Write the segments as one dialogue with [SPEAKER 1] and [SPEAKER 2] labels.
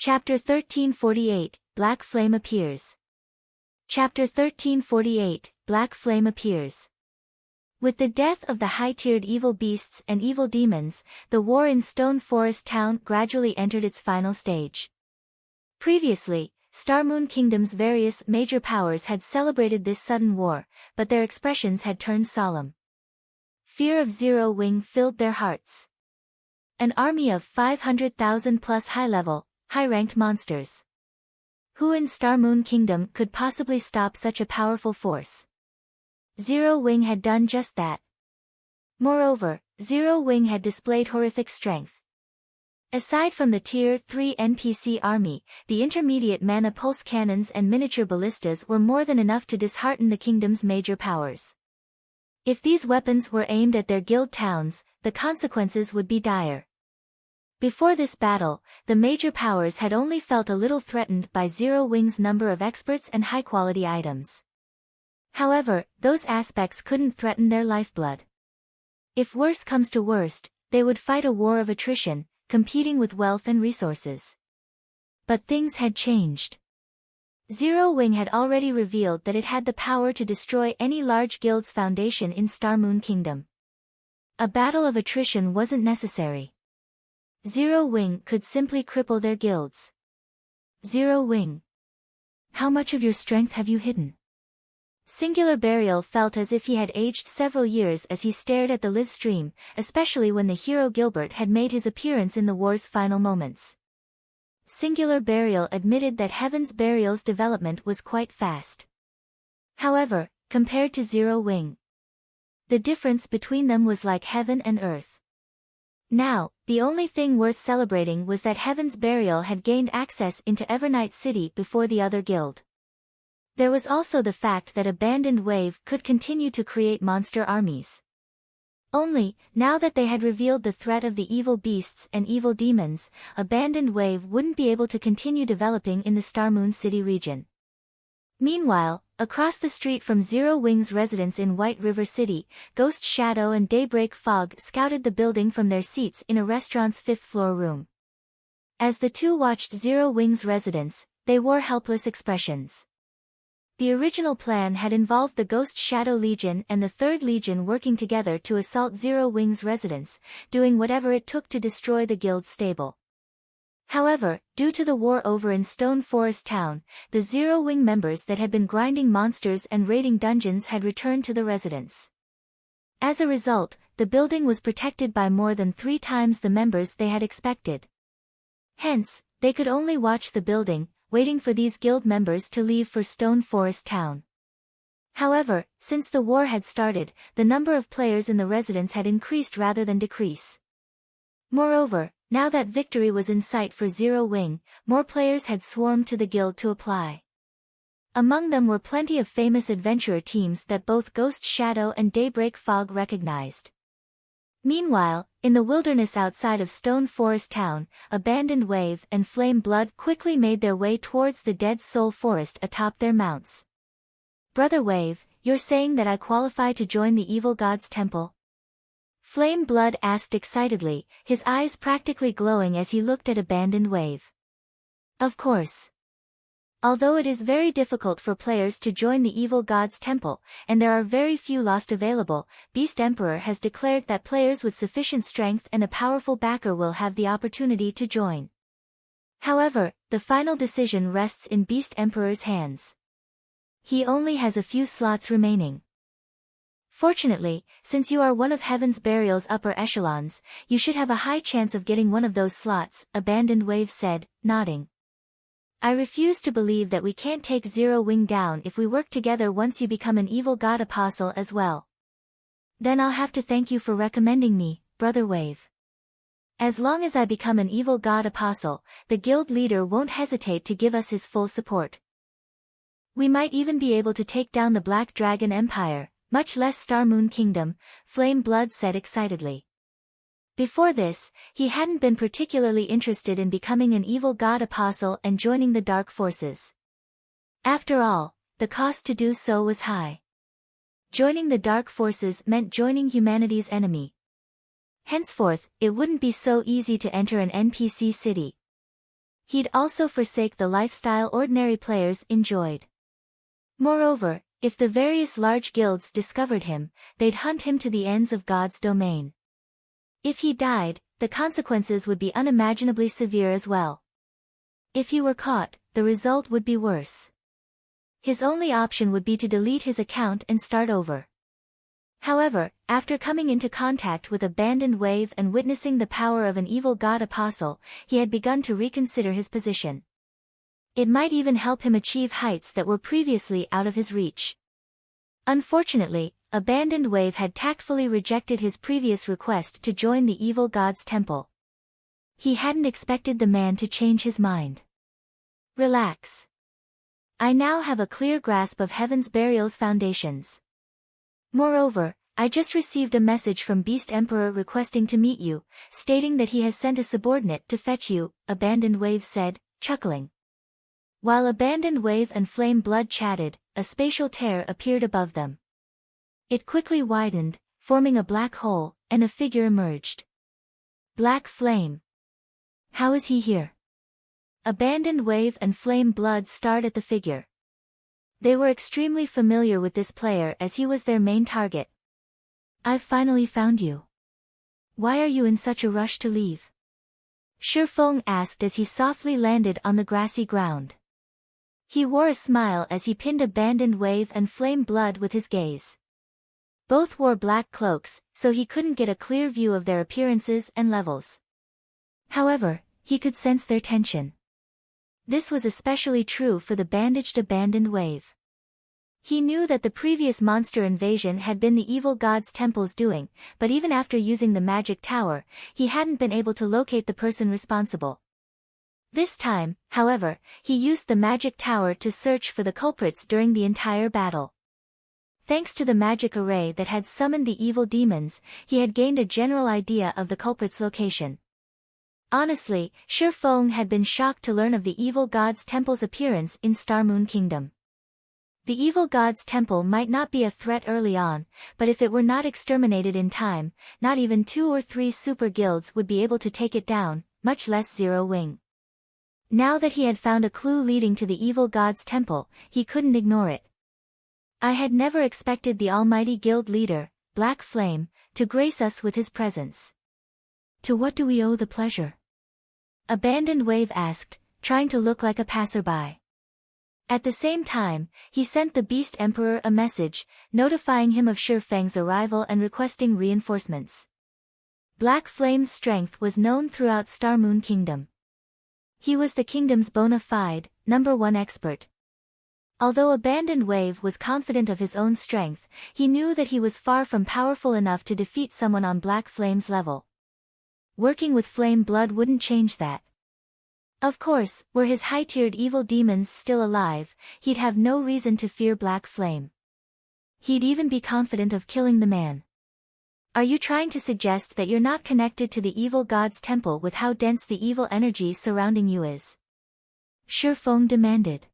[SPEAKER 1] Chapter 1348, Black Flame Appears. Chapter 1348, Black Flame Appears. With the death of the high-tiered evil beasts and evil demons, the war in Stone Forest Town gradually entered its final stage. Previously, Star Moon Kingdom's various major powers had celebrated this sudden war, but their expressions had turned solemn. Fear of Zero Wing filled their hearts. An army of 500,000 plus high-level, high-ranked monsters. Who in Star Moon Kingdom could possibly stop such a powerful force? Zero Wing had done just that. Moreover, Zero Wing had displayed horrific strength. Aside from the Tier 3 NPC army, the intermediate mana pulse cannons and miniature ballistas were more than enough to dishearten the kingdom's major powers. If these weapons were aimed at their guild towns, the consequences would be dire. Before this battle, the major powers had only felt a little threatened by Zero Wing's number of experts and high-quality items. However, those aspects couldn't threaten their lifeblood. If worse comes to worst, they would fight a war of attrition, competing with wealth and resources. But things had changed. Zero Wing had already revealed that it had the power to destroy any large guild's foundation in Star Moon Kingdom. A battle of attrition wasn't necessary. Zero Wing could simply cripple their guilds. Zero Wing. How much of your strength have you hidden? Singular Burial felt as if he had aged several years as he stared at the live stream, especially when the hero Gilbert had made his appearance in the war's final moments. Singular Burial admitted that Heaven's Burial's development was quite fast. However, compared to Zero Wing, the difference between them was like heaven and earth. Now, the only thing worth celebrating was that Heaven's Burial had gained access into Evernight City before the other guild. There was also the fact that Abandoned Wave could continue to create monster armies. Only, now that they had revealed the threat of the evil beasts and evil demons, Abandoned Wave wouldn't be able to continue developing in the Star Moon City region. Meanwhile, across the street from Zero Wing's residence in White River City, Ghost Shadow and Daybreak Fog scouted the building from their seats in a restaurant's 5th-floor room. As the two watched Zero Wing's residence, they wore helpless expressions. The original plan had involved the Ghost Shadow Legion and the 3rd Legion working together to assault Zero Wing's residence, doing whatever it took to destroy the guild's stable. However, due to the war over in Stone Forest Town, the Zero Wing members that had been grinding monsters and raiding dungeons had returned to the residence. As a result, the building was protected by more than 3 times the members they had expected. Hence, they could only watch the building, waiting for these guild members to leave for Stone Forest Town. However, since the war had started, the number of players in the residence had increased rather than decrease. Moreover, now that victory was in sight for Zero Wing, more players had swarmed to the guild to apply. Among them were plenty of famous adventurer teams that both Ghost Shadow and Daybreak Fog recognized. Meanwhile, in the wilderness outside of Stone Forest Town, Abandoned Wave and Flame Blood quickly made their way towards the Dead Soul Forest atop their mounts. Brother Wave, you're saying that I qualify to join the Evil God's Temple? Flame Blood asked excitedly, his eyes practically glowing as he looked at Abandoned Wave. Of course. Although it is very difficult for players to join the Evil God's Temple, and there are very few lost available, Beast Emperor has declared that players with sufficient strength and a powerful backer will have the opportunity to join. However, the final decision rests in Beast Emperor's hands. He only has a few slots remaining. Fortunately, since you are one of Heaven's Burial's upper echelons, you should have a high chance of getting one of those slots, Abandoned Wave said, nodding. I refuse to believe that we can't take Zero Wing down if we work together once you become an Evil God Apostle as well. Then I'll have to thank you for recommending me, Brother Wave. As long as I become an Evil God Apostle, the guild leader won't hesitate to give us his full support. We might even be able to take down the Black Dragon Empire, much less Star Moon Kingdom, Flame Blood said excitedly. Before this, he hadn't been particularly interested in becoming an Evil God Apostle and joining the Dark Forces. After all, the cost to do so was high. Joining the Dark Forces meant joining humanity's enemy. Henceforth, it wouldn't be so easy to enter an NPC city. He'd also forsake the lifestyle ordinary players enjoyed. Moreover, if the various large guilds discovered him, they'd hunt him to the ends of God's domain. If he died, the consequences would be unimaginably severe as well. If he were caught, the result would be worse. His only option would be to delete his account and start over. However, after coming into contact with Abandoned Wave and witnessing the power of an evil god apostle, he had begun to reconsider his position. It might even help him achieve heights that were previously out of his reach. Unfortunately, Abandoned Wave had tactfully rejected his previous request to join the evil god's temple. He hadn't expected the man to change his mind. Relax. I now have a clear grasp of Heaven's Burial's foundations. Moreover, I just received a message from Beast Emperor requesting to meet you, stating that he has sent a subordinate to fetch you, Abandoned Wave said, chuckling. While Abandoned Wave and Flame Blood chatted, a spatial tear appeared above them. It quickly widened, forming a black hole, and a figure emerged. Black Flame. How is he here? Abandoned Wave and Flame Blood stared at the figure. They were extremely familiar with this player as he was their main target. I've finally found you. Why are you in such a rush to leave? Shifeng asked as he softly landed on the grassy ground. He wore a smile as he pinned Abandoned Wave and Flame Blood with his gaze. Both wore black cloaks, so he couldn't get a clear view of their appearances and levels. However, he could sense their tension. This was especially true for the bandaged Abandoned Wave. He knew that the previous monster invasion had been the evil god's temple's doing, but even after using the magic tower, he hadn't been able to locate the person responsible. This time, however, he used the magic tower to search for the culprits during the entire battle. Thanks to the magic array that had summoned the evil demons, he had gained a general idea of the culprit's location. Honestly, Shifeng had been shocked to learn of the evil god's temple's appearance in Starmoon Kingdom. The evil god's temple might not be a threat early on, but if it were not exterminated in time, not even 2 or 3 super guilds would be able to take it down, much less Zero Wing. Now that he had found a clue leading to the evil god's temple, he couldn't ignore it. I had never expected the almighty guild leader, Black Flame, to grace us with his presence. To what do we owe the pleasure? Abandoned Wave asked, trying to look like a passerby. At the same time, he sent the Beast Emperor a message, notifying him of Shifeng's arrival and requesting reinforcements. Black Flame's strength was known throughout Starmoon Kingdom. He was the kingdom's bona fide, #1 expert. Although Abandoned Wave was confident of his own strength, he knew that he was far from powerful enough to defeat someone on Black Flame's level. Working with Flame Blood wouldn't change that. Of course, were his high-tiered evil demons still alive, he'd have no reason to fear Black Flame. He'd even be confident of killing the man. Are you trying to suggest that you're not connected to the evil god's temple with how dense the evil energy surrounding you is? Shifeng demanded.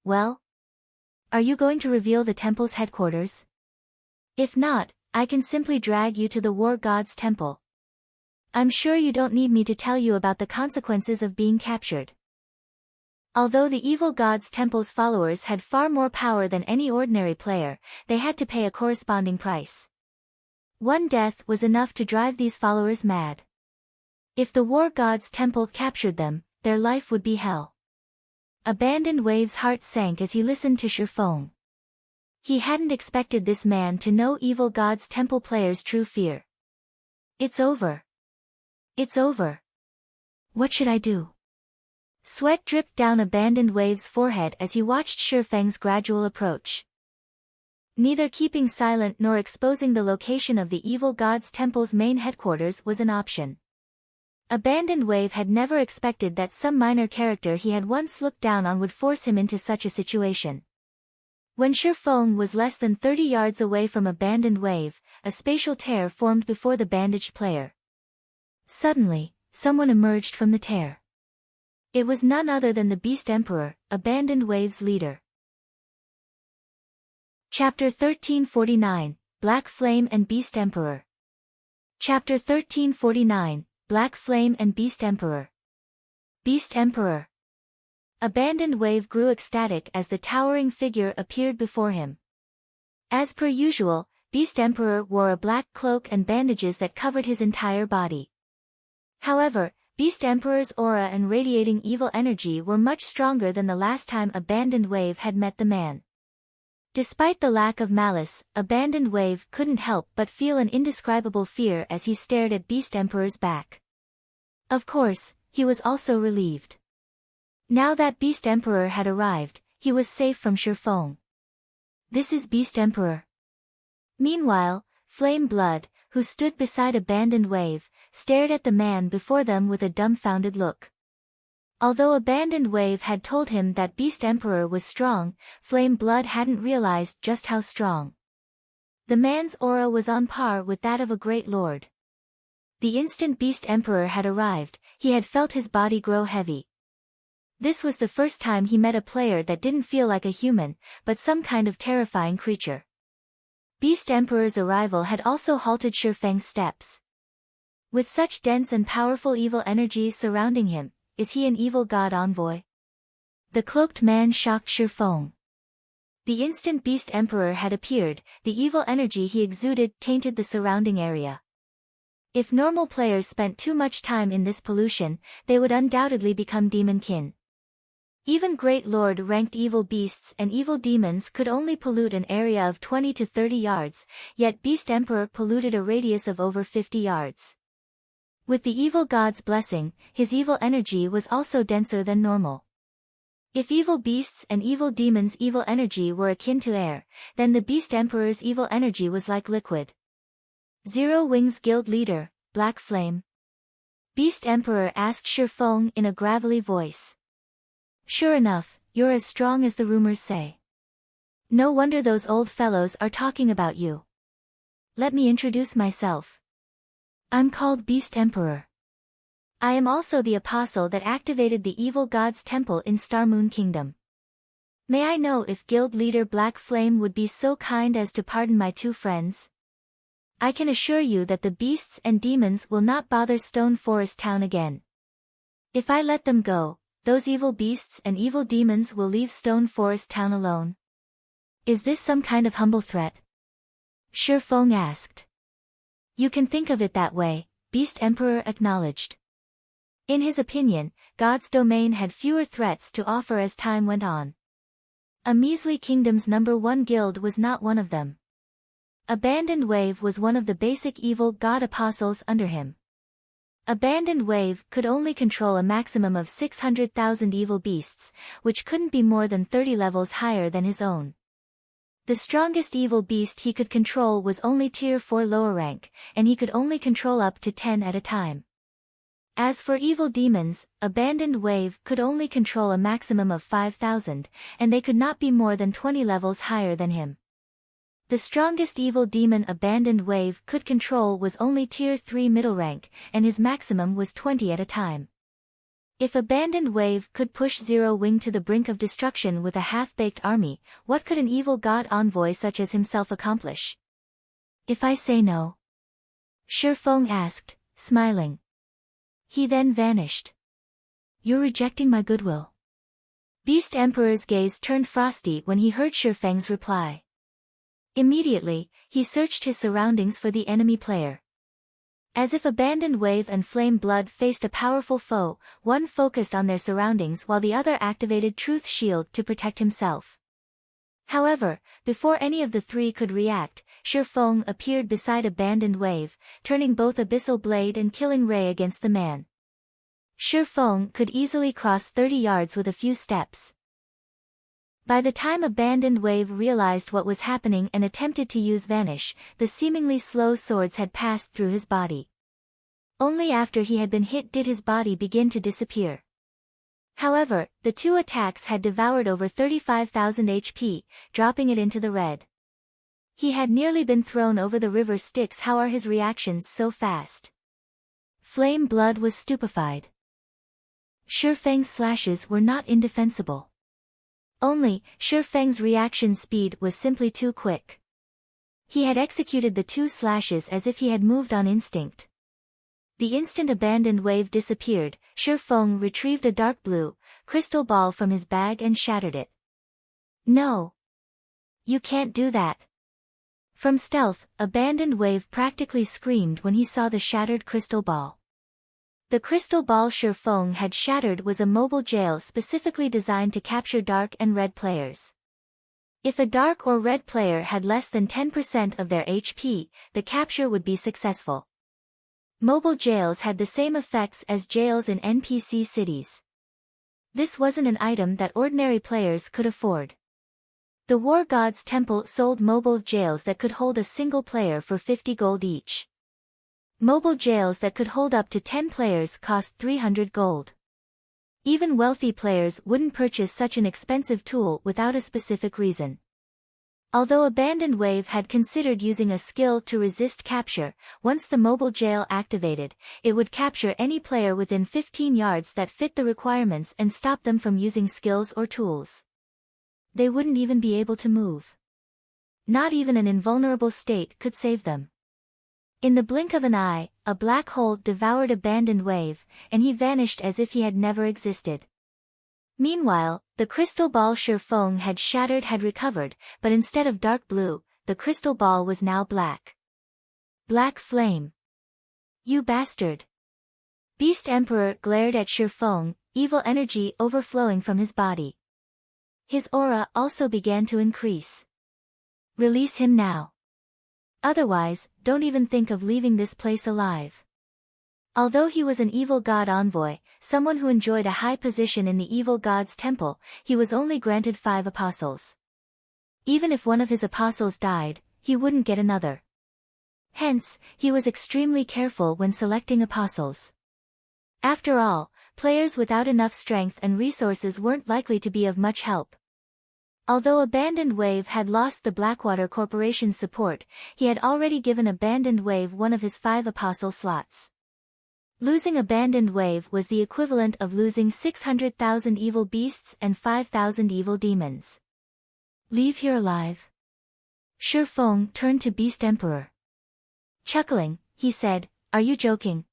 [SPEAKER 1] Well? Are you going to reveal the temple's headquarters? If not, I can simply drag you to the war god's temple. I'm sure you don't need me to tell you about the consequences of being captured. Although the evil god's temple's followers had far more power than any ordinary player, they had to pay a corresponding price. One death was enough to drive these followers mad. If the war god's temple captured them, their life would be hell. Abandoned Wave's heart sank as he listened to Shifeng. He hadn't expected this man to know evil god's temple players' true fear. It's over. It's over. What should I do? Sweat dripped down Abandoned Wave's forehead as he watched Shifeng's gradual approach. Neither keeping silent nor exposing the location of the evil god's temple's main headquarters was an option. Abandoned Wave had never expected that some minor character he had once looked down on would force him into such a situation. When Shifeng was less than 30 yards away from Abandoned Wave, a spatial tear formed before the bandaged player. Suddenly, someone emerged from the tear. It was none other than the Beast Emperor, Abandoned Wave's leader. Chapter 1349, Black Flame and Beast Emperor. Chapter 1349, Black Flame and Beast Emperor. Beast Emperor. Abandoned Wave grew ecstatic as the towering figure appeared before him. As per usual, Beast Emperor wore a black cloak and bandages that covered his entire body. However, Beast Emperor's aura and radiating evil energy were much stronger than the last time Abandoned Wave had met the man. Despite the lack of malice, Abandoned Wave couldn't help but feel an indescribable fear as he stared at Beast Emperor's back. Of course, he was also relieved. Now that Beast Emperor had arrived, he was safe from Shifeng. This is Beast Emperor. Meanwhile, Flame Blood, who stood beside Abandoned Wave, stared at the man before them with a dumbfounded look. Although Abandoned Wave had told him that Beast Emperor was strong, Flame Blood hadn't realized just how strong. The man's aura was on par with that of a great lord. The instant Beast Emperor had arrived, he had felt his body grow heavy. This was the first time he met a player that didn't feel like a human, but some kind of terrifying creature. Beast Emperor's arrival had also halted Shifeng's steps. With such dense and powerful evil energy surrounding him, is he an evil god envoy? The cloaked man shocked Shifeng. The instant Beast Emperor had appeared, the evil energy he exuded tainted the surrounding area. If normal players spent too much time in this pollution, they would undoubtedly become demonkin. Even Great Lord-ranked evil beasts and evil demons could only pollute an area of 20 to 30 yards, yet Beast Emperor polluted a radius of over 50 yards. With the evil god's blessing, his evil energy was also denser than normal. If evil beasts and evil demons' evil energy were akin to air, then the Beast Emperor's evil energy was like liquid. Zero Wings Guild Leader, Black Flame. Beast Emperor asked Shifeng in a gravelly voice. Sure enough, you're as strong as the rumors say. No wonder those old fellows are talking about you. Let me introduce myself. I'm called Beast Emperor. I am also the apostle that activated the evil god's temple in Star Moon Kingdom. May I know if guild leader Black Flame would be so kind as to pardon my two friends? I can assure you that the beasts and demons will not bother Stone Forest Town again. If I let them go, those evil beasts and evil demons will leave Stone Forest Town alone. Is this some kind of humble threat? Shifeng asked. You can think of it that way, Beast Emperor acknowledged. In his opinion, God's domain had fewer threats to offer as time went on. A measly kingdom's #1 guild was not one of them. Abandoned Wave was one of the basic evil god apostles under him. Abandoned Wave could only control a maximum of 600,000 evil beasts, which couldn't be more than 30 levels higher than his own. The strongest evil beast he could control was only tier 4 lower rank, and he could only control up to 10 at a time. As for evil demons, Abandoned Wave could only control a maximum of 5,000, and they could not be more than 20 levels higher than him. The strongest evil demon Abandoned Wave could control was only tier 3 middle rank, and his maximum was 20 at a time. If Abandoned Wave could push Zero Wing to the brink of destruction with a half-baked army, what could an evil god envoy such as himself accomplish? If I say no? Shifeng asked, smiling. He then vanished. You're rejecting my goodwill. Beast Emperor's gaze turned frosty when he heard Shifeng's reply. Immediately, he searched his surroundings for the enemy player. As if Abandoned Wave and Flame Blood faced a powerful foe, one focused on their surroundings while the other activated Truth Shield to protect himself. However, before any of the three could react, Shifeng appeared beside Abandoned Wave, turning both Abyssal Blade and Killing Ray against the man. Shifeng could easily cross 30 yards with a few steps. By the time Abandoned Wave realized what was happening and attempted to use Vanish, the seemingly slow swords had passed through his body. Only after he had been hit did his body begin to disappear. However, the two attacks had devoured over 35,000 HP, dropping it into the red. He had nearly been thrown over the river Styx. How are his reactions so fast? Flame Blood was stupefied. Shifeng's slashes were not indefensible. Only, Shifeng's reaction speed was simply too quick. He had executed the two slashes as if he had moved on instinct. The instant abandoned wave disappeared, Shi Feng retrieved a dark blue crystal ball from his bag and shattered it. No! You can't do that! From stealth, abandoned wave practically screamed when he saw the shattered crystal ball. The crystal ball Shi Feng had shattered was a mobile jail specifically designed to capture dark and red players. If a dark or red player had less than 10% of their HP, the capture would be successful. Mobile jails had the same effects as jails in NPC cities. This wasn't an item that ordinary players could afford. The War God's Temple sold mobile jails that could hold a single player for 50 gold each. Mobile jails that could hold up to 10 players cost 300 gold. Even wealthy players wouldn't purchase such an expensive tool without a specific reason. Although Abandoned Wave had considered using a skill to resist capture, once the mobile jail activated, it would capture any player within 15 yards that fit the requirements and stop them from using skills or tools. They wouldn't even be able to move. Not even an invulnerable state could save them. In the blink of an eye, a black hole devoured Abandoned Wave, and he vanished as if he had never existed. Meanwhile, the crystal ball Shi Feng had shattered had recovered, but instead of dark blue, the crystal ball was now black. Black flame. You bastard! Beast Emperor glared at Shi Feng, evil energy overflowing from his body. His aura also began to increase. Release him now. Otherwise, don't even think of leaving this place alive. Although he was an evil god envoy, someone who enjoyed a high position in the evil god's temple, he was only granted 5 apostles. Even if one of his apostles died, he wouldn't get another. Hence, he was extremely careful when selecting apostles. After all, players without enough strength and resources weren't likely to be of much help. Although Abandoned Wave had lost the Blackwater Corporation's support, he had already given Abandoned Wave one of his 5 apostle slots. Losing Abandoned Wave was the equivalent of losing 600,000 evil beasts and 5,000 evil demons. Leave here alive. Shi Feng turned to Beast Emperor. Chuckling, he said, "Are you joking?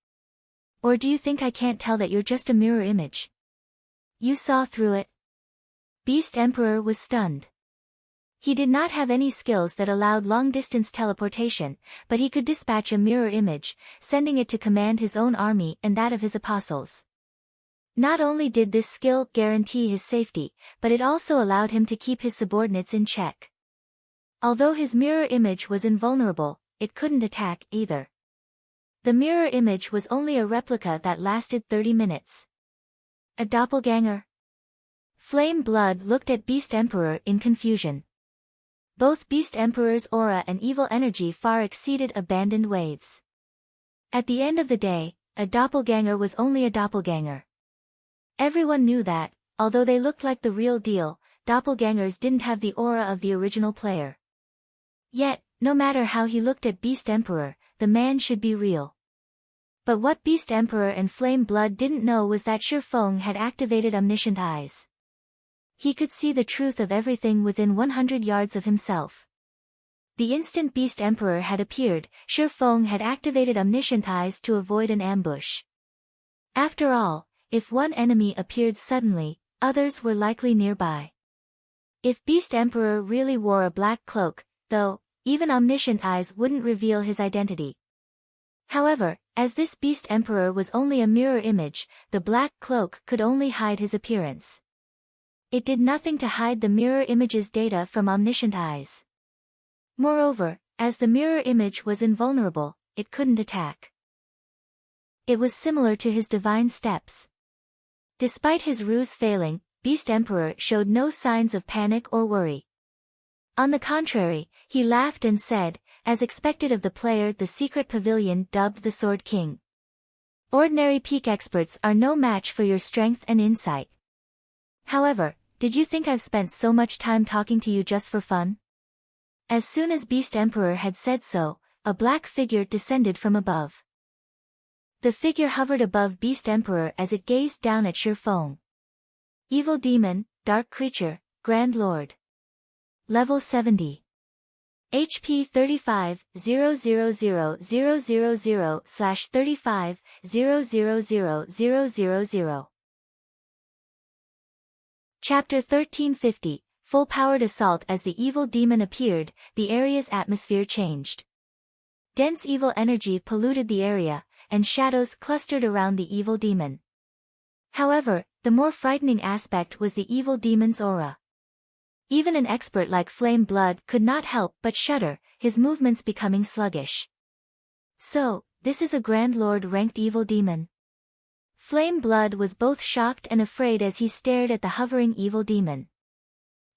[SPEAKER 1] Or do you think I can't tell that you're just a mirror image? You saw through it?" Beast Emperor was stunned. He did not have any skills that allowed long-distance teleportation, but he could dispatch a mirror image, sending it to command his own army and that of his apostles. Not only did this skill guarantee his safety, but it also allowed him to keep his subordinates in check. Although his mirror image was invulnerable, it couldn't attack either. The mirror image was only a replica that lasted 30 minutes. A doppelganger? Flame Blood looked at Beast Emperor in confusion. Both Beast Emperor's aura and evil energy far exceeded Abandoned Wave's. At the end of the day, a doppelganger was only a doppelganger. Everyone knew that, although they looked like the real deal, doppelgangers didn't have the aura of the original player. Yet, no matter how he looked at Beast Emperor, the man should be real. But what Beast Emperor and Flame Blood didn't know was that Shi Feng had activated omniscient eyes. He could see the truth of everything within 100 yards of himself. The instant Beast Emperor had appeared, Shi Feng had activated omniscient eyes to avoid an ambush. After all, if one enemy appeared suddenly, others were likely nearby. If Beast Emperor really wore a black cloak, though, even omniscient eyes wouldn't reveal his identity. However, as this Beast Emperor was only a mirror image, the black cloak could only hide his appearance. It did nothing to hide the mirror image's data from omniscient eyes. Moreover, as the mirror image was invulnerable, it couldn't attack. It was similar to his divine steps. Despite his ruse failing, Beast Emperor showed no signs of panic or worry. On the contrary, he laughed and said, as expected of the player the secret pavilion dubbed the Sword King. Ordinary peak experts are no match for your strength and insight. However, did you think I've spent so much time talking to you just for fun? As soon as Beast Emperor had said so, a black figure descended from above. The figure hovered above Beast Emperor as it gazed down at Shi Feng. Evil Demon, Dark Creature, Grand Lord. Level 70. HP 35.000.000/35.0000000. Chapter 1350, Full-Powered Assault. As the evil demon appeared, the area's atmosphere changed. Dense evil energy polluted the area, and shadows clustered around the evil demon. However, the more frightening aspect was the evil demon's aura. Even an expert like Flame Blood could not help but shudder, his movements becoming sluggish. So, this is a Grand Lord-ranked evil demon. Flame Blood was both shocked and afraid as he stared at the hovering evil demon.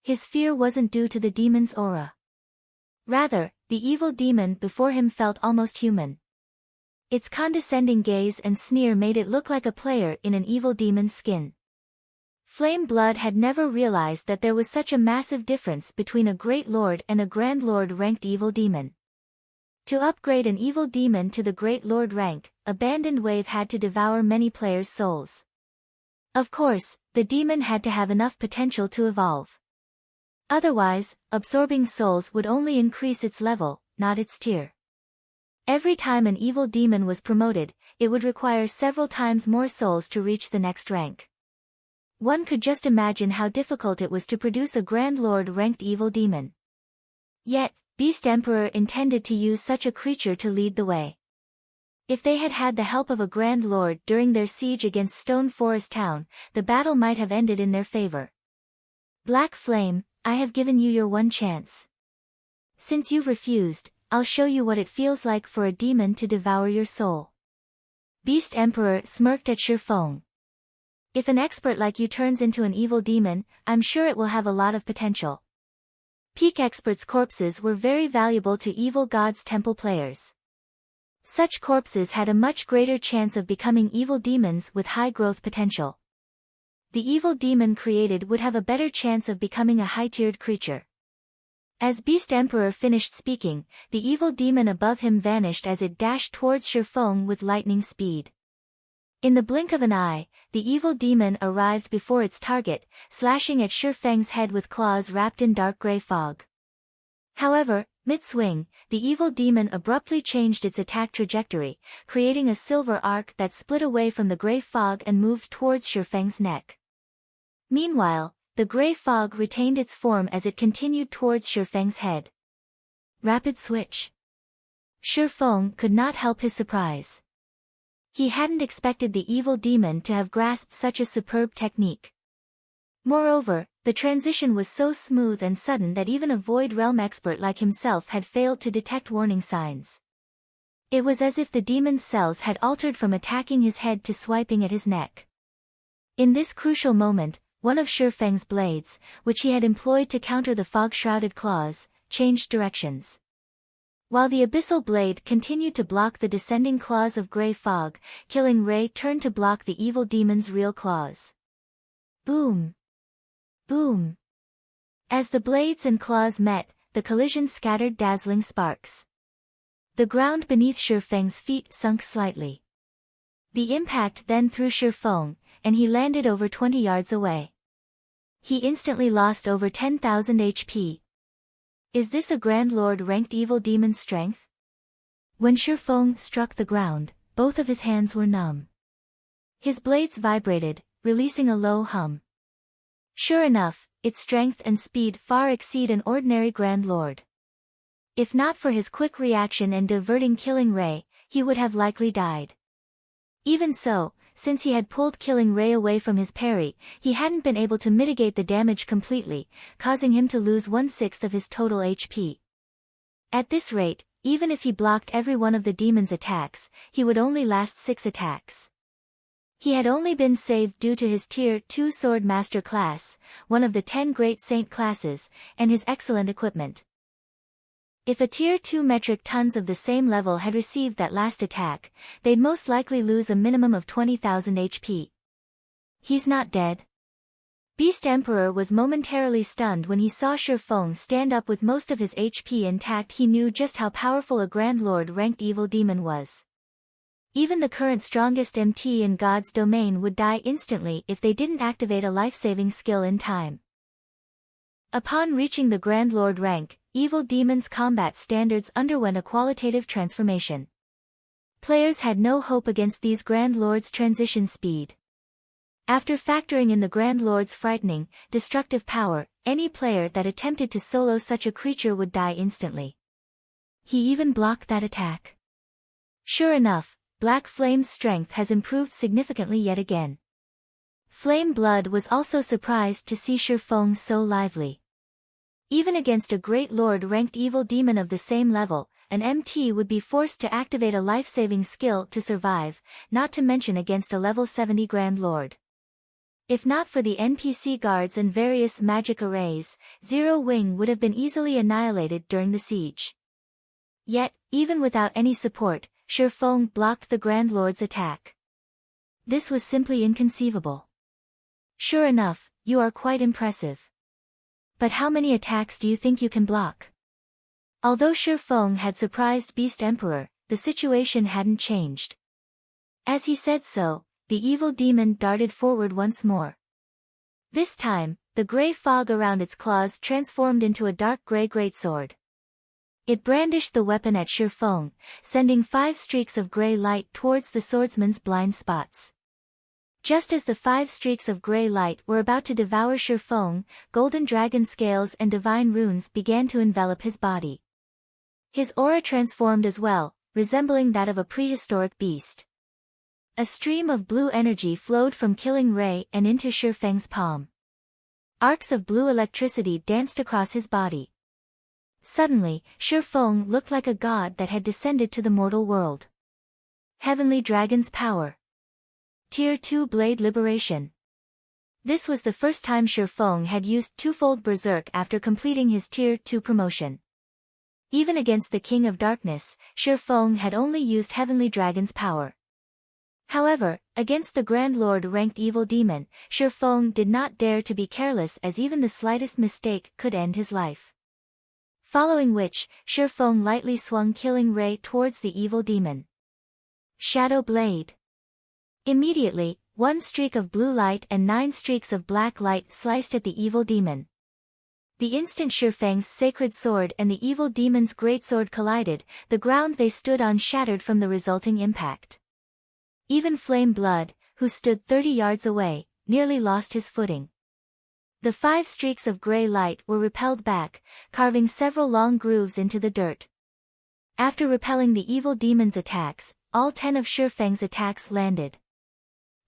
[SPEAKER 1] His fear wasn't due to the demon's aura. Rather, the evil demon before him felt almost human. Its condescending gaze and sneer made it look like a player in an evil demon's skin. Flame Blood had never realized that there was such a massive difference between a Great Lord and a Grand Lord-ranked evil demon. To upgrade an evil demon to the Great Lord rank, Abandoned Wave had to devour many players' souls. Of course, the demon had to have enough potential to evolve. Otherwise, absorbing souls would only increase its level, not its tier. Every time an evil demon was promoted, it would require several times more souls to reach the next rank. One could just imagine how difficult it was to produce a Grand Lord-ranked evil demon. Yet, Beast Emperor intended to use such a creature to lead the way. If they had had the help of a Grand Lord during their siege against Stone Forest Town, the battle might have ended in their favor. Black Flame, I have given you your one chance. Since you've refused, I'll show you what it feels like for a demon to devour your soul. Beast Emperor smirked at Shifeng. If an expert like you turns into an evil demon, I'm sure it will have a lot of potential. Peak experts' corpses were very valuable to Evil God's Temple players. Such corpses had a much greater chance of becoming evil demons with high growth potential. The evil demon created would have a better chance of becoming a high-tiered creature. As Beast Emperor finished speaking, the evil demon above him vanished as it dashed towards Shifeng with lightning speed. In the blink of an eye, the evil demon arrived before its target, slashing at Shifeng's head with claws wrapped in dark gray fog. However, mid-swing, the evil demon abruptly changed its attack trajectory, creating a silver arc that split away from the gray fog and moved towards Shifeng's neck. Meanwhile, the gray fog retained its form as it continued towards Shifeng's head. Rapid switch. Shifeng could not help his surprise. He hadn't expected the evil demon to have grasped such a superb technique. Moreover, the transition was so smooth and sudden that even a Void Realm expert like himself had failed to detect warning signs. It was as if the demon's cells had altered from attacking his head to swiping at his neck. In this crucial moment, one of Shifeng's blades, which he had employed to counter the fog-shrouded claws, changed directions. While the abyssal blade continued to block the descending claws of gray fog, Killing Ray turned to block the evil demon's real claws. Boom! Boom! As the blades and claws met, the collision scattered dazzling sparks. The ground beneath Shifeng's feet sunk slightly. The impact then threw Shifeng, and he landed over 20 yards away. He instantly lost over 10,000 HP. Is this a Grand Lord-ranked evil demon's strength? When Shifeng struck the ground, both of his hands were numb. His blades vibrated, releasing a low hum. Sure enough, its strength and speed far exceed an ordinary Grand Lord. If not for his quick reaction and diverting Killing Ray, he would have likely died. Even so, since he had pulled Killing Ray away from his parry, he hadn't been able to mitigate the damage completely, causing him to lose 1/6 of his total HP. At this rate, even if he blocked every one of the demon's attacks, he would only last 6 attacks. He had only been saved due to his Tier 2 Sword Master class, one of the 10 Great Saint classes, and his excellent equipment. If a Tier 2 metric tons of the same level had received that last attack, they'd most likely lose a minimum of 20,000 HP. He's not dead. Beast Emperor was momentarily stunned when he saw Shifeng stand up with most of his HP intact. He knew just how powerful a Grand Lord-ranked evil demon was. Even the current strongest MT in God's domain would die instantly if they didn't activate a life-saving skill in time. Upon reaching the Grand Lord rank, evil demons' combat standards underwent a qualitative transformation. Players had no hope against these Grand Lords' transition speed. After factoring in the Grand Lord's frightening, destructive power, any player that attempted to solo such a creature would die instantly. He even blocked that attack. Sure enough, Black Flame's strength has improved significantly yet again. Flame Blood was also surprised to see Shifeng so lively. Even against a Great Lord-ranked evil demon of the same level, an MT would be forced to activate a life-saving skill to survive, not to mention against a level 70 Grand Lord. If not for the NPC guards and various magic arrays, Zero Wing would have been easily annihilated during the siege. Yet, even without any support, Shifeng blocked the Grand Lord's attack. This was simply inconceivable. Sure enough, you are quite impressive. But how many attacks do you think you can block? Although Shifeng had surprised Beast Emperor, the situation hadn't changed. As he said so, the evil demon darted forward once more. This time, the gray fog around its claws transformed into a dark gray greatsword. It brandished the weapon at Shifeng, sending 5 streaks of gray light towards the swordsman's blind spots. Just as the 5 streaks of gray light were about to devour Shifeng, golden dragon scales and divine runes began to envelop his body. His aura transformed as well, resembling that of a prehistoric beast. A stream of blue energy flowed from Killing Ray and into Shifeng's palm. Arcs of blue electricity danced across his body. Suddenly, Shifeng looked like a god that had descended to the mortal world. Heavenly Dragon's Power. Tier 2 Blade Liberation. This was the first time Shifeng had used twofold Berserk after completing his Tier 2 promotion. Even against the King of Darkness, Shifeng had only used Heavenly Dragon's Power. However, against the Grand Lord-ranked evil demon, Shifeng did not dare to be careless, as even the slightest mistake could end his life. Following which, Shifeng lightly swung Killing Ray towards the evil demon. Shadow Blade. Immediately, 1 streak of blue light and 9 streaks of black light sliced at the evil demon. The instant Shifeng's sacred sword and the evil demon's greatsword collided, the ground they stood on shattered from the resulting impact. Even Flame Blood, who stood 30 yards away, nearly lost his footing. The 5 streaks of gray light were repelled back, carving several long grooves into the dirt. After repelling the evil demon's attacks, all 10 of Shifeng's attacks landed.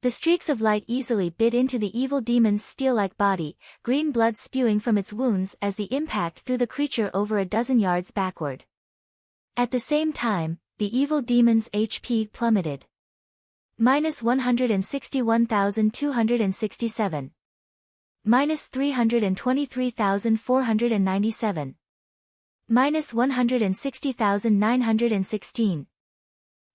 [SPEAKER 1] The streaks of light easily bit into the evil demon's steel-like body, green blood spewing from its wounds as the impact threw the creature over a dozen yards backward. At the same time, the evil demon's HP plummeted. -161,267. -323,497. -160,916.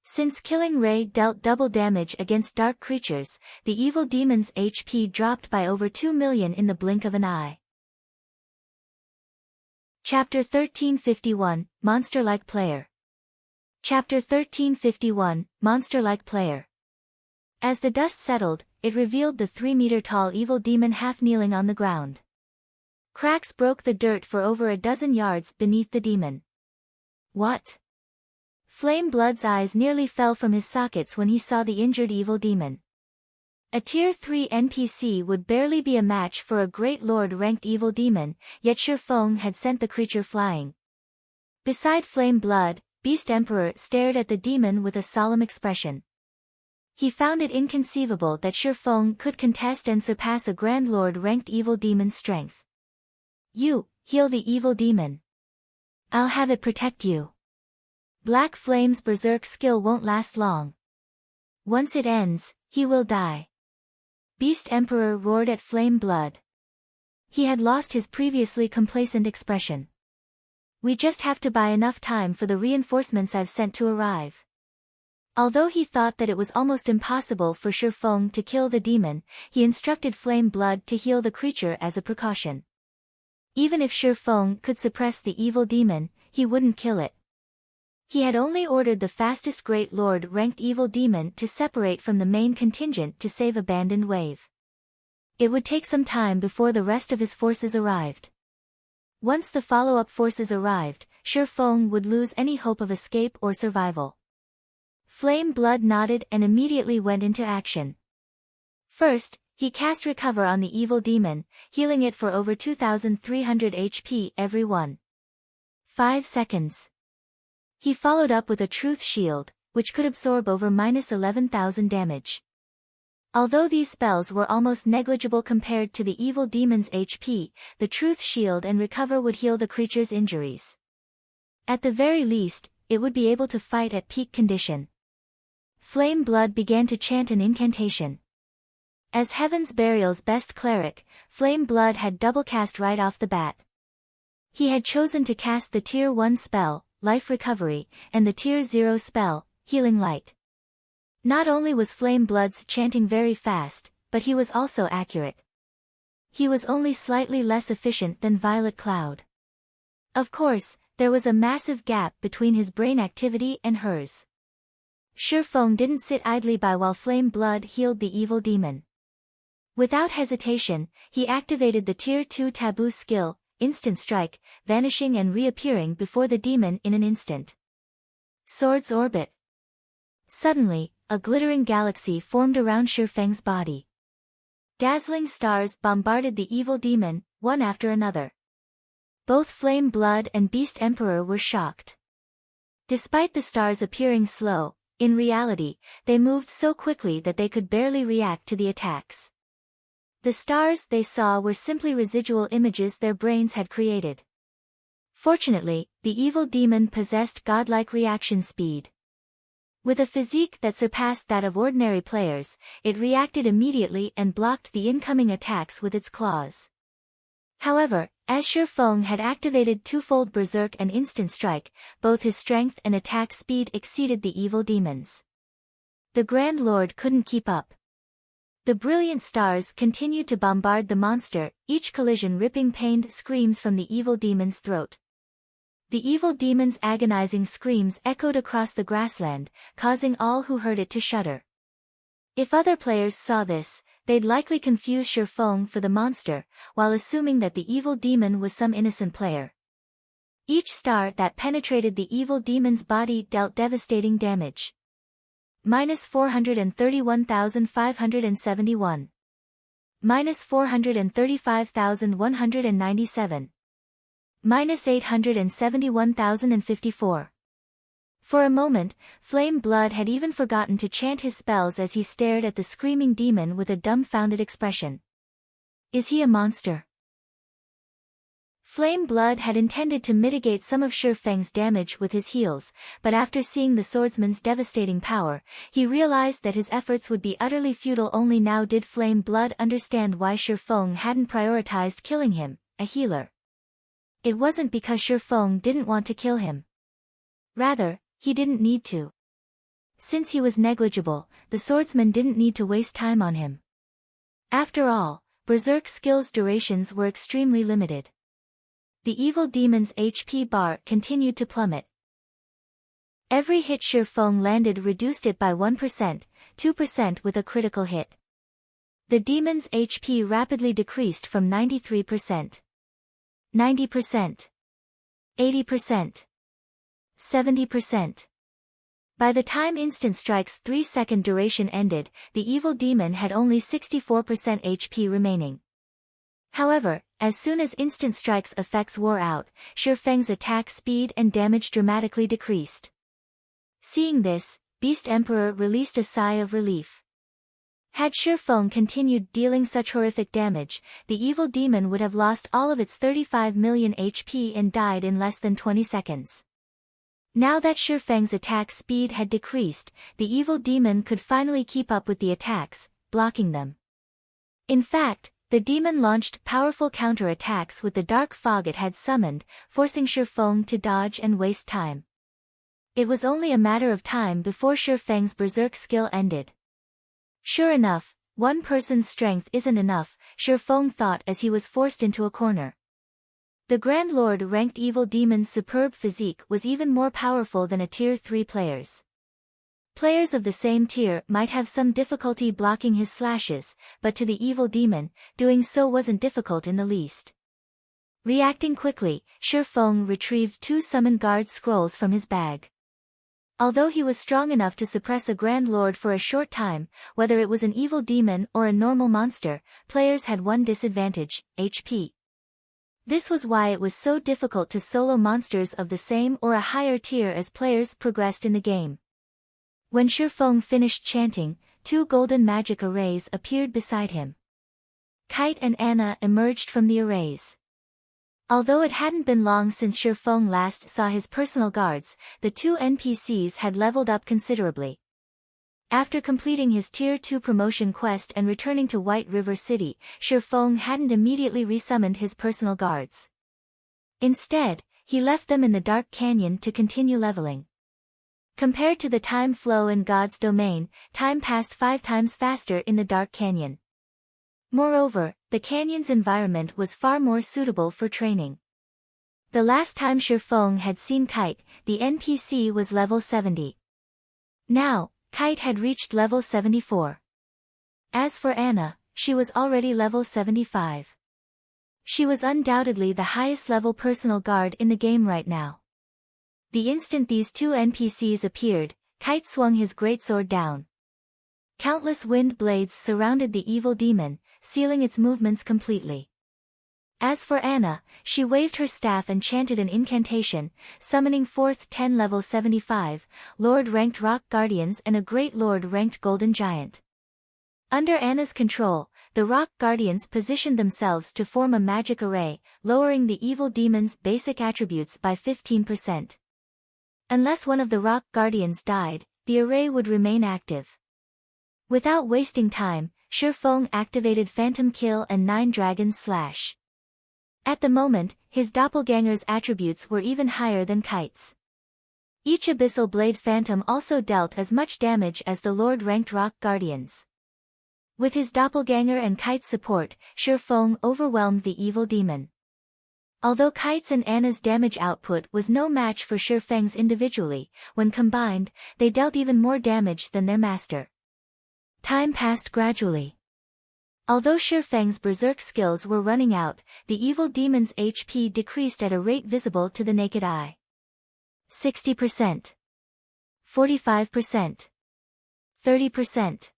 [SPEAKER 1] Since Killing Ray dealt double damage against dark creatures, the evil demon's HP dropped by over 2 million in the blink of an eye. Chapter 1351, Monster-like Player. Chapter 1351, Monster-like Player. As the dust settled, it revealed the 3-meter-tall evil demon half-kneeling on the ground. Cracks broke the dirt for over a dozen yards beneath the demon. What? Flame Blood's eyes nearly fell from his sockets when he saw the injured evil demon. A Tier 3 NPC would barely be a match for a Great Lord-ranked evil demon, yet Shifeng had sent the creature flying. Beside Flame Blood, Beast Emperor stared at the demon with a solemn expression. He found it inconceivable that Shifeng could contest and surpass a Grand Lord-ranked evil demon's strength. You, heal the evil demon. I'll have it protect you. Black Flame's Berserk skill won't last long. Once it ends, he will die. Beast Emperor roared at Flame Blood. He had lost his previously complacent expression. We just have to buy enough time for the reinforcements I've sent to arrive. Although he thought that it was almost impossible for Shifeng to kill the demon, he instructed Flame Blood to heal the creature as a precaution. Even if Shifeng could suppress the evil demon, he wouldn't kill it. He had only ordered the fastest Great Lord-ranked evil demon to separate from the main contingent to save Abandoned Wave. It would take some time before the rest of his forces arrived. Once the follow-up forces arrived, Shi Feng would lose any hope of escape or survival. Flame Blood nodded and immediately went into action. First, he cast Recover on the evil demon, healing it for over 2,300 HP every 1.5 seconds. He followed up with a Truth Shield, which could absorb over -11,000 damage. Although these spells were almost negligible compared to the evil demon's HP, the Truth Shield and Recover would heal the creature's injuries. At the very least, it would be able to fight at peak condition. Flame Blood began to chant an incantation. As Heaven's Burial's best cleric, Flame Blood had double cast right off the bat. He had chosen to cast the Tier 1 spell, Life Recovery, and the Tier 0 spell, Healing Light. Not only was Flame Blood's chanting very fast, but he was also accurate. He was only slightly less efficient than Violet Cloud. Of course, there was a massive gap between his brain activity and hers. Shi Feng didn't sit idly by while Flame Blood healed the evil demon. Without hesitation, he activated the Tier 2 taboo skill, Instant Strike, vanishing and reappearing before the demon in an instant. Sword's Orbit. Suddenly, a glittering galaxy formed around Shi Feng's body. Dazzling stars bombarded the evil demon, one after another. Both Flame Blood and Beast Emperor were shocked. Despite the stars appearing slow, in reality, they moved so quickly that they could barely react to the attacks. The stars they saw were simply residual images their brains had created. Fortunately, the evil demon possessed godlike reaction speed. With a physique that surpassed that of ordinary players, it reacted immediately and blocked the incoming attacks with its claws. However, as Shi Feng had activated twofold Berserk and Instant Strike, both his strength and attack speed exceeded the evil demon's. The Grand Lord couldn't keep up. The brilliant stars continued to bombard the monster, each collision ripping pained screams from the evil demon's throat. The evil demon's agonizing screams echoed across the grassland, causing all who heard it to shudder. If other players saw this, they'd likely confuse Shi Feng for the monster, while assuming that the evil demon was some innocent player. Each star that penetrated the evil demon's body dealt devastating damage. -431,571. -435,197. -871,054. For a moment, Flame Blood had even forgotten to chant his spells as he stared at the screaming demon with a dumbfounded expression. Is he a monster? Flame Blood had intended to mitigate some of Shi Feng's damage with his heals, but after seeing the swordsman's devastating power, he realized that his efforts would be utterly futile. Only now did Flame Blood understand why Shi Feng hadn't prioritized killing him, a healer. It wasn't because Shi Feng didn't want to kill him. Rather, he didn't need to. Since he was negligible, the swordsman didn't need to waste time on him. After all, Berserk skills' durations were extremely limited. The evil demon's HP bar continued to plummet. Every hit Shi Feng landed reduced it by 1%, 2% with a critical hit. The demon's HP rapidly decreased from 93%, 90%, 80%, 70%. By the time Instant Strike's 3-second duration ended, the evil demon had only 64% HP remaining. However, as soon as Instant Strike's effects wore out, Shi Feng's attack speed and damage dramatically decreased. Seeing this, Beast Emperor released a sigh of relief. Had Shi Feng continued dealing such horrific damage, the evil demon would have lost all of its 35 million HP and died in less than 20 seconds. Now that Shi Feng's attack speed had decreased, the evil demon could finally keep up with the attacks, blocking them. In fact, the demon launched powerful counter-attacks with the dark fog it had summoned, forcing Shi Feng to dodge and waste time. It was only a matter of time before Shi Feng's Berserk skill ended. Sure enough, one person's strength isn't enough, Shi Feng thought as he was forced into a corner. The Grand Lord ranked evil demon's superb physique was even more powerful than a Tier 3 player's. Players of the same tier might have some difficulty blocking his slashes, but to the evil demon, doing so wasn't difficult in the least. Reacting quickly, Shi Feng retrieved 2 Summon Guard scrolls from his bag. Although he was strong enough to suppress a Grand Lord for a short time, whether it was an evil demon or a normal monster, players had one disadvantage: HP. This was why it was so difficult to solo monsters of the same or a higher tier as players progressed in the game. When Shi Feng finished chanting, 2 golden magic arrays appeared beside him. Kite and Anna emerged from the arrays. Although it hadn't been long since Shi Feng last saw his personal guards, the 2 NPCs had leveled up considerably. After completing his Tier 2 promotion quest and returning to White River City, Shi Feng hadn't immediately resummoned his personal guards. Instead, he left them in the Dark Canyon to continue leveling. Compared to the time flow in God's domain, time passed 5 times faster in the Dark Canyon. Moreover, the canyon's environment was far more suitable for training. The last time Shi Feng had seen Kite, the NPC was level 70. Now, Kite had reached level 74. As for Anna, she was already level 75. She was undoubtedly the highest level personal guard in the game right now. The instant these 2 NPCs appeared, Kite swung his greatsword down. Countless wind blades surrounded the evil demon, sealing its movements completely. As for Anna, she waved her staff and chanted an incantation, summoning forth 10 level 75, Lord-ranked Rock Guardians and a Great Lord-ranked Golden Giant. Under Anna's control, the Rock Guardians positioned themselves to form a magic array, lowering the evil demon's basic attributes by 15%. Unless one of the Rock Guardians died, the array would remain active. Without wasting time, Shi Feng activated Phantom Kill and 9 Dragons Slash. At the moment, his doppelganger's attributes were even higher than Kite's. Each Abyssal Blade Phantom also dealt as much damage as the Lord-ranked Rock Guardians. With his doppelganger and Kite's support, Shi Feng overwhelmed the evil demon. Although Kite's and Anna's damage output was no match for Shi Feng's individually, when combined, they dealt even more damage than their master. Time passed gradually. Although Shi Feng's berserk skills were running out, the evil demon's HP decreased at a rate visible to the naked eye. 60%. 45%. 30%.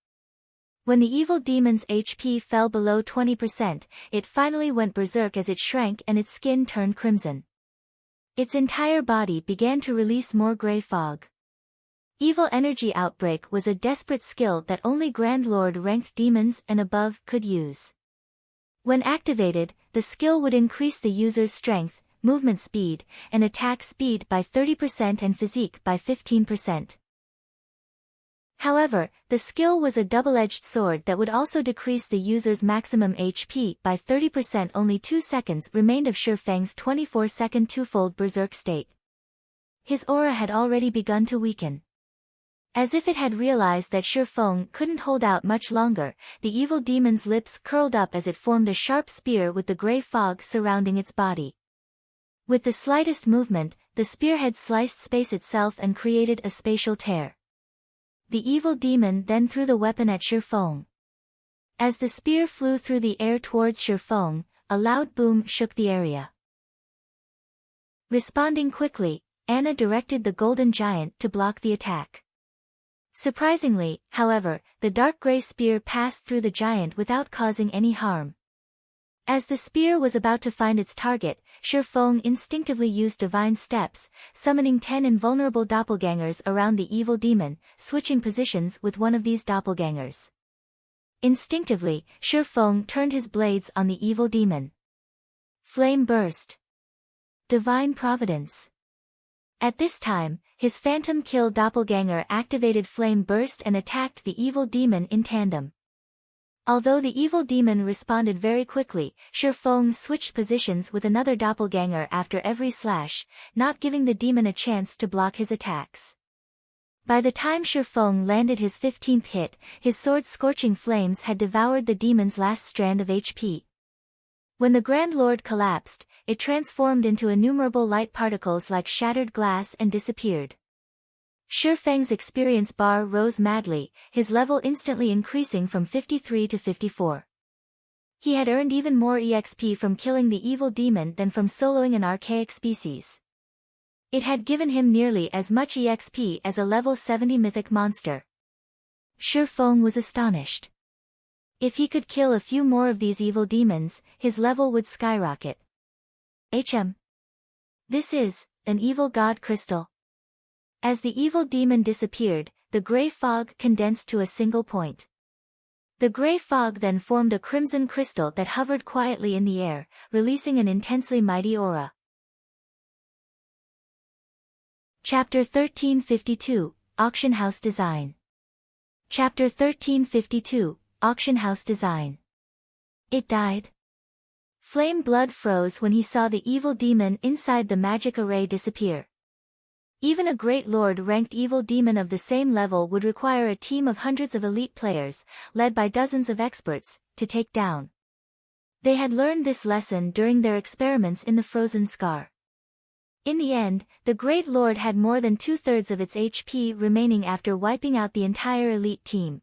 [SPEAKER 1] When the evil demon's HP fell below 20%, it finally went berserk as it shrank and its skin turned crimson. Its entire body began to release more gray fog. Evil Energy Outbreak was a desperate skill that only Grand Lord-ranked demons and above could use. When activated, the skill would increase the user's strength, movement speed, and attack speed by 30% and physique by 15%. However, the skill was a double-edged sword that would also decrease the user's maximum HP by 30%. Only 2 seconds remained of Shi Feng's 24-second twofold berserk state. His aura had already begun to weaken. As if it had realized that Shi Feng couldn't hold out much longer, the evil demon's lips curled up as it formed a sharp spear with the gray fog surrounding its body. With the slightest movement, the spearhead sliced space itself and created a spatial tear. The evil demon then threw the weapon at Shi Feng. As the spear flew through the air towards Shi Feng, a loud boom shook the area. Responding quickly, Anna directed the Golden Giant to block the attack. Surprisingly, however, the dark gray spear passed through the giant without causing any harm. As the spear was about to find its target, Shi Feng instinctively used Divine Steps, summoning 10 invulnerable doppelgangers around the evil demon, switching positions with one of these doppelgangers. Instinctively, Shi Feng turned his blades on the evil demon. Flame Burst. Divine Providence. At this time, his Phantom Kill doppelganger activated Flame Burst and attacked the evil demon in tandem. Although the evil demon responded very quickly, Shi Feng switched positions with another doppelganger after every slash, not giving the demon a chance to block his attacks. By the time Shi Feng landed his 15th hit, his sword's scorching flames had devoured the demon's last strand of HP. When the Grand Lord collapsed, it transformed into innumerable light particles like shattered glass and disappeared. Shi Feng's experience bar rose madly, his level instantly increasing from 53 to 54. He had earned even more EXP from killing the evil demon than from soloing an archaic species. It had given him nearly as much EXP as a level 70 mythic monster. Shi Feng was astonished. If he could kill a few more of these evil demons, his level would skyrocket. This is an evil god crystal. As the evil demon disappeared, the gray fog condensed to a single point. The gray fog then formed a crimson crystal that hovered quietly in the air, releasing an intensely mighty aura. Chapter 1352, Auction House Design. Chapter 1352, Auction House Design. It died. Flame blood froze when he saw the evil demon inside the magic array disappear. Even a great lord-ranked evil demon of the same level would require a team of hundreds of elite players, led by dozens of experts, to take down. They had learned this lesson during their experiments in the frozen scar. In the end, the great lord had more than 2/3 of its HP remaining after wiping out the entire elite team.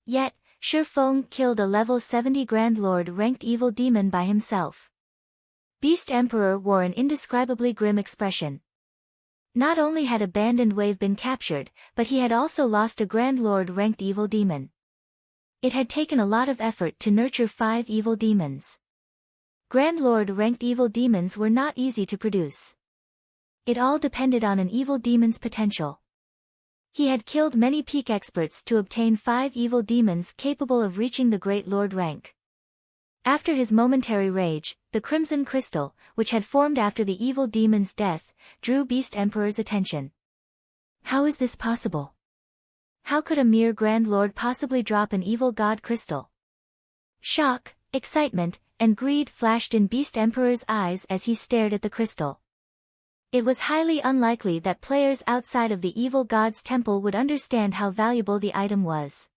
[SPEAKER 1] Yet, Shi Feng killed a level 70 Grand Lord-ranked evil demon by himself. Beast Emperor wore an indescribably grim expression. Not only had Abandoned Wave been captured, but he had also lost a Grand Lord-ranked evil demon. It had taken a lot of effort to nurture 5 evil demons. Grand Lord-ranked evil demons were not easy to produce. It all depended on an evil demon's potential. He had killed many peak experts to obtain 5 evil demons capable of reaching the Great Lord rank. After his momentary rage, the Crimson Crystal, which had formed after the evil demon's death, drew Beast Emperor's attention. How is this possible? How could a mere Grand Lord possibly drop an evil god crystal? Shock, excitement, and greed flashed in Beast Emperor's eyes as he stared at the crystal. It was highly unlikely that players outside of the evil god's temple would understand how valuable the item was.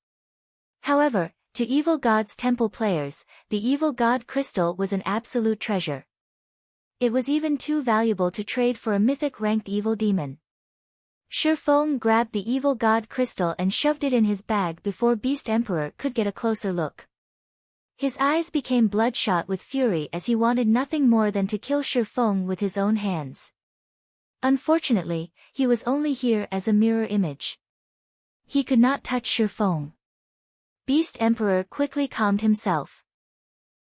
[SPEAKER 1] However, to evil god's temple players, the evil god crystal was an absolute treasure. It was even too valuable to trade for a mythic-ranked evil demon. Shi Feng grabbed the evil god crystal and shoved it in his bag before Beast Emperor could get a closer look. His eyes became bloodshot with fury as he wanted nothing more than to kill Shi Feng with his own hands. Unfortunately, he was only here as a mirror image. He could not touch Shi Feng. Beast Emperor quickly calmed himself.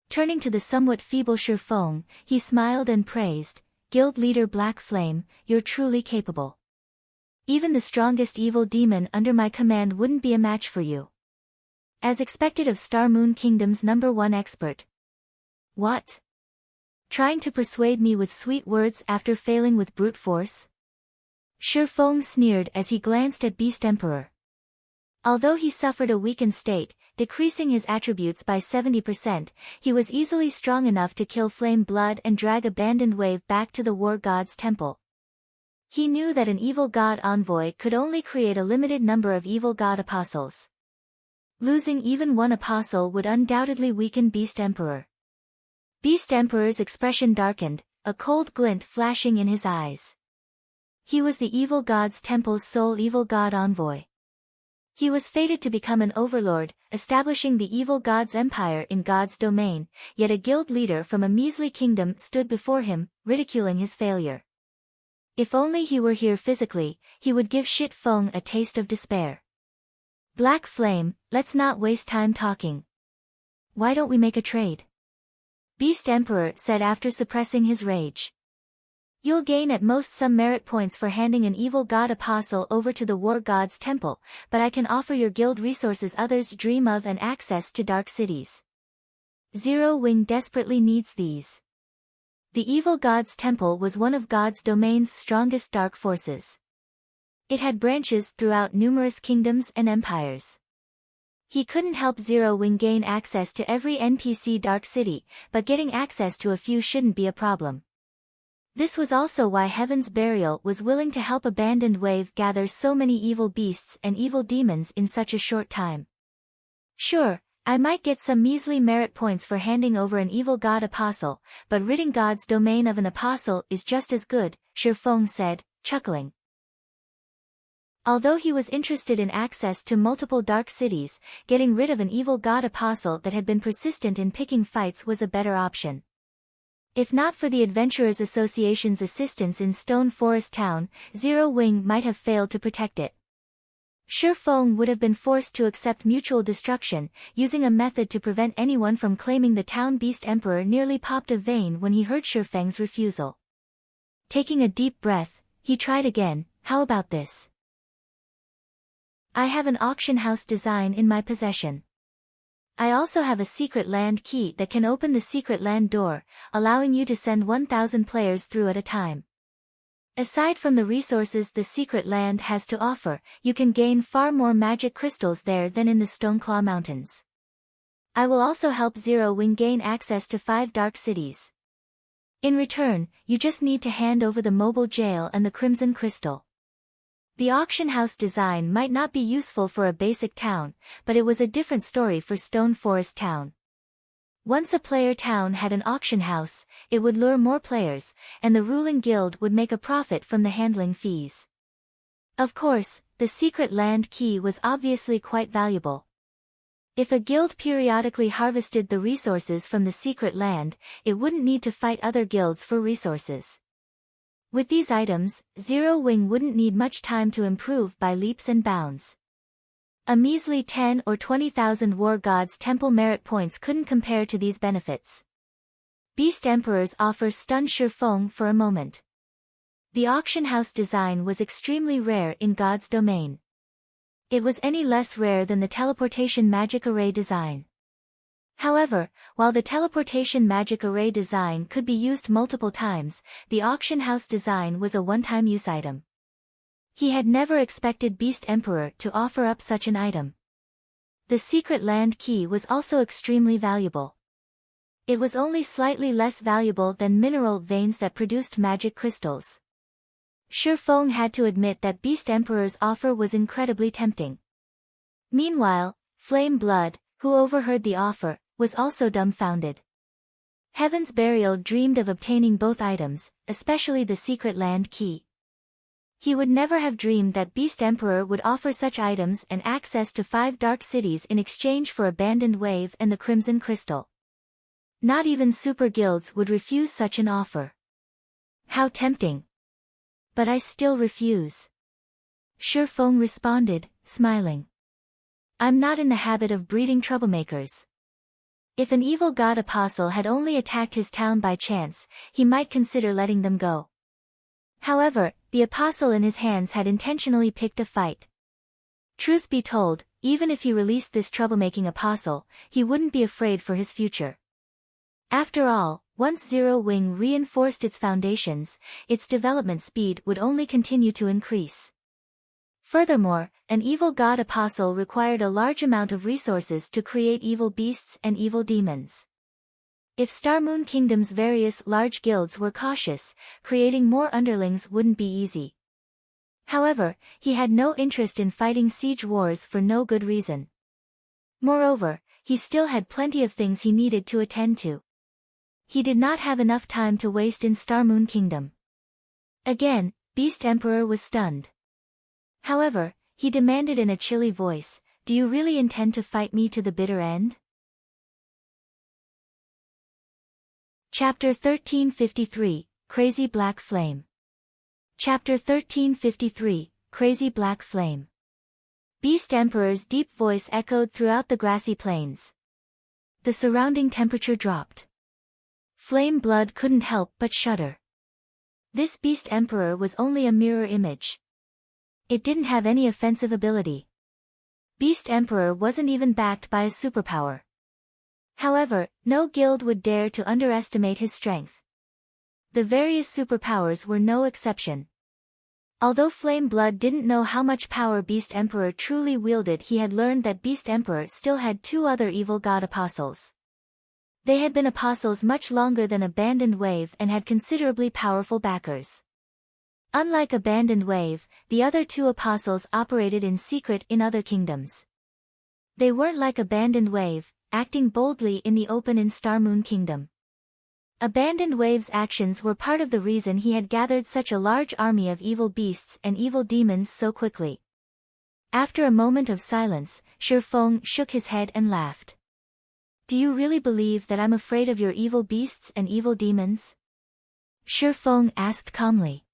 [SPEAKER 1] Turning to the somewhat feeble Shi Feng, he smiled and praised, "Guild Leader Black Flame, you're truly capable. Even the strongest evil demon under my command wouldn't be a match for you. As expected of Star Moon Kingdom's #1 expert." What? Trying to persuade me with sweet words after failing with brute force? Shi Feng sneered as he glanced at Beast Emperor. Although he suffered a weakened state, decreasing his attributes by 70%, he was easily strong enough to kill Flame Blood and drag Abandoned Wave back to the War God's temple. He knew that an evil god envoy could only create a limited number of evil god apostles. Losing even one apostle would undoubtedly weaken Beast Emperor. Beast Emperor's expression darkened, a cold glint flashing in his eyes. He was the evil god's temple's sole evil god envoy. He was fated to become an overlord, establishing the evil god's empire in God's domain, yet a guild leader from a measly kingdom stood before him, ridiculing his failure. If only he were here physically, he would give Shi Feng a taste of despair. Black Flame, let's not waste time talking. Why don't we make a trade? Beast Emperor said after suppressing his rage. You'll gain at most some merit points for handing an evil god apostle over to the War God's temple, but I can offer your guild resources others dream of and access to dark cities. Zero Wing desperately needs these. The evil god's temple was one of God's domain's strongest dark forces. It had branches throughout numerous kingdoms and empires. He couldn't help Zero Wing gain access to every NPC dark city, but getting access to a few shouldn't be a problem. This was also why Heaven's Burial was willing to help Abandoned Wave gather so many evil beasts and evil demons in such a short time. Sure, I might get some measly merit points for handing over an evil god apostle, but ridding God's domain of an apostle is just as good, Shi Feng said, chuckling. Although he was interested in access to multiple dark cities, getting rid of an evil god apostle that had been persistent in picking fights was a better option. If not for the Adventurers Association's assistance in Stone Forest Town, Zero Wing might have failed to protect it. Shi Feng would have been forced to accept mutual destruction, using a method to prevent anyone from claiming the town. Beast Emperor nearly popped a vein when he heard Shi Feng's refusal. Taking a deep breath, he tried again. How about this? I have an auction house design in my possession. I also have a secret land key that can open the secret land door, allowing you to send 1,000 players through at a time. Aside from the resources the secret land has to offer, you can gain far more magic crystals there than in the Stoneclaw Mountains. I will also help Zero Wing gain access to 5 dark cities. In return, you just need to hand over the mobile jail and the Crimson Crystal. The auction house design might not be useful for a basic town, but it was a different story for Stone Forest Town. Once a player town had an auction house, it would lure more players, and the ruling guild would make a profit from the handling fees. Of course, the secret land key was obviously quite valuable. If a guild periodically harvested the resources from the secret land, it wouldn't need to fight other guilds for resources. With these items, Zero Wing wouldn't need much time to improve by leaps and bounds. A measly 10 or 20,000 War Gods Temple merit points couldn't compare to these benefits. Beast Emperor's offer stunned Shi Feng for a moment. The auction house design was extremely rare in God's domain. It was any less rare than the teleportation magic array design. However, while the teleportation magic array design could be used multiple times, the auction house design was a one-time use item. He had never expected Beast Emperor to offer up such an item. The secret land key was also extremely valuable. It was only slightly less valuable than mineral veins that produced magic crystals. Shi Feng had to admit that Beast Emperor's offer was incredibly tempting. Meanwhile, Flame Blood, who overheard the offer, was also dumbfounded. Heaven's Burial dreamed of obtaining both items, especially the secret land key. He would never have dreamed that Beast Emperor would offer such items and access to 5 dark cities in exchange for Abandoned Wave and the Crimson Crystal. Not even super guilds would refuse such an offer. How tempting! But I still refuse. Shi Feng responded, smiling. I'm not in the habit of breeding troublemakers. If an evil god apostle had only attacked his town by chance, he might consider letting them go. However, the apostle in his hands had intentionally picked a fight. Truth be told, even if he released this troublemaking apostle, he wouldn't be afraid for his future. After all, once Zero Wing reinforced its foundations, its development speed would only continue to increase. Furthermore, an evil god apostle required a large amount of resources to create evil beasts and evil demons. If Star Moon Kingdom's various large guilds were cautious, creating more underlings wouldn't be easy. However, he had no interest in fighting siege wars for no good reason. Moreover, he still had plenty of things he needed to attend to. He did not have enough time to waste in Star Moon Kingdom. Again, Beast Emperor was stunned. However, he demanded in a chilly voice, "Do you really intend to fight me to the bitter end?" Chapter 1353, Crazy Black Flame. Chapter 1353, Crazy Black Flame. Beast Emperor's deep voice echoed throughout the grassy plains. The surrounding temperature dropped. Flame Blood couldn't help but shudder. This Beast Emperor was only a mirror image. It didn't have any offensive ability. Beast Emperor wasn't even backed by a superpower. However, no guild would dare to underestimate his strength. The various superpowers were no exception. Although Flame Blood didn't know how much power Beast Emperor truly wielded, he had learned that Beast Emperor still had 2 other evil god apostles. They had been apostles much longer than Abandoned Wave and had considerably powerful backers. Unlike Abandoned Wave, the other 2 apostles operated in secret in other kingdoms. They weren't like Abandoned Wave, acting boldly in the open in Star Moon Kingdom. Abandoned Wave's actions were part of the reason he had gathered such a large army of evil beasts and evil demons so quickly. After a moment of silence, Shifeng shook his head and laughed. Do you really believe that I'm afraid of your evil beasts and evil demons? Shifeng asked calmly.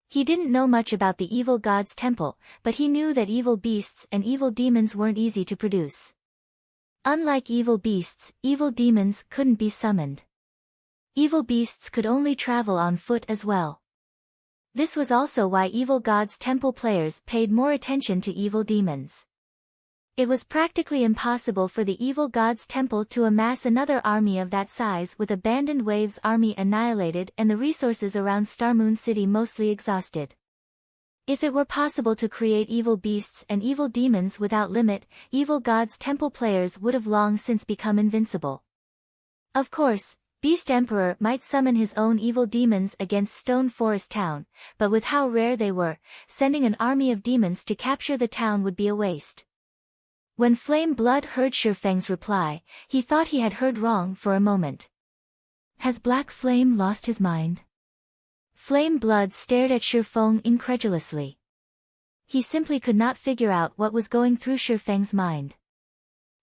[SPEAKER 1] He didn't know much about the evil god's temple, but he knew that evil beasts and evil demons weren't easy to produce. Unlike evil beasts, evil demons couldn't be summoned. Evil beasts could only travel on foot as well. This was also why evil god's temple players paid more attention to evil demons. It was practically impossible for the evil god's temple to amass another army of that size with Abandoned Wave's army annihilated and the resources around Starmoon City mostly exhausted. If it were possible to create evil beasts and evil demons without limit, evil god's temple players would have long since become invincible. Of course, Beast Emperor might summon his own evil demons against Stone Forest Town, but with how rare they were, sending an army of demons to capture the town would be a waste. When Flame Blood heard Shifeng's reply, he thought he had heard wrong for a moment. Has Black Flame lost his mind? Flame Blood stared at Shifeng incredulously. He simply could not figure out what was going through Shifeng's mind.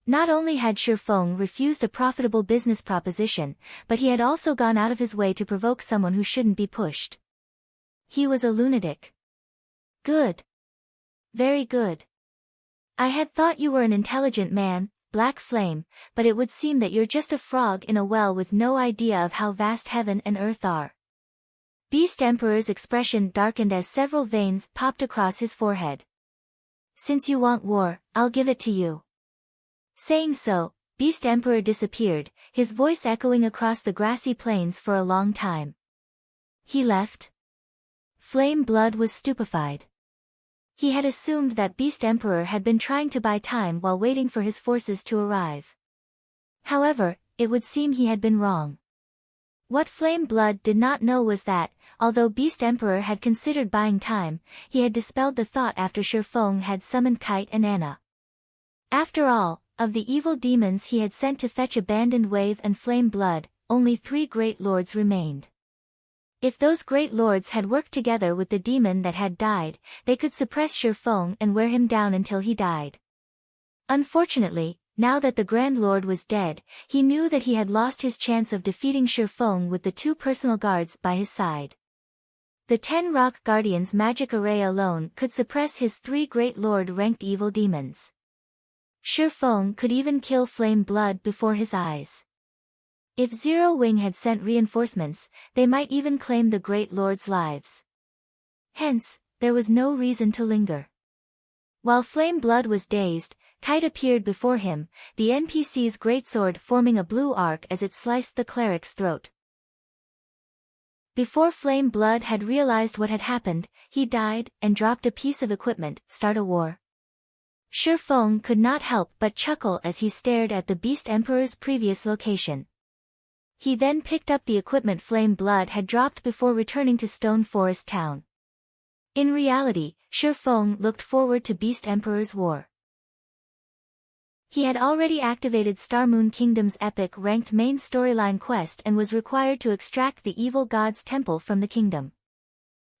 [SPEAKER 1] Not only had Shifeng refused a profitable business proposition, but he had also gone out of his way to provoke someone who shouldn't be pushed. He was a lunatic. Good. Very good. I had thought you were an intelligent man, Black Flame, but it would seem that you're just a frog in a well with no idea of how vast heaven and earth are. Beast Emperor's expression darkened as several veins popped across his forehead. Since you want war, I'll give it to you. Saying so, Beast Emperor disappeared, his voice echoing across the grassy plains for a long time. He left? Flame Blood was stupefied. He had assumed that Beast Emperor had been trying to buy time while waiting for his forces to arrive. However, it would seem he had been wrong. What Flame Blood did not know was that, although Beast Emperor had considered buying time, he had dispelled the thought after Shifeng had summoned Kite and Anna. After all, of the evil demons he had sent to fetch Abandoned Wave and Flame Blood, only 3 great lords remained. If those great lords had worked together with the demon that had died, they could suppress Shifeng and wear him down until he died. Unfortunately, now that the Grand Lord was dead, he knew that he had lost his chance of defeating Shifeng with the 2 personal guards by his side. The 10 Rock Guardians' magic array alone could suppress his 3 great lord-ranked evil demons. Shifeng could even kill Flame Blood before his eyes. If Zero Wing had sent reinforcements, they might even claim the Great Lord's lives. Hence, there was no reason to linger. While Flame Blood was dazed, Kite appeared before him, the NPC's greatsword forming a blue arc as it sliced the cleric's throat. Before Flame Blood had realized what had happened, he died and dropped a piece of equipment. Start a war. Shifeng could not help but chuckle as he stared at the Beast Emperor's previous location. He then picked up the equipment Flame Blood had dropped before returning to Stone Forest Town. In reality, Shifeng looked forward to Beast Emperor's war. He had already activated Starmoon Kingdom's epic-ranked main storyline quest and was required to extract the evil god's temple from the kingdom.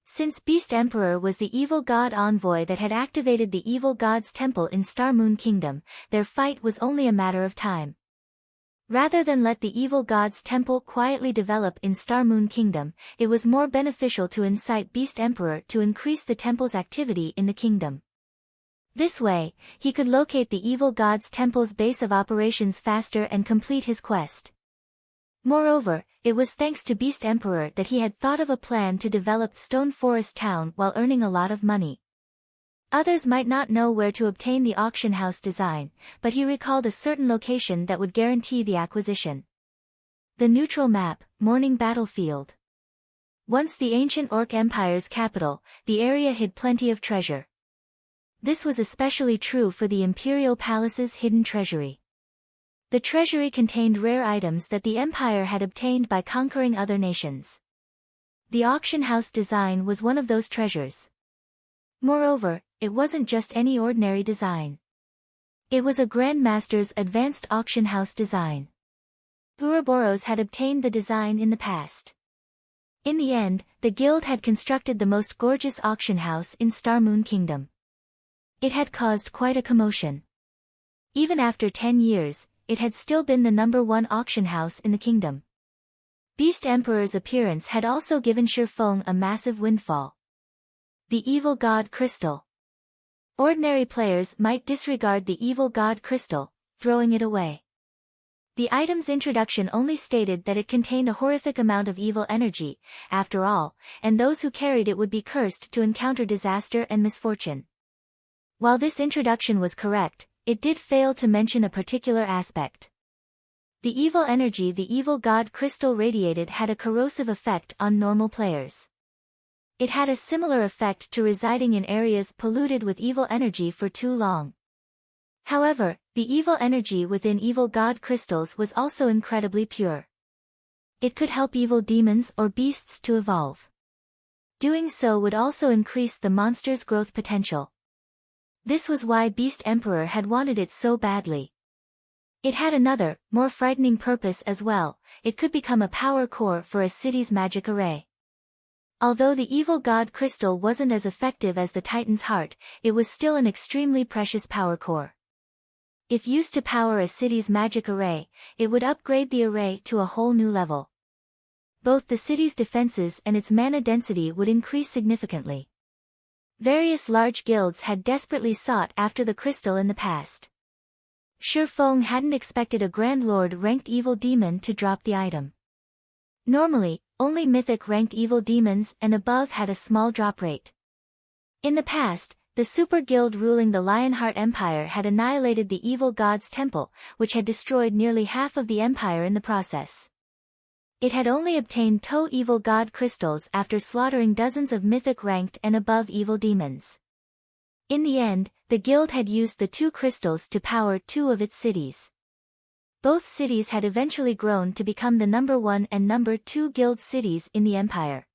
[SPEAKER 1] Since Beast Emperor was the evil god envoy that had activated the evil god's temple in Starmoon Kingdom, their fight was only a matter of time. Rather than let the evil god's temple quietly develop in Starmoon Kingdom, it was more beneficial to incite Beast Emperor to increase the temple's activity in the kingdom. This way, he could locate the evil god's temple's base of operations faster and complete his quest. Moreover, it was thanks to Beast Emperor that he had thought of a plan to develop Stone Forest Town while earning a lot of money. Others might not know where to obtain the auction house design, but he recalled a certain location that would guarantee the acquisition. The neutral map, Morning Battlefield. Once the ancient Orc Empire's capital, the area hid plenty of treasure. This was especially true for the Imperial Palace's hidden treasury. The treasury contained rare items that the Empire had obtained by conquering other nations. The auction house design was one of those treasures. Moreover, it wasn't just any ordinary design. It was a Grandmaster's advanced auction house design. Ouroboros had obtained the design in the past. In the end, the guild had constructed the most gorgeous auction house in Starmoon Kingdom. It had caused quite a commotion. Even after 10 years, it had still been the #1 auction house in the kingdom. Beast Emperor's appearance had also given Shifeng a massive windfall. The Evil God Crystal. Ordinary players might disregard the Evil God Crystal, throwing it away. The item's introduction only stated that it contained a horrific amount of evil energy, after all, and those who carried it would be cursed to encounter disaster and misfortune. While this introduction was correct, it did fail to mention a particular aspect. The evil energy the Evil God Crystal radiated had a corrosive effect on normal players. It had a similar effect to residing in areas polluted with evil energy for too long. However, the evil energy within Evil God crystals was also incredibly pure. It could help evil demons or beasts to evolve. Doing so would also increase the monster's growth potential. This was why Beast Emperor had wanted it so badly. It had another, more frightening purpose as well. It could become a power core for a city's magic array. Although the Evil God crystal wasn't as effective as the Titan's heart, it was still an extremely precious power core. If used to power a city's magic array, it would upgrade the array to a whole new level. Both the city's defenses and its mana density would increase significantly. Various large guilds had desperately sought after the crystal in the past. Shifeng hadn't expected a Grand Lord-ranked evil demon to drop the item. Normally, only mythic-ranked evil demons and above had a small drop rate. In the past, the super guild ruling the Lionheart Empire had annihilated the evil god's temple, which had destroyed nearly half of the empire in the process. It had only obtained 2 evil god crystals after slaughtering dozens of mythic-ranked and above evil demons. In the end, the guild had used the 2 crystals to power 2 of its cities. Both cities had eventually grown to become the #1 and #2 guild cities in the empire.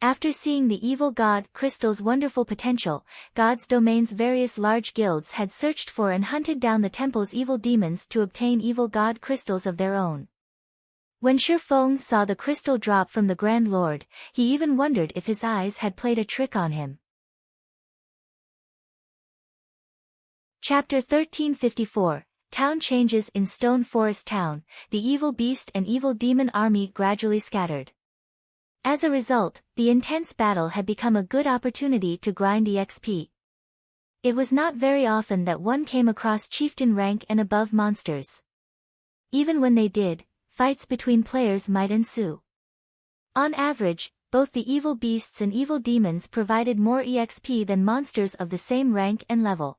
[SPEAKER 1] After seeing the Evil God crystal's wonderful potential, God's domain's various large guilds had searched for and hunted down the temple's evil demons to obtain Evil God crystals of their own. When Shifeng saw the crystal drop from the Grand Lord, he even wondered if his eyes had played a trick on him. Chapter 1354, Town changes in Stone Forest Town. The evil beast and evil demon army gradually scattered. As a result, the intense battle had become a good opportunity to grind EXP. It was not very often that one came across chieftain rank and above monsters. Even when they did, fights between players might ensue. On average, both the evil beasts and evil demons provided more EXP than monsters of the same rank and level.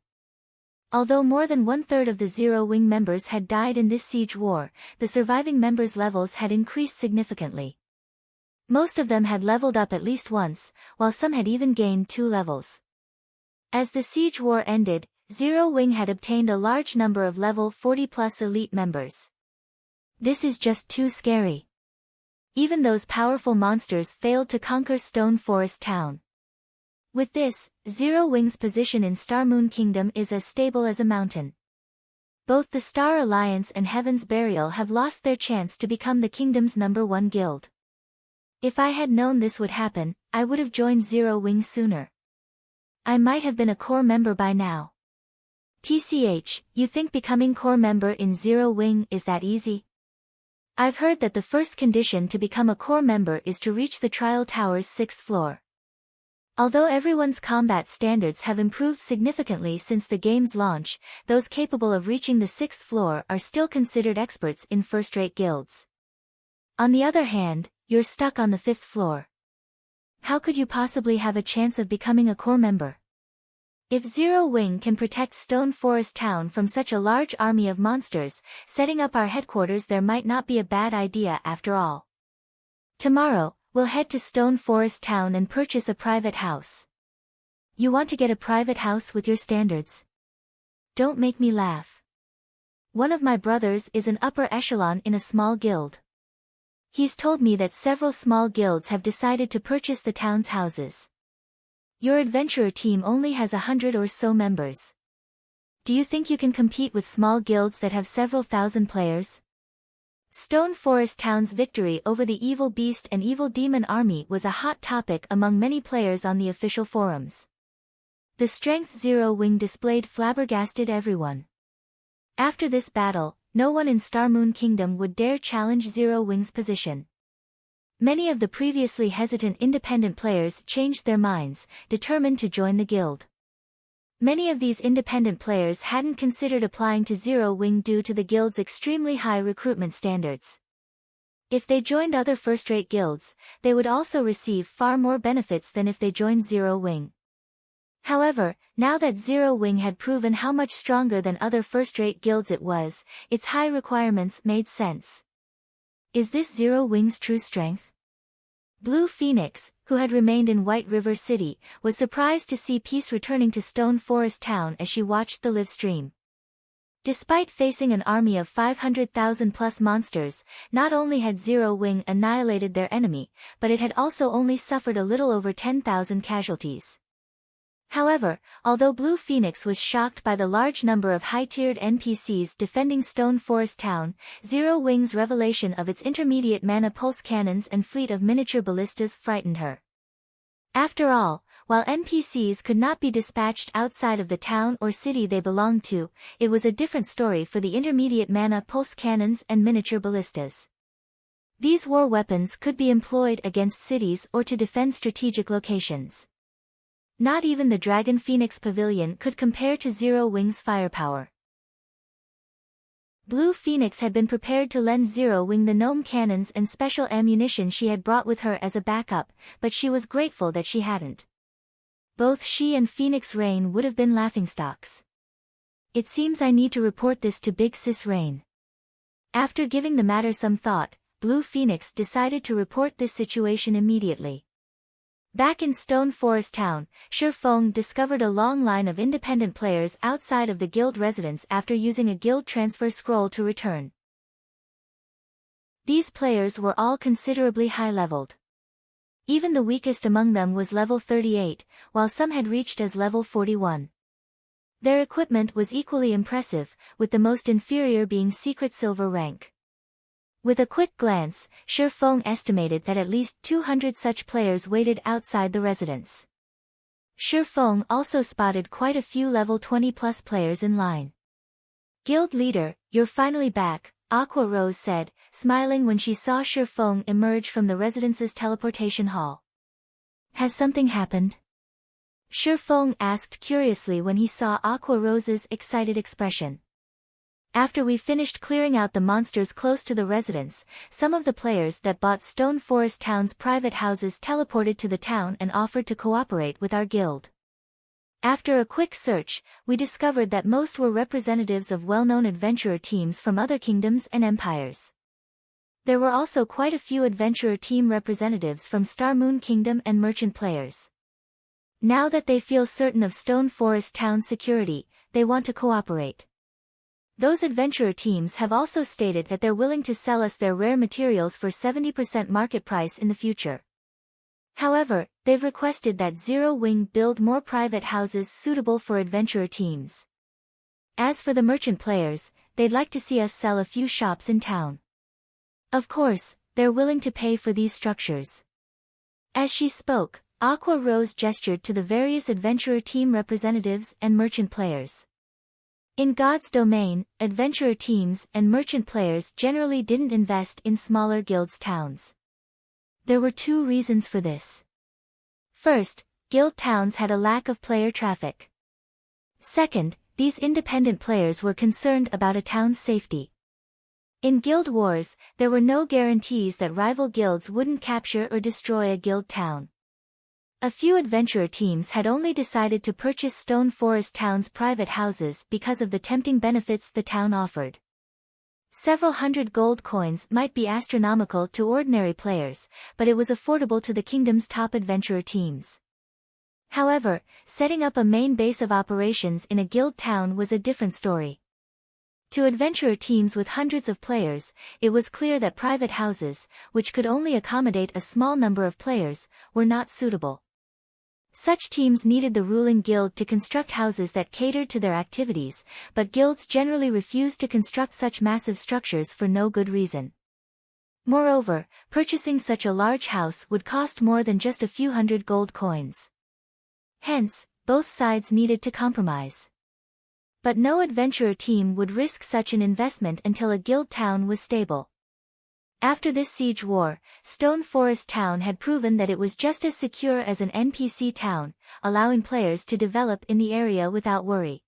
[SPEAKER 1] Although more than 1/3 of the Zero Wing members had died in this siege war, the surviving members' levels had increased significantly. Most of them had leveled up at least once, while some had even gained 2 levels. As the siege war ended, Zero Wing had obtained a large number of level 40+ elite members. This is just too scary. Even those powerful monsters failed to conquer Stone Forest Town. With this, Zero Wing's position in Star Moon Kingdom is as stable as a mountain. Both the Star Alliance and Heaven's Burial have lost their chance to become the kingdom's #1 guild. If I had known this would happen, I would have joined Zero Wing sooner. I might have been a core member by now. TCH, you think becoming core member in Zero Wing is that easy? I've heard that the first condition to become a core member is to reach the Trial Tower's 6th floor. Although everyone's combat standards have improved significantly since the game's launch, those capable of reaching the 6th floor are still considered experts in first-rate guilds. On the other hand, you're stuck on the 5th floor. How could you possibly have a chance of becoming a core member? If Zero Wing can protect Stone Forest Town from such a large army of monsters, setting up our headquarters there might not be a bad idea after all. Tomorrow, we'll head to Stone Forest Town and purchase a private house. You want to get a private house with your standards? Don't make me laugh. One of my brothers is an upper echelon in a small guild. He's told me that several small guilds have decided to purchase the town's houses. Your adventurer team only has 100 or so members. Do you think you can compete with small guilds that have several thousand players? Stone Forest Town's victory over the evil beast and evil demon army was a hot topic among many players on the official forums. The strength Zero Wing displayed flabbergasted everyone. After this battle, no one in Star Moon Kingdom would dare challenge Zero Wing's position. Many of the previously hesitant independent players changed their minds, determined to join the guild. Many of these independent players hadn't considered applying to Zero Wing due to the guild's extremely high recruitment standards. If they joined other first-rate guilds, they would also receive far more benefits than if they joined Zero Wing. However, now that Zero Wing had proven how much stronger than other first-rate guilds it was, its high requirements made sense. Is this Zero Wing's true strength? Blue Phoenix, who had remained in White River City, was surprised to see peace returning to Stone Forest Town as she watched the live stream. Despite facing an army of 500,000 plus monsters, not only had Zero Wing annihilated their enemy, but it had also only suffered a little over 10,000 casualties. However, although Blue Phoenix was shocked by the large number of high-tiered NPCs defending Stone Forest Town, Zero Wing's revelation of its intermediate mana pulse cannons and fleet of miniature ballistas frightened her. After all, while NPCs could not be dispatched outside of the town or city they belonged to, it was a different story for the intermediate mana pulse cannons and miniature ballistas. These war weapons could be employed against cities or to defend strategic locations. Not even the Dragon Phoenix Pavilion could compare to Zero Wing's firepower. Blue Phoenix had been prepared to lend Zero Wing the gnome cannons and special ammunition she had brought with her as a backup, but she was grateful that she hadn't. Both she and Phoenix Rain would have been laughingstocks. It seems I need to report this to Big Sis Rain. After giving the matter some thought, Blue Phoenix decided to report this situation immediately. Back in Stone Forest Town, Shi Feng discovered a long line of independent players outside of the guild residence after using a guild transfer scroll to return. These players were all considerably high-leveled. Even the weakest among them was level 38, while some had reached as level 41. Their equipment was equally impressive, with the most inferior being Secret Silver rank. With a quick glance, Shi Feng estimated that at least 200 such players waited outside the residence. Shi Feng also spotted quite a few level 20+ players in line. "Guild leader, you're finally back," Aqua Rose said, smiling when she saw Shi Feng emerge from the residence's teleportation hall. "Has something happened?" Shi Feng asked curiously when he saw Aqua Rose's excited expression. "After we finished clearing out the monsters close to the residence, some of the players that bought Stone Forest Town's private houses teleported to the town and offered to cooperate with our guild. After a quick search, we discovered that most were representatives of well-known adventurer teams from other kingdoms and empires. There were also quite a few adventurer team representatives from Star Moon Kingdom and merchant players. Now that they feel certain of Stone Forest Town's security, they want to cooperate. Those adventurer teams have also stated that they're willing to sell us their rare materials for 70% market price in the future. However, they've requested that Zero Wing build more private houses suitable for adventurer teams. As for the merchant players, they'd like to see us sell a few shops in town. Of course, they're willing to pay for these structures." As she spoke, Aqua Rose gestured to the various adventurer team representatives and merchant players. In God's domain, adventurer teams and merchant players generally didn't invest in smaller guilds' towns. There were two reasons for this. First, guild towns had a lack of player traffic. Second, these independent players were concerned about a town's safety. In guild wars, there were no guarantees that rival guilds wouldn't capture or destroy a guild town. A few adventurer teams had only decided to purchase Stone Forest Town's private houses because of the tempting benefits the town offered. Several hundred gold coins might be astronomical to ordinary players, but it was affordable to the kingdom's top adventurer teams. However, setting up a main base of operations in a guild town was a different story. To adventurer teams with hundreds of players, it was clear that private houses, which could only accommodate a small number of players, were not suitable. Such teams needed the ruling guild to construct houses that catered to their activities, but guilds generally refused to construct such massive structures for no good reason. Moreover, purchasing such a large house would cost more than just a few hundred gold coins. Hence, both sides needed to compromise. But no adventurer team would risk such an investment until a guild town was stable. After this siege war, Stone Forest Town had proven that it was just as secure as an NPC town, allowing players to develop in the area without worry.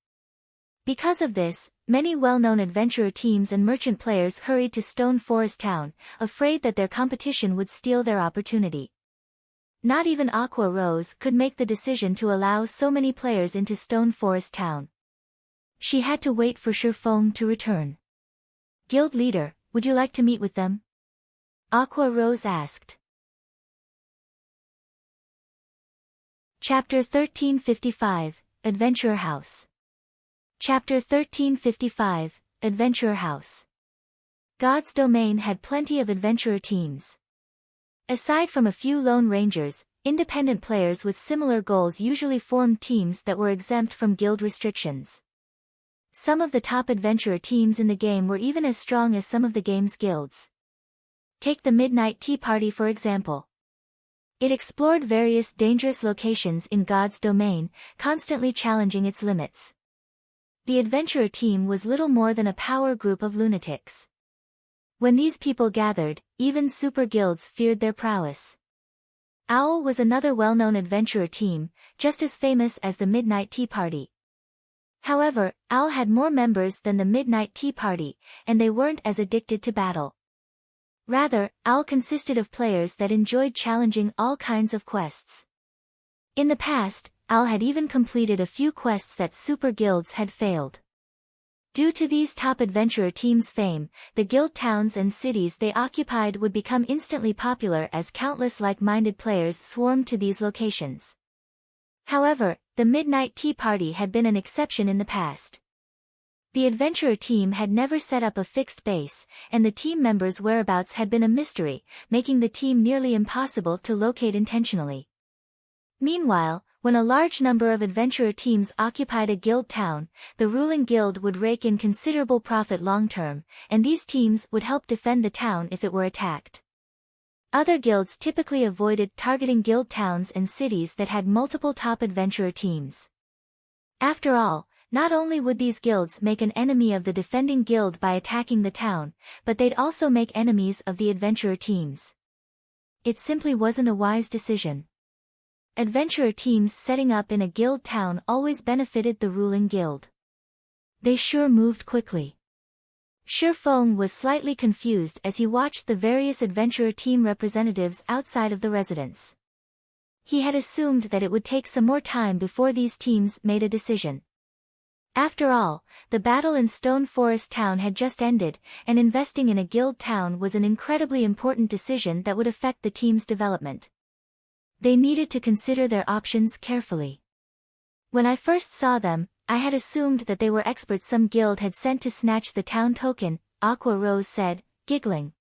[SPEAKER 1] Because of this, many well-known adventurer teams and merchant players hurried to Stone Forest Town, afraid that their competition would steal their opportunity. Not even Aqua Rose could make the decision to allow so many players into Stone Forest Town. She had to wait for Shifeng to return. "Guild leader, would you like to meet with them?" Aqua Rose asked. Chapter 1355, Adventurer House. Chapter 1355, Adventurer House. God's Domain had plenty of adventurer teams. Aside from a few lone rangers, independent players with similar goals usually formed teams that were exempt from guild restrictions. Some of the top adventurer teams in the game were even as strong as some of the game's guilds. Take the Midnight Tea Party for example. It explored various dangerous locations in God's Domain, constantly challenging its limits. The adventurer team was little more than a power group of lunatics. When these people gathered, even super guilds feared their prowess. Owl was another well-known adventurer team, just as famous as the Midnight Tea Party. However, Owl had more members than the Midnight Tea Party, and they weren't as addicted to battle. Rather, Owl consisted of players that enjoyed challenging all kinds of quests. In the past, Owl had even completed a few quests that super guilds had failed. Due to these top adventurer teams' fame, the guild towns and cities they occupied would become instantly popular as countless like-minded players swarmed to these locations. However, the Midnight Tea Party had been an exception in the past. The adventurer team had never set up a fixed base, and the team members' whereabouts had been a mystery, making the team nearly impossible to locate intentionally. Meanwhile, when a large number of adventurer teams occupied a guild town, the ruling guild would rake in considerable profit long-term, and these teams would help defend the town if it were attacked. Other guilds typically avoided targeting guild towns and cities that had multiple top adventurer teams. After all, not only would these guilds make an enemy of the defending guild by attacking the town, but they'd also make enemies of the adventurer teams. It simply wasn't a wise decision. Adventurer teams setting up in a guild town always benefited the ruling guild. They sure moved quickly. Shifeng was slightly confused as he watched the various adventurer team representatives outside of the residence. He had assumed that it would take some more time before these teams made a decision. After all, the battle in Stone Forest Town had just ended, and investing in a guild town was an incredibly important decision that would affect the team's development. They needed to consider their options carefully. When I first saw them, I had assumed that they were experts some guild had sent to snatch the town token, Aqua Rose said, giggling.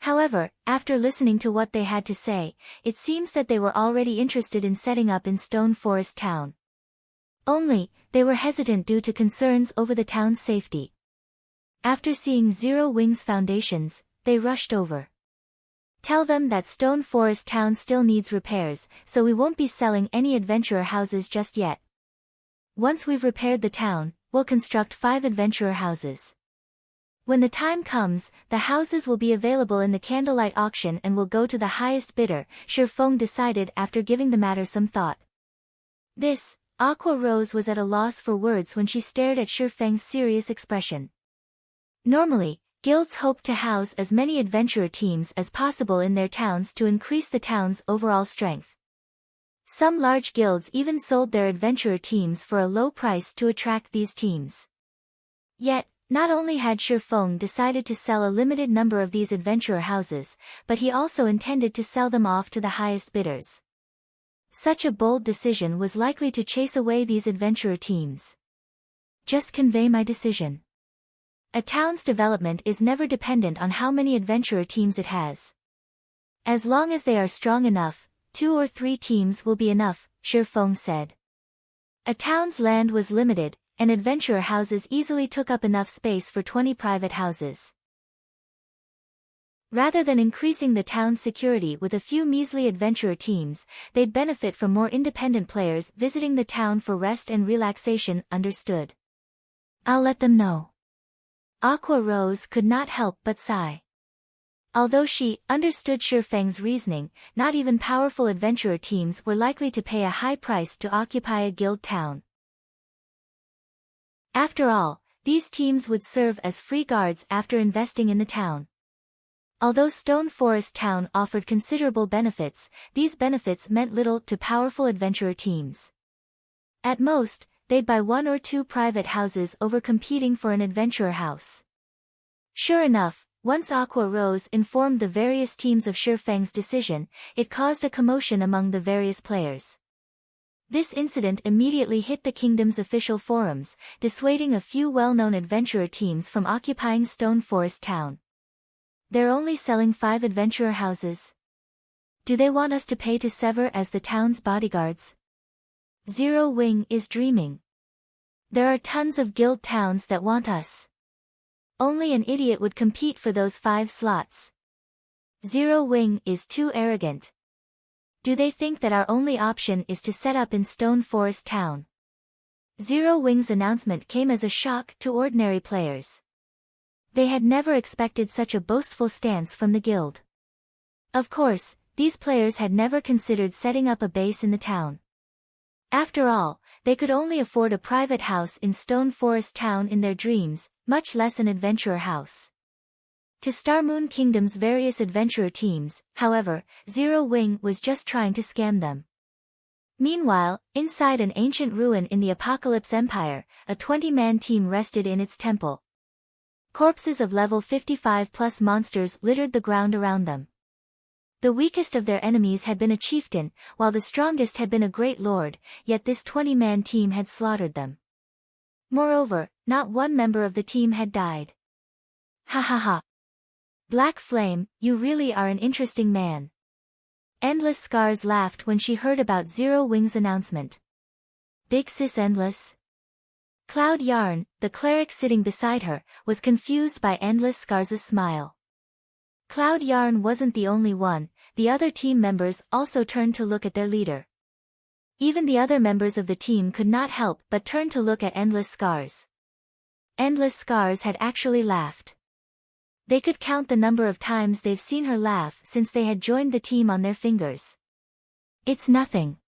[SPEAKER 1] However, after listening to what they had to say, it seems that they were already interested in setting up in Stone Forest Town. Only, they were hesitant due to concerns over the town's safety. After seeing Zero Wings foundations, they rushed over. "Tell them that Stone Forest Town still needs repairs, so we won't be selling any adventurer houses just yet. Once we've repaired the town, we'll construct 5 adventurer houses. When the time comes, the houses will be available in the candlelight auction and will go to the highest bidder," Shifeng decided after giving the matter some thought. Aqua Rose was at a loss for words when she stared at Shifeng's serious expression. Normally, guilds hope to house as many adventurer teams as possible in their towns to increase the town's overall strength. Some large guilds even sold their adventurer teams for a low price to attract these teams. Yet, not only had Shifeng decided to sell a limited number of these adventurer houses, but he also intended to sell them off to the highest bidders. Such a bold decision was likely to chase away these adventurer teams. "Just convey my decision. A town's development is never dependent on how many adventurer teams it has. As long as they are strong enough, 2 or 3 teams will be enough," Shifeng said. A town's land was limited, and adventurer houses easily took up enough space for 20 private houses. Rather than increasing the town's security with a few measly adventurer teams, they'd benefit from more independent players visiting the town for rest and relaxation. Understood. I'll let them know. Aqua Rose could not help but sigh. Although she understood Shifeng's reasoning, not even powerful adventurer teams were likely to pay a high price to occupy a guild town. After all, these teams would serve as free guards after investing in the town. Although Stone Forest Town offered considerable benefits, these benefits meant little to powerful adventurer teams. At most, they'd buy one or two private houses over competing for an adventurer house. Sure enough, once Aqua Rose informed the various teams of Shifeng's decision, it caused a commotion among the various players. This incident immediately hit the kingdom's official forums, dissuading a few well-known adventurer teams from occupying Stone Forest Town. They're only selling 5 adventurer houses. Do they want us to pay to sever as the town's bodyguards? Zero Wing is dreaming. There are tons of guild towns that want us. Only an idiot would compete for those 5 slots. Zero Wing is too arrogant. Do they think that our only option is to set up in Stone Forest Town? Zero Wing's announcement came as a shock to ordinary players. They had never expected such a boastful stance from the guild. Of course, these players had never considered setting up a base in the town. After all, they could only afford a private house in Stone Forest Town in their dreams, much less an adventurer house. To Starmoon Kingdom's various adventurer teams, however, Zero Wing was just trying to scam them. Meanwhile, inside an ancient ruin in the Apocalypse Empire, a 20-man team rested in its temple. Corpses of level 55+ monsters littered the ground around them. The weakest of their enemies had been a chieftain, while the strongest had been a great lord, yet this 20-man team had slaughtered them. Moreover, not one member of the team had died. Ha ha ha. Black Flame, you really are an interesting man. Endless Scars laughed when she heard about Zero Wing's announcement. Big sis Endless. Cloud Yarn, the cleric sitting beside her, was confused by Endless Scars' smile. Cloud Yarn wasn't the only one, the other team members also turned to look at their leader. Even the other members of the team could not help but turn to look at Endless Scars. Endless Scars had actually laughed. They could count the number of times they've seen her laugh since they had joined the team on their fingers. It's nothing.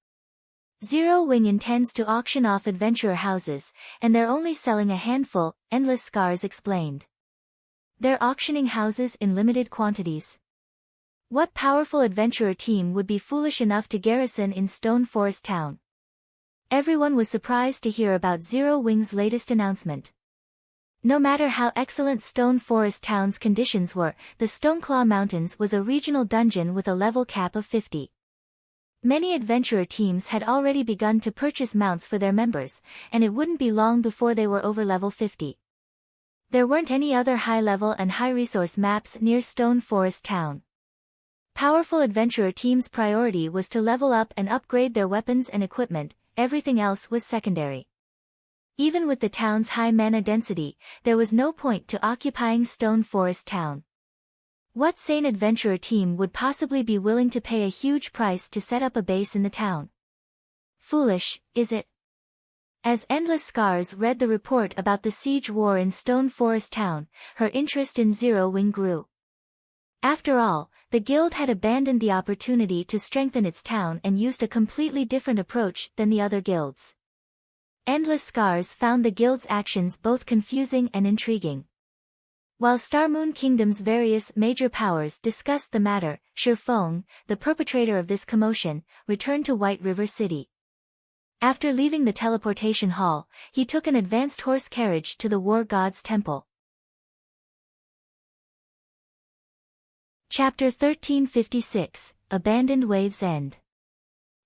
[SPEAKER 1] Zero Wing intends to auction off adventurer houses, and they're only selling a handful, Endless Scars explained. They're auctioning houses in limited quantities. What powerful adventurer team would be foolish enough to garrison in Stone Forest Town? Everyone was surprised to hear about Zero Wing's latest announcement. No matter how excellent Stone Forest Town's conditions were, the Stoneclaw Mountains was a regional dungeon with a level cap of 50. Many adventurer teams had already begun to purchase mounts for their members, and it wouldn't be long before they were over level 50. There weren't any other high-level and high-resource maps near Stone Forest Town. Powerful adventurer teams' priority was to level up and upgrade their weapons and equipment, everything else was secondary. Even with the town's high mana density, there was no point to occupying Stone Forest Town. What sane adventurer team would possibly be willing to pay a huge price to set up a base in the town? Foolish, is it? As Endless Scars read the report about the siege war in Stone Forest Town, her interest in Zero Wing grew. After all, the guild had abandoned the opportunity to strengthen its town and used a completely different approach than the other guilds. Endless Scars found the guild's actions both confusing and intriguing. While Starmoon Kingdom's various major powers discussed the matter, Shifeng, the perpetrator of this commotion, returned to White River City. After leaving the teleportation hall, he took an advanced horse carriage to the War God's Temple. Chapter 1356, Abandoned Waves End.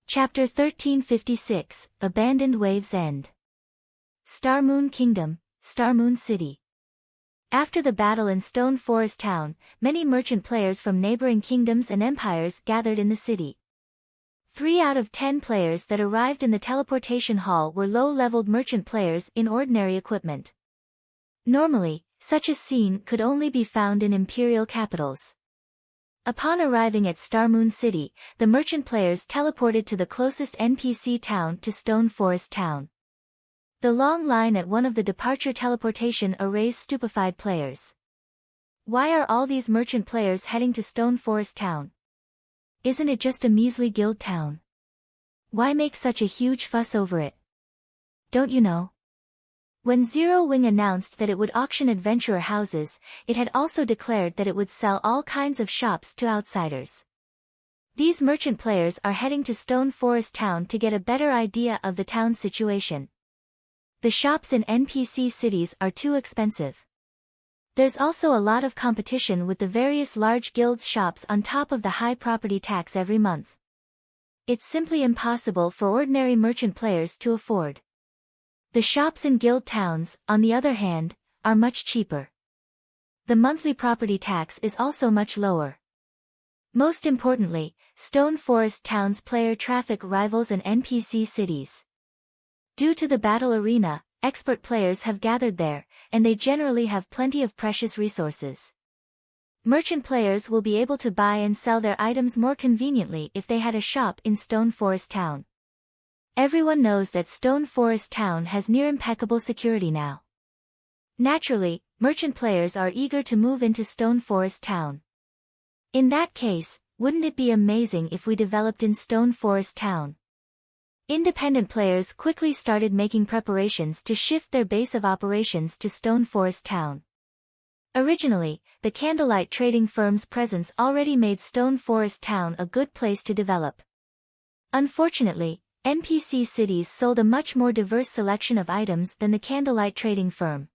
[SPEAKER 1] Chapter 1356, Abandoned Waves End. Starmoon Kingdom, Starmoon City. After the battle in Stone Forest Town, many merchant players from neighboring kingdoms and empires gathered in the city. 3 out of 10 players that arrived in the teleportation hall were low-leveled merchant players in ordinary equipment. Normally, such a scene could only be found in imperial capitals. Upon arriving at Star Moon City, the merchant players teleported to the closest NPC town to Stone Forest Town. The long line at one of the departure teleportation arrays stupefied players. Why are all these merchant players heading to Stone Forest Town? Isn't it just a measly guild town? Why make such a huge fuss over it? Don't you know? When Zero Wing announced that it would auction adventurer houses, it had also declared that it would sell all kinds of shops to outsiders. These merchant players are heading to Stone Forest Town to get a better idea of the town's situation. The shops in NPC cities are too expensive. There's also a lot of competition with the various large guilds shops on top of the high property tax every month. It's simply impossible for ordinary merchant players to afford. The shops in guild towns, on the other hand, are much cheaper. The monthly property tax is also much lower. Most importantly, Stone Forest Town's player traffic rivals an NPC cities. Due to the battle arena, expert players have gathered there, and they generally have plenty of precious resources. Merchant players will be able to buy and sell their items more conveniently if they had a shop in Stone Forest Town. Everyone knows that Stone Forest Town has near impeccable security now. Naturally, merchant players are eager to move into Stone Forest Town. In that case, wouldn't it be amazing if we developed in Stone Forest Town? Independent players quickly started making preparations to shift their base of operations to Stone Forest Town. Originally, the candlelight trading firm's presence already made Stone Forest Town a good place to develop. Unfortunately, NPC cities sold a much more diverse selection of items than the candlelight trading firm.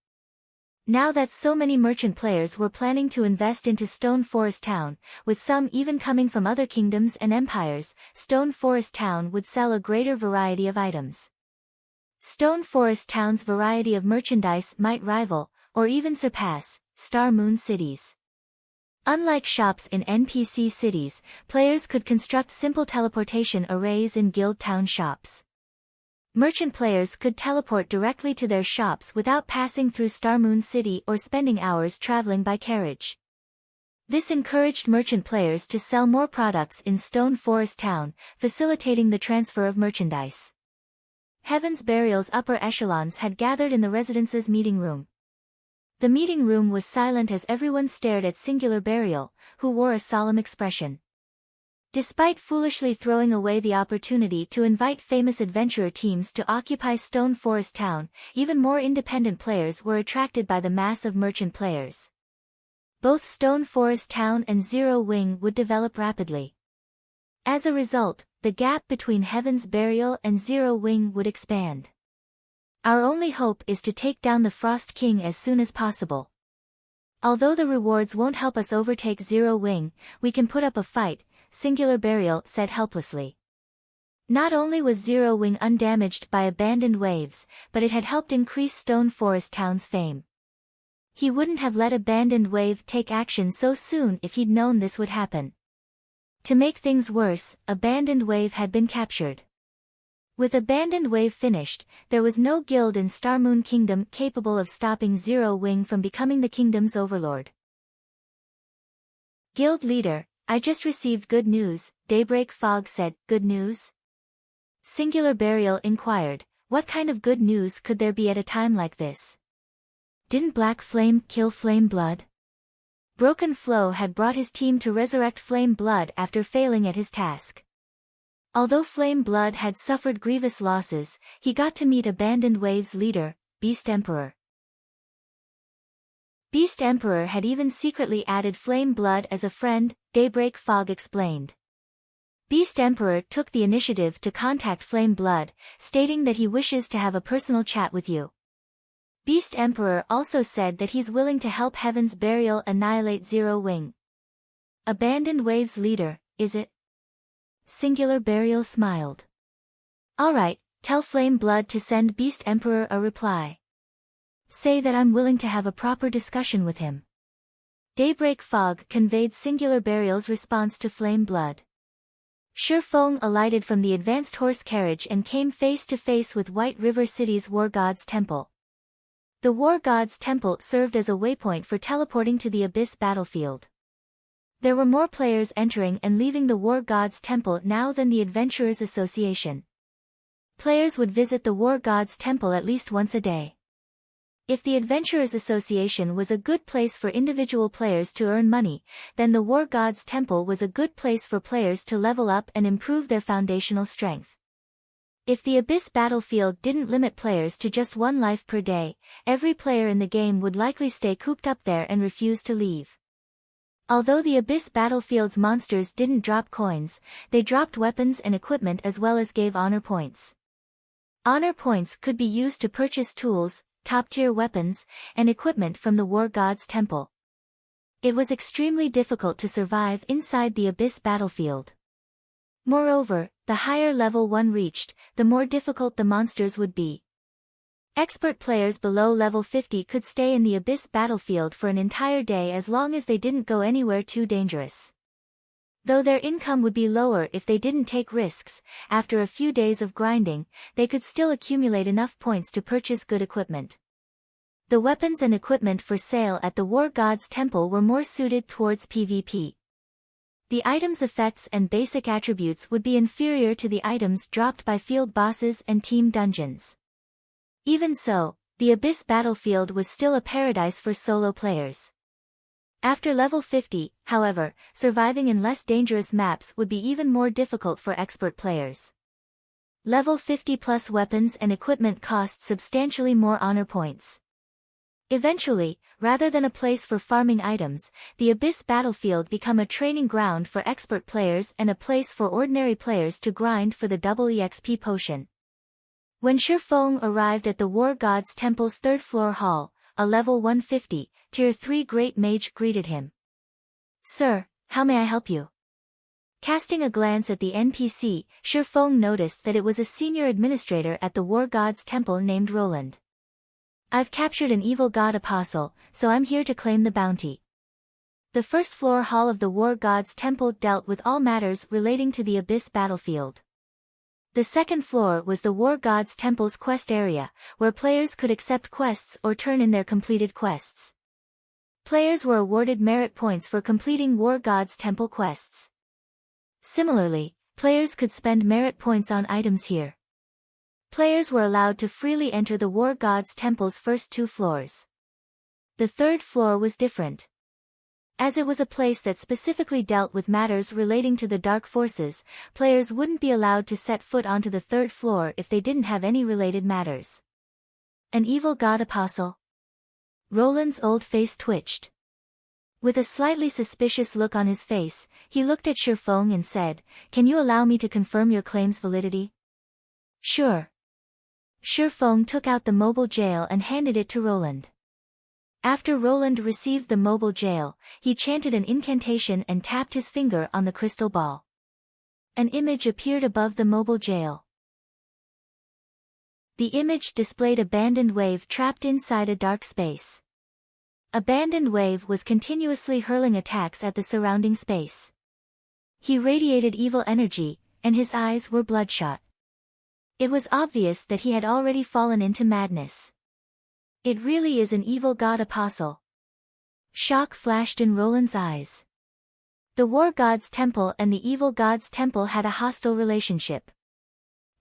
[SPEAKER 1] Now that so many merchant players were planning to invest into Stone Forest Town, with some even coming from other kingdoms and empires, Stone Forest Town would sell a greater variety of items. Stone Forest Town's variety of merchandise might rival, or even surpass, Star Moon cities. Unlike shops in NPC cities, players could construct simple teleportation arrays in guild town shops. Merchant players could teleport directly to their shops without passing through Star Moon City or spending hours traveling by carriage. This encouraged merchant players to sell more products in Stone Forest Town, facilitating the transfer of merchandise. Heaven's Burial's upper echelons had gathered in the residence's meeting room. The meeting room was silent as everyone stared at Singular Burial, who wore a solemn expression. Despite foolishly throwing away the opportunity to invite famous adventurer teams to occupy Stone Forest Town, even more independent players were attracted by the mass of merchant players. Both Stone Forest Town and Zero Wing would develop rapidly. As a result, the gap between Heaven's Burial and Zero Wing would expand. Our only hope is to take down the Frost King as soon as possible. Although the rewards won't help us overtake Zero Wing, we can put up a fight, Singular Burial said helplessly. Not only was Zero Wing undamaged by abandoned waves, but it had helped increase Stone Forest Town's fame. He wouldn't have let abandoned wave take action so soon if he'd known this would happen. To make things worse, abandoned wave had been captured. With Abandoned Wave finished, there was no guild in Star Moon Kingdom capable of stopping Zero Wing from becoming the kingdom's overlord. Guild leader, I just received good news, Daybreak Fog said. Good news? Singular Burial inquired, what kind of good news could there be at a time like this? Didn't Black Flame kill Flame Blood? Broken Flow had brought his team to resurrect Flame Blood after failing at his task. Although Flame Blood had suffered grievous losses, he got to meet Abandoned Wave's leader, Beast Emperor. Beast Emperor had even secretly added Flame Blood as a friend, Daybreak Fog explained. Beast Emperor took the initiative to contact Flame Blood, stating that he wishes to have a personal chat with you. Beast Emperor also said that he's willing to help Heaven's Burial annihilate Zero Wing. Abandoned Wave's leader, is it? Singular Burial smiled. Alright, tell Flame Blood to send Beast Emperor a reply. Say that I'm willing to have a proper discussion with him. Daybreak Fog conveyed Singular Burial's response to Flame Blood. Shifeng alighted from the advanced horse carriage and came face to face with White River City's War God's Temple. The War God's Temple served as a waypoint for teleporting to the Abyss battlefield. There were more players entering and leaving the War God's Temple now than the Adventurers Association. Players would visit the War God's Temple at least once a day. If the Adventurers Association was a good place for individual players to earn money, then the War God's Temple was a good place for players to level up and improve their foundational strength. If the Abyss battlefield didn't limit players to just one life per day, every player in the game would likely stay cooped up there and refuse to leave. Although the Abyss battlefield's monsters didn't drop coins, they dropped weapons and equipment as well as gave honor points. Honor points could be used to purchase tools, top-tier weapons, and equipment from the War God's Temple. It was extremely difficult to survive inside the Abyss battlefield. Moreover, the higher level one reached, the more difficult the monsters would be. Expert players below level 50 could stay in the Abyss battlefield for an entire day as long as they didn't go anywhere too dangerous. Though their income would be lower if they didn't take risks, after a few days of grinding, they could still accumulate enough points to purchase good equipment. The weapons and equipment for sale at the War God's Temple were more suited towards PvP. The items' effects and basic attributes would be inferior to the items dropped by field bosses and team dungeons. Even so, the Abyss battlefield was still a paradise for solo players. After level 50, however, surviving in less dangerous maps would be even more difficult for expert players. Level 50 plus weapons and equipment cost substantially more honor points. Eventually, rather than a place for farming items, the Abyss battlefield became a training ground for expert players and a place for ordinary players to grind for the double EXP potion. When Shifeng arrived at the War God's Temple's third-floor hall, a level 150, Tier 3 Great Mage greeted him. "Sir, how may I help you?" Casting a glance at the NPC, Shifeng noticed that it was a senior administrator at the War God's Temple named Roland. "I've captured an evil god apostle, so I'm here to claim the bounty." The first-floor hall of the War God's Temple dealt with all matters relating to the Abyss battlefield. The second floor was the War God's Temple's quest area, where players could accept quests or turn in their completed quests. Players were awarded merit points for completing War God's Temple quests. Similarly, players could spend merit points on items here. Players were allowed to freely enter the War God's Temple's first two floors. The third floor was different. As it was a place that specifically dealt with matters relating to the dark forces, players wouldn't be allowed to set foot onto the third floor if they didn't have any related matters. An evil god apostle? Roland's old face twitched. With a slightly suspicious look on his face, he looked at Shifeng and said, "Can you allow me to confirm your claim's validity?" "Sure." Shifeng took out the mobile jail and handed it to Roland. After Roland received the mobile jail, he chanted an incantation and tapped his finger on the crystal ball. An image appeared above the mobile jail. The image displayed Abandoned Wave trapped inside a dark space. Abandoned Wave was continuously hurling attacks at the surrounding space. He radiated evil energy, and his eyes were bloodshot. It was obvious that he had already fallen into madness. It really is an evil god apostle. Shock flashed in Roland's eyes. The War God's Temple and the Evil God's Temple had a hostile relationship.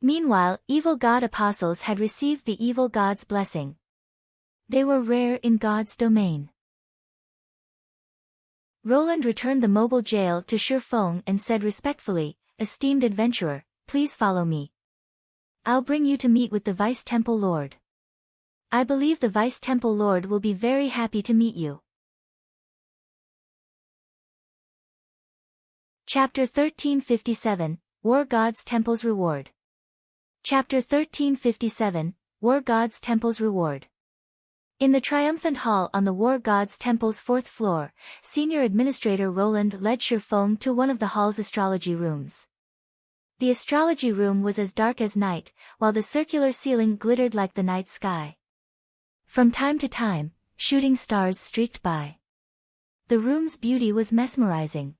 [SPEAKER 1] Meanwhile, evil god apostles had received the evil god's blessing. They were rare in God's domain. Roland returned the mobile jail to Shifeng and said respectfully, "Esteemed adventurer, please follow me. I'll bring you to meet with the Vice Temple Lord. I believe the Vice Temple Lord will be very happy to meet you." Chapter 1357, War God's Temple's Reward. Chapter 1357, War God's Temple's Reward. In the triumphant hall on the War God's Temple's fourth floor, Senior Administrator Roland led Shifeng to one of the hall's astrology rooms. The astrology room was as dark as night, while the circular ceiling glittered like the night sky. From time to time, shooting stars streaked by. The room's beauty was mesmerizing.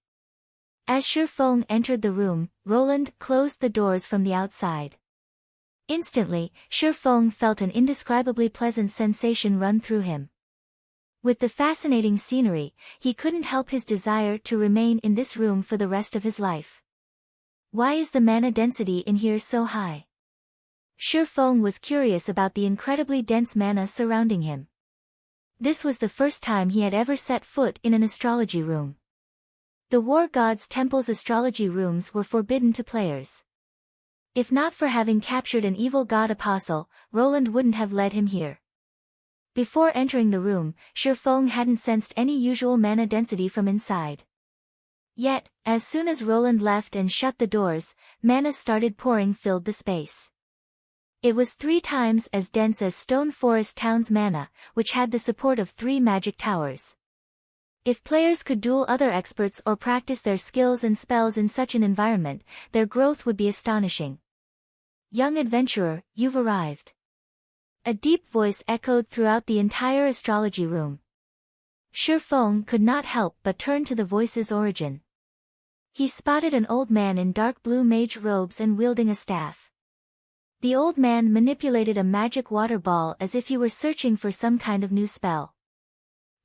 [SPEAKER 1] As Shifeng entered the room, Roland closed the doors from the outside. Instantly, Shifeng felt an indescribably pleasant sensation run through him. With the fascinating scenery, he couldn't help his desire to remain in this room for the rest of his life. Why is the mana density in here so high? Shifeng was curious about the incredibly dense mana surrounding him. This was the first time he had ever set foot in an astrology room. The War God's Temple's astrology rooms were forbidden to players. If not for having captured an evil god apostle, Roland wouldn't have led him here. Before entering the room, Shifeng hadn't sensed any usual mana density from inside. Yet, as soon as Roland left and shut the doors, mana started pouring filled the space. It was 3 times as dense as Stone Forest Town's mana, which had the support of 3 magic towers. If players could duel other experts or practice their skills and spells in such an environment, their growth would be astonishing. Young adventurer, you've arrived. A deep voice echoed throughout the entire astrology room. Shifeng could not help but turn to the voice's origin. He spotted an old man in dark blue mage robes and wielding a staff. The old man manipulated a magic water ball as if he were searching for some kind of new spell.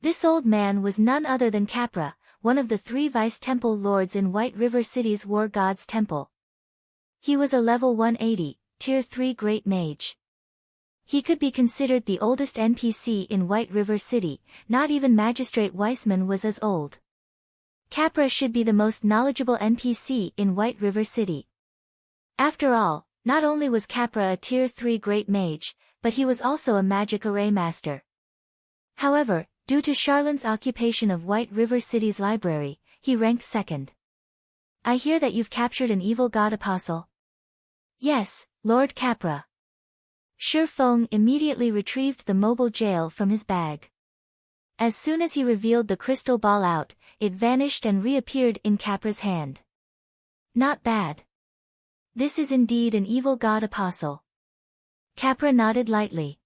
[SPEAKER 1] This old man was none other than Capra, one of the 3 vice-temple lords in White River City's War God's Temple. He was a level 180, tier 3 great mage. He could be considered the oldest NPC in White River City, not even Magistrate Weissman was as old. Capra should be the most knowledgeable NPC in White River City. After all, not only was Capra a tier 3 great mage, but he was also a magic array master. However, due to Charlone's occupation of White River City's library, he ranked 2nd. I hear that you've captured an evil god apostle. Yes, Lord Capra. Shifeng immediately retrieved the mobile jail from his bag. As soon as he revealed the crystal ball out, it vanished and reappeared in Capra's hand. Not bad. This is indeed an evil god apostle. Capra nodded lightly.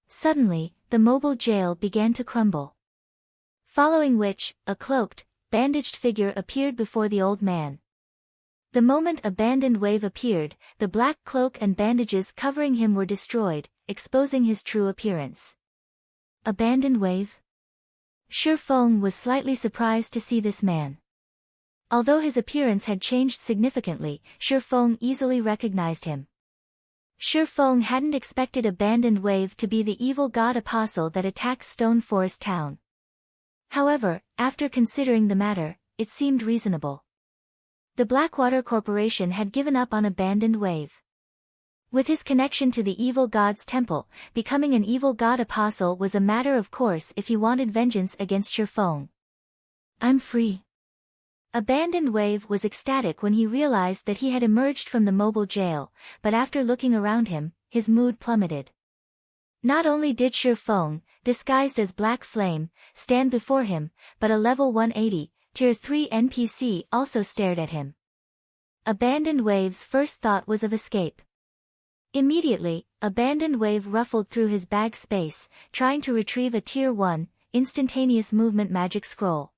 [SPEAKER 1] Suddenly, the mobile jail began to crumble. Following which, a cloaked, bandaged figure appeared before the old man. The moment a abandoned wave appeared, the black cloak and bandages covering him were destroyed, exposing his true appearance. Abandoned wave? Shifeng was slightly surprised to see this man. Although his appearance had changed significantly, Shifeng easily recognized him. Shifeng hadn't expected Abandoned Wave to be the evil god apostle that attacks Stone Forest Town. However, after considering the matter, it seemed reasonable. The Blackwater Corporation had given up on Abandoned Wave. With his connection to the evil god's temple, becoming an evil god apostle was a matter of course if he wanted vengeance against Shifeng. I'm free. Abandoned Wave was ecstatic when he realized that he had emerged from the mobile jail, but after looking around him, his mood plummeted. Not only did Shifeng, disguised as Black Flame, stand before him, but a level 180, tier 3 NPC also stared at him. Abandoned Wave's first thought was of escape. Immediately, Abandoned Wave ruffled through his bag space, trying to retrieve a tier 1, instantaneous movement magic scroll.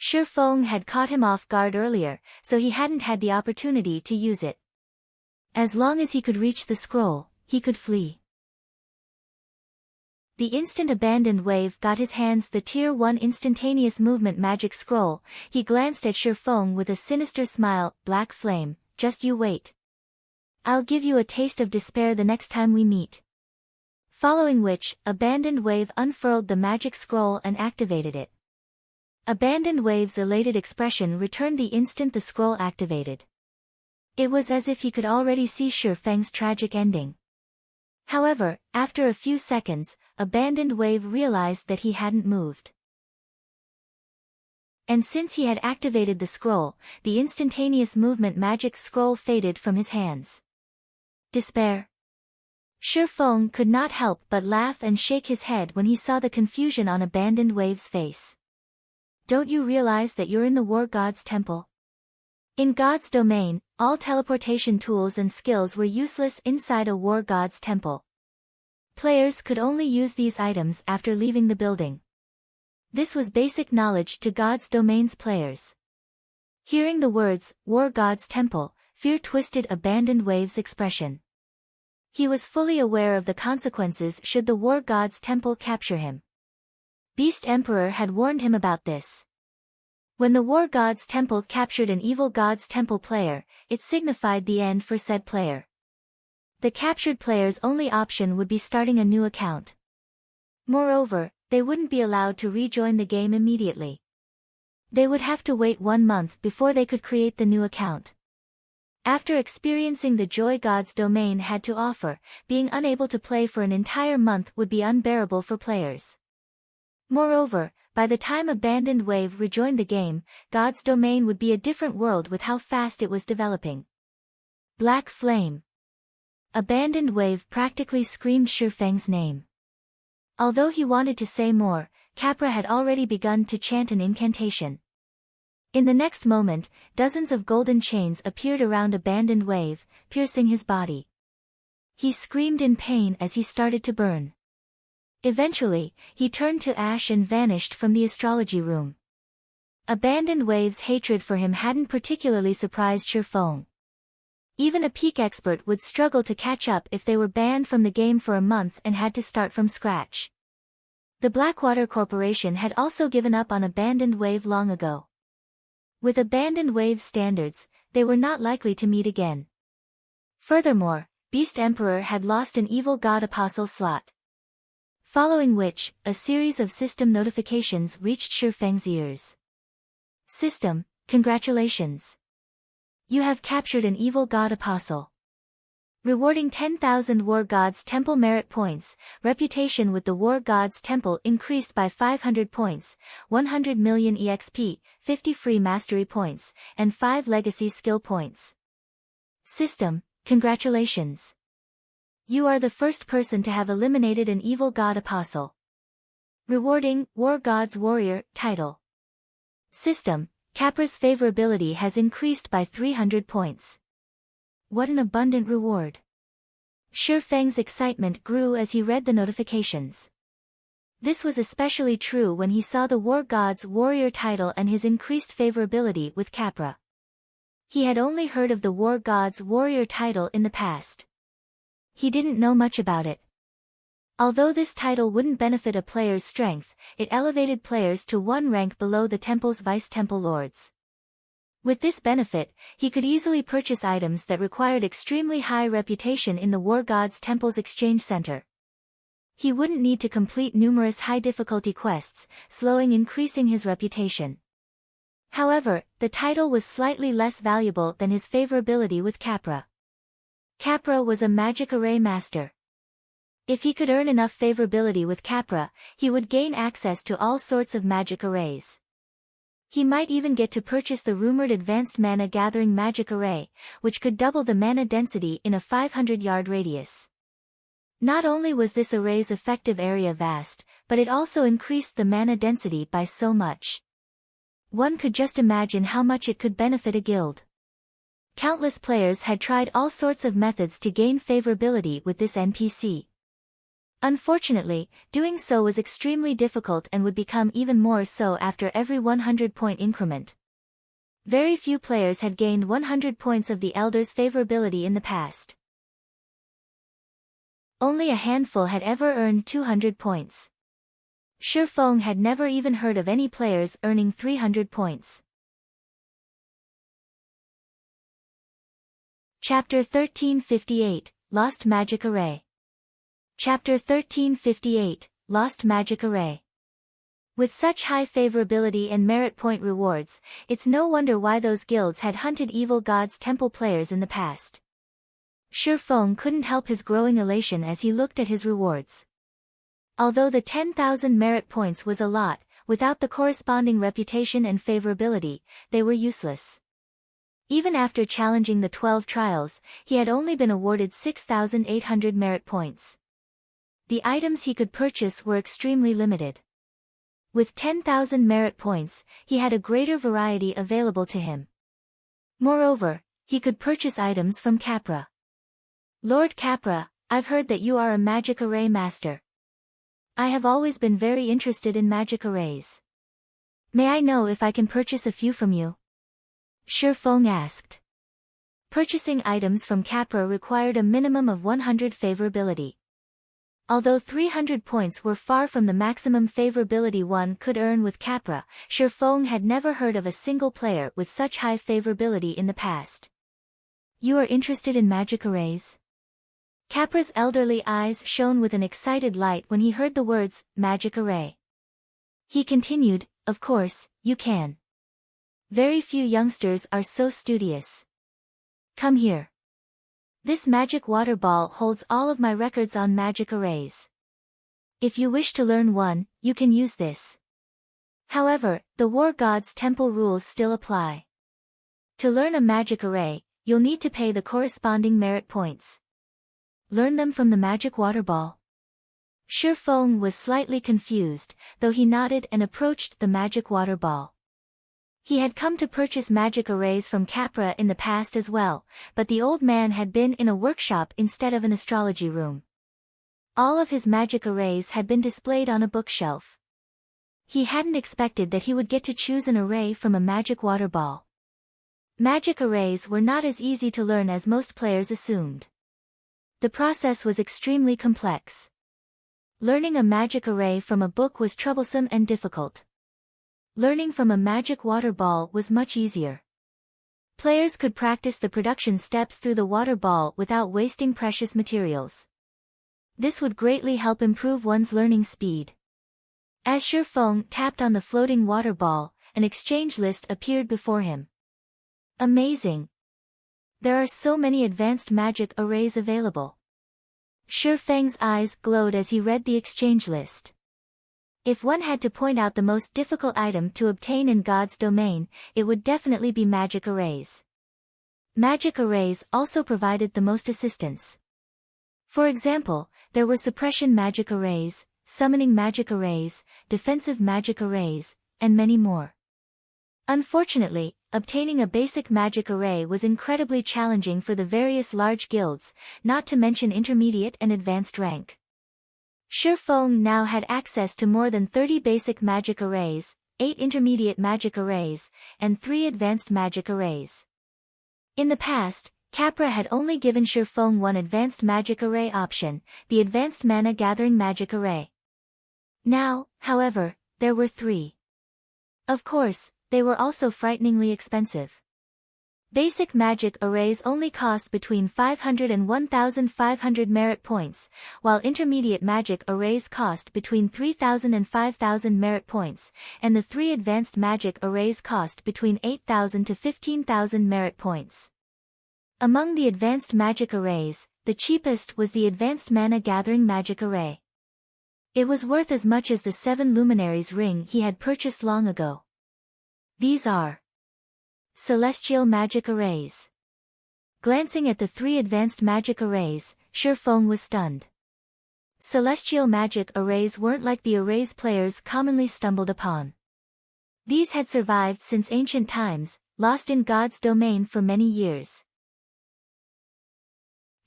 [SPEAKER 1] Shifeng had caught him off guard earlier, so he hadn't had the opportunity to use it. As long as he could reach the scroll, he could flee. The instant Abandoned Wave got his hands the tier 1 instantaneous movement magic scroll, he glanced at Shifeng with a sinister smile. Black Flame, just you wait. I'll give you a taste of despair the next time we meet. Following which, Abandoned Wave unfurled the magic scroll and activated it. Abandoned Wave's elated expression returned the instant the scroll activated. It was as if he could already see Shifeng's tragic ending. However, after a few seconds, Abandoned Wave realized that he hadn't moved. And since he had activated the scroll, the instantaneous movement magic scroll faded from his hands. Despair. Shifeng could not help but laugh and shake his head when he saw the confusion on Abandoned Wave's face. Don't you realize that you're in the War God's Temple? In God's domain, all teleportation tools and skills were useless inside a War God's Temple. Players could only use these items after leaving the building. This was basic knowledge to God's domain's players. Hearing the words, War God's Temple, fear twisted Abandoned Wave's expression. He was fully aware of the consequences should the War God's Temple capture him. Beast Emperor had warned him about this. When the War God's Temple captured an evil God's Temple player, it signified the end for said player. The captured player's only option would be starting a new account. Moreover, they wouldn't be allowed to rejoin the game immediately. They would have to wait 1 month before they could create the new account. After experiencing the joy God's domain had to offer, being unable to play for an entire month would be unbearable for players. Moreover, by the time Abandoned Wave rejoined the game, God's domain would be a different world with how fast it was developing. Black Flame. Abandoned Wave practically screamed Shifeng's name. Although he wanted to say more, Capra had already begun to chant an incantation. In the next moment, dozens of golden chains appeared around Abandoned Wave, piercing his body. He screamed in pain as he started to burn. Eventually, he turned to ash and vanished from the astrology room. Abandoned Wave's hatred for him hadn't particularly surprised Shifeng. Even a peak expert would struggle to catch up if they were banned from the game for a month and had to start from scratch. The Blackwater Corporation had also given up on Abandoned Wave long ago. With Abandoned Wave's standards, they were not likely to meet again. Furthermore, Beast Emperor had lost an evil god apostle slot. Following which, a series of system notifications reached Shifeng's ears. System, congratulations. You have captured an evil god apostle. Rewarding 10,000 War God's Temple merit points, reputation with the War God's Temple increased by 500 points, 100 million EXP, 50 free mastery points, and 5 legacy skill points. System, congratulations. You are the first person to have eliminated an evil god apostle. Rewarding War God's Warrior title. System, Capra's favorability has increased by 300 points. What an abundant reward. Shifeng's excitement grew as he read the notifications. This was especially true when he saw the War God's Warrior title and his increased favorability with Capra. He had only heard of the War God's Warrior title in the past. He didn't know much about it. Although this title wouldn't benefit a player's strength, it elevated players to 1 rank below the temple's vice-temple lords. With this benefit, he could easily purchase items that required extremely high reputation in the War God's Temple's exchange center. He wouldn't need to complete numerous high-difficulty quests, increasing his reputation. However, the title was slightly less valuable than his favorability with Capra. Capra was a magic array master. If he could earn enough favorability with Capra, he would gain access to all sorts of magic arrays. He might even get to purchase the rumored advanced mana gathering magic array, which could double the mana density in a 500-yard radius. Not only was this array's effective area vast, but it also increased the mana density by so much. One could just imagine how much it could benefit a guild. Countless players had tried all sorts of methods to gain favorability with this NPC. Unfortunately, doing so was extremely difficult and would become even more so after every 100-point increment. Very few players had gained 100 points of the Elder's favorability in the past. Only a handful had ever earned 200 points. Shifeng had never even heard of any players earning 300 points. Chapter 1358, Lost Magic Array. Chapter 1358, Lost Magic Array. With such high favorability and merit point rewards, it's no wonder why those guilds had hunted evil God's Temple players in the past. Shifeng couldn't help his growing elation as he looked at his rewards. Although the 10,000 merit points was a lot, without the corresponding reputation and favorability, they were useless. Even after challenging the 12 trials, he had only been awarded 6,800 merit points. The items he could purchase were extremely limited. With 10,000 merit points, he had a greater variety available to him. Moreover, he could purchase items from Capra. Lord Capra, I've heard that you are a magic array master. I have always been very interested in magic arrays. May I know if I can purchase a few from you? Shifeng asked. Purchasing items from Capra required a minimum of 100 favorability. Although 300 points were far from the maximum favorability one could earn with Capra, Shifeng had never heard of a single player with such high favorability in the past. You are interested in magic arrays? Capra's elderly eyes shone with an excited light when he heard the words, magic array. He continued, of course, you can. Very few youngsters are so studious. Come here. This magic water ball holds all of my records on magic arrays. If you wish to learn one, you can use this. However, the War God's Temple rules still apply. To learn a magic array, you'll need to pay the corresponding merit points. Learn them from the magic water ball. Shifeng was slightly confused, though he nodded and approached the magic water ball. He had come to purchase magic arrays from Capra in the past as well, but the old man had been in a workshop instead of an astrology room. All of his magic arrays had been displayed on a bookshelf. He hadn't expected that he would get to choose an array from a magic water ball. Magic arrays were not as easy to learn as most players assumed. The process was extremely complex. Learning a magic array from a book was troublesome and difficult. Learning from a magic water ball was much easier. Players could practice the production steps through the water ball without wasting precious materials. This would greatly help improve one's learning speed. As Shifeng tapped on the floating water ball, an exchange list appeared before him. Amazing! There are so many advanced magic arrays available. Shifeng's eyes glowed as he read the exchange list. If one had to point out the most difficult item to obtain in God's domain, it would definitely be magic arrays. Magic arrays also provided the most assistance. For example, there were suppression magic arrays, summoning magic arrays, defensive magic arrays, and many more. Unfortunately, obtaining a basic magic array was incredibly challenging for the various large guilds, not to mention intermediate and advanced rank. Shifeng now had access to more than 30 basic magic arrays, 8 intermediate magic arrays, and 3 advanced magic arrays. In the past, Capra had only given Shifeng one advanced magic array option, the advanced mana gathering magic array. Now, however, there were 3. Of course, they were also frighteningly expensive. Basic magic arrays only cost between 500 and 1,500 merit points, while intermediate magic arrays cost between 3,000 and 5,000 merit points, and the 3 advanced magic arrays cost between 8,000 to 15,000 merit points. Among the advanced magic arrays, the cheapest was the advanced mana gathering magic array. It was worth as much as the 7 luminaries ring he had purchased long ago. These are Celestial Magic Arrays. Glancing at the 3 advanced magic arrays, Shifeng was stunned. Celestial magic arrays weren't like the arrays players commonly stumbled upon. These had survived since ancient times, lost in God's domain for many years.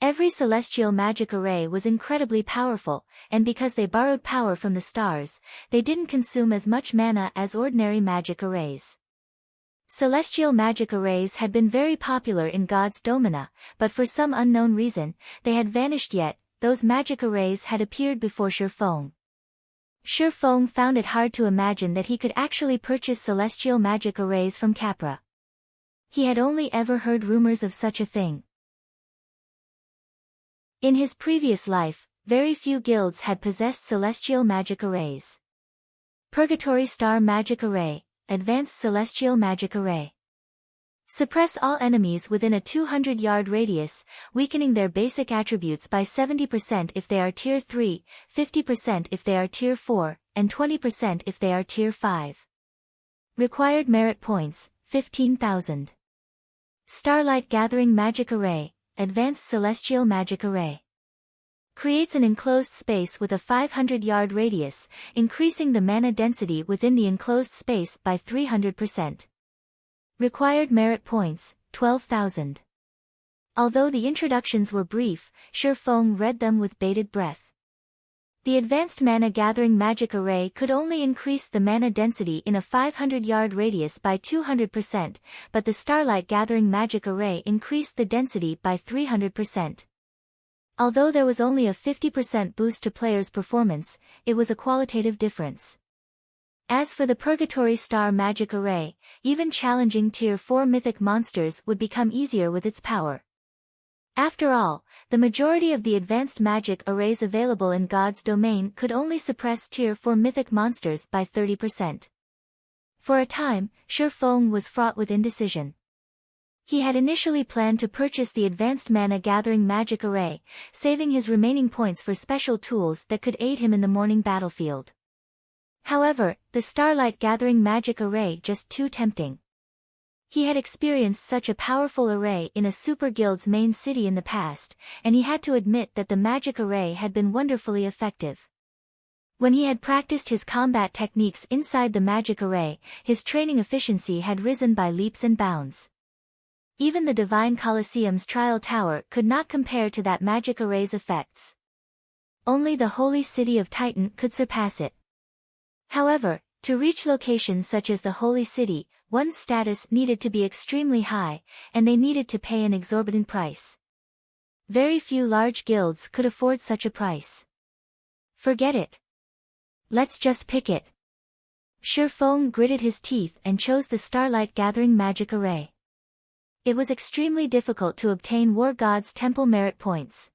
[SPEAKER 1] Every celestial magic array was incredibly powerful, and because they borrowed power from the stars, they didn't consume as much mana as ordinary magic arrays. Celestial magic arrays had been very popular in God's domina, but for some unknown reason, they had vanished yet, those magic arrays had appeared before Shifeng. Shifeng found it hard to imagine that he could actually purchase celestial magic arrays from Capra. He had only ever heard rumors of such a thing. In his previous life, very few guilds had possessed celestial magic arrays. Purgatory Star Magic Array, Advanced Celestial Magic Array. Suppress all enemies within a 200-yard radius, weakening their basic attributes by 70% if they are Tier 3, 50% if they are Tier 4, and 20% if they are Tier 5. Required merit points, 15,000. Starlight Gathering Magic Array, Advanced Celestial Magic Array. Creates an enclosed space with a 500-yard radius, increasing the mana density within the enclosed space by 300%. Required merit points, 12,000. Although the introductions were brief, Shifeng read them with bated breath. The advanced mana gathering magic array could only increase the mana density in a 500-yard radius by 200%, but the starlight gathering magic array increased the density by 300%. Although there was only a 50% boost to players' performance, it was a qualitative difference. As for the Purgatory Star Magic Array, even challenging Tier 4 mythic monsters would become easier with its power. After all, the majority of the advanced magic arrays available in God's domain could only suppress Tier 4 mythic monsters by 30%. For a time, Shi Feng was fraught with indecision. He had initially planned to purchase the Advanced Mana Gathering Magic Array, saving his remaining points for special tools that could aid him in the morning battlefield. However, the Starlight Gathering Magic Array just too tempting. He had experienced such a powerful array in a super guild's main city in the past, and he had to admit that the magic array had been wonderfully effective. When he had practiced his combat techniques inside the magic array, his training efficiency had risen by leaps and bounds. Even the Divine Colosseum's Trial Tower could not compare to that magic array's effects. Only the Holy City of Titan could surpass it. However, to reach locations such as the Holy City, one's status needed to be extremely high, and they needed to pay an exorbitant price. Very few large guilds could afford such a price. Forget it. Let's just pick it. Shi Feng gritted his teeth and chose the Starlight Gathering Magic Array. It was extremely difficult to obtain War God's Temple merit points.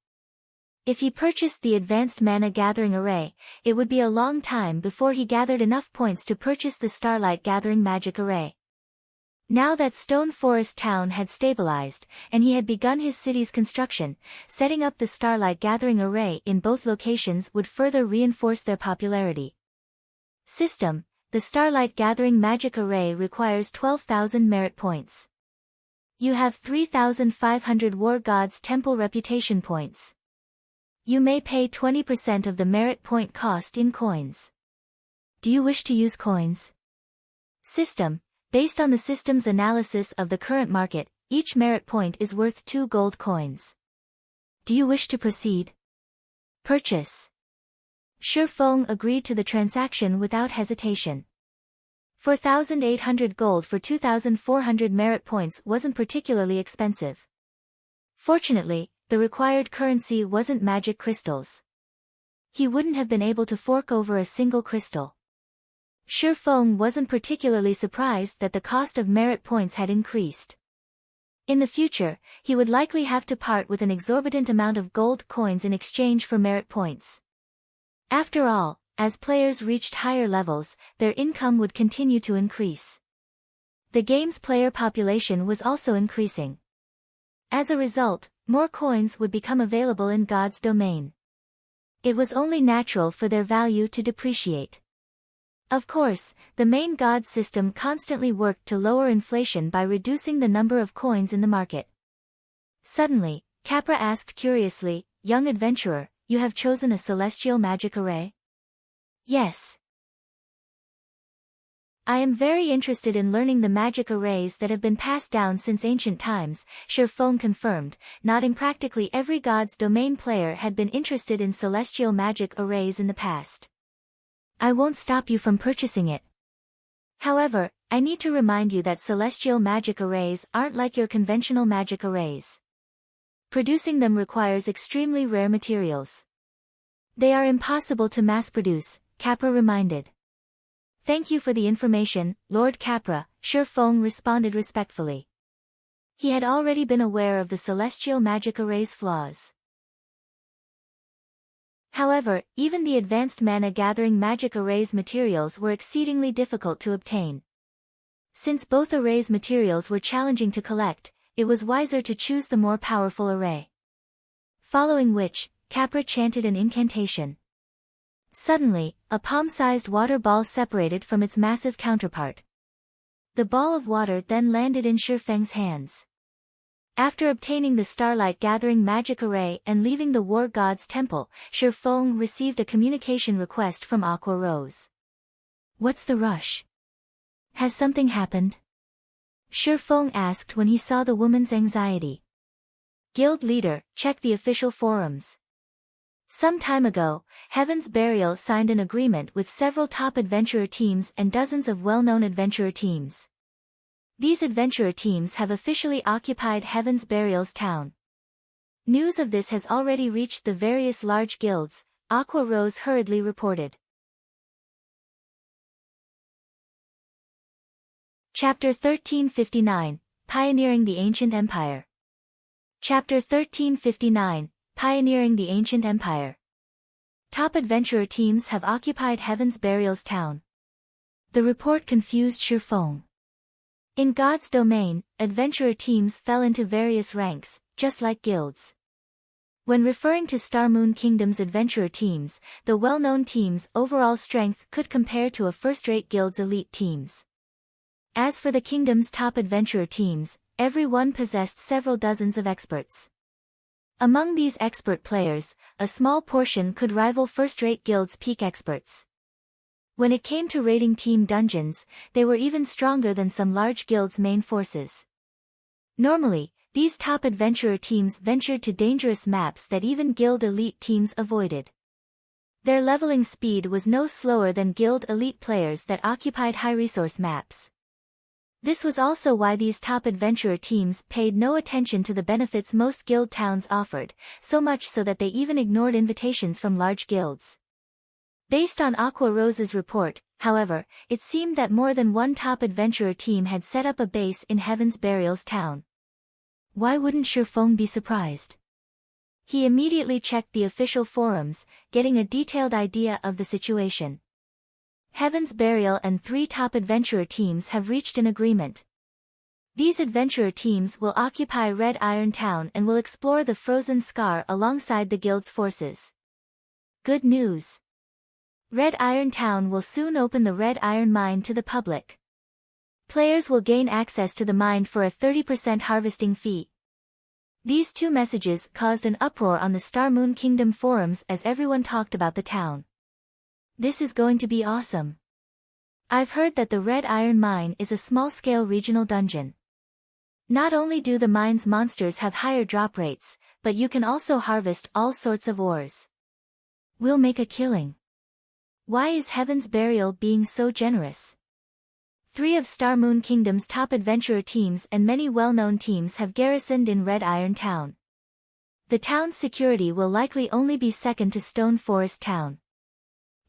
[SPEAKER 1] If he purchased the Advanced Mana Gathering Array, it would be a long time before he gathered enough points to purchase the Starlight Gathering Magic Array. Now that Stone Forest Town had stabilized, and he had begun his city's construction, setting up the Starlight Gathering Array in both locations would further reinforce their popularity. System: the Starlight Gathering Magic Array requires 12,000 merit points. You have 3,500 War God's Temple reputation points. You may pay 20% of the merit point cost in coins. Do you wish to use coins? System: based on the system's analysis of the current market, each merit point is worth 2 gold coins. Do you wish to proceed? Purchase. Shi Feng agreed to the transaction without hesitation. 4,800 gold for 2,400 merit points wasn't particularly expensive. Fortunately, the required currency wasn't magic crystals. He wouldn't have been able to fork over a single crystal. Shi Feng wasn't particularly surprised that the cost of merit points had increased. In the future, he would likely have to part with an exorbitant amount of gold coins in exchange for merit points. After all, as players reached higher levels, their income would continue to increase. The game's player population was also increasing. As a result, more coins would become available in God's domain. It was only natural for their value to depreciate. Of course, the main God system constantly worked to lower inflation by reducing the number of coins in the market. Suddenly, Capra asked curiously, "Young adventurer, you have chosen a celestial magic array?" "Yes. I am very interested in learning the magic arrays that have been passed down since ancient times," Shi Feng confirmed, nodding. Practically every God's domain player had been interested in celestial magic arrays in the past. "I won't stop you from purchasing it. However, I need to remind you that celestial magic arrays aren't like your conventional magic arrays. Producing them requires extremely rare materials. They are impossible to mass-produce," Capra reminded. "Thank you for the information, Lord Capra," Shi Feng responded respectfully. He had already been aware of the celestial magic array's flaws. However, even the Advanced Mana Gathering Magic Array's materials were exceedingly difficult to obtain. Since both arrays' materials were challenging to collect, it was wiser to choose the more powerful array. Following which, Capra chanted an incantation. Suddenly, a palm-sized water ball separated from its massive counterpart. The ball of water then landed in Shi Feng's hands. After obtaining the Starlight Gathering Magic Array and leaving the War God's Temple, Shi Feng received a communication request from Aqua Rose. "What's the rush? Has something happened?" Shi Feng asked when he saw the woman's anxiety. "Guild leader, check the official forums. Some time ago, Heaven's Burial signed an agreement with several top adventurer teams and dozens of well-known adventurer teams. These adventurer teams have officially occupied Heaven's Burial's town. News of this has already reached the various large guilds, Aqua Rose hurriedly reported. Chapter 1359, Pioneering the Ancient Empire. Chapter 1359, Pioneering the Ancient Empire. Top adventurer teams have occupied Heaven's Burial's town. The report confused Shifeng. In God's domain, adventurer teams fell into various ranks, just like guilds. When referring to Star Moon Kingdom's adventurer teams, the well-known team's overall strength could compare to a first-rate guild's elite teams. As for the kingdom's top adventurer teams, every one possessed several dozens of experts. Among these expert players, a small portion could rival first-rate guilds' peak experts. When it came to raiding team dungeons, they were even stronger than some large guilds' main forces. Normally, these top adventurer teams ventured to dangerous maps that even guild elite teams avoided. Their leveling speed was no slower than guild elite players that occupied high-resource maps. This was also why these top adventurer teams paid no attention to the benefits most guild towns offered, so much so that they even ignored invitations from large guilds. Based on Aqua Rose's report, however, it seemed that more than one top adventurer team had set up a base in Heaven's Burial's town. Why wouldn't Shifeng be surprised? He immediately checked the official forums, getting a detailed idea of the situation. Heaven's Burial and 3 top adventurer teams have reached an agreement. These adventurer teams will occupy Red Iron Town and will explore the Frozen Scar alongside the guild's forces. Good news! Red Iron Town will soon open the Red Iron Mine to the public. Players will gain access to the mine for a 30% harvesting fee. These 2 messages caused an uproar on the Star Moon Kingdom forums as everyone talked about the town. This is going to be awesome. I've heard that the Red Iron Mine is a small-scale regional dungeon. Not only do the mine's monsters have higher drop rates, but you can also harvest all sorts of ores. We'll make a killing. Why is Heaven's Burial being so generous? 3 of Star Moon Kingdom's top adventurer teams and many well-known teams have garrisoned in Red Iron Town. The town's security will likely only be second to Stone Forest Town.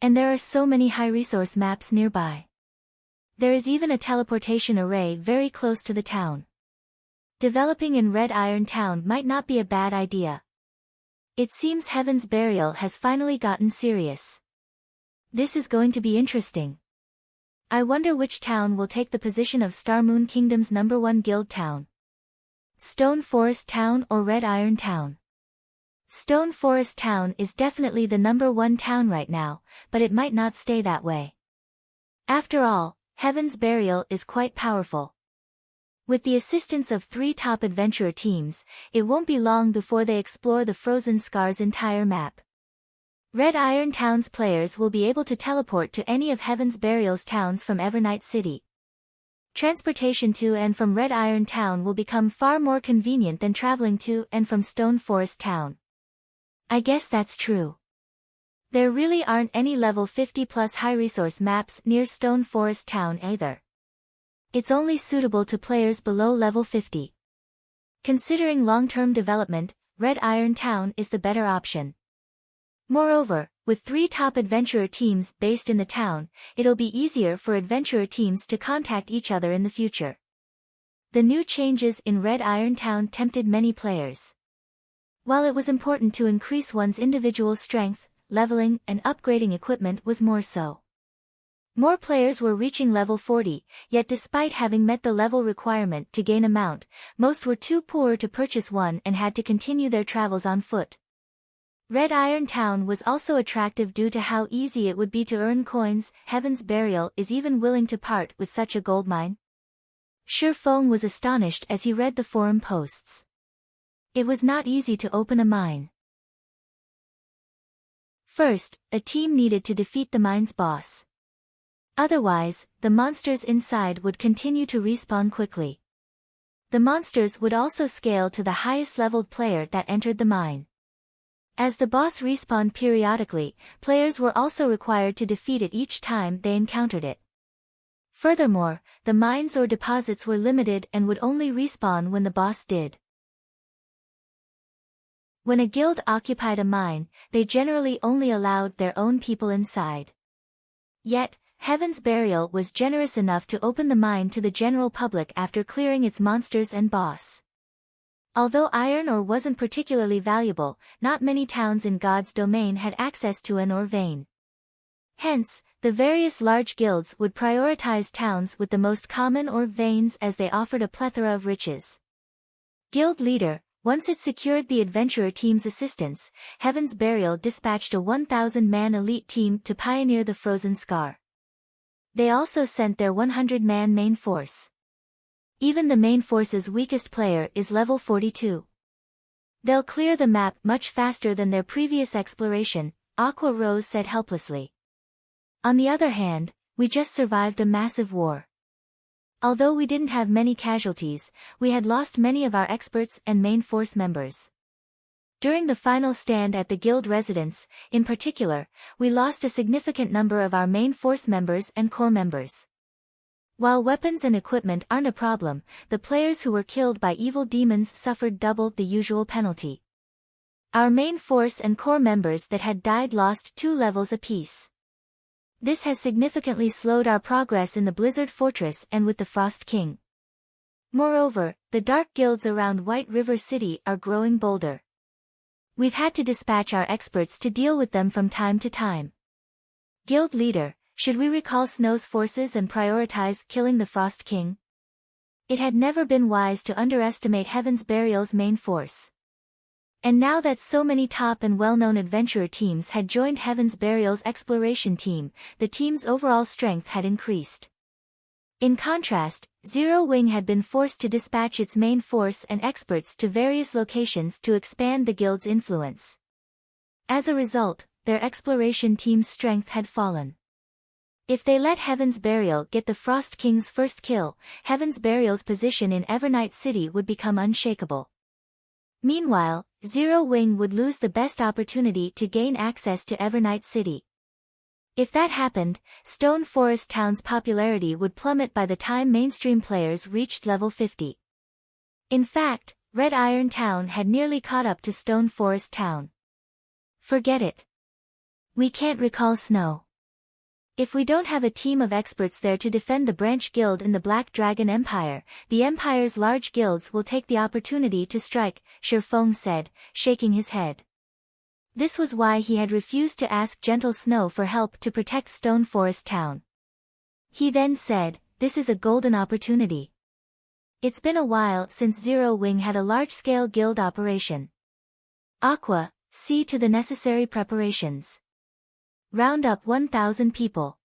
[SPEAKER 1] And there are so many high-resource maps nearby. There is even a teleportation array very close to the town. Developing in Red Iron Town might not be a bad idea. It seems Heaven's Burial has finally gotten serious. This is going to be interesting. I wonder which town will take the position of Star Moon Kingdom's #1 guild town. Stone Forest Town or Red Iron Town? Stone Forest Town is definitely the #1 town right now, but it might not stay that way. After all, Heaven's Burial is quite powerful. With the assistance of 3 top adventurer teams, it won't be long before they explore the Frozen Scar's entire map. Red Iron Town's players will be able to teleport to any of Heaven's Burial's towns from Evernight City. Transportation to and from Red Iron Town will become far more convenient than traveling to and from Stone Forest Town. I guess that's true. There really aren't any level 50+ high-resource maps near Stone Forest Town either. It's only suitable to players below level 50. Considering long-term development, Red Iron Town is the better option. Moreover, with 3 top adventurer teams based in the town, it'll be easier for adventurer teams to contact each other in the future. The new changes in Red Iron Town tempted many players. While it was important to increase one's individual strength, leveling and upgrading equipment was more so. More players were reaching level 40, yet despite having met the level requirement to gain a mount, most were too poor to purchase one and had to continue their travels on foot. Red Iron Town was also attractive due to how easy it would be to earn coins. Heaven's Burial is even willing to part with such a gold mine. Shifeng was astonished as he read the forum posts. It was not easy to open a mine. First, a team needed to defeat the mine's boss. Otherwise, the monsters inside would continue to respawn quickly. The monsters would also scale to the highest leveled player that entered the mine. As the boss respawned periodically, players were also required to defeat it each time they encountered it. Furthermore, the mines or deposits were limited and would only respawn when the boss did. When a guild occupied a mine, they generally only allowed their own people inside. Yet, Heaven's Burial was generous enough to open the mine to the general public after clearing its monsters and boss. Although iron ore wasn't particularly valuable, not many towns in God's domain had access to an ore vein. Hence, the various large guilds would prioritize towns with the most common ore veins as they offered a plethora of riches. Guild leader, once it secured the adventurer team's assistance, Heaven's Burial dispatched a 1,000-man elite team to pioneer the frozen scar. They also sent their 100-man main force. Even the main force's weakest player is level 42. They'll clear the map much faster than their previous exploration, Aqua Rose said helplessly. On the other hand, we just survived a massive war. Although we didn't have many casualties, we had lost many of our experts and main force members. During the final stand at the guild residence, in particular, we lost a significant number of our main force members and core members. While weapons and equipment aren't a problem, the players who were killed by evil demons suffered double the usual penalty. Our main force and core members that had died lost 2 levels apiece. This has significantly slowed our progress in the Blizzard Fortress and with the Frost King. Moreover, the dark guilds around White River City are growing bolder. We've had to dispatch our experts to deal with them from time to time. Guild leader, should we recall Snow's forces and prioritize killing the Frost King? It had never been wise to underestimate Heaven's Burial's main force. And now that so many top and well-known adventurer teams had joined Heaven's Burial's exploration team, the team's overall strength had increased. In contrast, Zero Wing had been forced to dispatch its main force and experts to various locations to expand the guild's influence. As a result, their exploration team's strength had fallen. If they let Heaven's Burial get the Frost King's first kill, Heaven's Burial's position in Evernight City would become unshakable. Meanwhile, Zero Wing would lose the best opportunity to gain access to Evernight City. If that happened, Stone Forest Town's popularity would plummet by the time mainstream players reached level 50. In fact, Red Iron Town had nearly caught up to Stone Forest Town. Forget it. We can't recall Snow. If we don't have a team of experts there to defend the branch guild in the Black Dragon Empire, the Empire's large guilds will take the opportunity to strike, Shifeng said, shaking his head. This was why he had refused to ask Gentle Snow for help to protect Stone Forest Town. He then said, "This is a golden opportunity." It's been a while since Zero Wing had a large-scale guild operation. Aqua, see to the necessary preparations. Round up 1,000 people.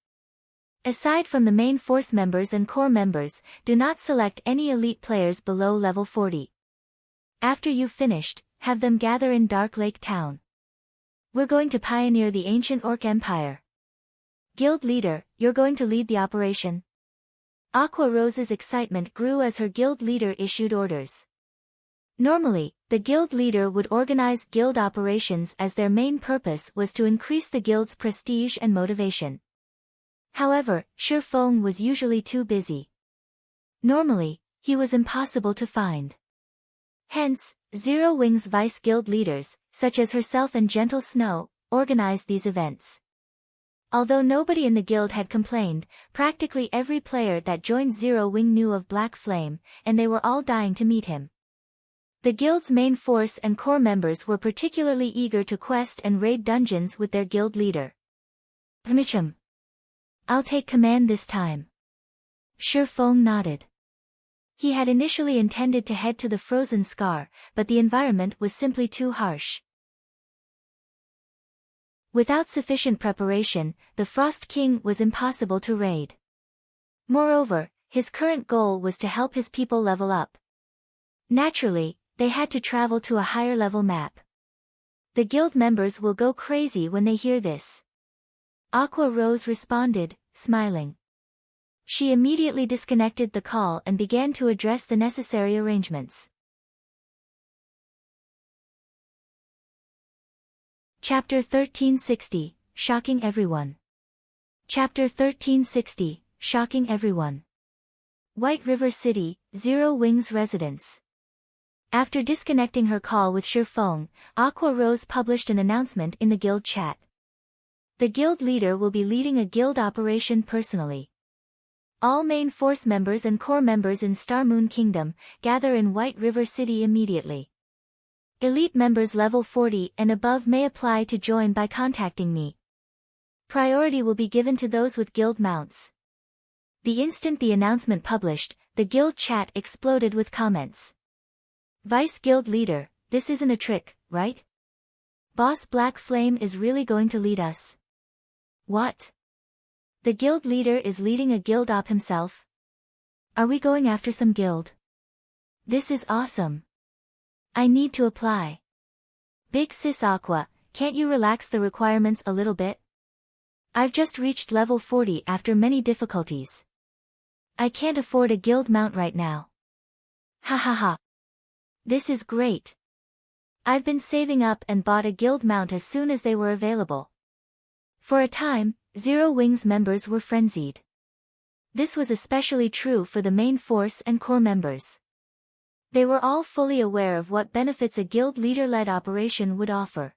[SPEAKER 1] Aside from the main force members and core members, do not select any elite players below level 40. After you've finished, have them gather in Dark Lake Town. We're going to pioneer the ancient Orc Empire. Guild leader, you're going to lead the operation? Aqua Rose's excitement grew as her guild leader issued orders. Normally, the guild leader would organize guild operations as their main purpose was to increase the guild's prestige and motivation. However, Shifeng was usually too busy. Normally, he was impossible to find. Hence, Zero Wing's vice guild leaders, such as herself and Gentle Snow, organized these events. Although nobody in the guild had complained, practically every player that joined Zero Wing knew of Black Flame, and they were all dying to meet him. The guild's main force and core members were particularly eager to quest and raid dungeons with their guild leader. Micham. I'll take command this time. Shifeng nodded. He had initially intended to head to the Frozen Scar, but the environment was simply too harsh. Without sufficient preparation, the Frost King was impossible to raid. Moreover, his current goal was to help his people level up. Naturally, they had to travel to a higher level map. The guild members will go crazy when they hear this. Aqua Rose responded, smiling. She immediately disconnected the call and began to address the necessary arrangements. Chapter 1360, Shocking Everyone. Chapter 1360, Shocking Everyone. White River City, Zero Wing's residence. After disconnecting her call with Shirfeng, Aqua Rose published an announcement in the guild chat. The guild leader will be leading a guild operation personally. All main force members and core members in Star Moon Kingdom, gather in White River City immediately. Elite members level 40 and above may apply to join by contacting me. Priority will be given to those with guild mounts. The instant the announcement published, the guild chat exploded with comments. Vice Guild Leader, this isn't a trick, right? Boss Black Flame is really going to lead us. What? The guild leader is leading a guild op himself? Are we going after some guild? This is awesome. I need to apply. Big Sis Aqua, can't you relax the requirements a little bit? I've just reached level 40 after many difficulties. I can't afford a guild mount right now. Ha ha ha. This is great. I've been saving up and bought a guild mount as soon as they were available. For a time, Zero Wings members were frenzied. This was especially true for the main force and core members. They were all fully aware of what benefits a guild leader-led operation would offer.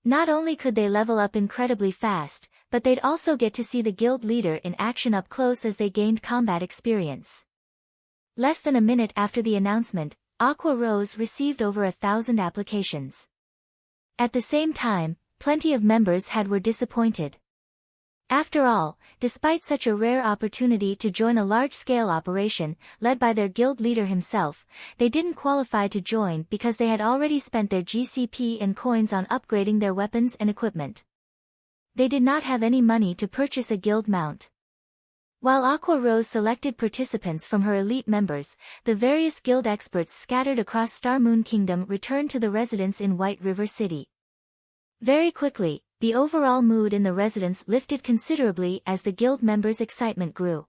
[SPEAKER 1] Not only could they level up incredibly fast, but they'd also get to see the guild leader in action up close as they gained combat experience. Less than a minute after the announcement, Aqua Rose received over 1,000 applications. At the same time, plenty of members were disappointed. After all, despite such a rare opportunity to join a large-scale operation, led by their guild leader himself, they didn't qualify to join because they had already spent their GCP and coins on upgrading their weapons and equipment. They did not have any money to purchase a guild mount. While Aqua Rose selected participants from her elite members, the various guild experts scattered across Star Moon Kingdom returned to the residence in White River City. Very quickly, the overall mood in the residence lifted considerably as the guild members' excitement grew.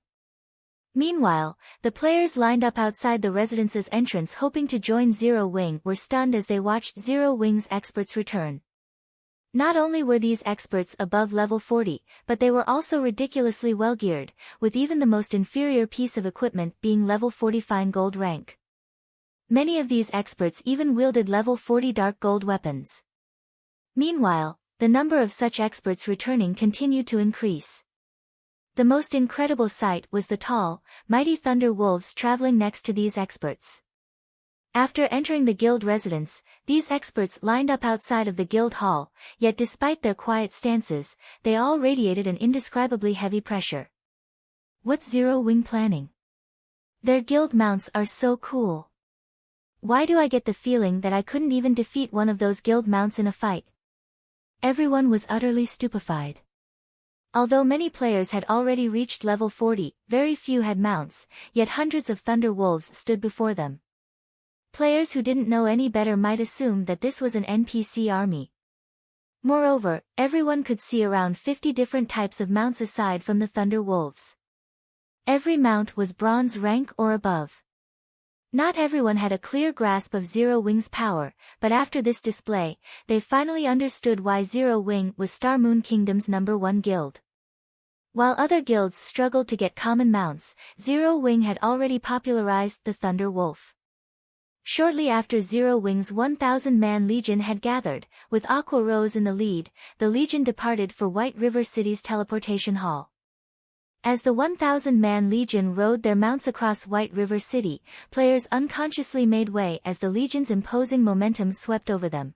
[SPEAKER 1] Meanwhile, the players lined up outside the residence's entrance hoping to join Zero Wing were stunned as they watched Zero Wing's experts return. Not only were these experts above level 40, but they were also ridiculously well-geared, with even the most inferior piece of equipment being level 40 fine gold rank. Many of these experts even wielded level 40 dark gold weapons. Meanwhile, the number of such experts returning continued to increase. The most incredible sight was the tall, mighty thunder wolves traveling next to these experts. After entering the guild residence, these experts lined up outside of the guild hall, yet despite their quiet stances, they all radiated an indescribably heavy pressure. What's Zero Wing planning? Their guild mounts are so cool. Why do I get the feeling that I couldn't even defeat one of those guild mounts in a fight? Everyone was utterly stupefied. Although many players had already reached level 40, very few had mounts, yet hundreds of Thunder Wolves stood before them. Players who didn't know any better might assume that this was an NPC army. Moreover, everyone could see around 50 different types of mounts aside from the Thunder Wolves. Every mount was bronze rank or above. Not everyone had a clear grasp of Zero Wing's power, but after this display, they finally understood why Zero Wing was Star Moon Kingdom's #1 guild. While other guilds struggled to get common mounts, Zero Wing had already popularized the Thunder Wolf. Shortly after Zero Wing's 1,000-man legion had gathered, with Aqua Rose in the lead, the legion departed for White River City's teleportation hall. As the 1,000-man legion rode their mounts across White River City, players unconsciously made way as the legion's imposing momentum swept over them.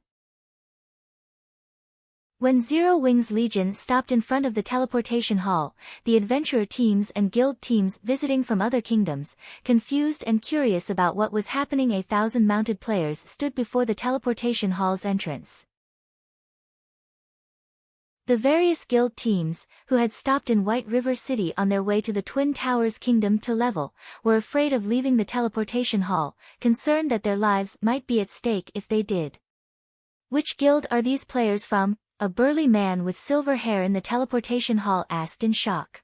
[SPEAKER 1] When Zero Wing's legion stopped in front of the teleportation hall, the adventurer teams and guild teams visiting from other kingdoms, confused and curious about what was happening, 1,000 mounted players stood before the teleportation hall's entrance. The various guild teams, who had stopped in White River City on their way to the Twin Towers Kingdom to level, were afraid of leaving the teleportation hall, concerned that their lives might be at stake if they did. Which guild are these players from? A burly man with silver hair in the teleportation hall asked in shock.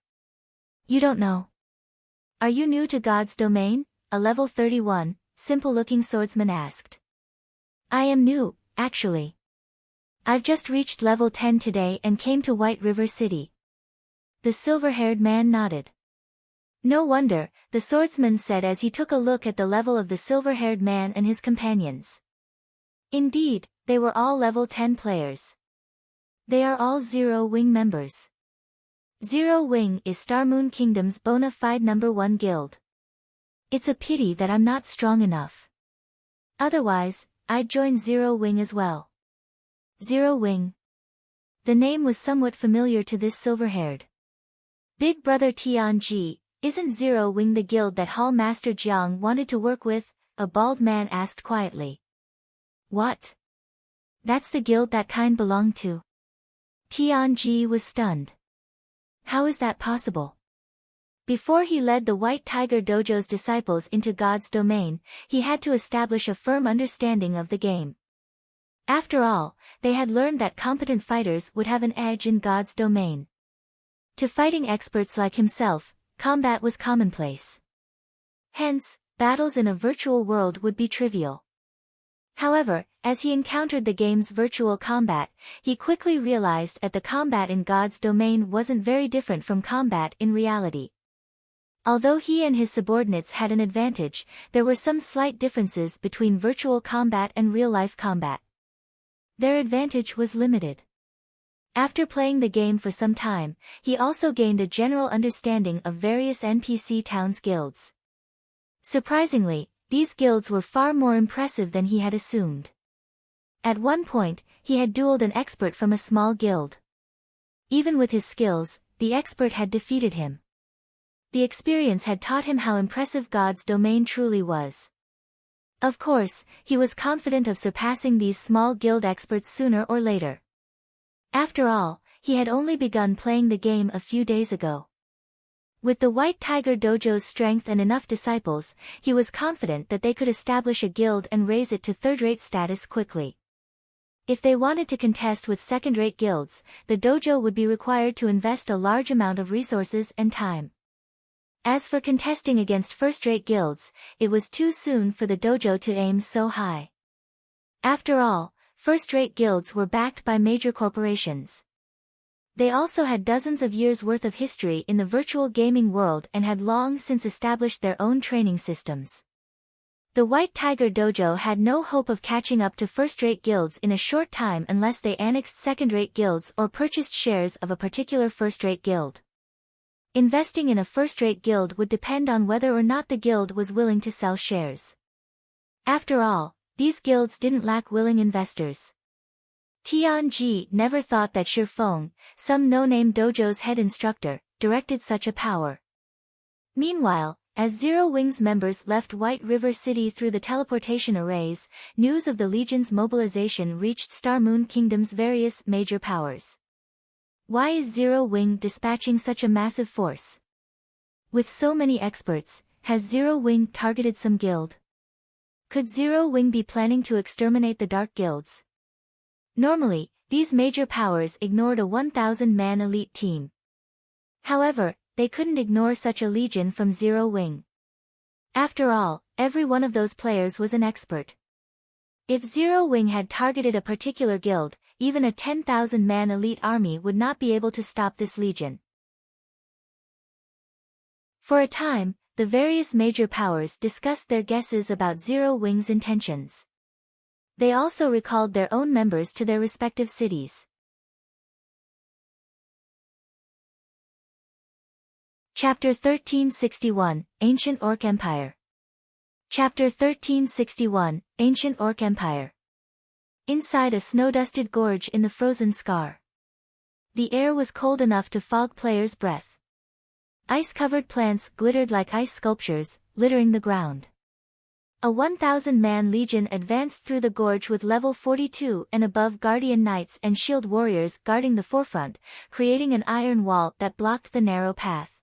[SPEAKER 1] You don't know? Are you new to God's domain? A level 31, simple-looking swordsman asked. I am new, actually. I've just reached level 10 today and came to White River City. The silver-haired man nodded. No wonder, the swordsman said as he took a look at the level of the silver-haired man and his companions. Indeed, they were all level 10 players. They are all Zero Wing members. Zero Wing is Star Moon Kingdom's bona fide number 1 guild. It's a pity that I'm not strong enough. Otherwise, I'd join Zero Wing as well. Zero Wing. The name was somewhat familiar to this silver-haired big brother Tianji. Isn't Zero Wing the guild that Hall Master Jiang wanted to work with? A bald man asked quietly. What? That's the guild that kind belonged to? Tianji was stunned. How is that possible? Before he led the White Tiger Dojo's disciples into God's domain, he had to establish a firm understanding of the game. After all, they had learned that competent fighters would have an edge in God's domain. To fighting experts like himself, combat was commonplace. Hence, battles in a virtual world would be trivial. However, as he encountered the game's virtual combat, he quickly realized that the combat in God's domain wasn't very different from combat in reality. Although he and his subordinates had an advantage, there were some slight differences between virtual combat and real-life combat. Their advantage was limited. After playing the game for some time, he also gained a general understanding of various NPC towns' guilds. Surprisingly, these guilds were far more impressive than he had assumed. At one point, he had dueled an expert from a small guild. Even with his skills, the expert had defeated him. The experience had taught him how impressive God's domain truly was. Of course, he was confident of surpassing these small guild experts sooner or later. After all, he had only begun playing the game a few days ago. With the White Tiger Dojo's strength and enough disciples, he was confident that they could establish a guild and raise it to third-rate status quickly. If they wanted to contest with second-rate guilds, the dojo would be required to invest a large amount of resources and time. As for contesting against first-rate guilds, it was too soon for the dojo to aim so high. After all, first-rate guilds were backed by major corporations. They also had dozens of years' worth of history in the virtual gaming world and had long since established their own training systems. The White Tiger Dojo had no hope of catching up to first-rate guilds in a short time unless they annexed second-rate guilds or purchased shares of a particular first-rate guild. Investing in a first-rate guild would depend on whether or not the guild was willing to sell shares. After all, these guilds didn't lack willing investors. Tianji never thought that Shifeng, some no-name dojo's head instructor, directed such a power. Meanwhile, as Zero Wing's members left White River City through the teleportation arrays, news of the Legion's mobilization reached Star Moon Kingdom's various major powers. Why is Zero Wing dispatching such a massive force? With so many experts, has Zero Wing targeted some guild? Could Zero Wing be planning to exterminate the Dark Guilds? Normally, these major powers ignored a 1,000-man elite team. However, they couldn't ignore such a legion from Zero Wing. After all, every one of those players was an expert. If Zero Wing had targeted a particular guild, even a 10,000-man elite army would not be able to stop this legion. For a time, the various major powers discussed their guesses about Zero Wing's intentions. They also recalled their own members to their respective cities. Chapter 1361, Ancient Orc Empire. Chapter 1361, Ancient Orc Empire. Inside a snow-dusted gorge in the frozen scar. The air was cold enough to fog players' breath. Ice-covered plants glittered like ice sculptures, littering the ground. A 1,000-man legion advanced through the gorge with level 42 and above guardian knights and shield warriors guarding the forefront, creating an iron wall that blocked the narrow path.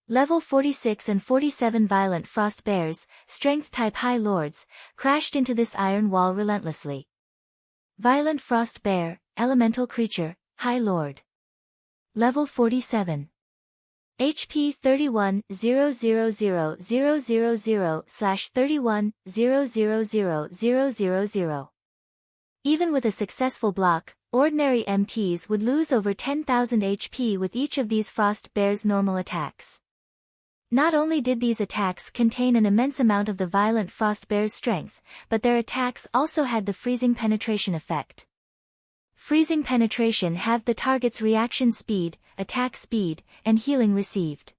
[SPEAKER 1] Level 46 and 47 violent frost bears, strength-type high lords, crashed into this iron wall relentlessly. Violent frost bear, elemental creature, high lord. Level 47. HP 31,000,000/31,000,000. Even with a successful block, ordinary MTs would lose over 10,000 HP with each of these frost bears' normal attacks. Not only did these attacks contain an immense amount of the violent frost bear's strength, but their attacks also had the freezing penetration effect. Freezing penetration halved the target's reaction speed, attack speed, and healing received.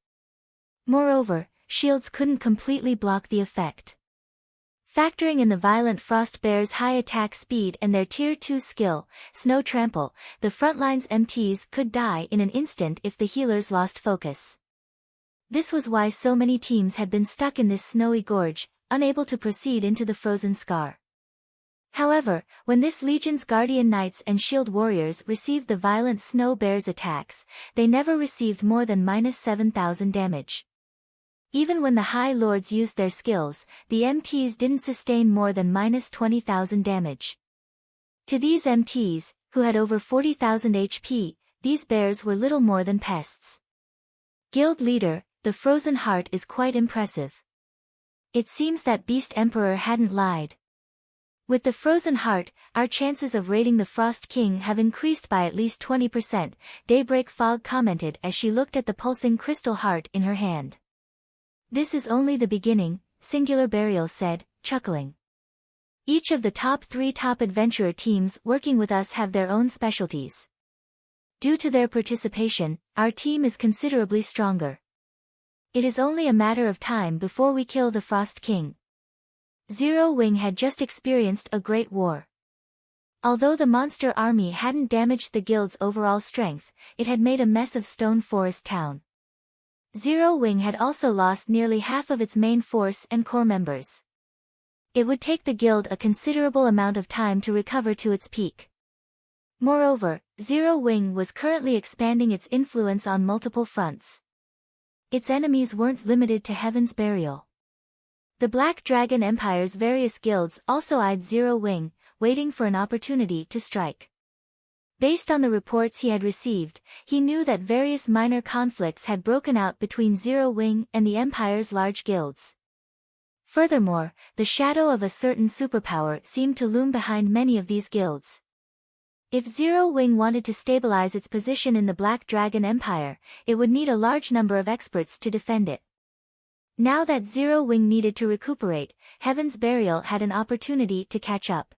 [SPEAKER 1] Moreover, shields couldn't completely block the effect. Factoring in the violent frost bear's high attack speed and their Tier 2 skill, Snow Trample, the frontline's MTs could die in an instant if the healers lost focus. This was why so many teams had been stuck in this snowy gorge, unable to proceed into the frozen scar. However, when this legion's guardian knights and shield warriors received the violent snow bear's attacks, they never received more than -7,000 damage. Even when the High Lords used their skills, the MTs didn't sustain more than -20,000 damage. To these MTs, who had over 40,000 HP, these bears were little more than pests. Guild Leader, the Frozen Heart is quite impressive. It seems that Beast Emperor hadn't lied. With the Frozen Heart, our chances of raiding the Frost King have increased by at least 20%, Daybreak Fog commented as she looked at the pulsing crystal heart in her hand. This is only the beginning, Singular Burial said, chuckling. Each of the top 3 top adventurer teams working with us have their own specialties. Due to their participation, our team is considerably stronger. It is only a matter of time before we kill the Frost King. Zero Wing had just experienced a great war. Although the monster army hadn't damaged the guild's overall strength, it had made a mess of Stone Forest Town. Zero Wing had also lost nearly half of its main force and core members. It would take the guild a considerable amount of time to recover to its peak. Moreover, Zero Wing was currently expanding its influence on multiple fronts. Its enemies weren't limited to Heaven's Burial. The Black Dragon Empire's various guilds also eyed Zero Wing, waiting for an opportunity to strike. Based on the reports he had received, he knew that various minor conflicts had broken out between Zero Wing and the Empire's large guilds. Furthermore, the shadow of a certain superpower seemed to loom behind many of these guilds. If Zero Wing wanted to stabilize its position in the Black Dragon Empire, it would need a large number of experts to defend it. Now that Zero Wing needed to recuperate, Heaven's Burial had an opportunity to catch up.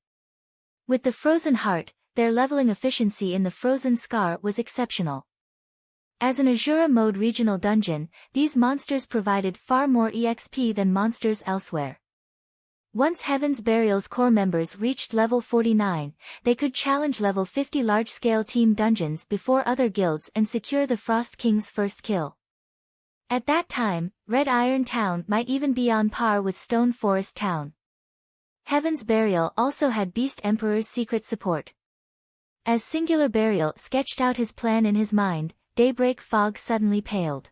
[SPEAKER 1] With the Frozen Heart, their leveling efficiency in the Frozen Scar was exceptional. As an Azura mode regional dungeon, these monsters provided far more EXP than monsters elsewhere. Once Heaven's Burial's core members reached level 49, they could challenge level 50 large-scale team dungeons before other guilds and secure the Frost King's first kill. At that time, Red Iron Town might even be on par with Stone Forest Town. Heaven's Burial also had Beast Emperor's secret support. As Singular Burial sketched out his plan in his mind, Daybreak Fog suddenly paled.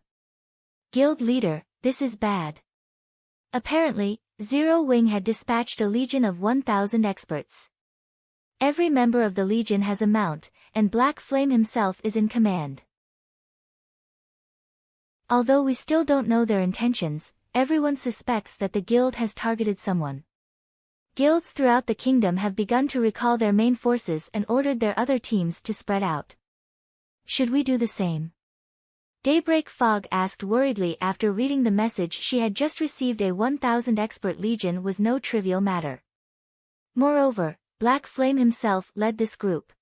[SPEAKER 1] Guild Leader, this is bad. Apparently, Zero Wing had dispatched a legion of 1,000 experts. Every member of the legion has a mount, and Black Flame himself is in command. Although we still don't know their intentions, everyone suspects that the guild has targeted someone. Guilds throughout the kingdom have begun to recall their main forces and ordered their other teams to spread out. Should we do the same? Daybreak Fog asked worriedly after reading the message she had just received. A 1,000 expert legion was no trivial matter. Moreover, Black Flame himself led this group.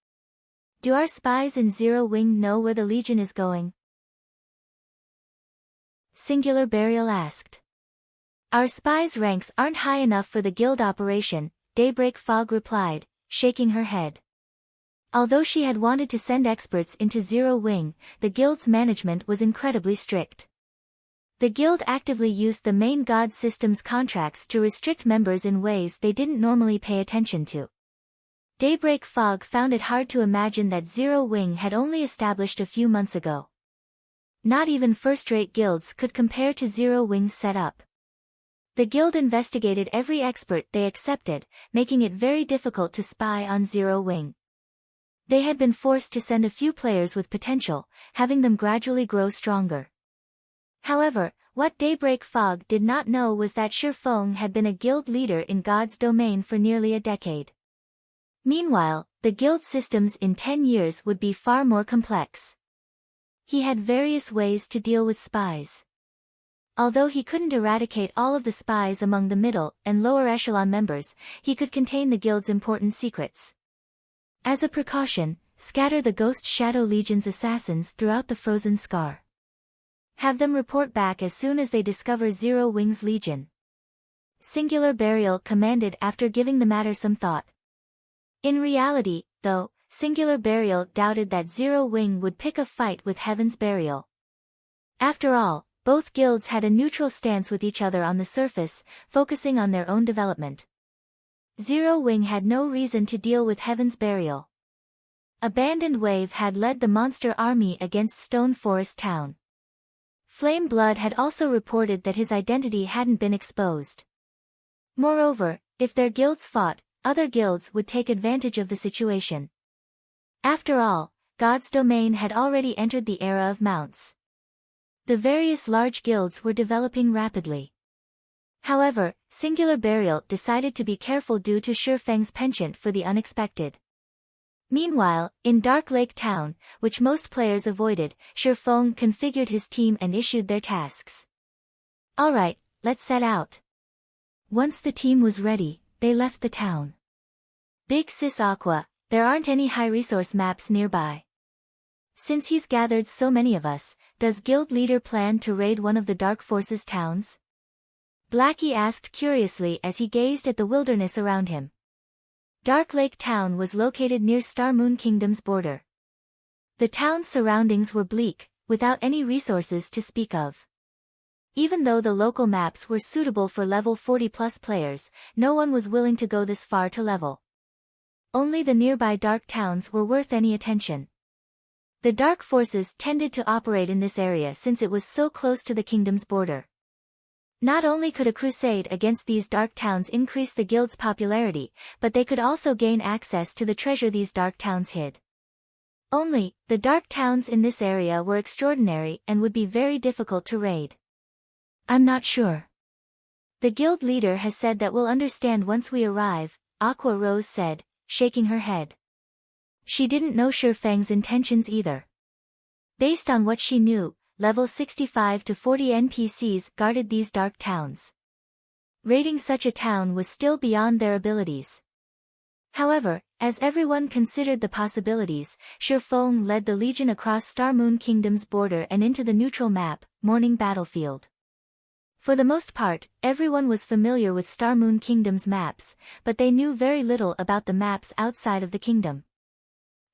[SPEAKER 1] Do our spies in Zero Wing know where the legion is going? Singular Burial asked. Our spies' ranks aren't high enough for the guild operation, Daybreak Fog replied, shaking her head. Although she had wanted to send experts into Zero Wing, the guild's management was incredibly strict. The guild actively used the main god system's contracts to restrict members in ways they didn't normally pay attention to. Daybreak Fog found it hard to imagine that Zero Wing had only established a few months ago. Not even first-rate guilds could compare to Zero Wing's setup. The guild investigated every expert they accepted, making it very difficult to spy on Zero Wing. They had been forced to send a few players with potential, having them gradually grow stronger. However, what Daybreak Fog did not know was that Shifeng had been a guild leader in God's domain for nearly a decade. Meanwhile, the guild systems in 10 years would be far more complex. He had various ways to deal with spies. Although he couldn't eradicate all of the spies among the middle and lower echelon members, he could contain the guild's important secrets. As a precaution, scatter the Ghost Shadow Legion's assassins throughout the Frozen Scar. Have them report back as soon as they discover Zero Wings Legion. Singular Burial commanded after giving the matter some thought. In reality, though, Singular Burial doubted that Zero Wing would pick a fight with Heaven's Burial. After all, both guilds had a neutral stance with each other on the surface, focusing on their own development. Zero Wing had no reason to deal with Heaven's Burial. Abandoned Wave had led the monster army against Stone Forest Town. Flame Blood had also reported that his identity hadn't been exposed. Moreover, if their guilds fought, other guilds would take advantage of the situation. After all, God's domain had already entered the era of mounts. The various large guilds were developing rapidly. However, Singular Burial decided to be careful due to Shifeng's penchant for the unexpected. Meanwhile, in Dark Lake Town, which most players avoided, Shifeng configured his team and issued their tasks. Alright, let's set out. Once the team was ready, they left the town. Big Sis Aqua, there aren't any high-resource maps nearby. Since he's gathered so many of us, does Guild Leader plan to raid one of the Dark Forces towns? Blackie asked curiously as he gazed at the wilderness around him. Dark Lake Town was located near Star Moon Kingdom's border. The town's surroundings were bleak, without any resources to speak of. Even though the local maps were suitable for level 40+ players, no one was willing to go this far to level. Only the nearby dark towns were worth any attention. The Dark Forces tended to operate in this area since it was so close to the kingdom's border. Not only could a crusade against these dark towns increase the guild's popularity, but they could also gain access to the treasure these dark towns hid. Only, the dark towns in this area were extraordinary and would be very difficult to raid. I'm not sure. The guild leader has said that we'll understand once we arrive, Aqua Rose said, shaking her head. She didn't know Shifeng's intentions either. Based on what she knew, level 65 to 40 NPCs guarded these dark towns. Raiding such a town was still beyond their abilities. However, as everyone considered the possibilities, Shifeng led the Legion across Star Moon Kingdom's border and into the neutral map, Morning Battlefield. For the most part, everyone was familiar with Star Moon Kingdom's maps, but they knew very little about the maps outside of the kingdom.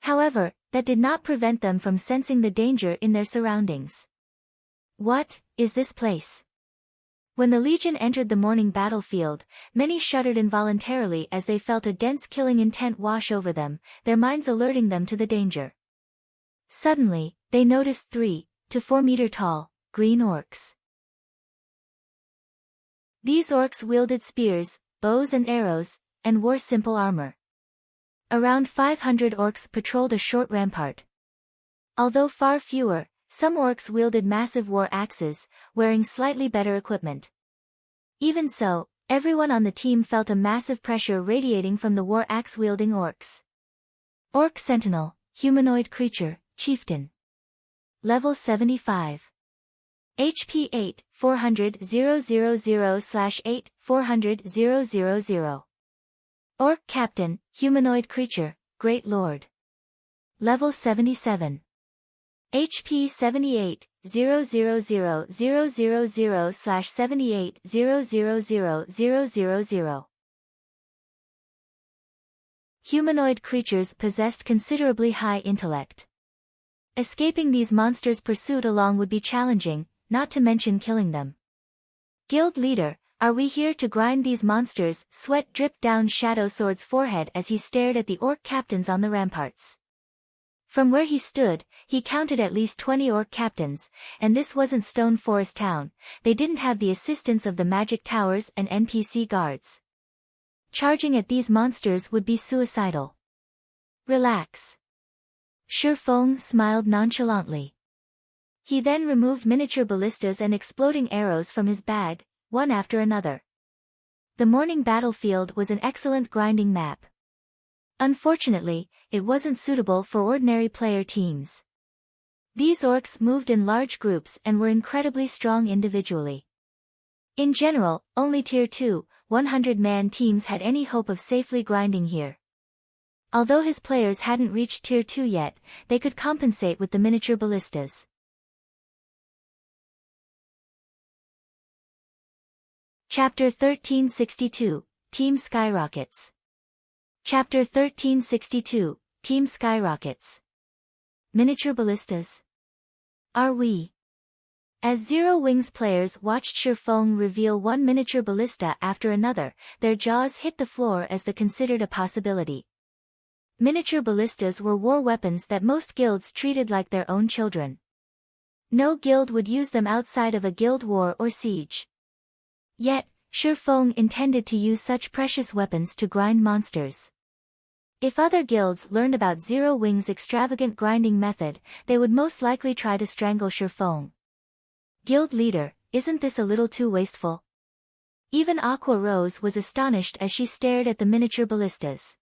[SPEAKER 1] However, that did not prevent them from sensing the danger in their surroundings. What is this place? When the Legion entered the morning battlefield, many shuddered involuntarily as they felt a dense killing intent wash over them, their minds alerting them to the danger. Suddenly, they noticed 3 to 4 meter tall, green orcs. These orcs wielded spears, bows and arrows, and wore simple armor. Around 500 orcs patrolled a short rampart. Although far fewer, some orcs wielded massive war axes, wearing slightly better equipment. Even so, everyone on the team felt a massive pressure radiating from the war axe-wielding orcs. Orc Sentinel, humanoid creature, chieftain. Level 75. HP 8, 400,000/8, 400,000. Orc Captain, humanoid creature, Great Lord. Level 77. HP 78, 000/78,000,000. Humanoid creatures possessed considerably high intellect. Escaping these monsters' pursuit along would be challenging, not to mention killing them. Guild Leader, are we here to grind these monsters? Sweat dripped down Shadow Sword's forehead as he stared at the orc captains on the ramparts. From where he stood, he counted at least 20 orc captains, and this wasn't Stone Forest Town. They didn't have the assistance of the magic towers and NPC guards. Charging at these monsters would be suicidal. Relax. Shifeng smiled nonchalantly. He then removed miniature ballistas and exploding arrows from his bag, one after another. The morning battlefield was an excellent grinding map. Unfortunately, it wasn't suitable for ordinary player teams. These orcs moved in large groups and were incredibly strong individually. In general, only Tier 2, 100-man teams had any hope of safely grinding here. Although his players hadn't reached Tier 2 yet, they could compensate with the miniature ballistas. Chapter 1362, Team Skyrockets. Chapter 1362, Team Skyrockets. Miniature ballistas? Are we? As Zero Wings players watched Shifeng reveal one miniature ballista after another, their jaws hit the floor as they considered a possibility. Miniature ballistas were war weapons that most guilds treated like their own children. No guild would use them outside of a guild war or siege. Yet, Shifeng intended to use such precious weapons to grind monsters. If other guilds learned about Zero Wings' extravagant grinding method, they would most likely try to strangle Shifeng. Guild leader, isn't this a little too wasteful? Even Aqua Rose was astonished as she stared at the miniature ballistas.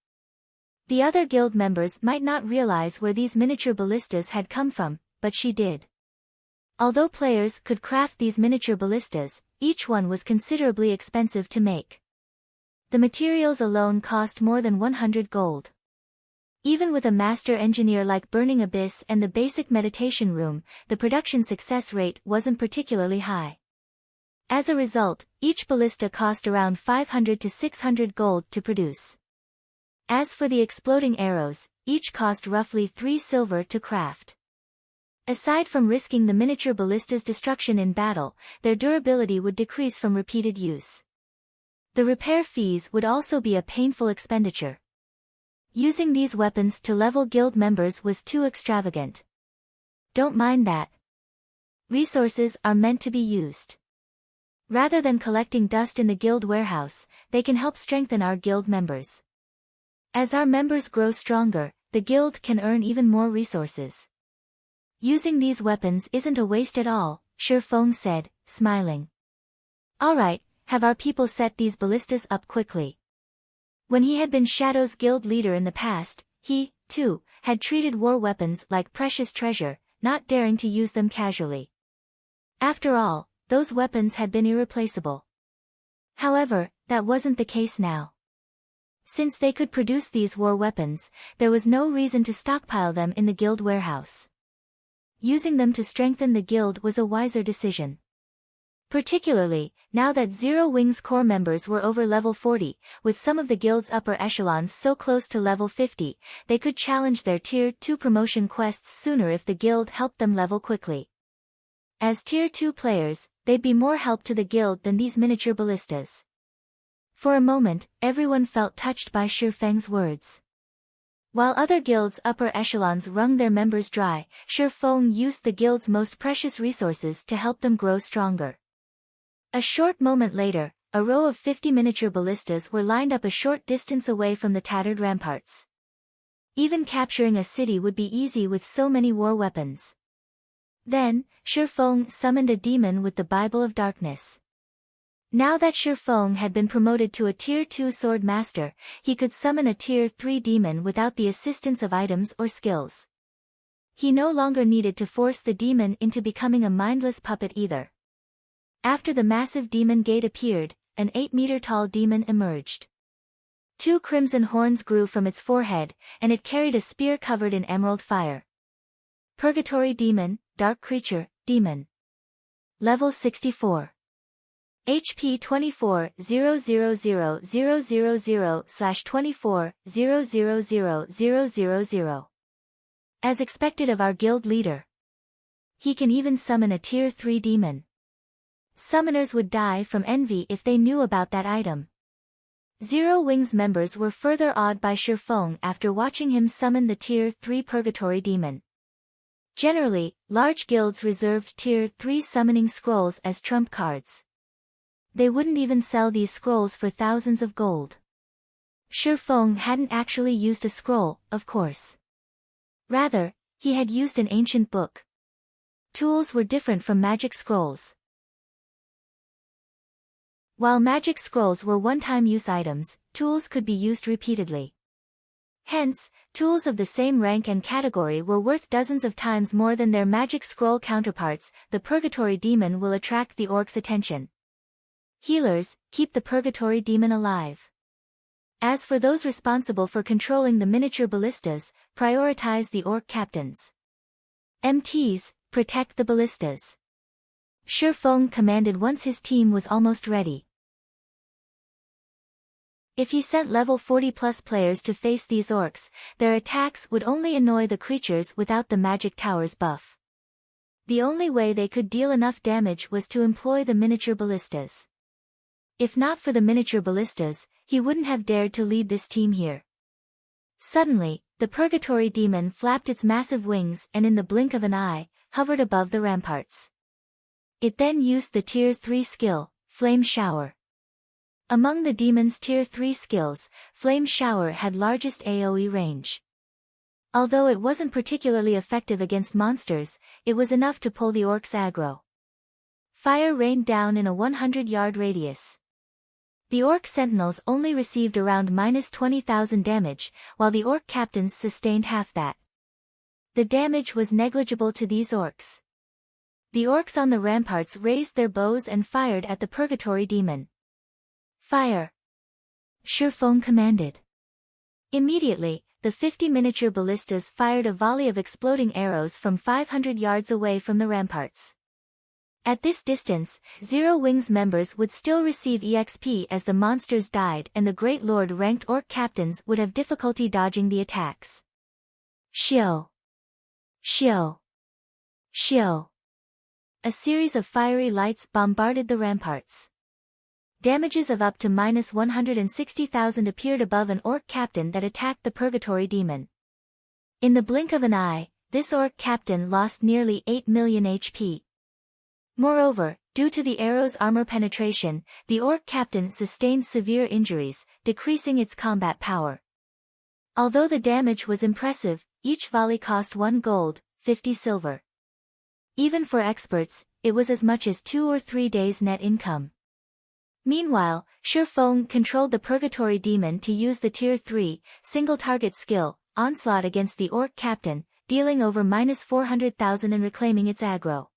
[SPEAKER 1] The other guild members might not realize where these miniature ballistas had come from, but she did. Although players could craft these miniature ballistas, each one was considerably expensive to make. The materials alone cost more than 100 gold. Even with a master engineer like Burning Abyss and the basic meditation room, the production success rate wasn't particularly high. As a result, each ballista cost around 500 to 600 gold to produce. As for the exploding arrows, each cost roughly 3 silver to craft. Aside from risking the miniature ballista's destruction in battle, their durability would decrease from repeated use. The repair fees would also be a painful expenditure. Using these weapons to level guild members was too extravagant. Don't mind that. Resources are meant to be used. Rather than collecting dust in the guild warehouse, they can help strengthen our guild members. As our members grow stronger, the guild can earn even more resources. Using these weapons isn't a waste at all, Shifeng said, smiling. Alright, have our people set these ballistas up quickly. When he had been Shadow's guild leader in the past, he, too, had treated war weapons like precious treasure, not daring to use them casually. After all, those weapons had been irreplaceable. However, that wasn't the case now. Since they could produce these war weapons, there was no reason to stockpile them in the guild warehouse. Using them to strengthen the guild was a wiser decision. Particularly, now that Zero Wings core members were over level 40, with some of the guild's upper echelons so close to level 50, they could challenge their Tier 2 promotion quests sooner if the guild helped them level quickly. As Tier 2 players, they'd be more help to the guild than these miniature ballistas. For a moment, everyone felt touched by Shifeng's words. While other guilds' upper echelons wrung their members dry, Shifeng used the guild's most precious resources to help them grow stronger. A short moment later, a row of 50 miniature ballistas were lined up a short distance away from the tattered ramparts. Even capturing a city would be easy with so many war weapons. Then, Shifeng summoned a demon with the Bible of Darkness. Now that Shifeng had been promoted to a Tier 2 sword master, he could summon a Tier 3 demon without the assistance of items or skills. He no longer needed to force the demon into becoming a mindless puppet either. After the massive demon gate appeared, an 8-meter-tall demon emerged. 2 crimson horns grew from its forehead, and it carried a spear covered in emerald fire. Purgatory Demon, Dark Creature, Demon. Level 64. HP 24-000-000/24-000-000. As expected of our guild leader. He can even summon a Tier 3 demon. Summoners would die from envy if they knew about that item. Zero Wings members were further awed by Shifeng after watching him summon the Tier 3 Purgatory Demon. Generally, large guilds reserved Tier 3 summoning scrolls as trump cards. They wouldn't even sell these scrolls for thousands of gold. Shifeng hadn't actually used a scroll, of course. Rather, he had used an ancient book. Tools were different from magic scrolls. While magic scrolls were one-time use items, tools could be used repeatedly. Hence, tools of the same rank and category were worth dozens of times more than their magic scroll counterparts. The Purgatory Demon will attract the orc's attention. Healers, keep the purgatory demon alive. As for those responsible for controlling the miniature ballistas, prioritize the orc captains. MTs, protect the ballistas. Shifeng commanded once his team was almost ready. If he sent level 40+ players to face these orcs, their attacks would only annoy the creatures without the magic tower's buff. The only way they could deal enough damage was to employ the miniature ballistas. If not for the miniature ballistas, he wouldn't have dared to lead this team here. Suddenly, the purgatory demon flapped its massive wings and in the blink of an eye, hovered above the ramparts. It then used the Tier 3 skill, Flame Shower. Among the demon's Tier 3 skills, Flame Shower had largest AoE range. Although it wasn't particularly effective against monsters, it was enough to pull the orcs aggro. Fire rained down in a 100-yard radius. The orc sentinels only received around -20,000 damage, while the orc captains sustained half that. The damage was negligible to these orcs. The orcs on the ramparts raised their bows and fired at the purgatory demon. Fire! Shifeng commanded. Immediately, the 50 miniature ballistas fired a volley of exploding arrows from 500 yards away from the ramparts. At this distance, Zero Wings members would still receive EXP as the monsters died and the Great Lord ranked orc captains would have difficulty dodging the attacks. Shio! Shio! Shio! A series of fiery lights bombarded the ramparts. Damages of up to -160,000 appeared above an orc captain that attacked the purgatory demon. In the blink of an eye, this orc captain lost nearly 8 million HP. Moreover, due to the arrow's armor penetration, the orc captain sustained severe injuries, decreasing its combat power. Although the damage was impressive, each volley cost 1 gold, 50 silver. Even for experts, it was as much as 2 or 3 days net income. Meanwhile, Shifeng controlled the purgatory demon to use the Tier 3, single-target skill, Onslaught against the orc captain, dealing over -400,000 and reclaiming its aggro.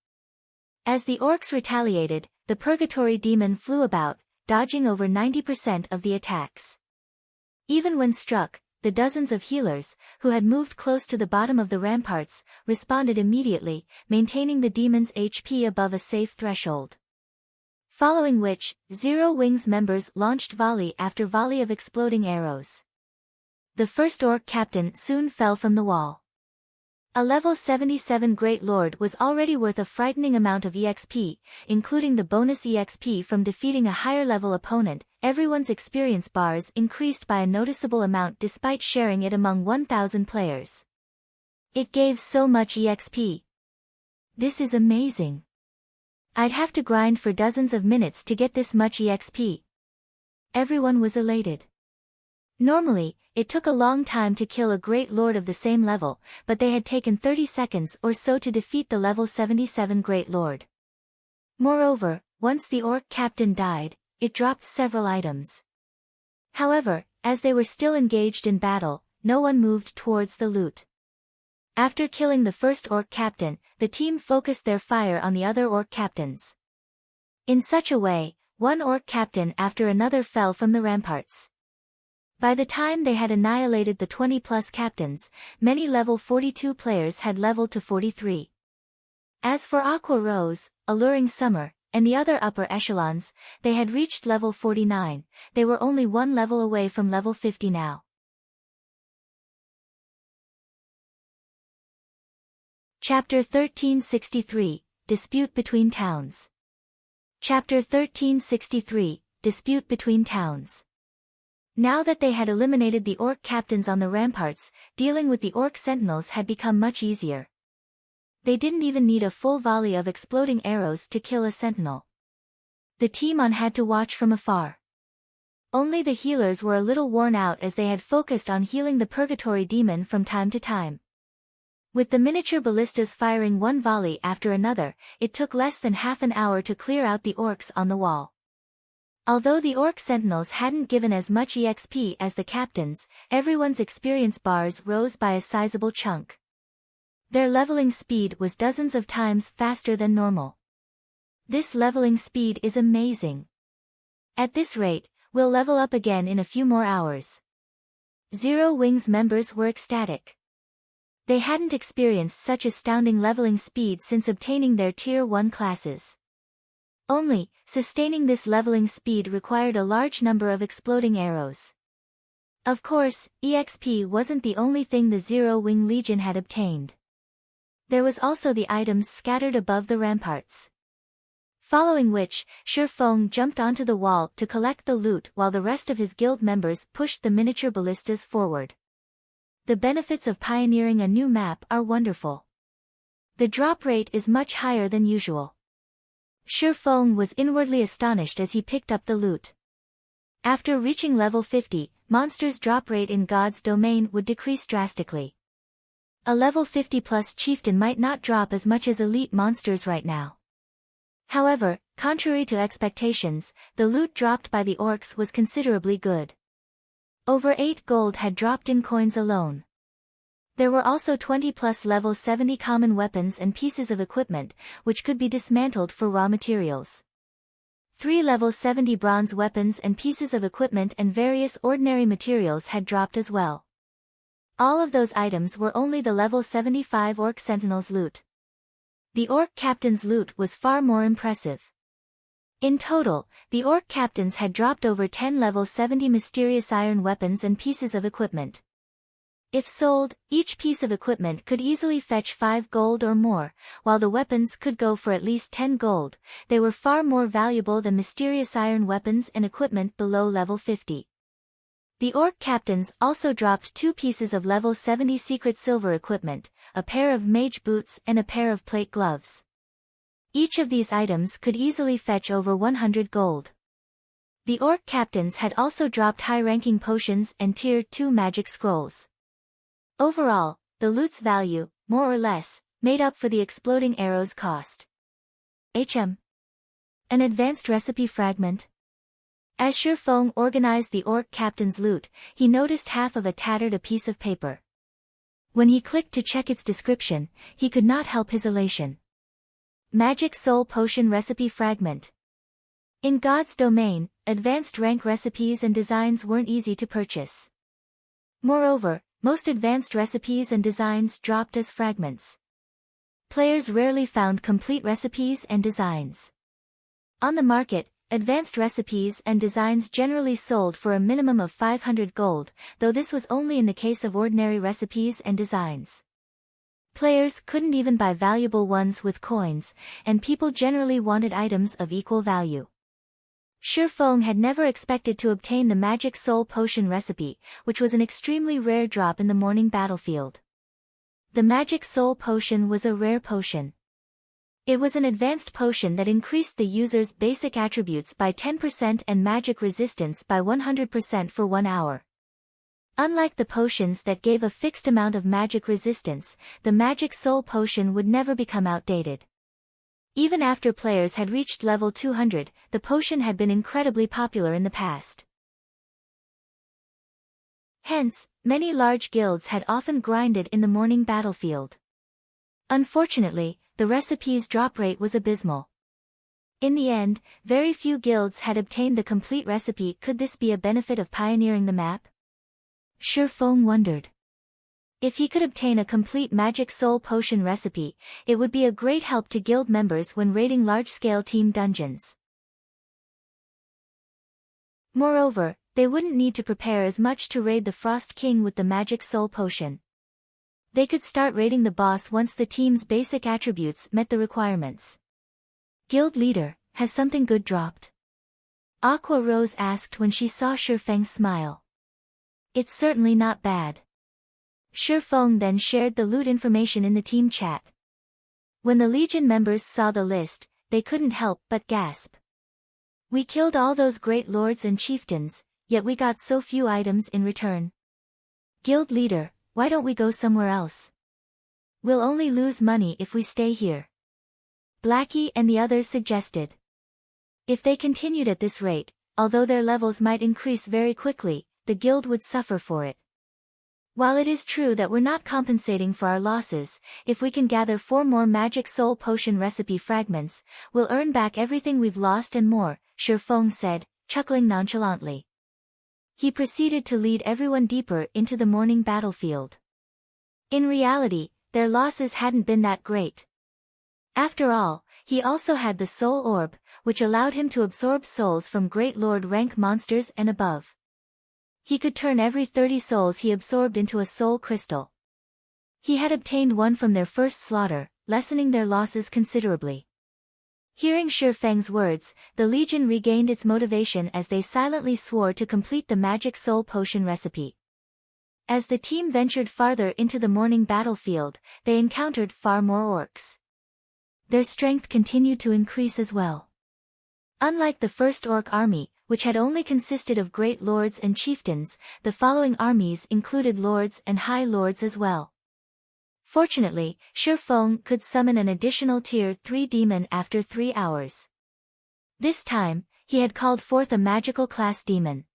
[SPEAKER 1] As the orcs retaliated, the purgatory demon flew about, dodging over 90% of the attacks. Even when struck, the dozens of healers, who had moved close to the bottom of the ramparts, responded immediately, maintaining the demon's HP above a safe threshold. Following which, Zero Wings members launched volley after volley of exploding arrows. The first orc captain soon fell from the wall. A level 77 Great Lord was already worth a frightening amount of EXP, including the bonus EXP from defeating a higher level opponent. Everyone's experience bars increased by a noticeable amount despite sharing it among 1,000 players. It gave so much EXP. This is amazing. I'd have to grind for dozens of minutes to get this much EXP. Everyone was elated. Normally, it took a long time to kill a Great Lord of the same level, but they had taken 30 seconds or so to defeat the level 77 Great Lord. Moreover, once the orc captain died, it dropped several items. However, as they were still engaged in battle, no one moved towards the loot. After killing the first orc captain, the team focused their fire on the other orc captains. In such a way, one orc captain after another fell from the ramparts. By the time they had annihilated the 20+ captains, many level 42 players had leveled to 43. As for Aqua Rose, Alluring Summer, and the other upper echelons, they had reached level 49, they were only one level away from level 50 now. Chapter 1363, Dispute Between Towns. Chapter 1363, Dispute Between Towns. Now that they had eliminated the orc captains on the ramparts, dealing with the orc sentinels had become much easier. They didn't even need a full volley of exploding arrows to kill a sentinel. The team on had to watch from afar. Only the healers were a little worn out as they had focused on healing the purgatory demon from time to time. With the miniature ballistas firing one volley after another, it took less than half an hour to clear out the orcs on the wall. Although the orc sentinels hadn't given as much EXP as the captains, everyone's experience bars rose by a sizable chunk. Their leveling speed was dozens of times faster than normal. This leveling speed is amazing. At this rate, we'll level up again in a few more hours. Zero Wings members were ecstatic. They hadn't experienced such astounding leveling speed since obtaining their Tier 1 classes. Only, sustaining this leveling speed required a large number of exploding arrows. Of course, EXP wasn't the only thing the Zero Wing Legion had obtained. There was also the items scattered above the ramparts. Following which, Shi Feng jumped onto the wall to collect the loot while the rest of his guild members pushed the miniature ballistas forward. The benefits of pioneering a new map are wonderful. The drop rate is much higher than usual. Shi Feng was inwardly astonished as he picked up the loot. After reaching level 50, monsters' drop rate in God's domain would decrease drastically. A level 50 plus chieftain might not drop as much as elite monsters right now. However, contrary to expectations, the loot dropped by the orcs was considerably good. Over 8 gold had dropped in coins alone. There were also 20 plus level 70 common weapons and pieces of equipment, which could be dismantled for raw materials. 3 level 70 bronze weapons and pieces of equipment and various ordinary materials had dropped as well. All of those items were only the level 75 orc sentinel's loot. The orc captain's loot was far more impressive. In total, the orc captains had dropped over 10 level 70 mysterious iron weapons and pieces of equipment. If sold, each piece of equipment could easily fetch 5 gold or more, while the weapons could go for at least 10 gold. They were far more valuable than mysterious iron weapons and equipment below level 50. The orc captains also dropped 2 pieces of level 70 secret silver equipment, a pair of mage boots and a pair of plate gloves. Each of these items could easily fetch over 100 gold. The orc captains had also dropped high-ranking potions and Tier 2 magic scrolls. Overall, the loot's value, more or less, made up for the exploding arrows' cost. An advanced recipe fragment. As Shi Feng organized the orc captain's loot, he noticed half of a tattered piece of paper. When he clicked to check its description, he could not help his elation. Magic Soul Potion Recipe Fragment. In God's domain, advanced rank recipes and designs weren't easy to purchase. Moreover, most advanced recipes and designs dropped as fragments. Players rarely found complete recipes and designs. On the market, advanced recipes and designs generally sold for a minimum of 500 gold, though this was only in the case of ordinary recipes and designs. Players couldn't even buy valuable ones with coins, and people generally wanted items of equal value. Shi Feng had never expected to obtain the Magic Soul Potion recipe, which was an extremely rare drop in the morning battlefield. The Magic Soul Potion was a rare potion. It was an advanced potion that increased the user's basic attributes by 10% and magic resistance by 100% for 1 hour. Unlike the potions that gave a fixed amount of magic resistance, the Magic Soul Potion would never become outdated. Even after players had reached level 200, the potion had been incredibly popular in the past. Hence, many large guilds had often grinded in the morning battlefield. Unfortunately, the recipe's drop rate was abysmal. In the end, very few guilds had obtained the complete recipe. Could this be a benefit of pioneering the map? Shi Feng wondered. If he could obtain a complete Magic Soul Potion recipe, it would be a great help to guild members when raiding large-scale team dungeons. Moreover, they wouldn't need to prepare as much to raid the Frost King with the Magic Soul Potion. They could start raiding the boss once the team's basic attributes met the requirements. Guild leader, has something good dropped? Aqua Rose asked when she saw Shi Feng's smile. It's certainly not bad. Shi Feng then shared the loot information in the team chat. When the Legion members saw the list, they couldn't help but gasp. We killed all those great lords and chieftains, yet we got so few items in return. Guild leader, why don't we go somewhere else? We'll only lose money if we stay here. Blackie and the others suggested. If they continued at this rate, although their levels might increase very quickly, the guild would suffer for it. While it is true that we're not compensating for our losses, if we can gather 4 more Magic Soul Potion recipe fragments, we'll earn back everything we've lost and more, Shi Feng said, chuckling nonchalantly. He proceeded to lead everyone deeper into the morning battlefield. In reality, their losses hadn't been that great. After all, he also had the Soul Orb, which allowed him to absorb souls from Great Lord rank monsters and above. He could turn every 30 souls he absorbed into a soul crystal. He had obtained one from their first slaughter, lessening their losses considerably. Hearing Shi Feng's words, the Legion regained its motivation as they silently swore to complete the magic soul potion recipe. As the team ventured farther into the morning battlefield, they encountered far more orcs. Their strength continued to increase as well. Unlike the first orc army, which had only consisted of great lords and chieftains, the following armies included lords and high lords as well. Fortunately, Shi Feng could summon an additional Tier 3 demon after 3 hours. This time, he had called forth a magical class demon.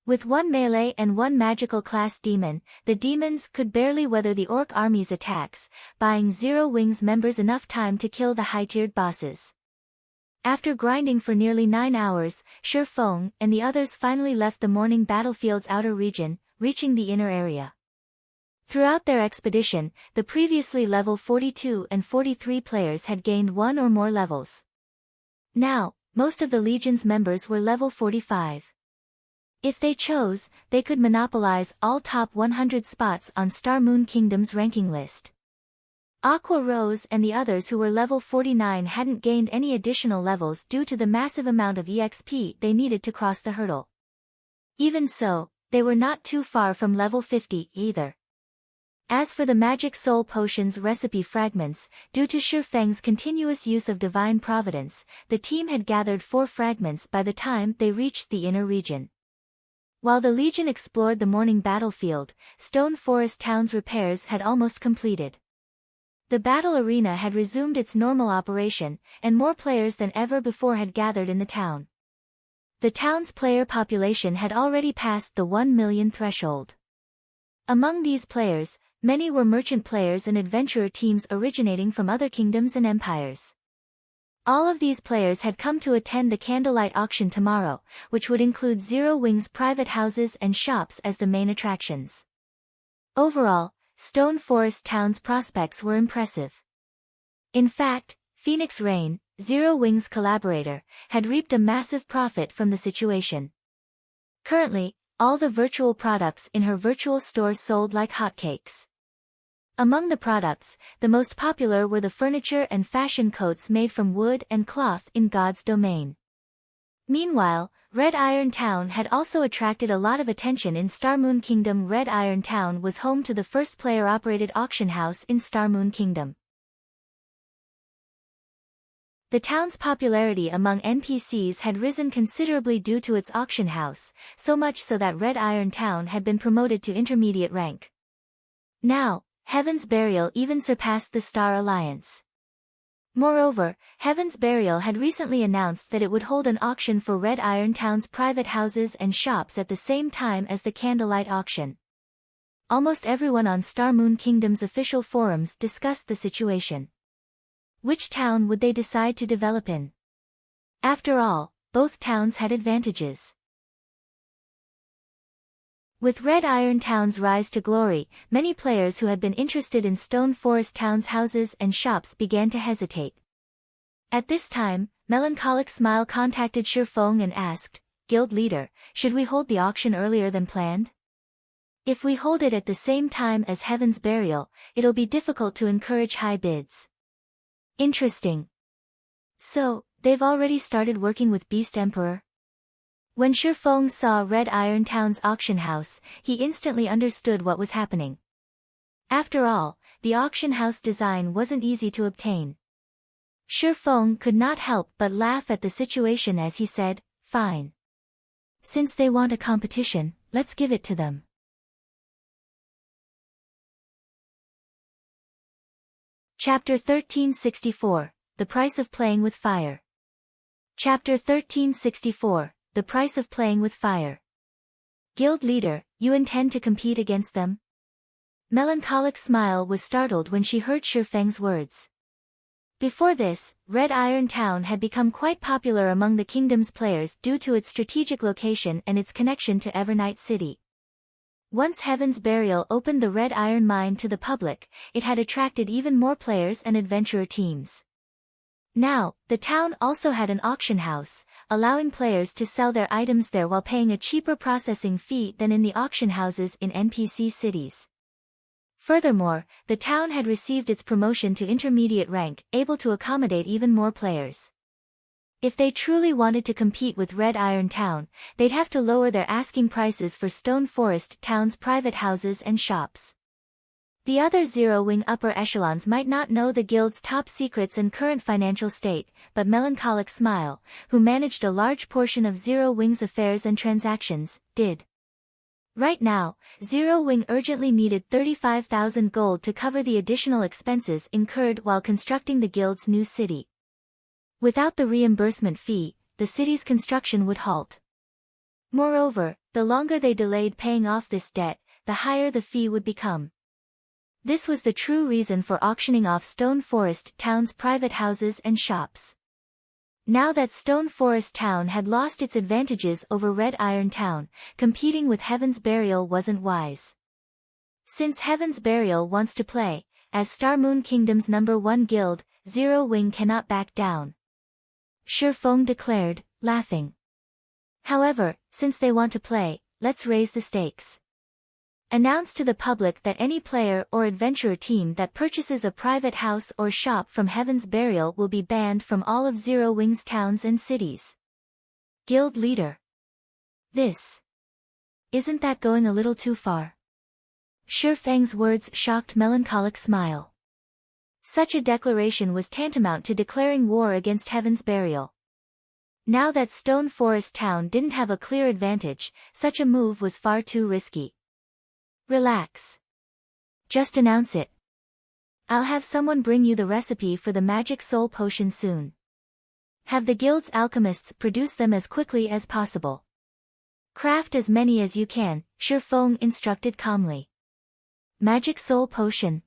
[SPEAKER 1] With one melee and one magical class demon, the demons could barely weather the orc army's attacks, buying Zero Wings members enough time to kill the high-tiered bosses. After grinding for nearly 9 hours, Shi Feng and the others finally left the morning battlefield's outer region, reaching the inner area. Throughout their expedition, the previously level 42 and 43 players had gained 1 or more levels. Now, most of the Legion's members were level 45. If they chose, they could monopolize all top 100 spots on Star Moon Kingdom's ranking list. Aqua Rose and the others who were level 49 hadn't gained any additional levels due to the massive amount of EXP they needed to cross the hurdle. Even so, they were not too far from level 50 either. As for the Magic Soul Potion's recipe fragments, due to Shi Feng's continuous use of Divine Providence, the team had gathered 4 fragments by the time they reached the inner region. While the Legion explored the morning battlefield, Stone Forest Town's repairs had almost completed. The battle arena had resumed its normal operation, and more players than ever before had gathered in the town. The town's player population had already passed the 1 million threshold. Among these players, many were merchant players and adventurer teams originating from other kingdoms and empires. All of these players had come to attend the candlelight auction tomorrow, which would include Zero Wings private houses and shops as the main attractions. Overall, Stone Forest Town's prospects were impressive. In fact, Phoenix Rain, Zero Wings' collaborator, had reaped a massive profit from the situation. Currently, all the virtual products in her virtual store sold like hotcakes. Among the products, the most popular were the furniture and fashion coats made from wood and cloth in God's domain. Meanwhile, Red Iron Town had also attracted a lot of attention in Star Moon Kingdom. Red Iron Town was home to the first player-operated auction house in Star Moon Kingdom. The town's popularity among NPCs had risen considerably due to its auction house, so much so that Red Iron Town had been promoted to intermediate rank. Now, Heaven's Burial even surpassed the Star Alliance. Moreover, Heaven's Burial had recently announced that it would hold an auction for Red Iron Town's private houses and shops at the same time as the candlelight auction. Almost everyone on Star Moon Kingdom's official forums discussed the situation. Which town would they decide to develop in? After all, both towns had advantages. With Red Iron Town's rise to glory, many players who had been interested in Stone Forest Town's houses and shops began to hesitate. At this time, Melancholic Smile contacted Shi Feng and asked, "Guild leader, should we hold the auction earlier than planned? If we hold it at the same time as Heaven's Burial, it'll be difficult to encourage high bids." Interesting. So, they've already started working with Beast Emperor? When Shi Feng saw Red Iron Town's auction house, he instantly understood what was happening. After all, the auction house design wasn't easy to obtain. Shi Feng could not help but laugh at the situation as he said, "Fine. Since they want a competition, let's give it to them." Chapter 1364, The Price of Playing with Fire. Chapter 1364, The Price of Playing with Fire. Guild leader, you intend to compete against them? Melancholic Smile was startled when she heard Shi Feng's words. Before this, Red Iron Town had become quite popular among the kingdom's players due to its strategic location and its connection to Evernight City. Once Heaven's Burial opened the Red Iron Mine to the public, it had attracted even more players and adventurer teams. Now, the town also had an auction house, allowing players to sell their items there while paying a cheaper processing fee than in the auction houses in NPC cities. Furthermore, the town had received its promotion to intermediate rank, able to accommodate even more players. If they truly wanted to compete with Red Iron Town, they'd have to lower their asking prices for Stone Forest Town's private houses and shops. The other Zero Wing upper echelons might not know the guild's top secrets and current financial state, but Melancholic Smile, who managed a large portion of Zero Wing's affairs and transactions, did. Right now, Zero Wing urgently needed 35,000 gold to cover the additional expenses incurred while constructing the guild's new city. Without the reimbursement fee, the city's construction would halt. Moreover, the longer they delayed paying off this debt, the higher the fee would become. This was the true reason for auctioning off Stone Forest Town's private houses and shops. Now that Stone Forest Town had lost its advantages over Red Iron Town, competing with Heaven's Burial wasn't wise. Since Heaven's Burial wants to play, as Star Moon Kingdom's #1 guild, Zero Wing cannot back down. Shi Feng declared, laughing. However, since they want to play, let's raise the stakes. Announce to the public that any player or adventurer team that purchases a private house or shop from Heaven's Burial will be banned from all of Zero Wing's towns and cities. Guild leader. Isn't that going a little too far? Shi Feng's words shocked Melancholic Smile. Such a declaration was tantamount to declaring war against Heaven's Burial. Now that Stone Forest Town didn't have a clear advantage, such a move was far too risky. Relax. Just announce it. I'll have someone bring you the recipe for the magic soul potion soon. Have the guild's alchemists produce them as quickly as possible. Craft as many as you can, Shi Feng instructed calmly. Magic soul potion,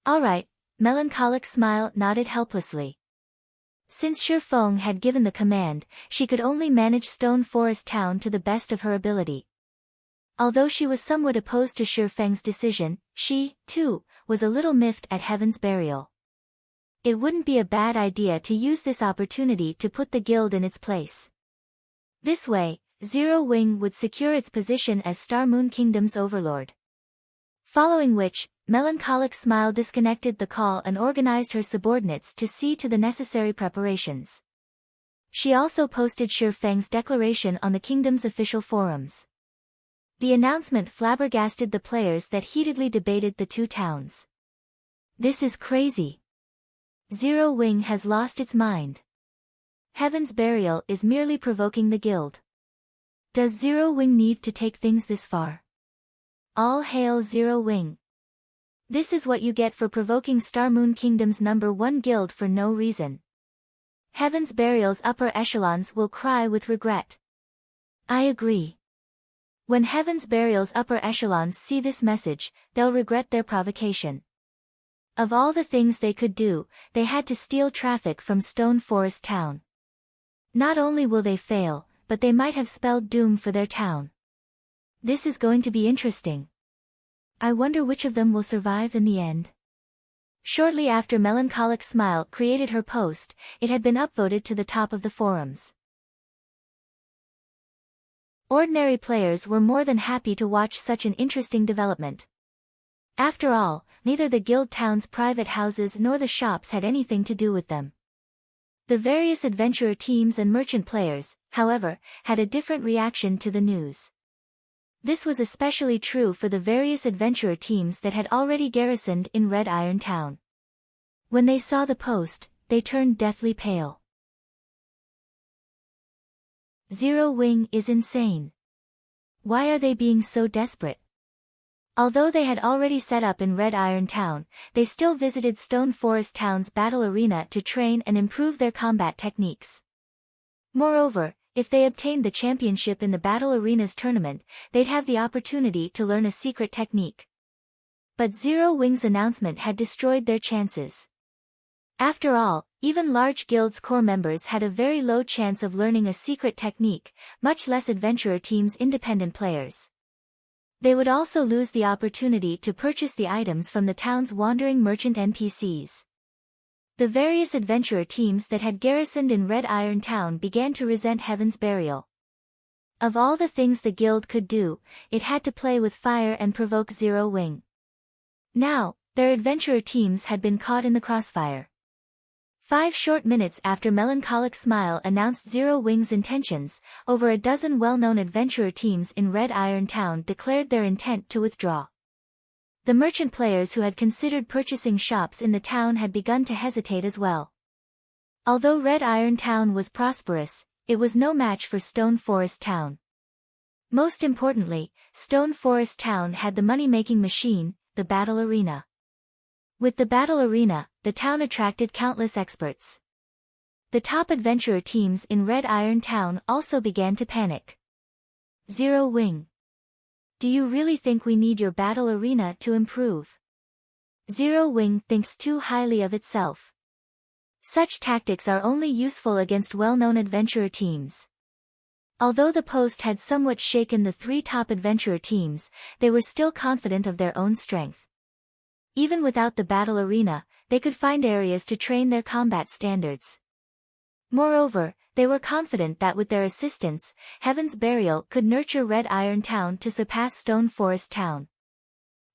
[SPEAKER 1] Alright, Melancholic Smile nodded helplessly. Since Shi Feng had given the command, she could only manage Stone Forest Town to the best of her ability. Although she was somewhat opposed to Shi Feng's decision, she, too, was a little miffed at Heaven's Burial. It wouldn't be a bad idea to use this opportunity to put the guild in its place. This way, Zero Wing would secure its position as Star Moon Kingdom's overlord. Following which, Melancholic Smile disconnected the call and organized her subordinates to see to the necessary preparations. She also posted Shi Feng's declaration on the kingdom's official forums. The announcement flabbergasted the players that heatedly debated the two towns. This is crazy. Zero Wing has lost its mind. Heaven's Burial is merely provoking the guild. Does Zero Wing need to take things this far? All hail Zero Wing. This is what you get for provoking Star Moon Kingdom's #1 guild for no reason. Heaven's Burial's upper echelons will cry with regret. I agree. When Heaven's Burial's upper echelons see this message, they'll regret their provocation. Of all the things they could do, they had to steal traffic from Stone Forest Town. Not only will they fail, but they might have spelled doom for their town. This is going to be interesting. I wonder which of them will survive in the end. Shortly after Melancholic Smile created her post, it had been upvoted to the top of the forums. Ordinary players were more than happy to watch such an interesting development. After all, neither the guild town's private houses nor the shops had anything to do with them. The various adventurer teams and merchant players, however, had a different reaction to the news. This was especially true for the various adventurer teams that had already garrisoned in Red Iron Town. When they saw the post, they turned deathly pale. Zero Wing is insane. Why are they being so desperate? Although they had already set up in Red Iron Town, they still visited Stone Forest Town's battle arena to train and improve their combat techniques. Moreover, if they obtained the championship in the battle arena's tournament, they'd have the opportunity to learn a secret technique. But Zero Wing's announcement had destroyed their chances. After all, even large guilds' core members had a very low chance of learning a secret technique, much less adventurer teams' independent players. They would also lose the opportunity to purchase the items from the town's wandering merchant NPCs. The various adventurer teams that had garrisoned in Red Iron Town began to resent Heaven's Burial. Of all the things the guild could do, it had to play with fire and provoke Zero Wing. Now, their adventurer teams had been caught in the crossfire. 5 short minutes after Melancholic Smile announced Zero Wing's intentions, over a dozen well-known adventurer teams in Red Iron Town declared their intent to withdraw. The merchant players who had considered purchasing shops in the town had begun to hesitate as well. Although Red Iron Town was prosperous, it was no match for Stone Forest Town. Most importantly, Stone Forest Town had the money-making machine, the Battle Arena. With the Battle Arena, the town attracted countless experts. The top adventurer teams in Red Iron Town also began to panic. Zero Wing. Do you really think we need your Battle Arena to improve? Zero Wing thinks too highly of itself. Such tactics are only useful against well-known adventurer teams. Although the post had somewhat shaken the 3 top adventurer teams, they were still confident of their own strength. Even without the Battle Arena, they could find areas to train their combat standards. Moreover, they were confident that with their assistance, Heaven's Burial could nurture Red Iron Town to surpass Stone Forest Town.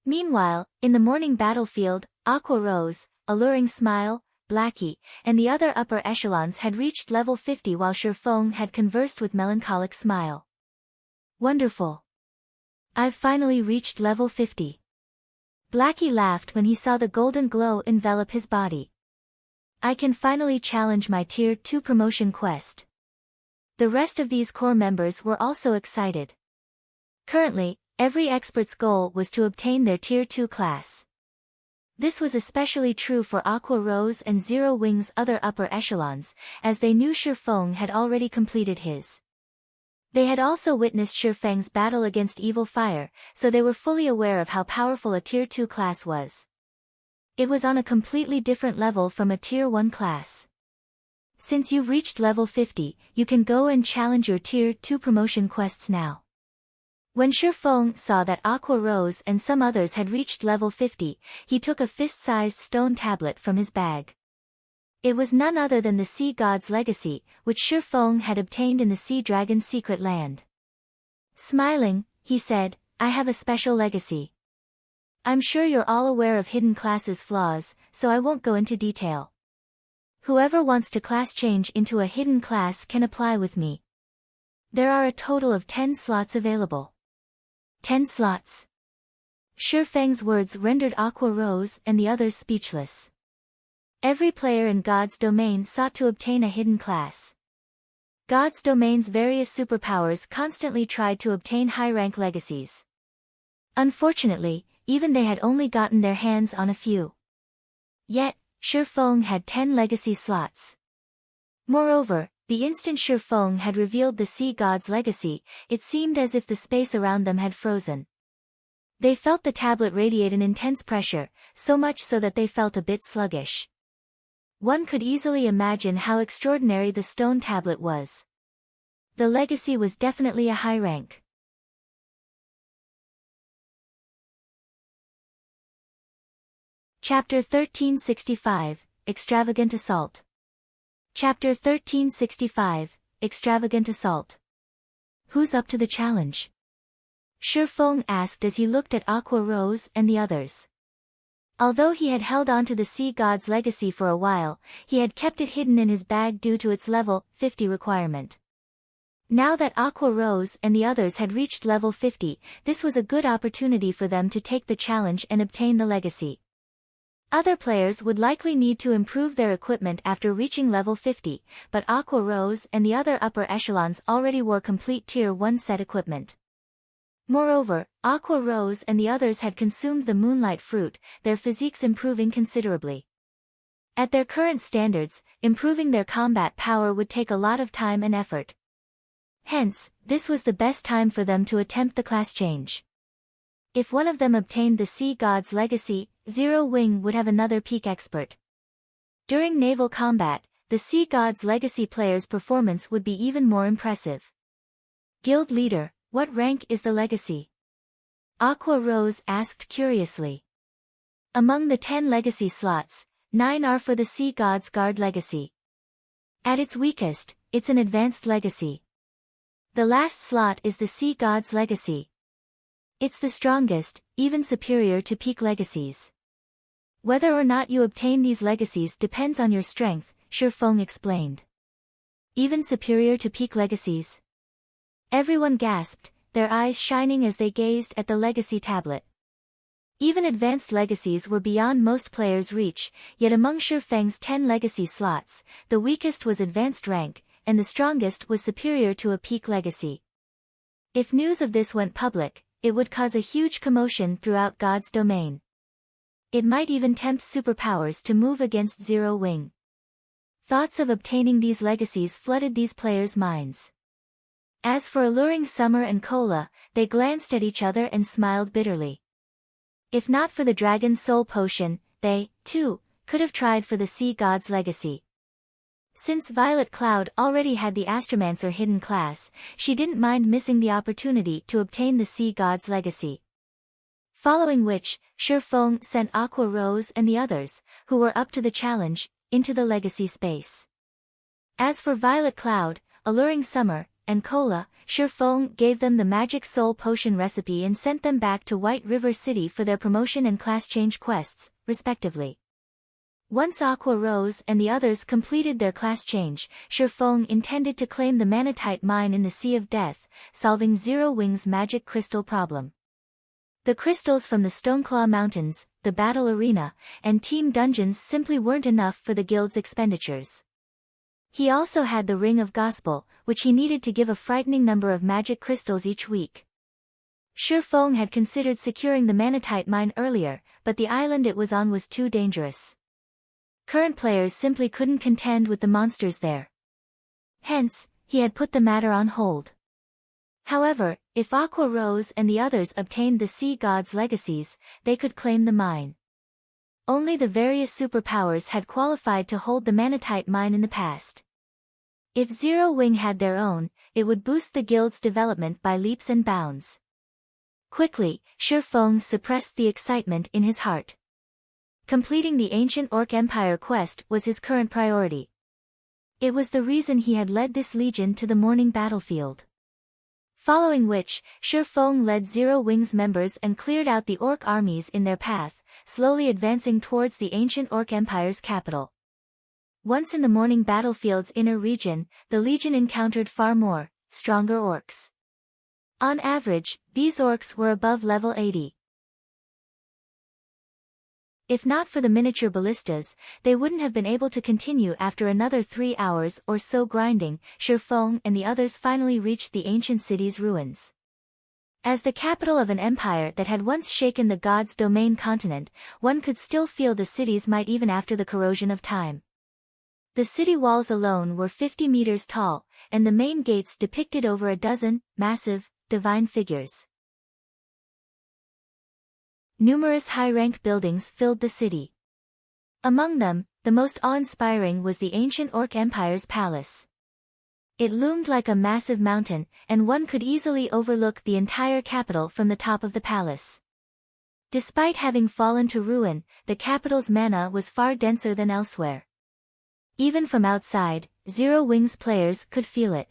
[SPEAKER 1] Meanwhile, in the morning battlefield, Aqua Rose, Alluring Smile, Blackie, and the other upper echelons had reached level 50 while Shurfeng had conversed with Melancholic Smile. Wonderful! I've finally reached level 50. Blackie laughed when he saw the golden glow envelop his body. I can finally challenge my Tier 2 promotion quest. The rest of these core members were also excited. Currently, every expert's goal was to obtain their Tier 2 class. This was especially true for Aqua Rose and Zero Wing's other upper echelons, as they knew Shurfeng had already completed his. They had also witnessed Shurfeng's battle against Evil Fire, so they were fully aware of how powerful a Tier 2 class was. It was on a completely different level from a Tier 1 class. Since you've reached level 50, you can go and challenge your Tier 2 promotion quests now. When Shurfeng saw that Aqua Rose and some others had reached level 50, he took a fist-sized stone tablet from his bag. It was none other than the Sea God's legacy, which Shurfeng had obtained in the Sea Dragon's secret land. Smiling, he said, I have a special legacy. I'm sure you're all aware of Hidden Class's flaws, so I won't go into detail. Whoever wants to class change into a hidden class can apply with me. There are a total of 10 slots available. 10 slots. Shurfeng's words rendered Aqua Rose and the others speechless. Every player in God's domain sought to obtain a hidden class. God's domain's various superpowers constantly tried to obtain high-rank legacies. Unfortunately, even they had only gotten their hands on a few. Yet, Shurfeng had 10 legacy slots. Moreover, the instant Shurfeng had revealed the Sea God's legacy, it seemed as if the space around them had frozen. They felt the tablet radiate an intense pressure, so much so that they felt a bit sluggish. One could easily imagine how extraordinary the stone tablet was. The legacy was definitely a high rank. Chapter 1365, Extravagant Assault. Chapter 1365, Extravagant Assault. Who's up to the challenge? Shurfeng asked as he looked at Aqua Rose and the others. Although he had held on to the Sea God's legacy for a while, he had kept it hidden in his bag due to its level 50 requirement. Now that Aqua Rose and the others had reached level 50, this was a good opportunity for them to take the challenge and obtain the legacy. Other players would likely need to improve their equipment after reaching level 50, but Aqua Rose and the other upper echelons already wore complete Tier 1 set equipment. Moreover, Aqua Rose and the others had consumed the Moonlight Fruit, their physiques improving considerably. At their current standards, improving their combat power would take a lot of time and effort. Hence, this was the best time for them to attempt the class change. If one of them obtained the Sea God's legacy, Zero Wing would have another peak expert. During naval combat, the Sea God's Legacy player's performance would be even more impressive. Guild leader, what rank is the Legacy? Aqua Rose asked curiously. Among the 10 Legacy slots, 9 are for the Sea God's Guard Legacy. At its weakest, it's an advanced Legacy. The last slot is the Sea God's Legacy. It's the strongest, even superior to peak legacies. Whether or not you obtain these legacies depends on your strength, Shifeng explained. Even superior to peak legacies? Everyone gasped, their eyes shining as they gazed at the legacy tablet. Even advanced legacies were beyond most players' reach, yet among Shifeng's 10 legacy slots, the weakest was advanced rank, and the strongest was superior to a peak legacy. If news of this went public, it would cause a huge commotion throughout God's domain. It might even tempt superpowers to move against Zero Wing. Thoughts of obtaining these legacies flooded these players' minds. As for Alluring Summer and Cola, they glanced at each other and smiled bitterly. If not for the Dragon Soul Potion, they, too, could have tried for the Sea God's Legacy. Since Violet Cloud already had the Astromancer hidden class, she didn't mind missing the opportunity to obtain the Sea God's Legacy. Following which, Shifeng sent Aqua Rose and the others, who were up to the challenge, into the Legacy space. As for Violet Cloud, Alluring Summer, and Cola, Shifeng gave them the Magic Soul Potion recipe and sent them back to White River City for their promotion and class change quests, respectively. Once Aqua Rose and the others completed their class change, Shifeng intended to claim the Manatite Mine in the Sea of Death, solving Zero Wing's magic crystal problem. The crystals from the Stoneclaw Mountains, the Battle Arena, and Team Dungeons simply weren't enough for the guild's expenditures. He also had the Ring of Gospel, which he needed to give a frightening number of magic crystals each week. Shifeng had considered securing the Manatite Mine earlier, but the island it was on was too dangerous. Current players simply couldn't contend with the monsters there. Hence, he had put the matter on hold. However, if Aqua Rose and the others obtained the Sea God's legacies, they could claim the mine. Only the various superpowers had qualified to hold the Manatite Mine in the past. If Zero Wing had their own, it would boost the guild's development by leaps and bounds. Quickly, Shifeng suppressed the excitement in his heart. Completing the Ancient Orc Empire quest was his current priority. It was the reason he had led this legion to the morning battlefield. Following which, Shifeng led Zero Wing's members and cleared out the orc armies in their path, slowly advancing towards the Ancient Orc Empire's capital. Once in the morning battlefield's inner region, the legion encountered far more, stronger orcs. On average, these orcs were above level 80. If not for the miniature ballistas, they wouldn't have been able to continue after another 3 hours or so grinding. Shifeng and the others finally reached the ancient city's ruins. As the capital of an empire that had once shaken the God's Domain continent, one could still feel the city's might even after the corrosion of time. The city walls alone were 50 meters tall, and the main gates depicted over a dozen, massive, divine figures. Numerous high-rank buildings filled the city. Among them, the most awe-inspiring was the ancient Orc Empire's palace. It loomed like a massive mountain, and one could easily overlook the entire capital from the top of the palace. Despite having fallen to ruin, the capital's mana was far denser than elsewhere. Even from outside, Zero Wing's players could feel it.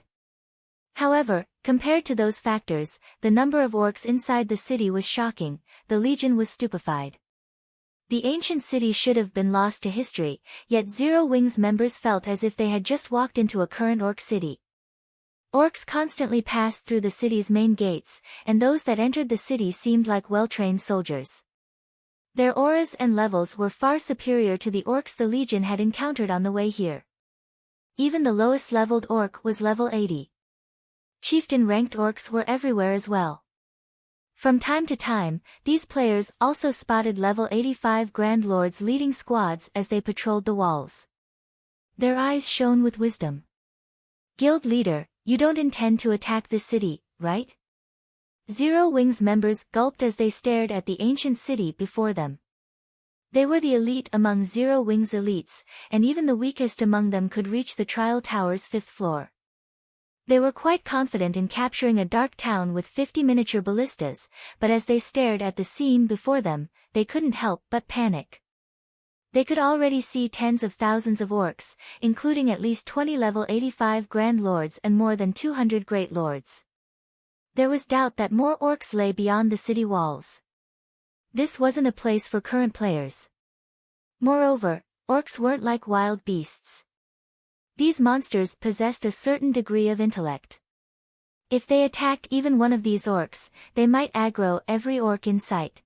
[SPEAKER 1] However, compared to those factors, the number of orcs inside the city was shocking. The legion was stupefied. The ancient city should have been lost to history, yet Zero Wing's members felt as if they had just walked into a current orc city. Orcs constantly passed through the city's main gates, and those that entered the city seemed like well-trained soldiers. Their auras and levels were far superior to the orcs the legion had encountered on the way here. Even the lowest-leveled orc was level 80. Chieftain-ranked orcs were everywhere as well. From time to time, these players also spotted level 85 Grand Lords leading squads as they patrolled the walls. Their eyes shone with wisdom. Guild leader, you don't intend to attack this city, right? Zero Wing's members gulped as they stared at the ancient city before them. They were the elite among Zero Wings elites, and even the weakest among them could reach the trial tower's 5th floor. They were quite confident in capturing a dark town with 50 miniature ballistas, but as they stared at the scene before them, they couldn't help but panic. They could already see tens of thousands of orcs, including at least 20 level 85 Grand Lords and more than 200 Great Lords. There was doubt that more orcs lay beyond the city walls. This wasn't a place for current players. Moreover, orcs weren't like wild beasts. These monsters possessed a certain degree of intellect. If they attacked even one of these orcs, they might aggro every orc in sight.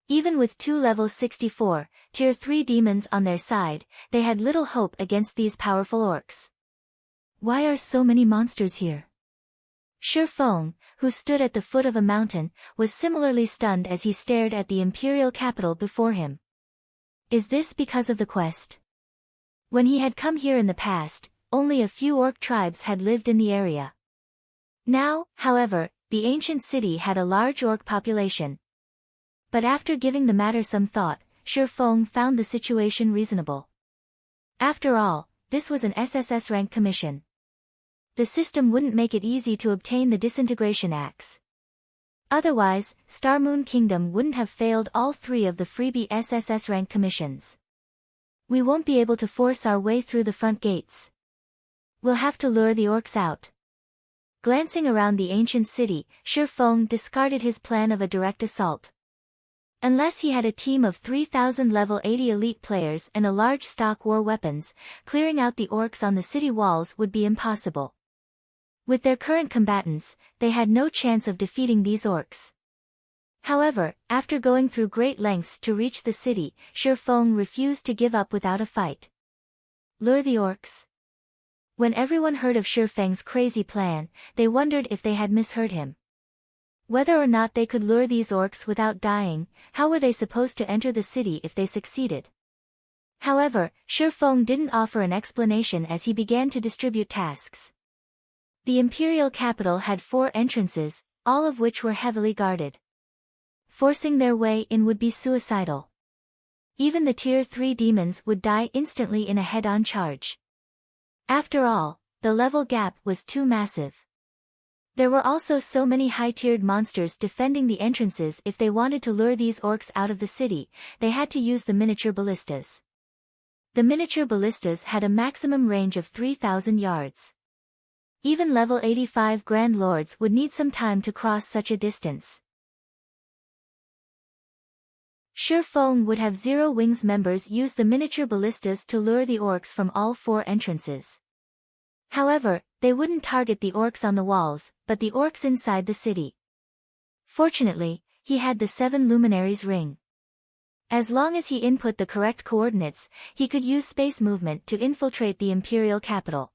[SPEAKER 1] Even with 2 level 64, tier 3 demons on their side, they had little hope against these powerful orcs. Why are so many monsters here? Shi Feng, who stood at the foot of a mountain, was similarly stunned as he stared at the imperial capital before him. Is this because of the quest? When he had come here in the past, only a few orc tribes had lived in the area. Now, however, the ancient city had a large orc population. But after giving the matter some thought, Shi Feng found the situation reasonable. After all, this was an SSS rank commission. The system wouldn't make it easy to obtain the disintegration axe. Otherwise, Star Moon Kingdom wouldn't have failed all 3 of the freebie SSS rank commissions. We won't be able to force our way through the front gates. We'll have to lure the orcs out. Glancing around the ancient city, Shi Feng discarded his plan of a direct assault. Unless he had a team of 3,000 level 80 elite players and a large stock war weapons, clearing out the orcs on the city walls would be impossible. With their current combatants, they had no chance of defeating these orcs. However, after going through great lengths to reach the city, Shi Feng refused to give up without a fight. Lure the orcs? When everyone heard of Shi Feng's crazy plan, they wondered if they had misheard him. Whether or not they could lure these orcs without dying, how were they supposed to enter the city if they succeeded? However, Shi Feng didn't offer an explanation as he began to distribute tasks. The imperial capital had 4 entrances, all of which were heavily guarded. Forcing their way in would be suicidal. Even the tier 3 demons would die instantly in a head-on charge. After all, the level gap was too massive. There were also so many high-tiered monsters defending the entrances. If they wanted to lure these orcs out of the city, they had to use the miniature ballistas. The miniature ballistas had a maximum range of 3,000 yards. Even level 85 Grand Lords would need some time to cross such a distance. Shi Feng would have Zero Wings members use the miniature ballistas to lure the orcs from all 4 entrances. However, they wouldn't target the orcs on the walls, but the orcs inside the city. Fortunately, he had the 7 Luminaries ring. As long as he input the correct coordinates, he could use space movement to infiltrate the imperial capital.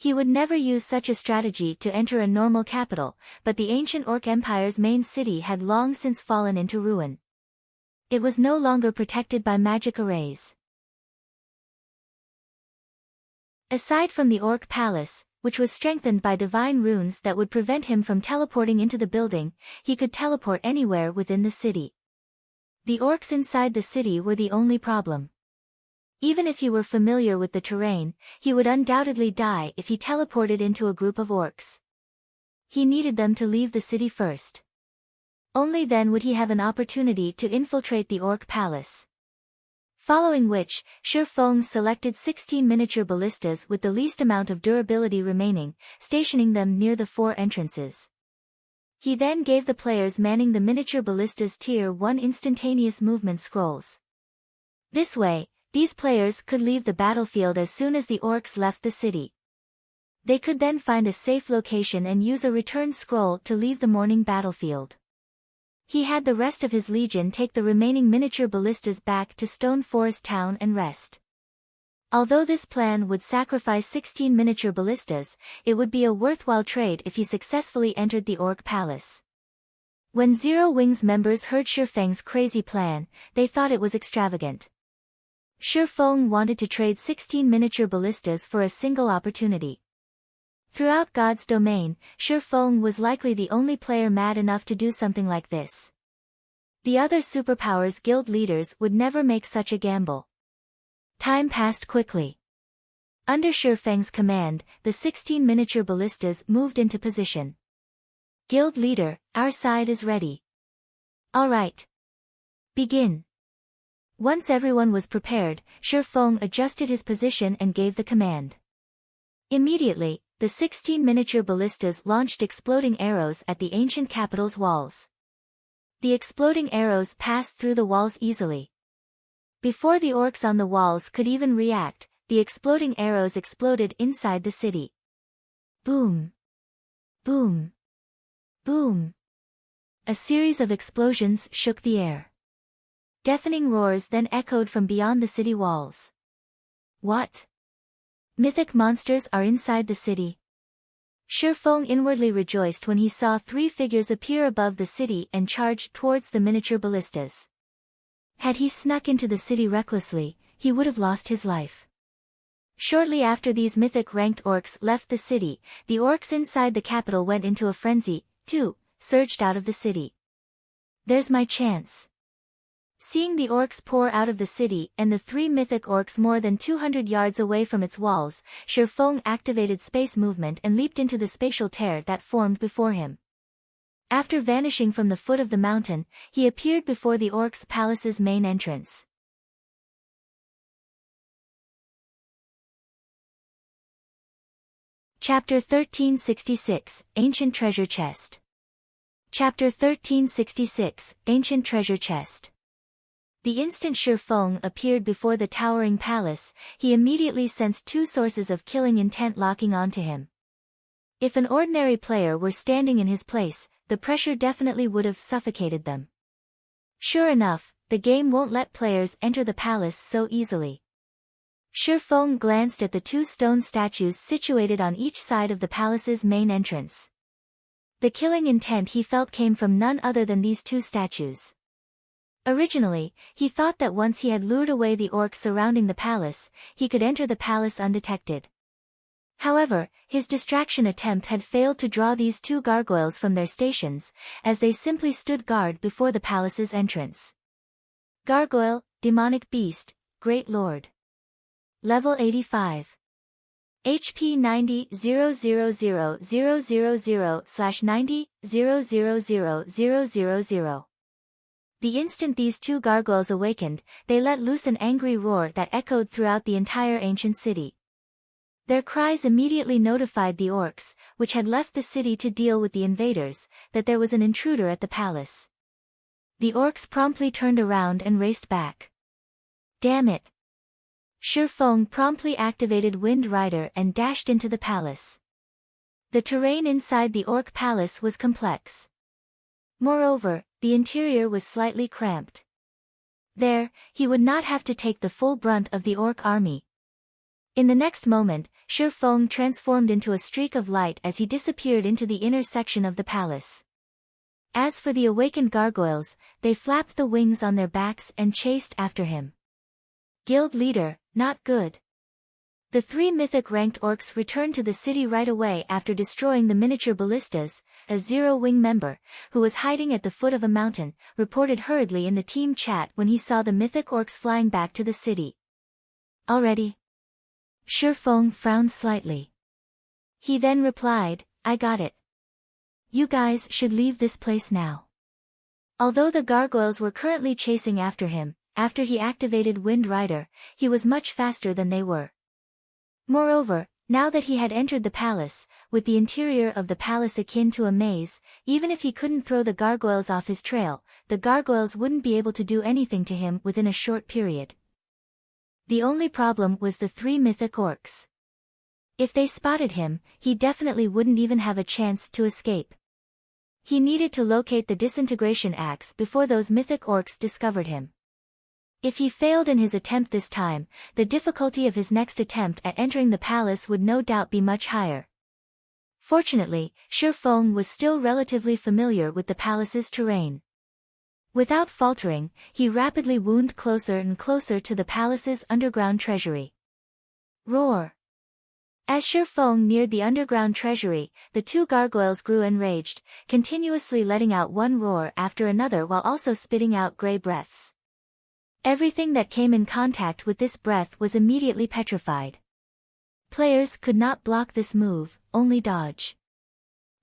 [SPEAKER 1] He would never use such a strategy to enter a normal capital, but the ancient Orc Empire's main city had long since fallen into ruin. It was no longer protected by magic arrays. Aside from the Orc Palace, which was strengthened by divine runes that would prevent him from teleporting into the building, he could teleport anywhere within the city. The orcs inside the city were the only problem. Even if he were familiar with the terrain, he would undoubtedly die if he teleported into a group of orcs. He needed them to leave the city first. Only then would he have an opportunity to infiltrate the Orc Palace. Following which, Shi Feng selected 16 miniature ballistas with the least amount of durability remaining, stationing them near the 4 entrances. He then gave the players manning the miniature ballistas Tier 1 instantaneous movement scrolls. This way, these players could leave the battlefield as soon as the orcs left the city. They could then find a safe location and use a return scroll to leave the morning battlefield. He had the rest of his legion take the remaining miniature ballistas back to Stone Forest Town and rest. Although this plan would sacrifice 16 miniature ballistas, it would be a worthwhile trade if he successfully entered the Orc Palace. When Zero Wings members heard Shi Feng's crazy plan, they thought it was extravagant. Shi Feng wanted to trade 16 miniature ballistas for a single opportunity. Throughout God's domain, Shi Feng was likely the only player mad enough to do something like this. The other superpowers guild leaders would never make such a gamble. Time passed quickly. Under Shifeng's command, the 16 miniature ballistas moved into position. Guild leader, our side is ready. All right. Begin. Once everyone was prepared, Shifeng adjusted his position and gave the command. Immediately, the 16 miniature ballistas launched exploding arrows at the ancient capital's walls. The exploding arrows passed through the walls easily. Before the orcs on the walls could even react, the exploding arrows exploded inside the city. Boom! Boom! Boom! A series of explosions shook the air. Deafening roars then echoed from beyond the city walls. What? Mythic monsters are inside the city. Shifeng inwardly rejoiced when he saw 3 figures appear above the city and charged towards the miniature ballistas. Had he snuck into the city recklessly, he would have lost his life. Shortly after these mythic-ranked orcs left the city, the orcs inside the capital went into a frenzy, too, surged out of the city. There's my chance. Seeing the orcs pour out of the city and the 3 mythic orcs more than 200 yards away from its walls, Shifeng activated space movement and leaped into the spatial tear that formed before him. After vanishing from the foot of the mountain, he appeared before the orcs' palace's main entrance. Chapter 1366, Ancient Treasure Chest. Chapter 1366, Ancient Treasure Chest. The instant Shifeng appeared before the towering palace, he immediately sensed 2 sources of killing intent locking onto him. If an ordinary player were standing in his place, the pressure definitely would have suffocated them. Sure enough, the game won't let players enter the palace so easily. Shifeng glanced at the 2 stone statues situated on each side of the palace's main entrance. The killing intent he felt came from none other than these 2 statues. Originally, he thought that once he had lured away the orcs surrounding the palace, he could enter the palace undetected. However, his distraction attempt had failed to draw these 2 gargoyles from their stations, as they simply stood guard before the palace's entrance. Gargoyle, Demonic Beast, Great Lord. Level 85. HP 90,000,000/90,000,000. The instant these 2 gargoyles awakened, they let loose an angry roar that echoed throughout the entire ancient city. Their cries immediately notified the orcs, which had left the city to deal with the invaders, that there was an intruder at the palace. The orcs promptly turned around and raced back. Damn it! Shifeng promptly activated Wind Rider and dashed into the palace. The terrain inside the orc palace was complex. Moreover, the interior was slightly cramped. There, he would not have to take the full brunt of the orc army. In the next moment, Shifeng transformed into a streak of light as he disappeared into the inner section of the palace. As for the awakened gargoyles, they flapped the wings on their backs and chased after him. Guild leader, not good. The 3 mythic-ranked orcs returned to the city right away after destroying the miniature ballistas. A Zero-Wing member, who was hiding at the foot of a mountain, reported hurriedly in the team chat when he saw the mythic orcs flying back to the city. Already? Shifeng frowned slightly. He then replied, I got it. You guys should leave this place now. Although the gargoyles were currently chasing after him, after he activated Wind Rider, he was much faster than they were. Moreover, now that he had entered the palace, with the interior of the palace akin to a maze, even if he couldn't throw the gargoyles off his trail, the gargoyles wouldn't be able to do anything to him within a short period. The only problem was the 3 mythic orcs. If they spotted him, he definitely wouldn't even have a chance to escape. He needed to locate the disintegration axe before those mythic orcs discovered him. If he failed in his attempt this time, the difficulty of his next attempt at entering the palace would no doubt be much higher. Fortunately, Shifeng was still relatively familiar with the palace's terrain. Without faltering, he rapidly wound closer and closer to the palace's underground treasury. Roar! As Shifeng neared the underground treasury, the two gargoyles grew enraged, continuously letting out one roar after another while also spitting out grey breaths. Everything that came in contact with this breath was immediately petrified. Players could not block this move, only dodge.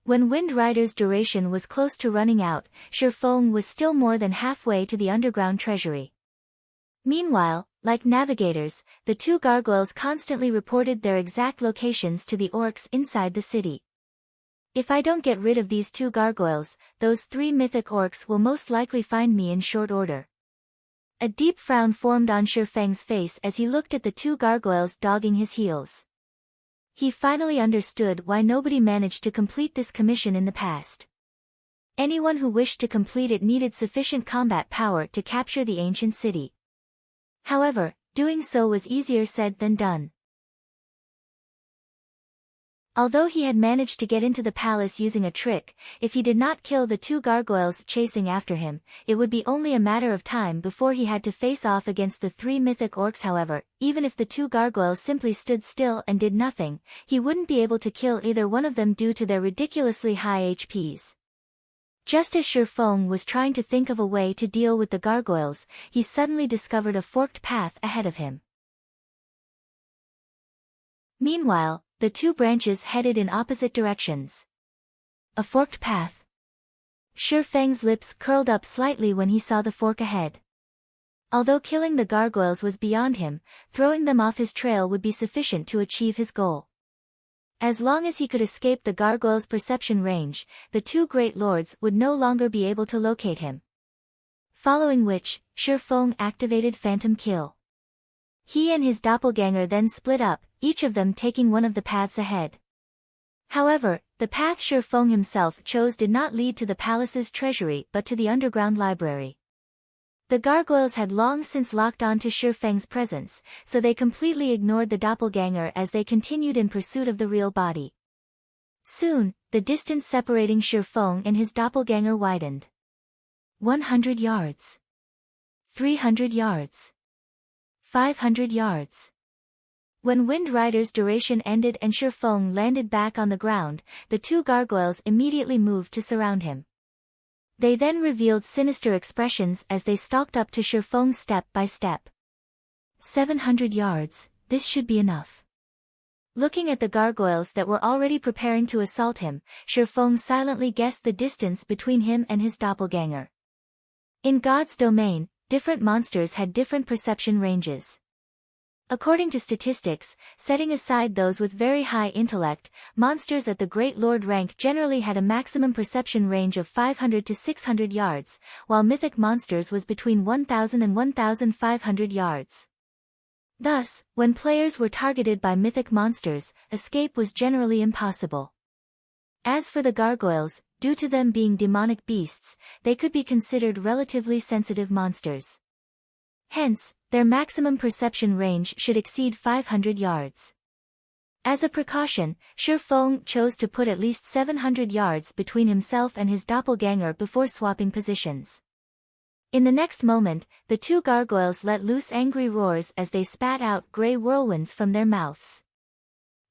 [SPEAKER 1] When Wind Rider's duration was close to running out, Shifeng was still more than halfway to the underground treasury. Meanwhile, like navigators, the two gargoyles constantly reported their exact locations to the orcs inside the city. If I don't get rid of these two gargoyles, those three mythic orcs will most likely find me in short order. A deep frown formed on Shifeng's face as he looked at the two gargoyles dogging his heels. He finally understood why nobody managed to complete this commission in the past. Anyone who wished to complete it needed sufficient combat power to capture the ancient city. However, doing so was easier said than done. Although he had managed to get into the palace using a trick, if he did not kill the two gargoyles chasing after him, it would be only a matter of time before he had to face off against the three mythic orcs. However, even if the two gargoyles simply stood still and did nothing, he wouldn't be able to kill either one of them due to their ridiculously high HPs. Just as Shifeng was trying to think of a way to deal with the gargoyles, he suddenly discovered a forked path ahead of him. Meanwhile, the two branches headed in opposite directions. A forked path. Shifeng's lips curled up slightly when he saw the fork ahead. Although killing the gargoyles was beyond him, throwing them off his trail would be sufficient to achieve his goal. As long as he could escape the gargoyles' perception range, the two great lords would no longer be able to locate him. Following which, Shifeng activated Phantom Kill. He and his doppelganger then split up, each of them taking one of the paths ahead. However, the path Shifeng himself chose did not lead to the palace's treasury but to the underground library. The gargoyles had long since locked on to Shifeng's presence, so they completely ignored the doppelganger as they continued in pursuit of the real body. Soon, the distance separating Shifeng and his doppelganger widened. 100 yards. 300 yards. 500 yards. When Wind Rider's duration ended and Shifeng landed back on the ground, the two gargoyles immediately moved to surround him. They then revealed sinister expressions as they stalked up to Shifeng step by step. 700 yards, this should be enough. Looking at the gargoyles that were already preparing to assault him, Shifeng silently guessed the distance between him and his doppelganger. In God's domain, different monsters had different perception ranges. According to statistics, setting aside those with very high intellect, monsters at the Great Lord rank generally had a maximum perception range of 500 to 600 yards, while mythic monsters was between 1000 and 1500 yards. Thus, when players were targeted by mythic monsters, escape was generally impossible. As for the gargoyles, due to them being demonic beasts, they could be considered relatively sensitive monsters. Hence, their maximum perception range should exceed 500 yards. As a precaution, Shifeng chose to put at least 700 yards between himself and his doppelganger before swapping positions. In the next moment, the two gargoyles let loose angry roars as they spat out grey whirlwinds from their mouths.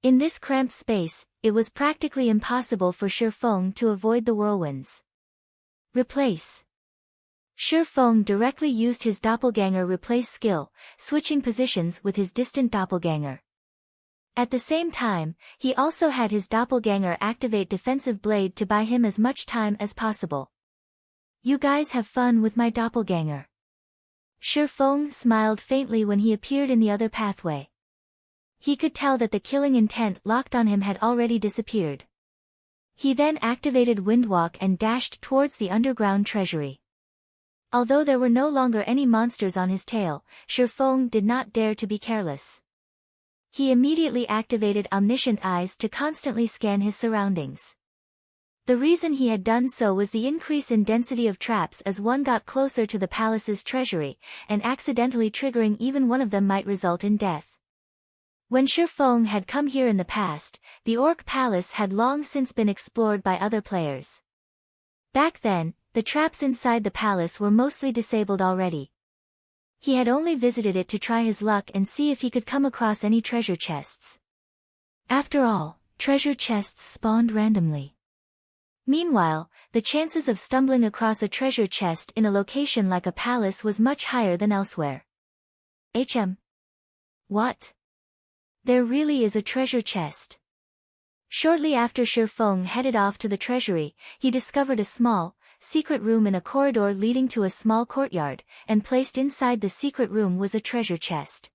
[SPEAKER 1] In this cramped space, it was practically impossible for Shifeng to avoid the whirlwinds. Replace. Shifeng directly used his doppelganger replace skill, switching positions with his distant doppelganger. At the same time, he also had his doppelganger activate defensive blade to buy him as much time as possible. You guys have fun with my doppelganger. Shifeng smiled faintly when he appeared in the other pathway. He could tell that the killing intent locked on him had already disappeared. He then activated Windwalk and dashed towards the underground treasury. Although there were no longer any monsters on his tail, Shifeng did not dare to be careless. He immediately activated Omniscient Eyes to constantly scan his surroundings. The reason he had done so was the increase in density of traps as one got closer to the palace's treasury, and accidentally triggering even one of them might result in death. When Shifeng had come here in the past, the Orc Palace had long since been explored by other players. Back then, the traps inside the palace were mostly disabled already. He had only visited it to try his luck and see if he could come across any treasure chests. After all, treasure chests spawned randomly. Meanwhile, the chances of stumbling across a treasure chest in a location like a palace was much higher than elsewhere. What? There really is a treasure chest. Shortly after Shi Feng headed off to the treasury, he discovered a small, secret room in a corridor leading to a small courtyard, and placed inside the secret room was a treasure chest.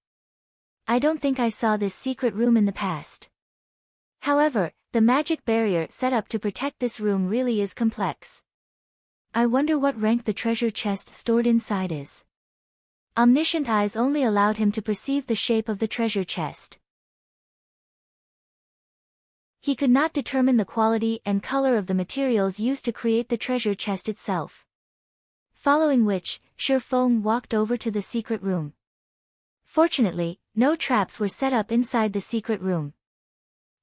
[SPEAKER 1] I don't think I saw this secret room in the past. However, the magic barrier set up to protect this room really is complex. I wonder what rank the treasure chest stored inside is. Omniscient eyes only allowed him to perceive the shape of the treasure chest. He could not determine the quality and color of the materials used to create the treasure chest itself. Following which, Shi Feng walked over to the secret room. Fortunately, no traps were set up inside the secret room.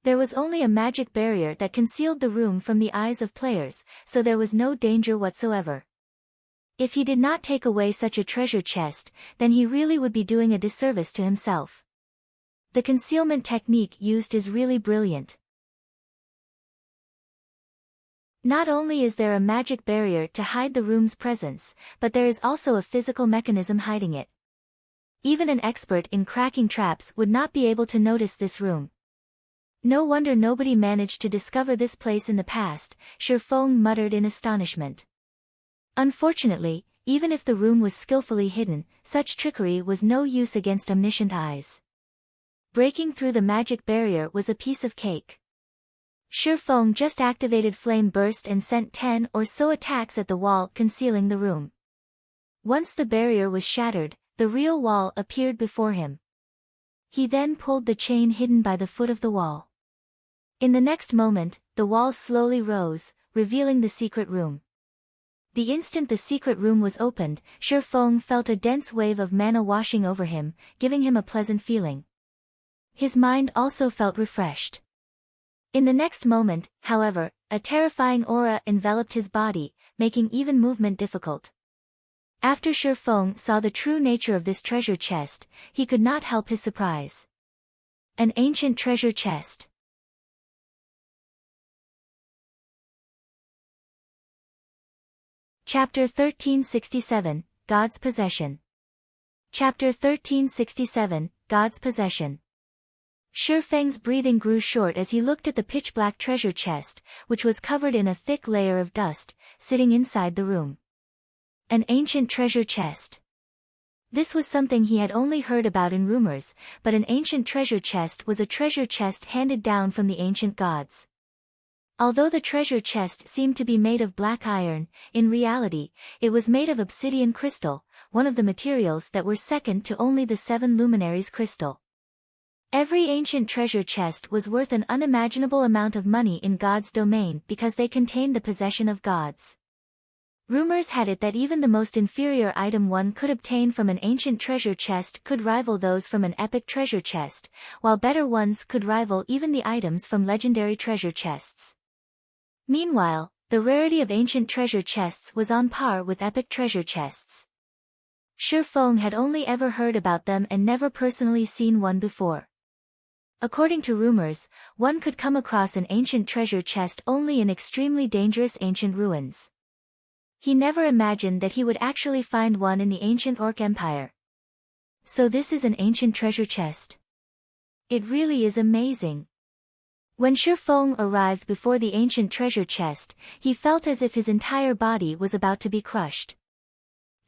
[SPEAKER 1] There was only a magic barrier that concealed the room from the eyes of players, so there was no danger whatsoever. If he did not take away such a treasure chest, then he really would be doing a disservice to himself. The concealment technique used is really brilliant. Not only is there a magic barrier to hide the room's presence, but there is also a physical mechanism hiding it. Even an expert in cracking traps would not be able to notice this room. No wonder nobody managed to discover this place in the past, Shi Feng muttered in astonishment. Unfortunately, even if the room was skillfully hidden, such trickery was no use against omniscient eyes. Breaking through the magic barrier was a piece of cake. Shi Feng just activated Flame Burst and sent 10 or so attacks at the wall concealing the room. Once the barrier was shattered, the real wall appeared before him. He then pulled the chain hidden by the foot of the wall. In the next moment, the wall slowly rose, revealing the secret room. The instant the secret room was opened, Shi Feng felt a dense wave of mana washing over him, giving him a pleasant feeling. His mind also felt refreshed. In the next moment, however, a terrifying aura enveloped his body, making even movement difficult. After Shi Feng saw the true nature of this treasure chest, he could not help his surprise. An ancient treasure chest. Chapter 1367, God's Possession. Chapter 1367, God's Possession. Shi Feng's breathing grew short as he looked at the pitch-black treasure chest, which was covered in a thick layer of dust, sitting inside the room. An ancient treasure chest. This was something he had only heard about in rumors, but an ancient treasure chest was a treasure chest handed down from the ancient gods. Although the treasure chest seemed to be made of black iron, in reality, it was made of obsidian crystal, one of the materials that were second to only the 7 luminaries crystal. Every ancient treasure chest was worth an unimaginable amount of money in God's domain because they contained the possession of gods. Rumors had it that even the most inferior item one could obtain from an ancient treasure chest could rival those from an epic treasure chest, while better ones could rival even the items from legendary treasure chests. Meanwhile, the rarity of ancient treasure chests was on par with epic treasure chests. Shi Feng had only ever heard about them and never personally seen one before. According to rumors, one could come across an ancient treasure chest only in extremely dangerous ancient ruins. He never imagined that he would actually find one in the ancient Orc Empire. So this is an ancient treasure chest. It really is amazing. When Shi Feng arrived before the ancient treasure chest, he felt as if his entire body was about to be crushed.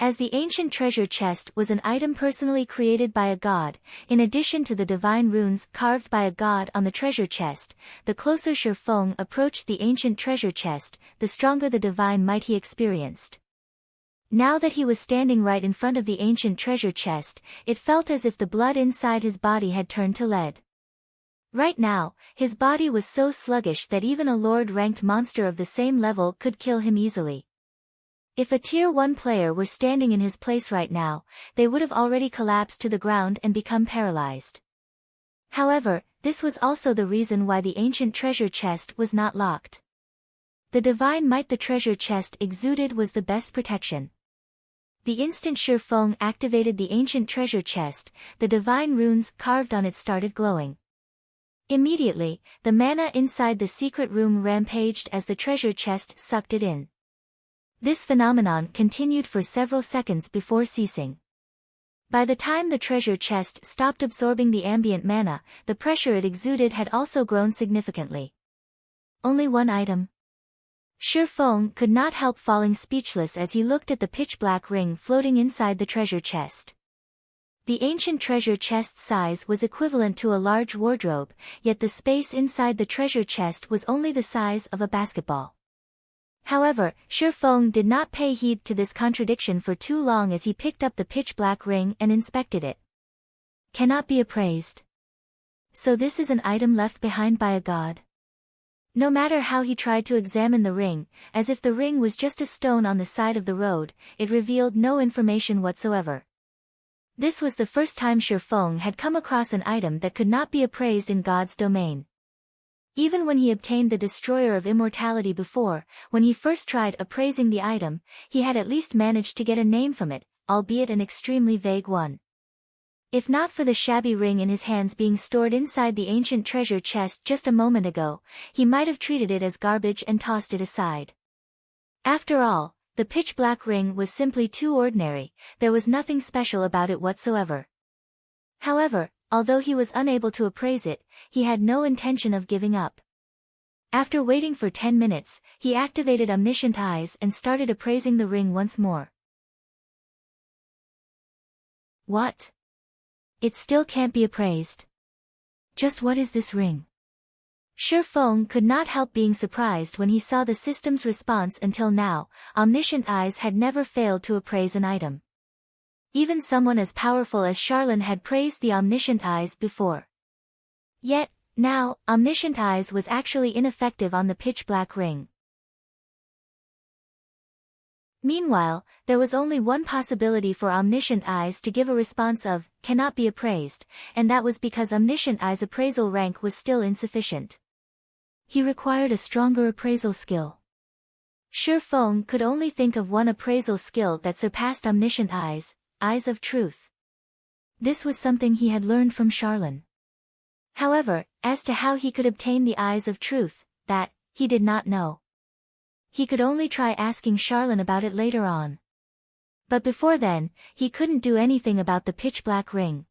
[SPEAKER 1] As the ancient treasure chest was an item personally created by a god, in addition to the divine runes carved by a god on the treasure chest, the closer Shi Feng approached the ancient treasure chest, the stronger the divine might he experienced. Now that he was standing right in front of the ancient treasure chest, it felt as if the blood inside his body had turned to lead. Right now, his body was so sluggish that even a Lord-ranked monster of the same level could kill him easily. If a Tier 1 player were standing in his place right now, they would have already collapsed to the ground and become paralyzed. However, this was also the reason why the ancient treasure chest was not locked. The divine might the treasure chest exuded was the best protection. The instant Shi Feng activated the ancient treasure chest, the divine runes carved on it started glowing. Immediately, the mana inside the secret room rampaged as the treasure chest sucked it in. This phenomenon continued for several seconds before ceasing. By the time the treasure chest stopped absorbing the ambient mana, the pressure it exuded had also grown significantly. Only one item. Shi Feng could not help falling speechless as he looked at the pitch-black ring floating inside the treasure chest. The ancient treasure chest's size was equivalent to a large wardrobe, yet the space inside the treasure chest was only the size of a basketball. However, Shi Feng did not pay heed to this contradiction for too long as he picked up the pitch-black ring and inspected it. Cannot be appraised. So this is an item left behind by a god. No matter how he tried to examine the ring, as if the ring was just a stone on the side of the road, it revealed no information whatsoever. This was the first time Shi Feng had come across an item that could not be appraised in God's domain. Even when he obtained the Destroyer of Immortality before, when he first tried appraising the item, he had at least managed to get a name from it, albeit an extremely vague one. If not for the shabby ring in his hands being stored inside the ancient treasure chest just a moment ago, he might have treated it as garbage and tossed it aside. After all, the pitch-black ring was simply too ordinary, there was nothing special about it whatsoever. However, although he was unable to appraise it, he had no intention of giving up. After waiting for 10 minutes, he activated omniscient eyes and started appraising the ring once more. What? It still can't be appraised. Just what is this ring? Shi Feng could not help being surprised when he saw the system's response. Until now, omniscient eyes had never failed to appraise an item. Even someone as powerful as Charlene had praised the omniscient eyes before. Yet, now, omniscient eyes was actually ineffective on the pitch-black ring. Meanwhile, there was only one possibility for omniscient eyes to give a response of, cannot be appraised, and that was because omniscient eyes' appraisal rank was still insufficient. He required a stronger appraisal skill. Shi Feng could only think of one appraisal skill that surpassed omniscient eyes, eyes of truth. This was something he had learned from Charlene. However, as to how he could obtain the eyes of truth, that, he did not know. He could only try asking Charlene about it later on. But before then, he couldn't do anything about the pitch-black ring.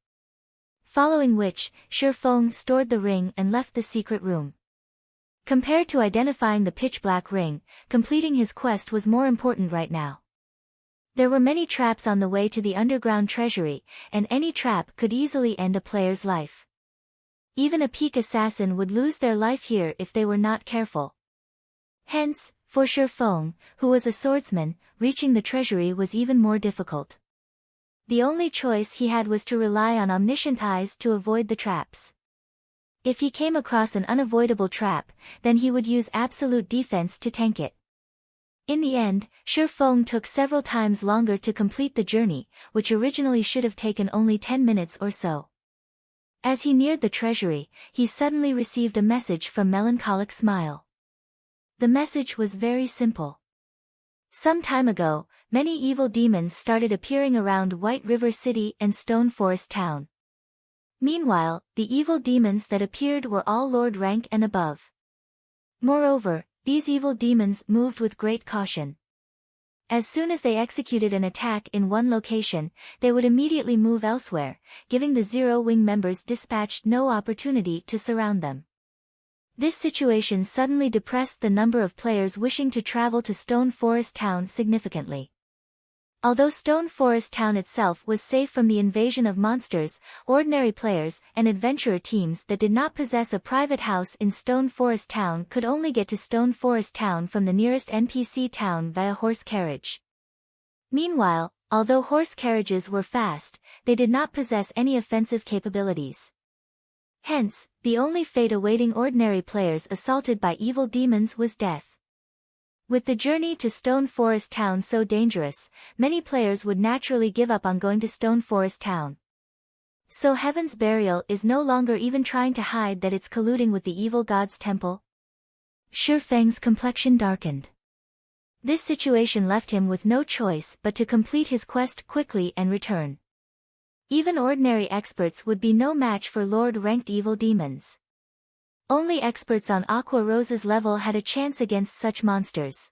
[SPEAKER 1] Following which, Shi Feng stored the ring and left the secret room. Compared to identifying the pitch-black ring, completing his quest was more important right now. There were many traps on the way to the underground treasury, and any trap could easily end a player's life. Even a peak assassin would lose their life here if they were not careful. Hence, for Shi Feng, who was a swordsman, reaching the treasury was even more difficult. The only choice he had was to rely on omniscient eyes to avoid the traps. If he came across an unavoidable trap, then he would use absolute defense to tank it. In the end, Shi Feng took several times longer to complete the journey, which originally should have taken only 10 minutes or so. As he neared the treasury, he suddenly received a message from Melancholic Smile. The message was very simple. Some time ago, many evil demons started appearing around White River City and Stone Forest Town. Meanwhile, the evil demons that appeared were all Lord rank and above. Moreover, these evil demons moved with great caution. As soon as they executed an attack in one location, they would immediately move elsewhere, giving the Zero Wing members dispatched no opportunity to surround them. This situation suddenly depressed the number of players wishing to travel to Stone Forest Town significantly. Although Stone Forest Town itself was safe from the invasion of monsters, ordinary players and adventurer teams that did not possess a private house in Stone Forest Town could only get to Stone Forest Town from the nearest NPC town via horse carriage. Meanwhile, although horse carriages were fast, they did not possess any offensive capabilities. Hence, the only fate awaiting ordinary players assaulted by evil demons was death. With the journey to Stone Forest Town so dangerous, many players would naturally give up on going to Stone Forest Town. So Heaven's Burial is no longer even trying to hide that it's colluding with the evil god's temple? Shi Feng's complexion darkened. This situation left him with no choice but to complete his quest quickly and return. Even ordinary experts would be no match for Lord-ranked evil demons. Only experts on Aqua Rose's level had a chance against such monsters.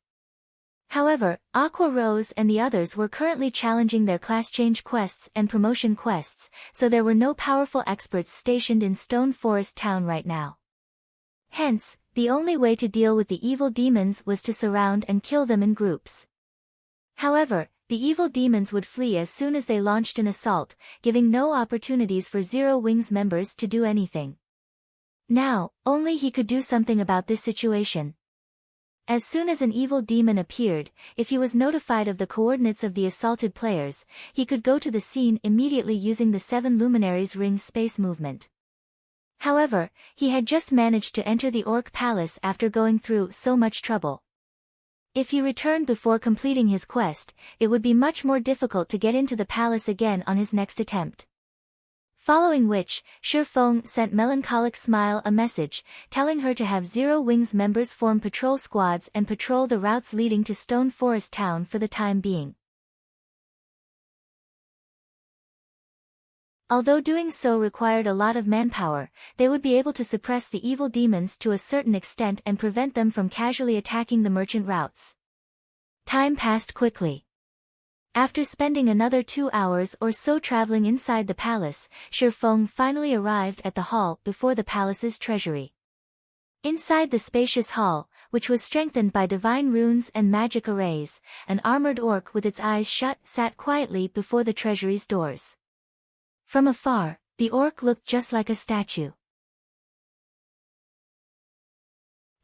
[SPEAKER 1] However, Aqua Rose and the others were currently challenging their class change quests and promotion quests, so there were no powerful experts stationed in Stone Forest Town right now. Hence, the only way to deal with the evil demons was to surround and kill them in groups. However, the evil demons would flee as soon as they launched an assault, giving no opportunities for Zero Wings members to do anything. Now, only he could do something about this situation. As soon as an evil demon appeared, if he was notified of the coordinates of the assaulted players, he could go to the scene immediately using the 7 Luminaries Ring space movement. However, he had just managed to enter the Orc Palace after going through so much trouble. If he returned before completing his quest, it would be much more difficult to get into the palace again on his next attempt. Following which, Shifeng sent Melancholic Smile a message, telling her to have Zero Wings members form patrol squads and patrol the routes leading to Stone Forest Town for the time being. Although doing so required a lot of manpower, they would be able to suppress the evil demons to a certain extent and prevent them from casually attacking the merchant routes. Time passed quickly. After spending another 2 hours or so traveling inside the palace, Shifeng finally arrived at the hall before the palace's treasury. Inside the spacious hall, which was strengthened by divine runes and magic arrays, an armored orc with its eyes shut sat quietly before the treasury's doors. From afar, the orc looked just like a statue.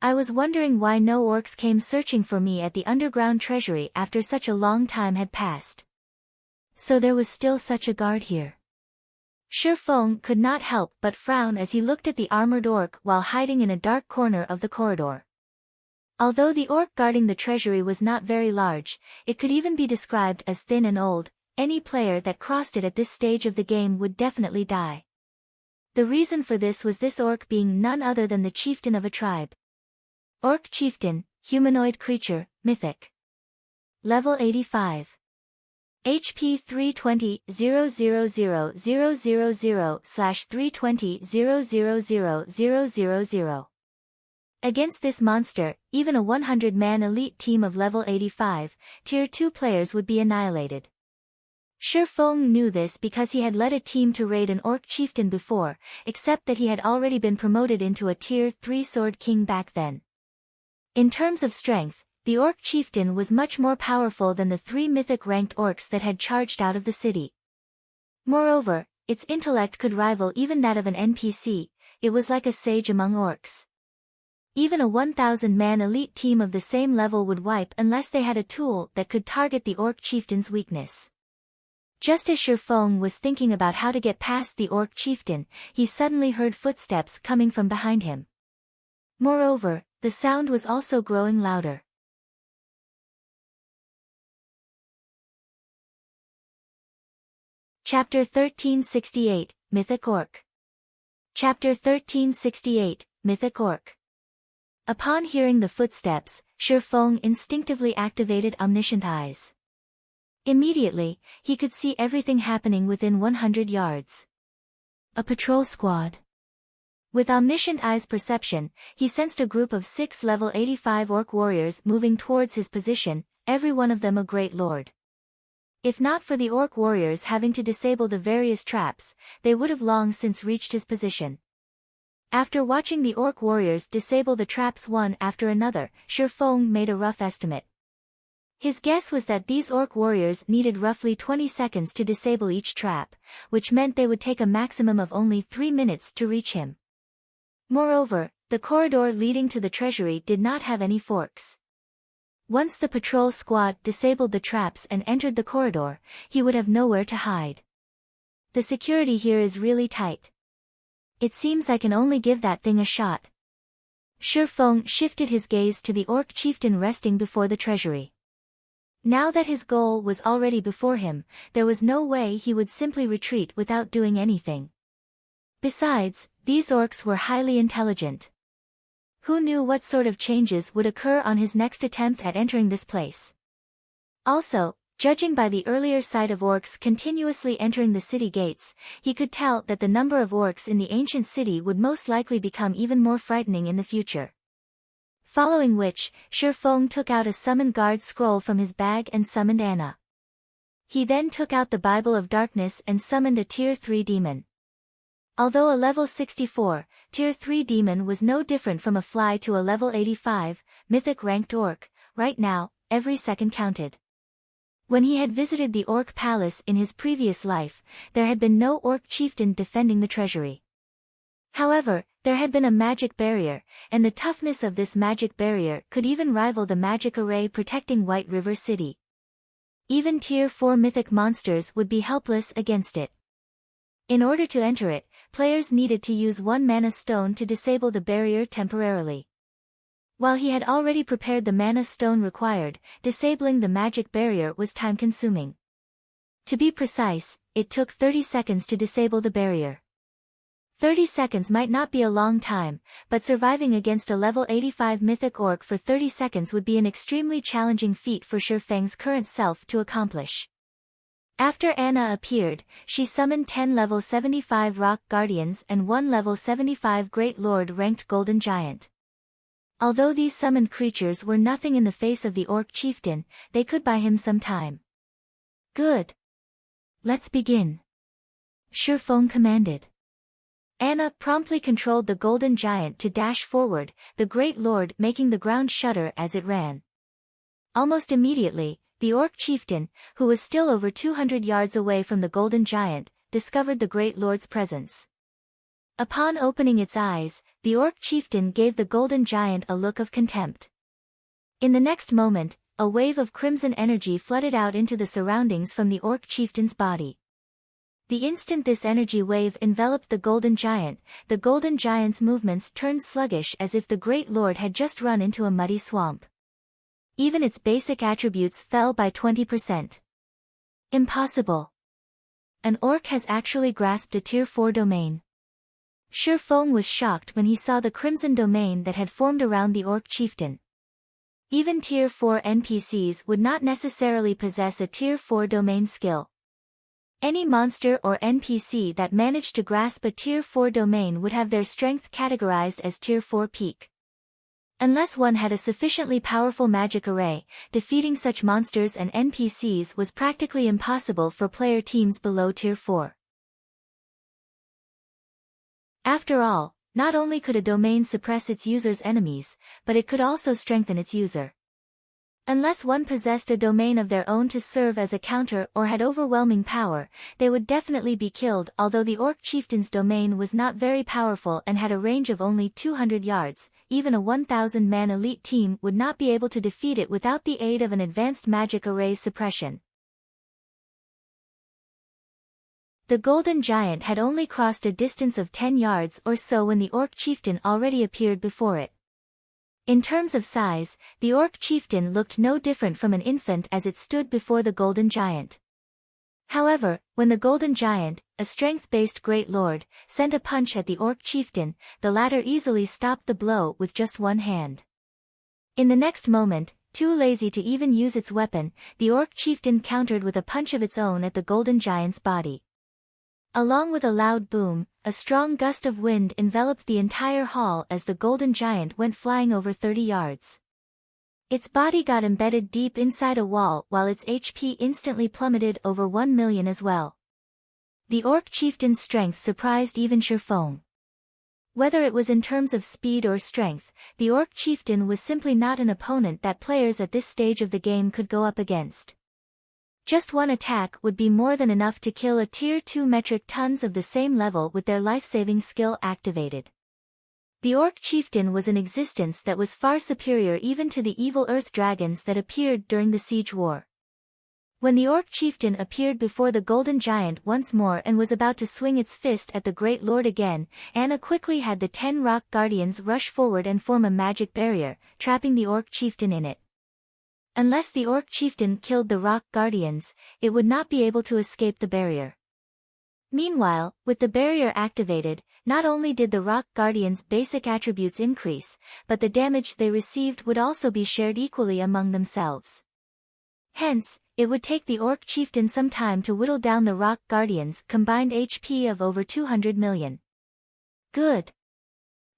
[SPEAKER 1] I was wondering why no orcs came searching for me at the underground treasury after such a long time had passed. So there was still such a guard here. Shifeng could not help but frown as he looked at the armored orc while hiding in a dark corner of the corridor. Although the orc guarding the treasury was not very large, it could even be described as thin and old. Any player that crossed it at this stage of the game would definitely die. The reason for this was this orc being none other than the chieftain of a tribe. Orc Chieftain, humanoid creature, mythic. Level 85. HP 320,000/320,000,000. Against this monster, even a 100-man elite team of level 85, Tier 2 players would be annihilated. Shifeng knew this because he had led a team to raid an Orc Chieftain before, except that he had already been promoted into a Tier 3 Sword King back then. In terms of strength, the Orc Chieftain was much more powerful than the 3 mythic-ranked orcs that had charged out of the city. Moreover, its intellect could rival even that of an NPC. It was like a sage among orcs. Even a 1,000-man elite team of the same level would wipe unless they had a tool that could target the Orc Chieftain's weakness. Just as Shifeng was thinking about how to get past the Orc Chieftain, he suddenly heard footsteps coming from behind him. Moreover, the sound was also growing louder. Chapter 1368, Mythic Orc. Chapter 1368, Mythic Orc. Upon hearing the footsteps, Shifeng instinctively activated Omniscient Eyes. Immediately, he could see everything happening within 100 yards. A patrol squad. With Omniscient Eyes perception, he sensed a group of 6 level 85 orc warriors moving towards his position, every one of them a great lord. If not for the orc warriors having to disable the various traps, they would have long since reached his position. After watching the orc warriors disable the traps one after another, Shifeng made a rough estimate. His guess was that these orc warriors needed roughly 20 seconds to disable each trap, which meant they would take a maximum of only 3 minutes to reach him. Moreover, the corridor leading to the treasury did not have any forks. Once the patrol squad disabled the traps and entered the corridor, he would have nowhere to hide. The security here is really tight. It seems I can only give that thing a shot. Shifeng shifted his gaze to the Orc Chieftain resting before the treasury. Now that his goal was already before him, there was no way he would simply retreat without doing anything. Besides, these orcs were highly intelligent. Who knew what sort of changes would occur on his next attempt at entering this place? Also, Judging by the earlier sight of orcs continuously entering the city gates, he could tell that the number of orcs in the ancient city would most likely become even more frightening in the future. Following which, Shifeng took out a Summon Guard scroll from his bag and summoned Anna. He then took out the Bible of Darkness and summoned a Tier 3 demon. Although a level 64, Tier 3 demon was no different from a fly to a level 85, mythic ranked orc. Right now, every second counted. When he had visited the Orc Palace in his previous life, there had been no Orc chieftain defending the treasury. However, there had been a magic barrier, and the toughness of this magic barrier could even rival the magic array protecting White River City. Even Tier 4 mythic monsters would be helpless against it. In order to enter it, players needed to use one mana stone to disable the barrier temporarily. While he had already prepared the mana stone required, disabling the magic barrier was time-consuming. To be precise, it took 30 seconds to disable the barrier. 30 seconds might not be a long time, but surviving against a level 85 mythic orc for 30 seconds would be an extremely challenging feat for Shifeng's current self to accomplish. After Anna appeared, she summoned 10 level 75 rock guardians and 1 level 75 Great Lord ranked golden giant. Although these summoned creatures were nothing in the face of the orc chieftain, they could buy him some time. Good. Let's begin. Shifeng commanded. Anna promptly controlled the golden giant to dash forward, the Great Lord making the ground shudder as it ran. Almost immediately, the orc chieftain, who was still over 200 yards away from the golden giant, discovered the Great Lord's presence. Upon opening its eyes, the orc chieftain gave the golden giant a look of contempt. In the next moment, a wave of crimson energy flooded out into the surroundings from the orc chieftain's body. The instant this energy wave enveloped the golden giant's movements turned sluggish as if the Great Lord had just run into a muddy swamp. Even its basic attributes fell by 20%. Impossible. An orc has actually grasped a Tier 4 domain. Shifeng was shocked when he saw the crimson domain that had formed around the orc chieftain. Even Tier 4 NPCs would not necessarily possess a Tier 4 domain skill. Any monster or NPC that managed to grasp a Tier 4 domain would have their strength categorized as Tier 4 peak. Unless one had a sufficiently powerful magic array, defeating such monsters and NPCs was practically impossible for player teams below Tier 4. After all, not only could a domain suppress its user's enemies, but it could also strengthen its user. Unless one possessed a domain of their own to serve as a counter or had overwhelming power, they would definitely be killed. Although the orc chieftain's domain was not very powerful and had a range of only 200 yards, even a 1,000-man elite team would not be able to defeat it without the aid of an advanced magic array suppression. The golden giant had only crossed a distance of 10 yards or so when the orc chieftain already appeared before it. In terms of size, the orc chieftain looked no different from an infant as it stood before the golden giant. However, when the golden giant, a strength-based Great Lord, sent a punch at the orc chieftain, the latter easily stopped the blow with just one hand. In the next moment, too lazy to even use its weapon, the orc chieftain countered with a punch of its own at the golden giant's body. Along with a loud boom, a strong gust of wind enveloped the entire hall as the golden giant went flying over 30 yards. Its body got embedded deep inside a wall while its HP instantly plummeted over 1 million as well. The orc chieftain's strength surprised even Shifeng. Whether it was in terms of speed or strength, the orc chieftain was simply not an opponent that players at this stage of the game could go up against. Just one attack would be more than enough to kill a Tier 2 metric tons of the same level with their life-saving skill activated. The orc chieftain was an existence that was far superior even to the evil earth dragons that appeared during the siege war. When the orc chieftain appeared before the golden giant once more and was about to swing its fist at the Great Lord again, Anna quickly had the 10 rock guardians rush forward and form a magic barrier, trapping the orc chieftain in it. Unless the orc chieftain killed the rock guardians, it would not be able to escape the barrier. Meanwhile, with the barrier activated, not only did the rock guardians' basic attributes increase, but the damage they received would also be shared equally among themselves. Hence, it would take the Orc chieftain some time to whittle down the Rock Guardians' combined HP of over 200 million. Good.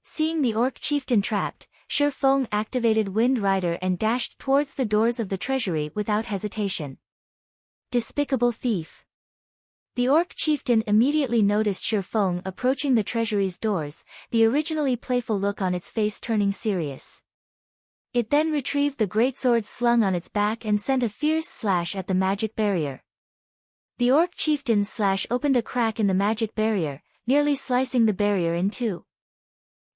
[SPEAKER 1] Seeing the Orc chieftain trapped, Shi Feng activated Wind Rider and dashed towards the doors of the treasury without hesitation. Despicable thief. The Orc chieftain immediately noticed Shi Feng approaching the treasury's doors, the originally playful look on its face turning serious. It then retrieved the greatsword slung on its back and sent a fierce slash at the magic barrier. The Orc chieftain's slash opened a crack in the magic barrier, nearly slicing the barrier in two.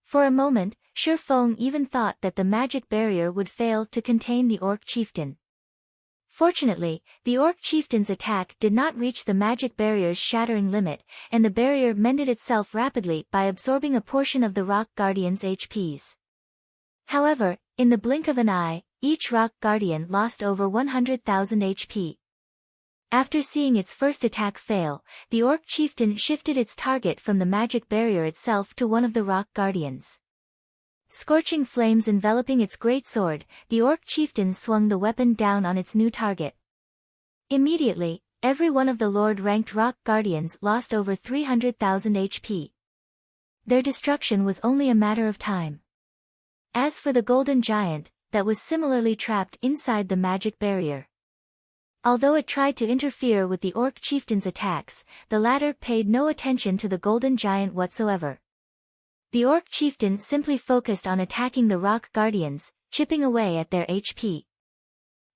[SPEAKER 1] For a moment, Shi Feng even thought that the magic barrier would fail to contain the Orc chieftain. Fortunately, the Orc chieftain's attack did not reach the magic barrier's shattering limit, and the barrier mended itself rapidly by absorbing a portion of the Rock Guardian's HPs. However, in the blink of an eye, each Rock Guardian lost over 100,000 HP. After seeing its first attack fail, the Orc chieftain shifted its target from the magic barrier itself to one of the Rock Guardians. Scorching flames enveloping its greatsword, the Orc chieftain swung the weapon down on its new target. Immediately, every one of the Lord-ranked Rock Guardians lost over 300,000 HP. Their destruction was only a matter of time. As for the Golden Giant, that was similarly trapped inside the magic barrier. Although it tried to interfere with the Orc chieftain's attacks, the latter paid no attention to the Golden Giant whatsoever. The Orc chieftain simply focused on attacking the Rock Guardians, chipping away at their HP.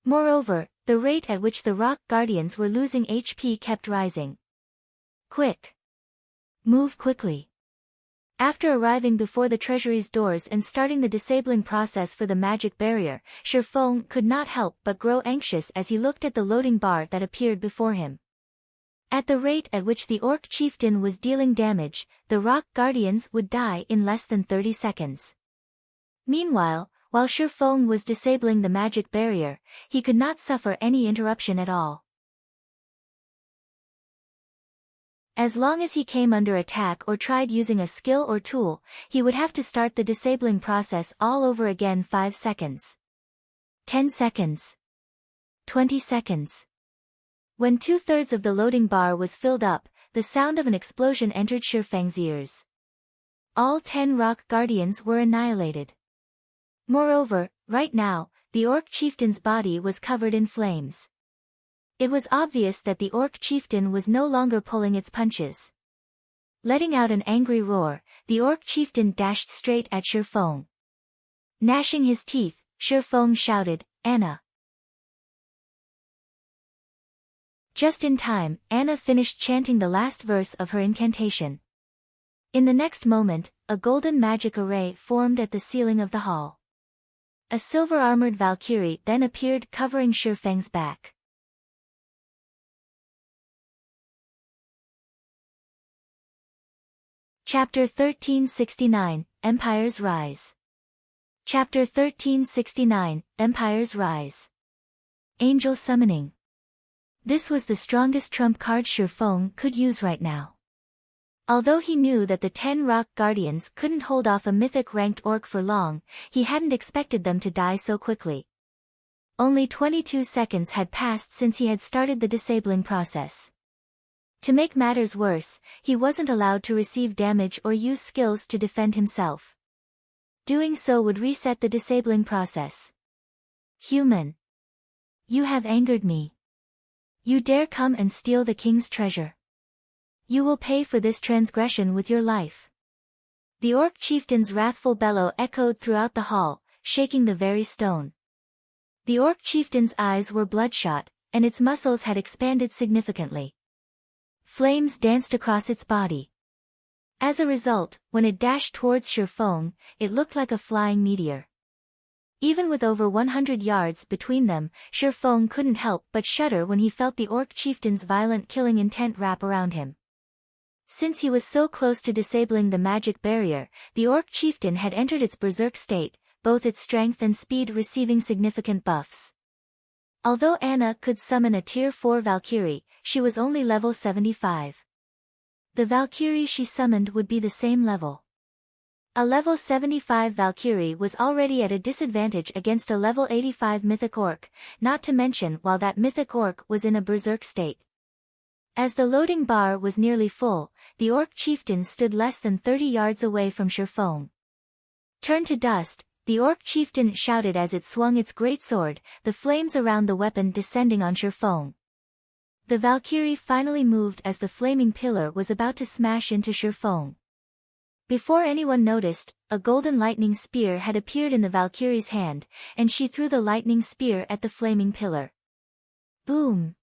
[SPEAKER 1] Moreover, the rate at which the Rock Guardians were losing HP kept rising. Quick! Move quickly! After arriving before the treasury's doors and starting the disabling process for the magic barrier, Shi Feng could not help but grow anxious as he looked at the loading bar that appeared before him. At the rate at which the Orc chieftain was dealing damage, the Rock Guardians would die in less than 30 seconds. Meanwhile, while Shi Feng was disabling the magic barrier, he could not suffer any interruption at all. As long as he came under attack or tried using a skill or tool, he would have to start the disabling process all over again. 5 seconds. 10 seconds. 20 seconds. When 2/3 of the loading bar was filled up, the sound of an explosion entered Shi Feng's ears. All 10 Rock Guardians were annihilated. Moreover, right now, the Orc chieftain's body was covered in flames. It was obvious that the Orc chieftain was no longer pulling its punches. Letting out an angry roar, the Orc chieftain dashed straight at Shi Feng. Gnashing his teeth, Shi Feng shouted, "Anna!" Just in time, Anna finished chanting the last verse of her incantation. In the next moment, a golden magic array formed at the ceiling of the hall. A silver-armored Valkyrie then appeared covering Shi Feng's back. Chapter 1369, Empire's Rise. Chapter 1369, Empire's Rise. Angel Summoning. This was the strongest trump card Shi Feng could use right now. Although he knew that the 10 Rock Guardians couldn't hold off a mythic-ranked orc for long, he hadn't expected them to die so quickly. Only 22 seconds had passed since he had started the disabling process. To make matters worse, he wasn't allowed to receive damage or use skills to defend himself. Doing so would reset the disabling process. Human! You have angered me. You dare come and steal the king's treasure. You will pay for this transgression with your life. The Orc chieftain's wrathful bellow echoed throughout the hall, shaking the very stone. The Orc chieftain's eyes were bloodshot, and its muscles had expanded significantly. Flames danced across its body. As a result, when it dashed towards Shi Feng, it looked like a flying meteor. Even with over 100 yards between them, Shi Feng couldn't help but shudder when he felt the Orc chieftain's violent killing intent wrap around him. Since he was so close to disabling the magic barrier, the Orc chieftain had entered its berserk state, both its strength and speed receiving significant buffs. Although Anna could summon a Tier 4 Valkyrie, she was only level 75. The Valkyrie she summoned would be the same level. A level 75 Valkyrie was already at a disadvantage against a level 85 mythic orc, not to mention while that mythic orc was in a berserk state. As the loading bar was nearly full, the orc chieftain stood less than 30 yards away from Shurfeng. "Turn to dust," the orc chieftain shouted as it swung its greatsword, the flames around the weapon descending on Shurfeng. The Valkyrie finally moved as the flaming pillar was about to smash into Shurfeng. Before anyone noticed, a golden lightning spear had appeared in the Valkyrie's hand, and she threw the lightning spear at the flaming pillar. Boom!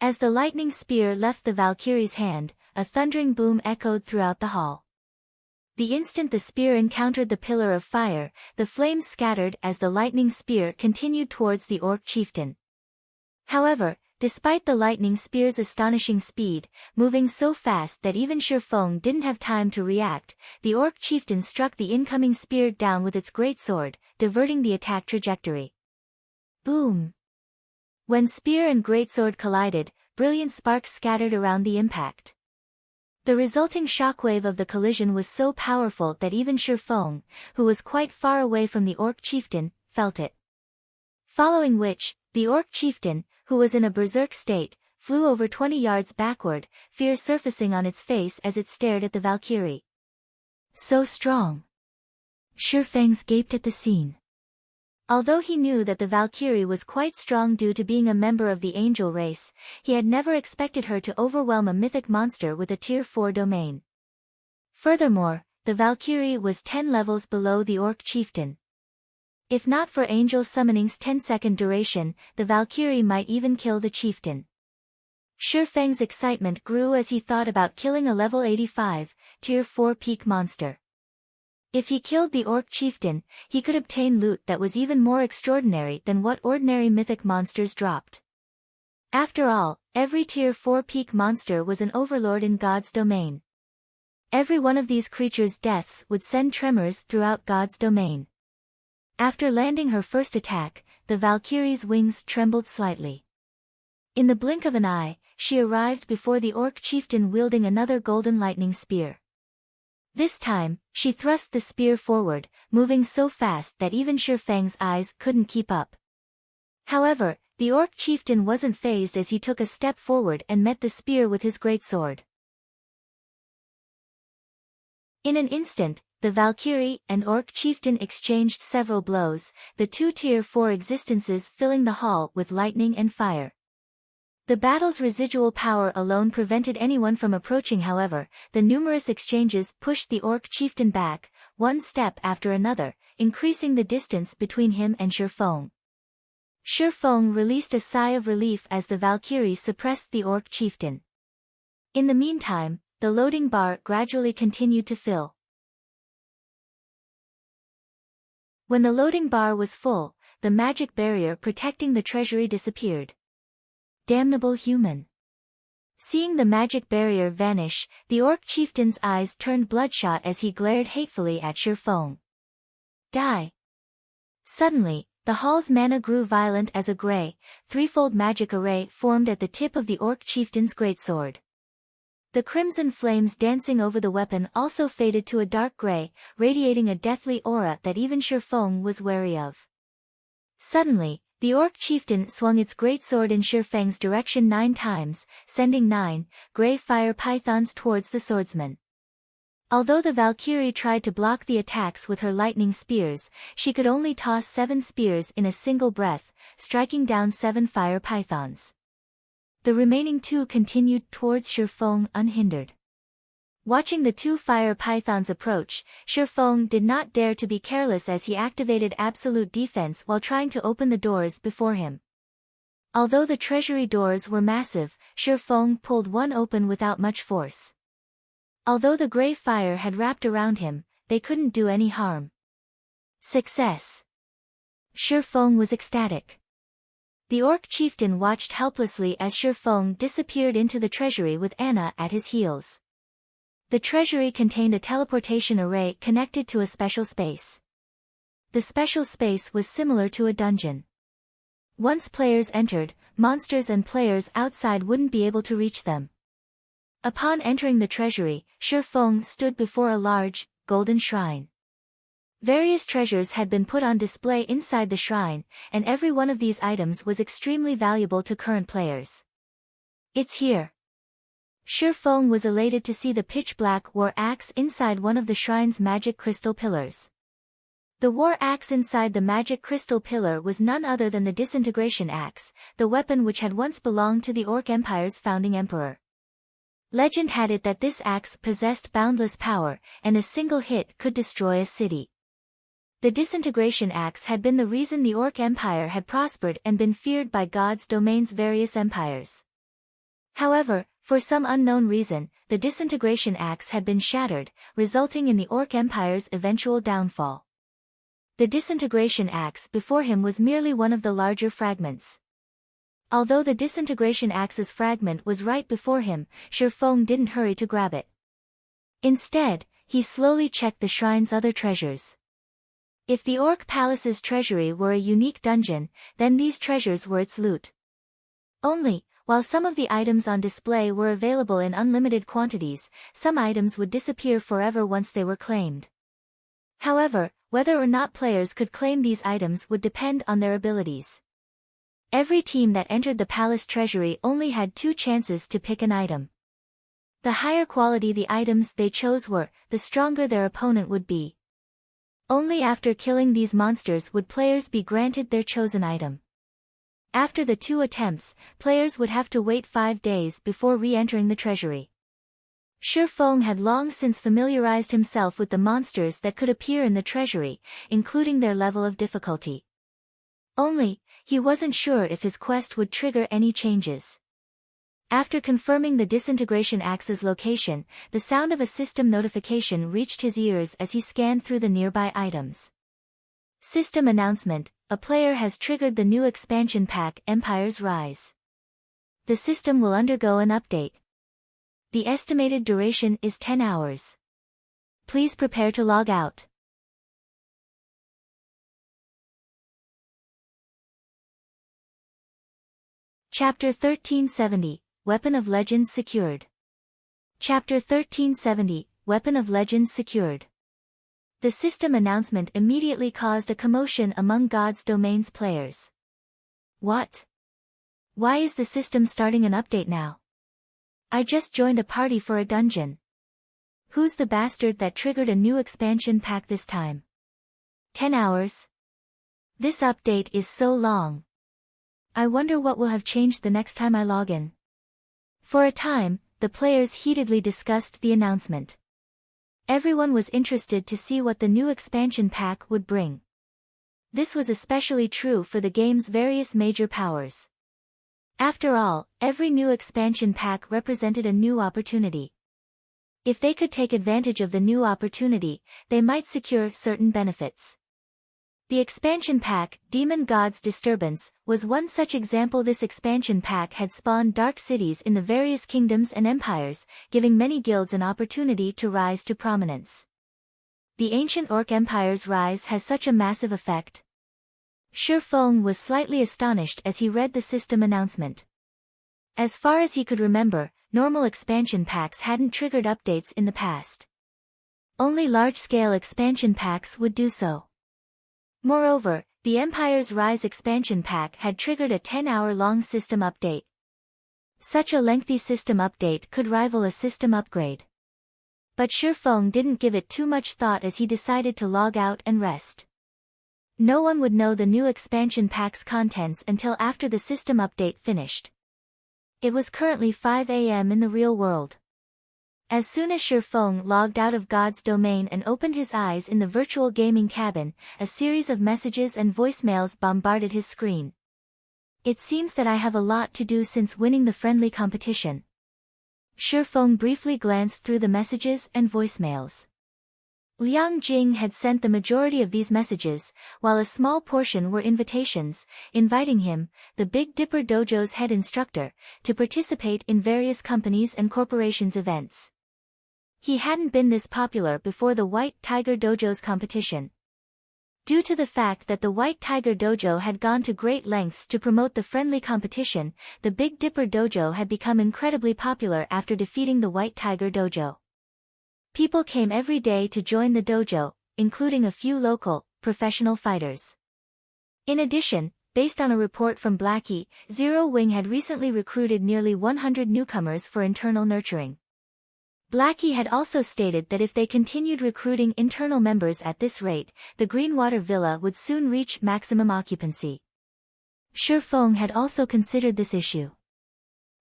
[SPEAKER 1] As the lightning spear left the Valkyrie's hand, a thundering boom echoed throughout the hall. The instant the spear encountered the pillar of fire, the flames scattered as the lightning spear continued towards the orc chieftain. However, despite the lightning spear's astonishing speed, moving so fast that even Shurfeng didn't have time to react, the orc chieftain struck the incoming spear down with its greatsword, diverting the attack trajectory. Boom! When spear and greatsword collided, brilliant sparks scattered around the impact. The resulting shockwave of the collision was so powerful that even Shurfeng, who was quite far away from the orc chieftain, felt it. Following which, the orc chieftain, who was in a berserk state, flew over 20 yards backward, fear surfacing on its face as it stared at the Valkyrie. So strong! Shurfeng gaped at the scene. Although he knew that the Valkyrie was quite strong due to being a member of the angel race, he had never expected her to overwhelm a mythic monster with a tier 4 domain. Furthermore, the Valkyrie was 10 levels below the orc chieftain. If not for Angel Summoning's 10-second duration, the Valkyrie might even kill the chieftain. Shurfeng's excitement grew as he thought about killing a level 85, tier 4 peak monster. If he killed the orc chieftain, he could obtain loot that was even more extraordinary than what ordinary mythic monsters dropped. After all, every tier 4 peak monster was an overlord in God's domain. Every one of these creatures' deaths would send tremors throughout God's domain. After landing her first attack, the Valkyrie's wings trembled slightly. In the blink of an eye, she arrived before the orc chieftain wielding another golden lightning spear. This time, she thrust the spear forward, moving so fast that even Shurfeng's eyes couldn't keep up. However, the orc chieftain wasn't fazed as he took a step forward and met the spear with his greatsword. In an instant, the Valkyrie and orc chieftain exchanged several blows, the two tier 4 existences filling the hall with lightning and fire. The battle's residual power alone prevented anyone from approaching. However, the numerous exchanges pushed the orc chieftain back, one step after another, increasing the distance between him and Shurfeng. Shurfeng released a sigh of relief as the Valkyrie suppressed the orc chieftain. In the meantime, the loading bar gradually continued to fill. When the loading bar was full, the magic barrier protecting the treasury disappeared. Damnable human! Seeing the magic barrier vanish, the orc chieftain's eyes turned bloodshot as he glared hatefully at Shurfeng. Die! Suddenly, the hall's mana grew violent as a grey, threefold magic array formed at the tip of the orc chieftain's greatsword. The crimson flames dancing over the weapon also faded to a dark grey, radiating a deathly aura that even Shurfeng was wary of. Suddenly, the orc chieftain swung its greatsword in Shurfeng's direction 9 times, sending 9 grey fire pythons towards the swordsman. Although the Valkyrie tried to block the attacks with her lightning spears, she could only toss 7 spears in a single breath, striking down 7 fire pythons. The remaining 2 continued towards Shurfeng unhindered. Watching the 2 fire pythons approach, Shurfeng did not dare to be careless as he activated absolute defense while trying to open the doors before him. Although the treasury doors were massive, Shurfeng pulled one open without much force. Although the grey fire had wrapped around him, they couldn't do any harm. Success! Shurfeng was ecstatic. The orc chieftain watched helplessly as Shurfeng disappeared into the treasury with Anna at his heels. The treasury contained a teleportation array connected to a special space. The special space was similar to a dungeon. Once players entered, monsters and players outside wouldn't be able to reach them. Upon entering the treasury, Shurfeng stood before a large, golden shrine. Various treasures had been put on display inside the shrine, and every one of these items was extremely valuable to current players. It's here. Shi Feng was elated to see the pitch-black war axe inside one of the shrine's magic crystal pillars. The war axe inside the magic crystal pillar was none other than the disintegration axe, the weapon which had once belonged to the Orc Empire's founding emperor. Legend had it that this axe possessed boundless power, and a single hit could destroy a city. The disintegration axe had been the reason the Orc Empire had prospered and been feared by God's domain's various empires. However, for some unknown reason, the disintegration axe had been shattered, resulting in the Orc Empire's eventual downfall. The disintegration axe before him was merely one of the larger fragments. Although the disintegration axe's fragment was right before him, Shi Feng didn't hurry to grab it. Instead, he slowly checked the shrine's other treasures. If the Orc Palace's treasury were a unique dungeon, then these treasures were its loot. Only, while some of the items on display were available in unlimited quantities, some items would disappear forever once they were claimed. However, whether or not players could claim these items would depend on their abilities. Every team that entered the palace treasury only had 2 chances to pick an item. The higher quality the items they chose were, the stronger their opponent would be. Only after killing these monsters would players be granted their chosen item. After the 2 attempts, players would have to wait 5 days before re-entering the treasury. Shi Feng had long since familiarized himself with the monsters that could appear in the treasury, including their level of difficulty. Only, he wasn't sure if his quest would trigger any changes. After confirming the disintegration axe's location, the sound of a system notification reached his ears as he scanned through the nearby items. System announcement: a player has triggered the new expansion pack Empire's Rise. The system will undergo an update. The estimated duration is 10 hours. Please prepare to log out. Chapter 1370, Weapon of Legends secured. Chapter 1370, Weapon of Legends secured. The system announcement immediately caused a commotion among God's Domain's players. What? Why is the system starting an update now? I just joined a party for a dungeon. Who's the bastard that triggered a new expansion pack this time? 10 hours? This update is so long. I wonder what will have changed the next time I log in. For a time, the players heatedly discussed the announcement. Everyone was interested to see what the new expansion pack would bring. This was especially true for the game's various major powers. After all, every new expansion pack represented a new opportunity. If they could take advantage of the new opportunity, they might secure certain benefits. The expansion pack, Demon God's Disturbance, was one such example. This expansion pack had spawned dark cities in the various kingdoms and empires, giving many guilds an opportunity to rise to prominence. The ancient Orc Empire's rise has such a massive effect. Shi Feng was slightly astonished as he read the system announcement. As far as he could remember, normal expansion packs hadn't triggered updates in the past. Only large-scale expansion packs would do so. Moreover, the Empire's Rise expansion pack had triggered a 10-hour-long system update. Such a lengthy system update could rival a system upgrade. But Shi Feng didn't give it too much thought as he decided to log out and rest. No one would know the new expansion pack's contents until after the system update finished. It was currently 5 a.m. in the real world. As soon as Shi Feng logged out of God's domain and opened his eyes in the virtual gaming cabin, a series of messages and voicemails bombarded his screen. It seems that I have a lot to do since winning the friendly competition. Shi Feng briefly glanced through the messages and voicemails. Liang Jing had sent the majority of these messages, while a small portion were invitations, inviting him, the Big Dipper Dojo's head instructor, to participate in various companies' and corporations' events. He hadn't been this popular before the White Tiger Dojo's competition. Due to the fact that the White Tiger Dojo had gone to great lengths to promote the friendly competition, the Big Dipper Dojo had become incredibly popular after defeating the White Tiger Dojo. People came every day to join the dojo, including a few local, professional fighters. In addition, based on a report from Blackie, Zero Wing had recently recruited nearly 100 newcomers for internal nurturing. Blackie had also stated that if they continued recruiting internal members at this rate, the Greenwater Villa would soon reach maximum occupancy. Shi Feng had also considered this issue.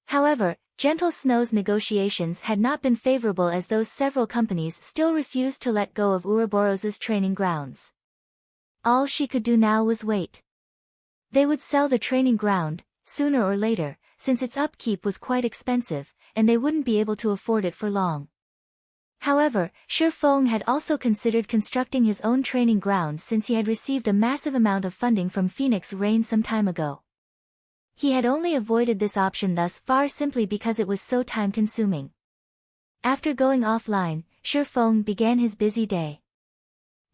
[SPEAKER 1] However, Gentle Snow's negotiations had not been favorable as those several companies still refused to let go of Ouroboros's training grounds. All she could do now was wait. They would sell the training ground, sooner or later, since its upkeep was quite expensive, and they wouldn't be able to afford it for long. However, Shi Feng had also considered constructing his own training ground since he had received a massive amount of funding from Phoenix Rain some time ago. He had only avoided this option thus far simply because it was so time-consuming. After going offline, Shi Feng began his busy day.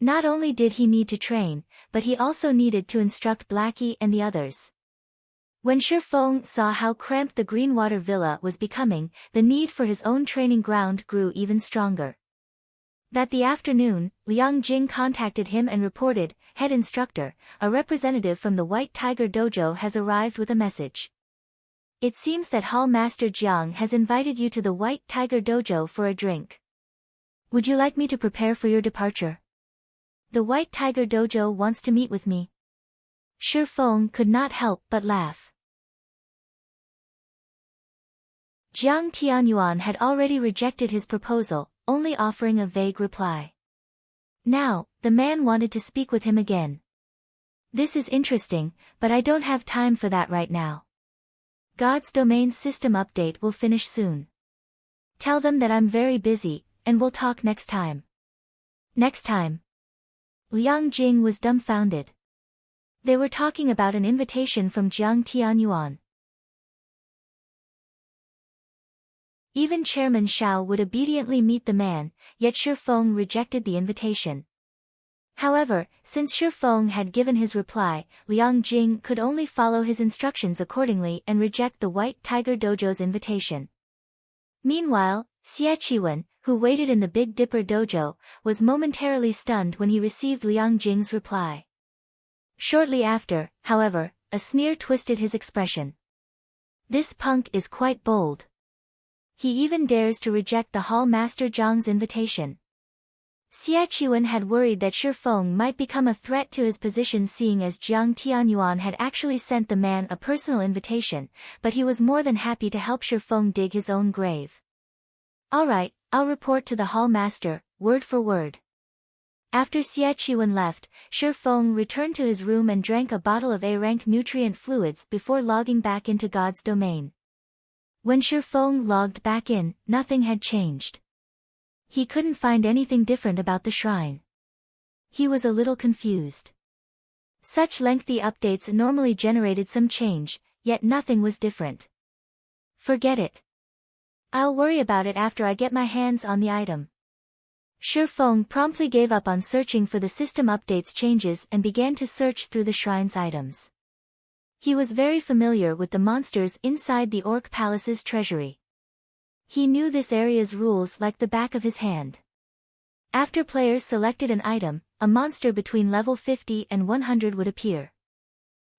[SPEAKER 1] Not only did he need to train, but he also needed to instruct Blackie and the others. When Shi Feng saw how cramped the Greenwater Villa was becoming, the need for his own training ground grew even stronger. That afternoon, Liang Jing contacted him and reported, "Head instructor, a representative from the White Tiger Dojo has arrived with a message. It seems that Hall Master Jiang has invited you to the White Tiger Dojo for a drink. Would you like me to prepare for your departure? The White Tiger Dojo wants to meet with me." Shi Feng could not help but laugh. Jiang Tianyuan had already rejected his proposal, only offering a vague reply. Now, the man wanted to speak with him again. "This is interesting, but I don't have time for that right now. God's domain system update will finish soon. Tell them that I'm very busy, and we'll talk next time." Next time. Liang Jing was dumbfounded. They were talking about an invitation from Jiang Tianyuan. Even Chairman Shao would obediently meet the man, yet Shi Feng rejected the invitation. However, since Shi Feng had given his reply, Liang Jing could only follow his instructions accordingly and reject the White Tiger Dojo's invitation. Meanwhile, Xie Qiwen, who waited in the Big Dipper Dojo, was momentarily stunned when he received Liang Jing's reply. Shortly after, however, a sneer twisted his expression. "This punk is quite bold. He even dares to reject the Hall Master Zhang's invitation." Xie Qiwen had worried that Shi Feng might become a threat to his position seeing as Jiang Tianyuan had actually sent the man a personal invitation, but he was more than happy to help Shi Feng dig his own grave. "All right, I'll report to the Hall Master, word for word." After Xie Qiwen left, Shi Feng returned to his room and drank a bottle of A-rank nutrient fluids before logging back into God's domain. When Shi Feng logged back in, nothing had changed. He couldn't find anything different about the shrine. He was a little confused. Such lengthy updates normally generated some change, yet nothing was different. "Forget it. I'll worry about it after I get my hands on the item." Shi Feng promptly gave up on searching for the system updates changes and began to search through the shrine's items. He was very familiar with the monsters inside the Orc Palace's treasury. He knew this area's rules like the back of his hand. After players selected an item, a monster between level 50 and 100 would appear.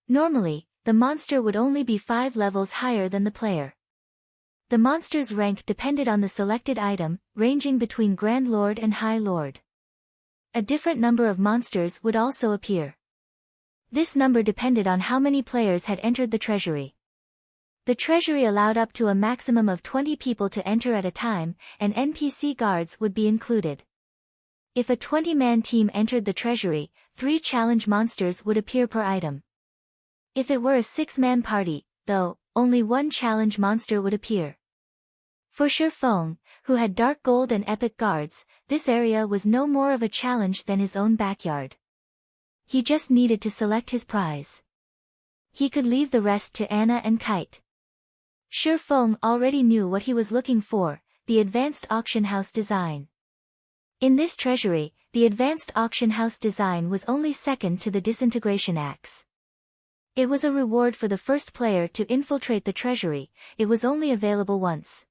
[SPEAKER 1] Normally, the monster would only be 5 levels higher than the player. The monster's rank depended on the selected item, ranging between Grand Lord and High Lord. A different number of monsters would also appear. This number depended on how many players had entered the treasury. The treasury allowed up to a maximum of 20 people to enter at a time, and NPC guards would be included. If a 20-man team entered the treasury, 3 challenge monsters would appear per item. If it were a 6-man party, though, only 1 challenge monster would appear. For Shi Feng, who had dark gold and epic guards, this area was no more of a challenge than his own backyard. He just needed to select his prize. He could leave the rest to Anna and Kite. Shi Feng already knew what he was looking for, the advanced auction house design. In this treasury, the advanced auction house design was only second to the disintegration axe. It was a reward for the first player to infiltrate the treasury. It was only available once.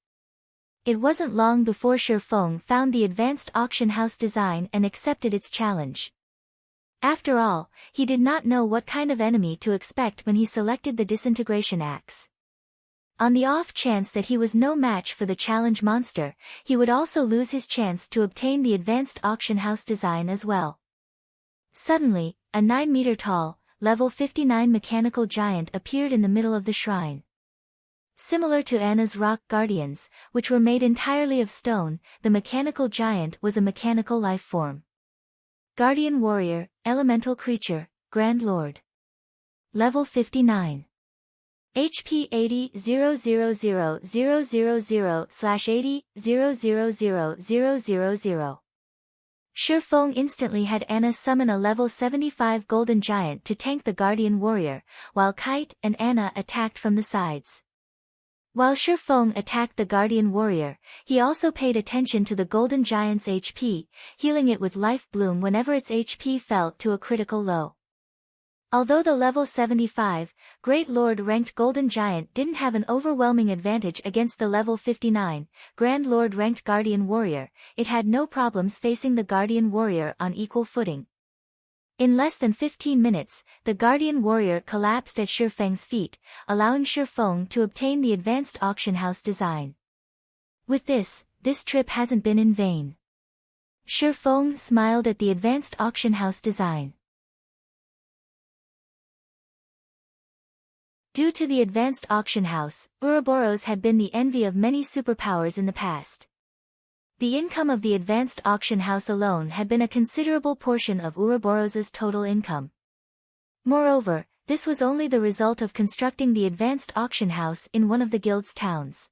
[SPEAKER 1] It wasn't long before Shifeng found the advanced auction house design and accepted its challenge. After all, he did not know what kind of enemy to expect when he selected the disintegration axe. On the off chance that he was no match for the challenge monster, he would also lose his chance to obtain the advanced auction house design as well. Suddenly, a 9-meter-tall, level 59 mechanical giant appeared in the middle of the shrine. Similar to Anna's rock guardians, which were made entirely of stone, the mechanical giant was a mechanical life form. Guardian warrior, elemental creature, Grand Lord. Level 59. HP 80,000,000/80,000,000. Shifeng instantly had Anna summon a level 75 golden giant to tank the guardian warrior, while Kite and Anna attacked from the sides. While Shifeng attacked the guardian warrior, he also paid attention to the golden giant's HP, healing it with life bloom whenever its HP fell to a critical low. Although the level 75, Great Lord ranked Golden Giant didn't have an overwhelming advantage against the level 59, Grand Lord ranked Guardian Warrior, it had no problems facing the Guardian Warrior on equal footing. In less than 15 minutes, the Guardian Warrior collapsed at Shifeng's feet, allowing Shifeng to obtain the advanced auction house design. With this trip hasn't been in vain. Shifeng smiled at the advanced auction house design. Due to the advanced auction house, Ouroboros had been the envy of many superpowers in the past. The income of the advanced auction house alone had been a considerable portion of Ouroboros' total income. Moreover, this was only the result of constructing the advanced auction house in one of the guild's towns.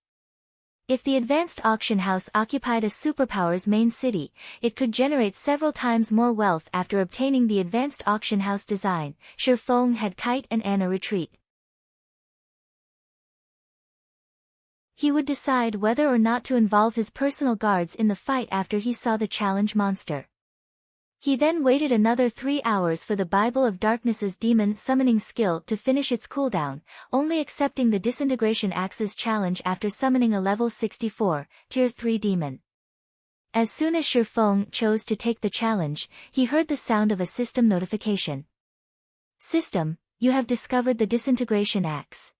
[SPEAKER 1] If the advanced auction house occupied a superpower's main city, it could generate several times more wealth after obtaining the advanced auction house design. Shifeng had Kite and Anna retreat. He would decide whether or not to involve his personal guards in the fight after he saw the challenge monster. He then waited another 3 hours for the Bible of Darkness's demon summoning skill to finish its cooldown, only accepting the disintegration axe's challenge after summoning a level 64, tier 3 demon. As soon as Shifeng chose to take the challenge, he heard the sound of a system notification. System, you have discovered the disintegration axe.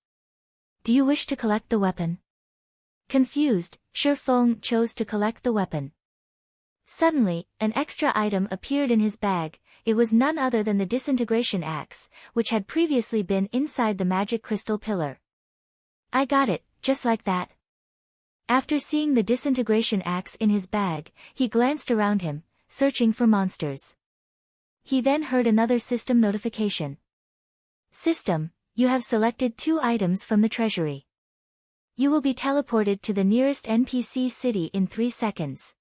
[SPEAKER 1] Do you wish to collect the weapon? Confused, Shifeng chose to collect the weapon. Suddenly, an extra item appeared in his bag. It was none other than the disintegration axe, which had previously been inside the magic crystal pillar. I got it, just like that. After seeing the disintegration axe in his bag, he glanced around him, searching for monsters. He then heard another system notification. System, you have selected 2 items from the treasury. You will be teleported to the nearest NPC city in 3 seconds.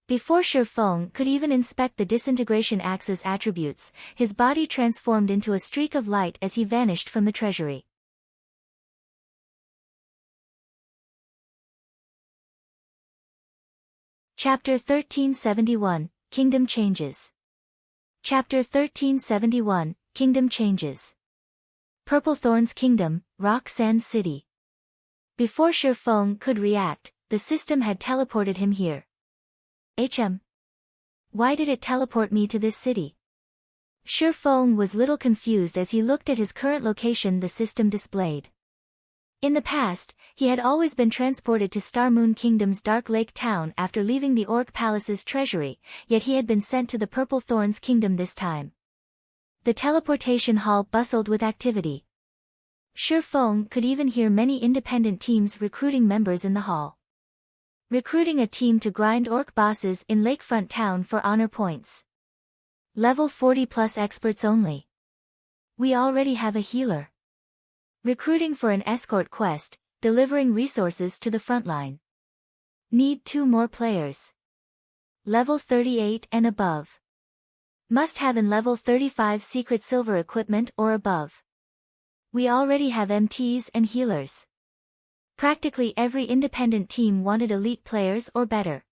[SPEAKER 1] Before Shifeng could even inspect the disintegration axe's attributes, his body transformed into a streak of light as he vanished from the treasury. Chapter 1371, Kingdom Changes. Chapter 1371, Kingdom Changes. Purple Thorn's Kingdom, Rock Sand City. Before Shifeng could react, the system had teleported him here. Why did it teleport me to this city? Shifeng was little confused as he looked at his current location the system displayed. In the past, he had always been transported to Star Moon Kingdom's Dark Lake town after leaving the Orc Palace's treasury, yet he had been sent to the Purple Thorn's Kingdom this time. The teleportation hall bustled with activity. Shifeng could even hear many independent teams recruiting members in the hall. Recruiting a team to grind orc bosses in Lakefront Town for honor points. Level 40 plus experts only. We already have a healer. Recruiting for an escort quest, delivering resources to the front line. Need 2 more players. Level 38 and above. Must have in level 35 secret silver equipment or above. We already have MTs and healers. Practically every independent team wanted elite players or better.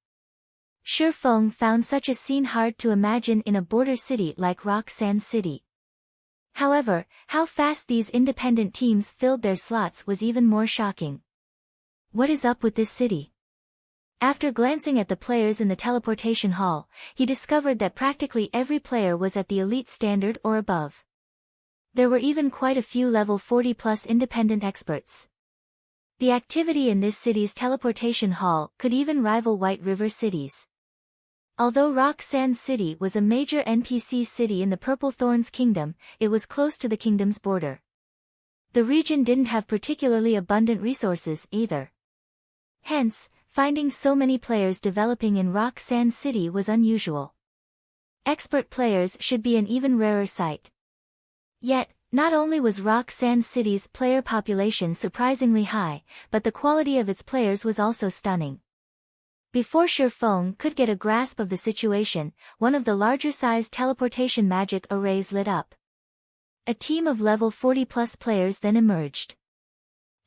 [SPEAKER 1] Shifeng found such a scene hard to imagine in a border city like Rock Sand City. However, how fast these independent teams filled their slots was even more shocking. What is up with this city? After glancing at the players in the teleportation hall, he discovered that practically every player was at the elite standard or above. There were even quite a few level 40+ independent experts. The activity in this city's teleportation hall could even rival White River cities. Although Rock Sand City was a major NPC city in the Purple Thorns Kingdom, it was close to the kingdom's border. The region didn't have particularly abundant resources either. Hence, finding so many players developing in Rock Sand City was unusual. Expert players should be an even rarer sight. Yet, not only was Rock Sand City's player population surprisingly high, but the quality of its players was also stunning. Before Shirfeng could get a grasp of the situation, one of the larger-sized teleportation magic arrays lit up. A team of level 40+ players then emerged.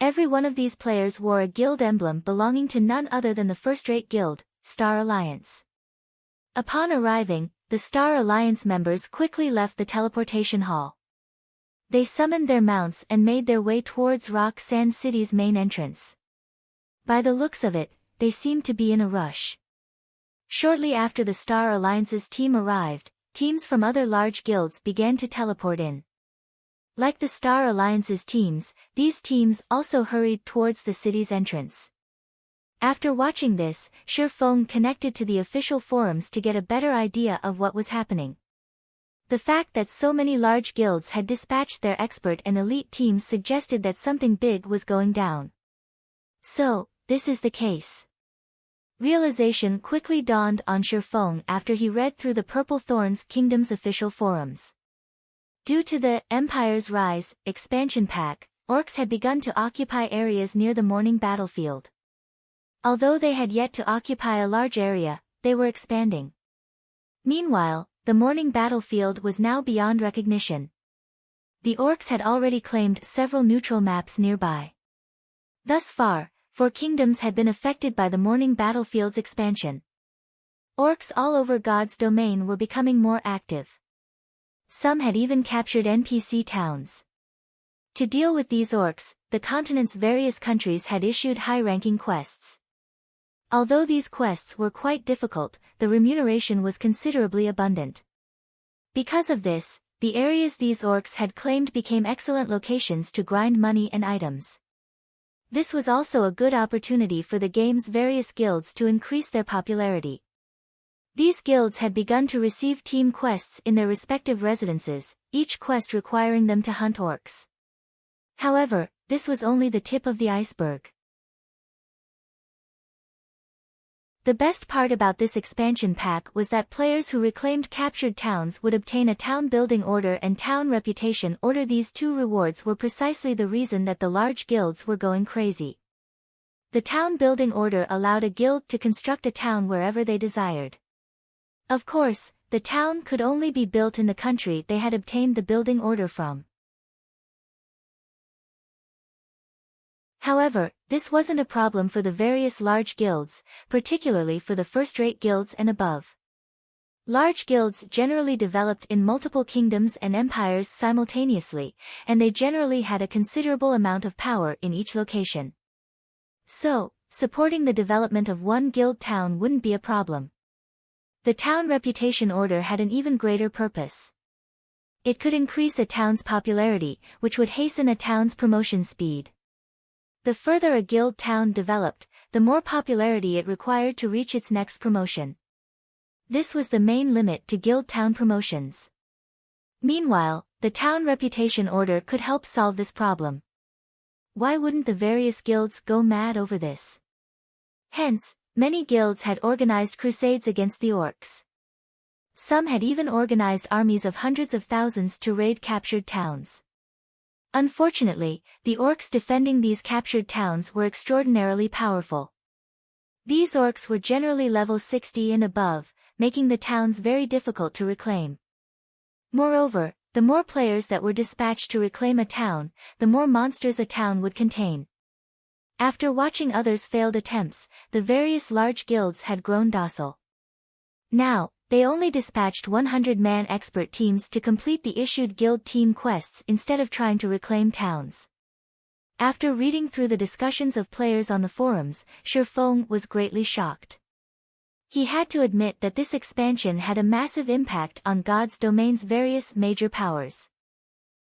[SPEAKER 1] Every one of these players wore a guild emblem belonging to none other than the first-rate guild, Star Alliance. Upon arriving, the Star Alliance members quickly left the teleportation hall. They summoned their mounts and made their way towards Rock Sand City's main entrance. By the looks of it, they seemed to be in a rush. Shortly after the Star Alliance's team arrived, teams from other large guilds began to teleport in. Like the Star Alliance's teams, these teams also hurried towards the city's entrance. After watching this, Shirfeng connected to the official forums to get a better idea of what was happening. The fact that so many large guilds had dispatched their expert and elite teams suggested that something big was going down. So, this is the case. Realization quickly dawned on Shirfeng after he read through the Purple Thorns Kingdom's official forums. Due to the Empire's Rise expansion pack, orcs had begun to occupy areas near the morning battlefield. Although they had yet to occupy a large area, they were expanding. Meanwhile, the morning battlefield was now beyond recognition. The orcs had already claimed several neutral maps nearby. Thus far, 4 kingdoms had been affected by the morning battlefield's expansion. Orcs all over God's domain were becoming more active. Some had even captured NPC towns. To deal with these orcs, the continent's various countries had issued high-ranking quests. Although these quests were quite difficult, the remuneration was considerably abundant. Because of this, the areas these orcs had claimed became excellent locations to grind money and items. This was also a good opportunity for the game's various guilds to increase their popularity. These guilds had begun to receive team quests in their respective residences, each quest requiring them to hunt orcs. However, this was only the tip of the iceberg. The best part about this expansion pack was that players who reclaimed captured towns would obtain a town building order and town reputation order. These 2 rewards were precisely the reason that the large guilds were going crazy. The town building order allowed a guild to construct a town wherever they desired. Of course, the town could only be built in the country they had obtained the building order from. However, this wasn't a problem for the various large guilds, particularly for the first-rate guilds and above. Large guilds generally developed in multiple kingdoms and empires simultaneously, and they generally had a considerable amount of power in each location. So, supporting the development of one guild town wouldn't be a problem. The town reputation order had an even greater purpose. It could increase a town's popularity, which would hasten a town's promotion speed. The further a guild town developed, the more popularity it required to reach its next promotion. This was the main limit to guild town promotions. Meanwhile, the town reputation order could help solve this problem. Why wouldn't the various guilds go mad over this? Hence, many guilds had organized crusades against the orcs. Some had even organized armies of hundreds of thousands to raid captured towns. Unfortunately, the orcs defending these captured towns were extraordinarily powerful. These orcs were generally level 60 and above, making the towns very difficult to reclaim. Moreover, the more players that were dispatched to reclaim a town, the more monsters a town would contain. After watching others' failed attempts, the various large guilds had grown docile. Now, they only dispatched 100-man expert teams to complete the issued guild team quests instead of trying to reclaim towns. After reading through the discussions of players on the forums, Shifeng was greatly shocked. He had to admit that this expansion had a massive impact on God's domain's various major powers.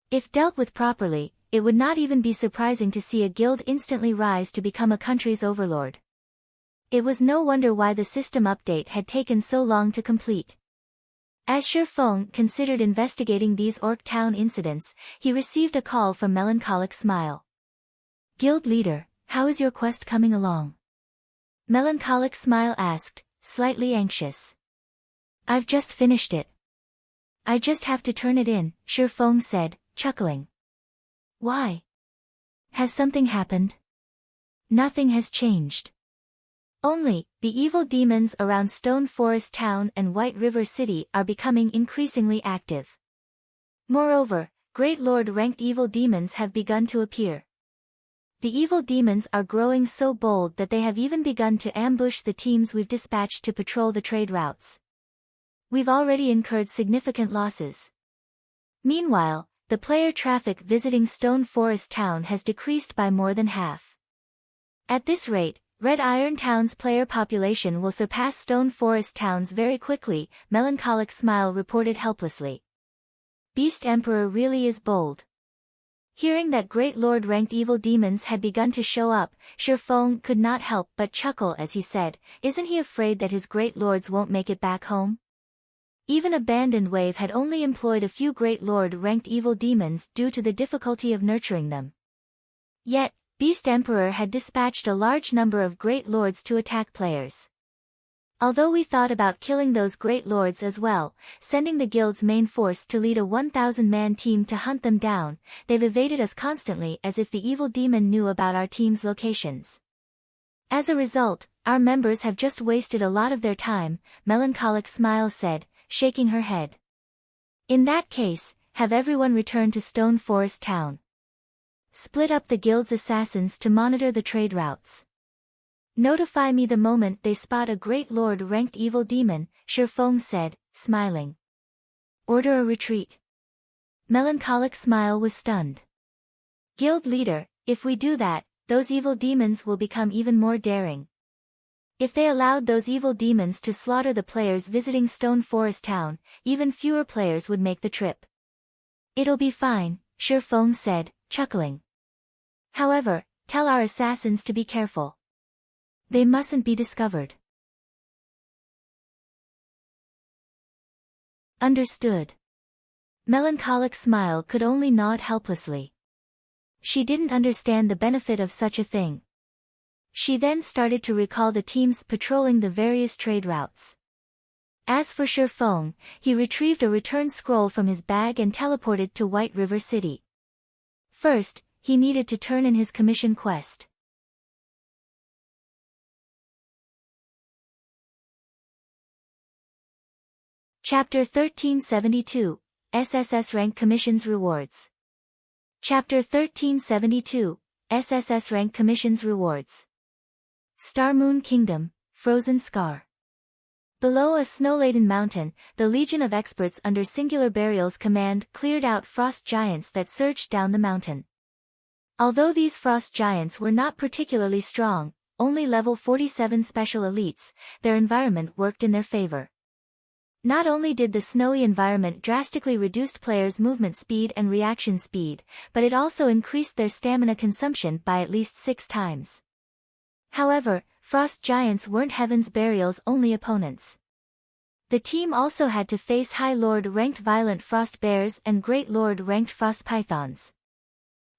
[SPEAKER 1] If dealt with properly, it would not even be surprising to see a guild instantly rise to become a country's overlord. It was no wonder why the system update had taken so long to complete. As Shifeng considered investigating these Orc Town incidents, he received a call from Melancholic Smile. "Guild leader, how is your quest coming along?" Melancholic Smile asked, slightly anxious. "I've just finished it. I just have to turn it in," Shifeng said, chuckling. "Why? Has something happened?" "Nothing has changed. Only, the evil demons around Stone Forest Town and White River City are becoming increasingly active. Moreover, Great Lord-ranked evil demons have begun to appear. The evil demons are growing so bold that they have even begun to ambush the teams we've dispatched to patrol the trade routes. We've already incurred significant losses. Meanwhile, the player traffic visiting Stone Forest Town has decreased by more than half. At this rate, Red Iron Town's player population will surpass Stone Forest Town's very quickly," Melancholic Smile reported helplessly. "Beast Emperor really is bold." Hearing that Great Lord-ranked evil demons had begun to show up, Shifeng could not help but chuckle as he said, "Isn't he afraid that his Great Lords won't make it back home?" Even Abandoned Wave had only employed a few Great Lord-ranked evil demons due to the difficulty of nurturing them. Yet, Beast Emperor had dispatched a large number of Great Lords to attack players. Although we thought about killing those Great Lords as well, sending the guild's main force to lead a 1,000-man team to hunt them down, they've evaded us constantly as if the evil demon knew about our team's locations. As a result, our members have just wasted a lot of their time," Melancholic Smile said, shaking her head. "In that case, have everyone return to Stone Forest Town. Split up the guild's assassins to monitor the trade routes. Notify me the moment they spot a Great Lord-ranked evil demon," Shifeng said, smiling. "Order a retreat." Melancholic Smile was stunned. "Guild leader, if we do that, those evil demons will become even more daring. If they allowed those evil demons to slaughter the players visiting Stone Forest Town, even fewer players would make the trip." "It'll be fine," Shifeng said, chuckling. "However, tell our assassins to be careful. They mustn't be discovered." "Understood." Melancholic Smile could only nod helplessly. She didn't understand the benefit of such a thing. She then started to recall the teams patrolling the various trade routes. As for Shifeng, he retrieved a return scroll from his bag and teleported to White River City. First, he needed to turn in his commission quest. Chapter 1372, SSS Rank Commissions Rewards. Chapter 1372, SSS Rank Commissions Rewards. Star Moon Kingdom, Frozen Scar. Below a snow-laden mountain, the legion of experts under Singular Burial's command cleared out frost giants that surged down the mountain. Although these frost giants were not particularly strong, only level 47 special elites, their environment worked in their favor. Not only did the snowy environment drastically reduce players' movement speed and reaction speed, but it also increased their stamina consumption by at least 6 times. However, frost giants weren't Heaven's Burial's only opponents. The team also had to face High Lord-ranked Violent Frost Bears and Great Lord-ranked Frost Pythons.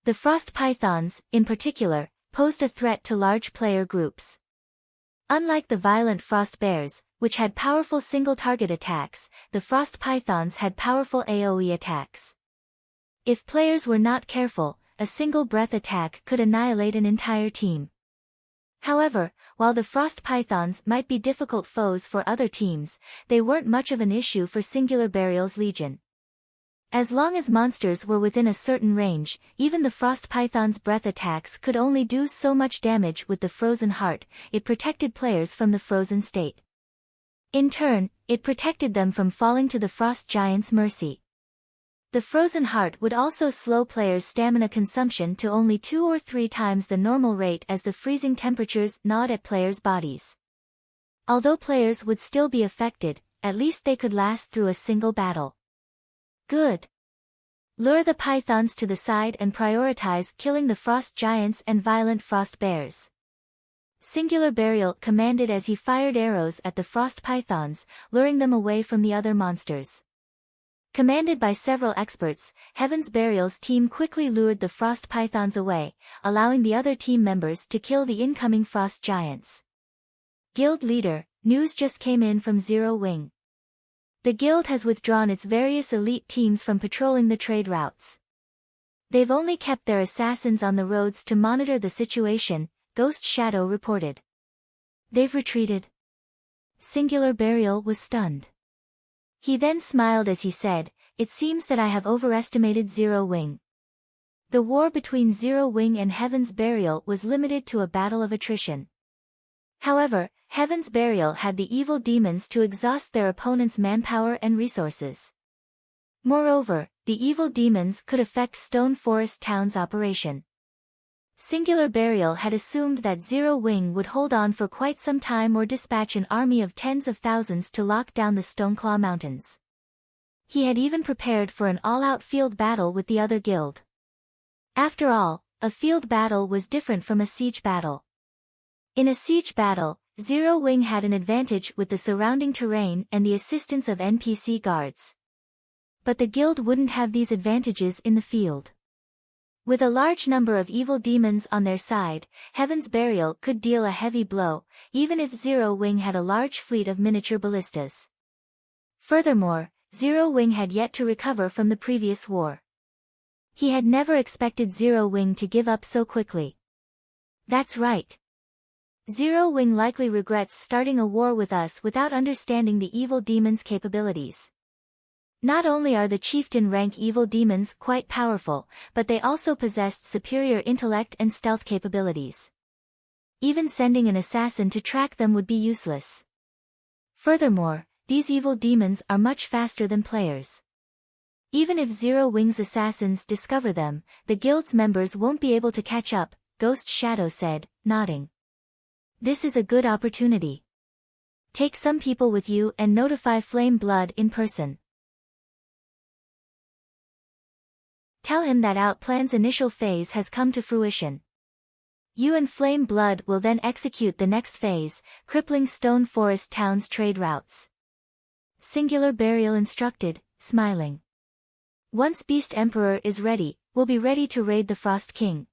[SPEAKER 1] The Frost Pythons, in particular, posed a threat to large player groups. Unlike the Violent Frost Bears, which had powerful single-target attacks, the Frost Pythons had powerful AoE attacks. If players were not careful, a single breath attack could annihilate an entire team. However, while the Frost Pythons might be difficult foes for other teams, they weren't much of an issue for Singular Burial's Legion. As long as monsters were within a certain range, even the Frost Python's breath attacks could only do so much damage with the Frozen Heart. It protected players from the frozen state. In turn, it protected them from falling to the Frost Giant's mercy. The frozen heart would also slow players' stamina consumption to only 2 or 3 times the normal rate as the freezing temperatures gnawed at players' bodies. Although players would still be affected, at least they could last through a single battle. Good. Lure the pythons to the side and prioritize killing the frost giants and violent frost bears. Singular Burial commanded as he fired arrows at the frost pythons, luring them away from the other monsters. Commanded by several experts, Heaven's Burial's team quickly lured the frost pythons away, allowing the other team members to kill the incoming frost giants. Guild Leader, news just came in from Zero Wing. The guild has withdrawn its various elite teams from patrolling the trade routes. They've only kept their assassins on the roads to monitor the situation, Ghost Shadow reported. They've retreated. Singular Burial was stunned. He then smiled as he said, "It seems that I have overestimated Zero Wing." The war between Zero Wing and Heaven's Burial was limited to a battle of attrition. However, Heaven's Burial had the evil demons to exhaust their opponent's manpower and resources. Moreover, the evil demons could affect Stone Forest Town's operation. Singular Burial had assumed that Zero Wing would hold on for quite some time or dispatch an army of tens of thousands to lock down the Stoneclaw Mountains. He had even prepared for an all-out field battle with the other guild. After all, a field battle was different from a siege battle. In a siege battle, Zero Wing had an advantage with the surrounding terrain and the assistance of NPC guards. But the guild wouldn't have these advantages in the field. With a large number of evil demons on their side, Heaven's Burial could deal a heavy blow, even if Zero Wing had a large fleet of miniature ballistas. Furthermore, Zero Wing had yet to recover from the previous war. He had never expected Zero Wing to give up so quickly. That's right. Zero Wing likely regrets starting a war with us without understanding the evil demon's capabilities. Not only are the chieftain rank evil demons quite powerful, but they also possessed superior intellect and stealth capabilities. Even sending an assassin to track them would be useless. Furthermore, these evil demons are much faster than players. Even if Zero Wing's assassins discover them, the guild's members won't be able to catch up, Ghost Shadow said, nodding. This is a good opportunity. Take some people with you and notify Flame Blood in person. Tell him that Outplan's initial phase has come to fruition. You and Flame Blood will then execute the next phase, crippling Stone Forest Town's trade routes. Singular Burial instructed, smiling. Once Beast Emperor is ready, we'll be ready to raid the Frost King.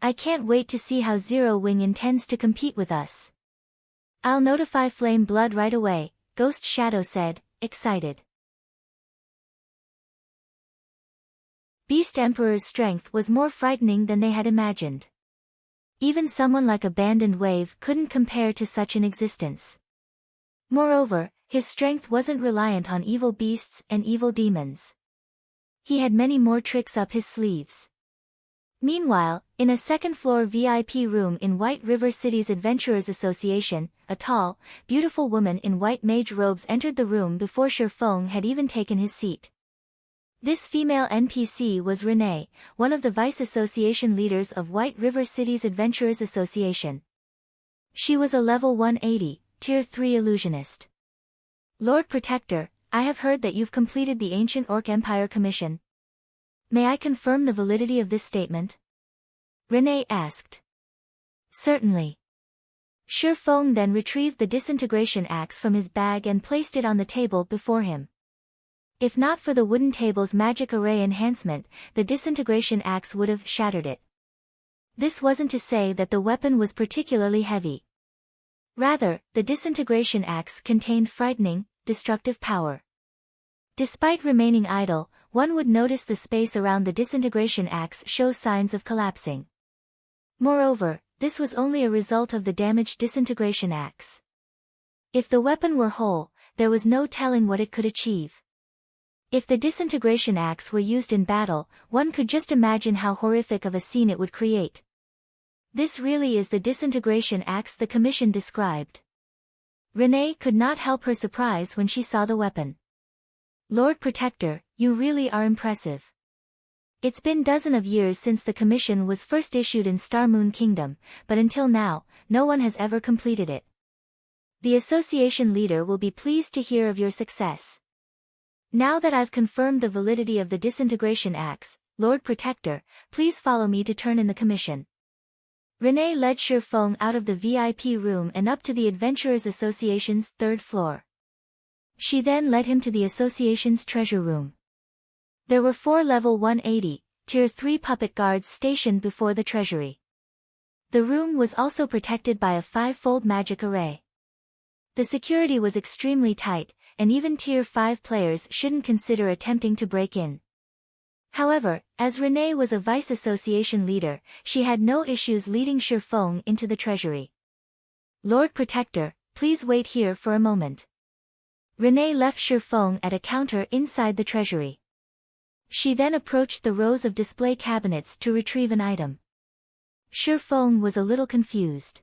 [SPEAKER 1] I can't wait to see how Zero Wing intends to compete with us. I'll notify Flame Blood right away, Ghost Shadow said, excited. Beast Emperor's strength was more frightening than they had imagined. Even someone like Abandoned Wave couldn't compare to such an existence. Moreover, his strength wasn't reliant on evil beasts and evil demons. He had many more tricks up his sleeves. Meanwhile, in a second-floor VIP room in White River City's Adventurers Association, a tall, beautiful woman in white mage robes entered the room before Shifeng had even taken his seat. This female NPC was Renee, one of the Vice Association leaders of White River City's Adventurers Association. She was a level 180, Tier 3 illusionist. Lord Protector, I have heard that you've completed the Ancient Orc Empire Commission. May I confirm the validity of this statement? Renee asked. Certainly. Shifeng then retrieved the disintegration axe from his bag and placed it on the table before him. If not for the wooden table's magic array enhancement, the disintegration axe would have shattered it. This wasn't to say that the weapon was particularly heavy. Rather, the disintegration axe contained frightening, destructive power. Despite remaining idle, one would notice the space around the disintegration axe show signs of collapsing. Moreover, this was only a result of the damaged disintegration axe. If the weapon were whole, there was no telling what it could achieve. If the disintegration axe were used in battle, one could just imagine how horrific of a scene it would create. This really is the disintegration axe the commission described. Renee could not help her surprise when she saw the weapon. Lord Protector, you really are impressive. It's been dozens of years since the commission was first issued in Star Moon Kingdom, but until now, no one has ever completed it. The association leader will be pleased to hear of your success. Now that I've confirmed the validity of the disintegration axe, Lord Protector, please follow me to turn in the commission. Renee led Shifeng out of the VIP room and up to the Adventurers Association's third floor. She then led him to the association's treasure room. There were 4 level 180, tier 3 puppet guards stationed before the treasury. The room was also protected by a 5-fold magic array. The security was extremely tight, and even tier 5 players shouldn't consider attempting to break in. However, as Renee was a vice association leader, she had no issues leading Shifeng into the treasury. Lord Protector, please wait here for a moment. Renee left Shifeng at a counter inside the treasury. She then approached the rows of display cabinets to retrieve an item. Shifeng was a little confused.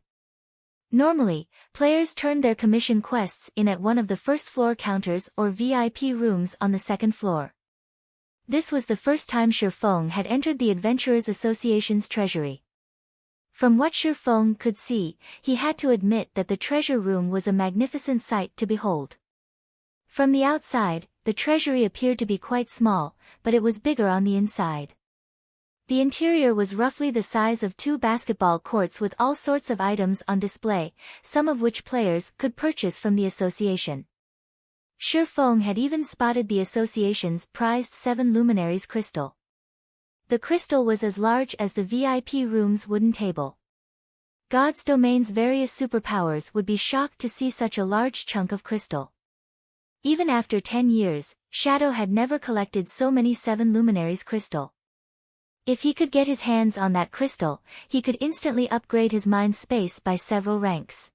[SPEAKER 1] Normally, players turned their commission quests in at one of the first floor counters or VIP rooms on the second floor. This was the first time Shifeng had entered the Adventurers Association's treasury. From what Shifeng could see, he had to admit that the treasure room was a magnificent sight to behold. From the outside, the treasury appeared to be quite small, but it was bigger on the inside. The interior was roughly the size of 2 basketball courts with all sorts of items on display, some of which players could purchase from the association. Shifeng had even spotted the association's prized 7 luminaries crystal. The crystal was as large as the VIP room's wooden table. God's Domain's various superpowers would be shocked to see such a large chunk of crystal. Even after 10 years, Shadow had never collected so many 7 luminaries crystal. If he could get his hands on that crystal, he could instantly upgrade his mind space by several ranks.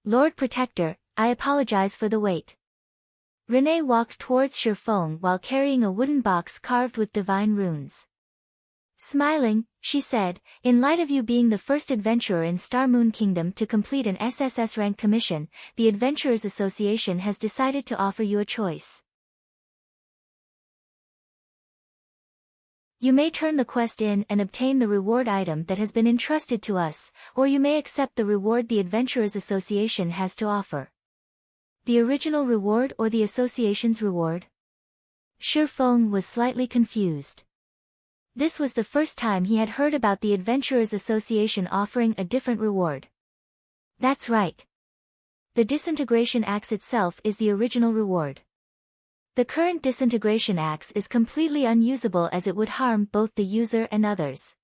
[SPEAKER 1] Lord Protector, I apologize for the wait. Renee walked towards Shifeng while carrying a wooden box carved with divine runes. Smiling, she said, in light of you being the first adventurer in Star Moon Kingdom to complete an SSS rank commission, the Adventurers Association has decided to offer you a choice. You may turn the quest in and obtain the reward item that has been entrusted to us, or you may accept the reward the Adventurers Association has to offer. The original reward or the association's reward? Shifeng was slightly confused. This was the first time he had heard about the Adventurers Association offering a different reward. That's right. The disintegration axe itself is the original reward. The current disintegration axe is completely unusable as it would harm both the user and others.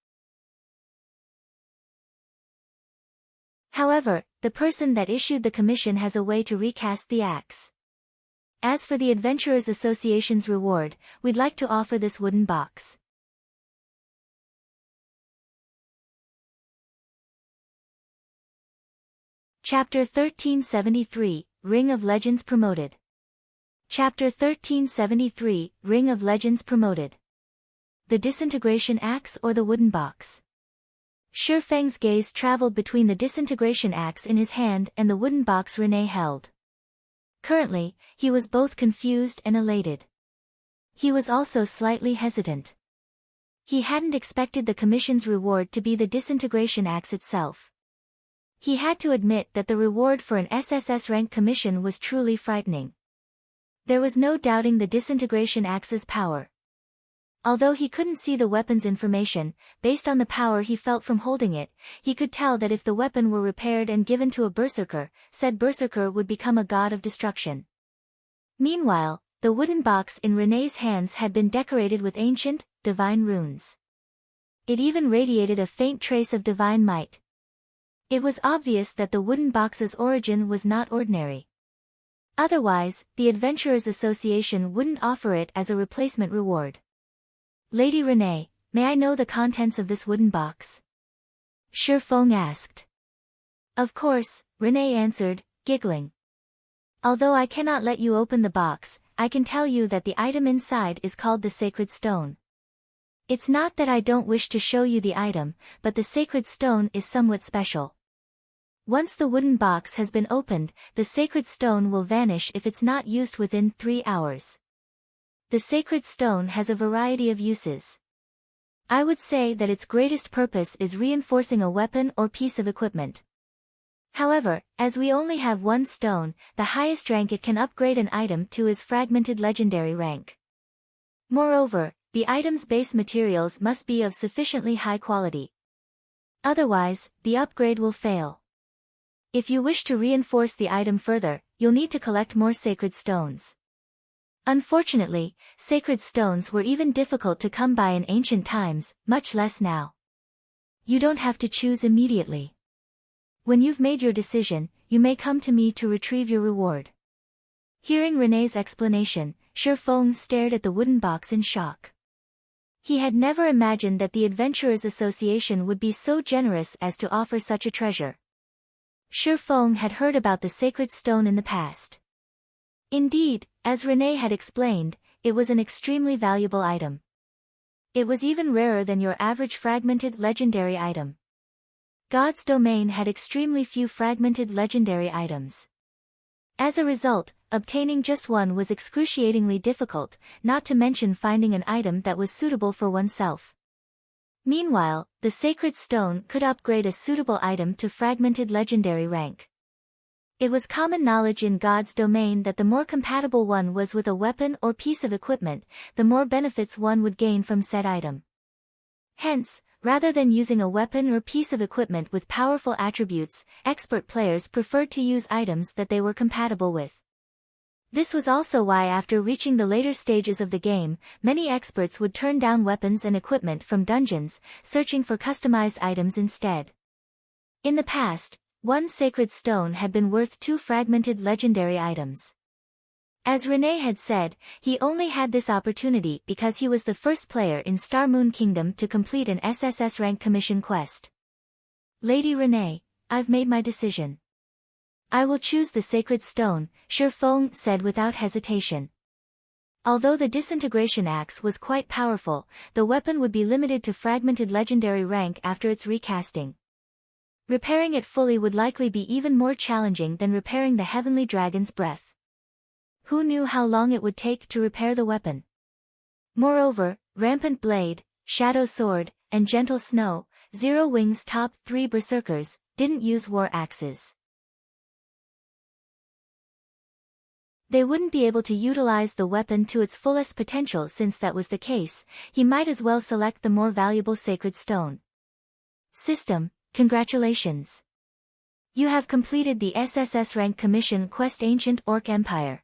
[SPEAKER 1] However, the person that issued the commission has a way to recast the axe. As for the Adventurers Association's reward, we'd like to offer this wooden box. Chapter 1373, Ring of Legends Promoted. Chapter 1373, Ring of Legends Promoted. The disintegration axe or the wooden box? Shifeng's gaze traveled between the disintegration axe in his hand and the wooden box Renee held. Currently, he was both confused and elated. He was also slightly hesitant. He hadn't expected the commission's reward to be the disintegration axe itself. He had to admit that the reward for an SSS rank commission was truly frightening. There was no doubting the disintegration axe's power. Although he couldn't see the weapon's information, based on the power he felt from holding it, he could tell that if the weapon were repaired and given to a berserker, said berserker would become a god of destruction. Meanwhile, the wooden box in Renee's hands had been decorated with ancient, divine runes. It even radiated a faint trace of divine might. It was obvious that the wooden box's origin was not ordinary. Otherwise, the Adventurers Association wouldn't offer it as a replacement reward. Lady Renee, may I know the contents of this wooden box? Shifeng asked. Of course, Renee answered, giggling. Although I cannot let you open the box, I can tell you that the item inside is called the Sacred Stone. It's not that I don't wish to show you the item, but the Sacred Stone is somewhat special. Once the wooden box has been opened, the Sacred Stone will vanish if it's not used within 3 hours. The sacred stone has a variety of uses. I would say that its greatest purpose is reinforcing a weapon or piece of equipment. However, as we only have one stone, the highest rank it can upgrade an item to is fragmented legendary rank. Moreover, the item's base materials must be of sufficiently high quality. Otherwise, the upgrade will fail. If you wish to reinforce the item further, you'll need to collect more sacred stones. Unfortunately, sacred stones were even difficult to come by in ancient times, much less now. You don't have to choose immediately. When you've made your decision, you may come to me to retrieve your reward. Hearing René's explanation, Shi Feng stared at the wooden box in shock. He had never imagined that the Adventurers Association would be so generous as to offer such a treasure. Shi Feng had heard about the sacred stone in the past. Indeed, as René had explained, it was an extremely valuable item. It was even rarer than your average fragmented legendary item. God's domain had extremely few fragmented legendary items. As a result, obtaining just one was excruciatingly difficult, not to mention finding an item that was suitable for oneself. Meanwhile, the sacred stone could upgrade a suitable item to fragmented legendary rank. It was common knowledge in God's domain that the more compatible one was with a weapon or piece of equipment, the more benefits one would gain from said item. Hence, rather than using a weapon or piece of equipment with powerful attributes, expert players preferred to use items that they were compatible with. This was also why after reaching the later stages of the game, many experts would turn down weapons and equipment from dungeons, searching for customized items instead. In the past, one sacred stone had been worth 2 fragmented legendary items. As René had said, he only had this opportunity because he was the first player in Star Moon Kingdom to complete an SSS rank commission quest. Lady René, I've made my decision. I will choose the sacred stone, Shi Feng said without hesitation. Although the disintegration axe was quite powerful, the weapon would be limited to fragmented legendary rank after its recasting. Repairing it fully would likely be even more challenging than repairing the heavenly dragon's breath. Who knew how long it would take to repair the weapon? Moreover, Rampant Blade, Shadow Sword, and Gentle Snow, Zero Wings' top 3 berserkers, didn't use war axes. They wouldn't be able to utilize the weapon to its fullest potential. Since that was the case, he might as well select the more valuable sacred stone. System, congratulations. You have completed the SSS rank commission quest Ancient Orc Empire.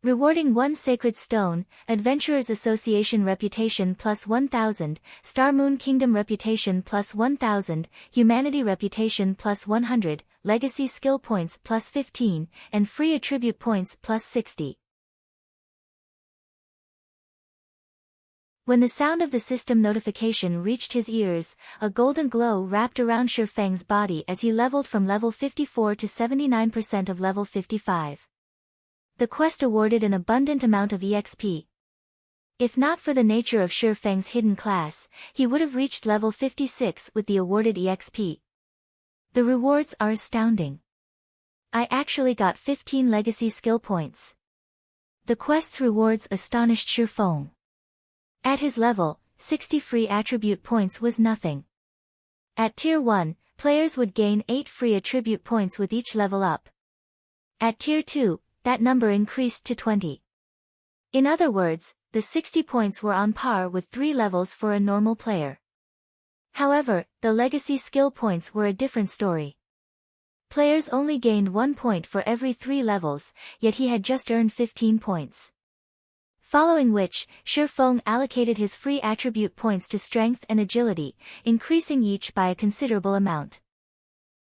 [SPEAKER 1] Rewarding 1 sacred stone, Adventurers Association reputation plus 1000, Star Moon Kingdom reputation plus 1000, Humanity reputation plus 100, Legacy skill points plus 15, and free attribute points plus 60. When the sound of the system notification reached his ears, a golden glow wrapped around Shi Feng's body as he leveled from level 54 to 79% of level 55. The quest awarded an abundant amount of EXP. If not for the nature of Shi Feng's hidden class, he would have reached level 56 with the awarded EXP. The rewards are astounding. I actually got 15 legacy skill points. The quest's rewards astonished Shi Feng. At his level, 60 free attribute points was nothing. At Tier 1, players would gain 8 free attribute points with each level up. At Tier 2, that number increased to 20. In other words, the 60 points were on par with 3 levels for a normal player. However, the legacy skill points were a different story. Players only gained 1 point for every 3 levels, yet he had just earned 15 points. Following which, Shi Feng allocated his free attribute points to strength and agility, increasing each by a considerable amount.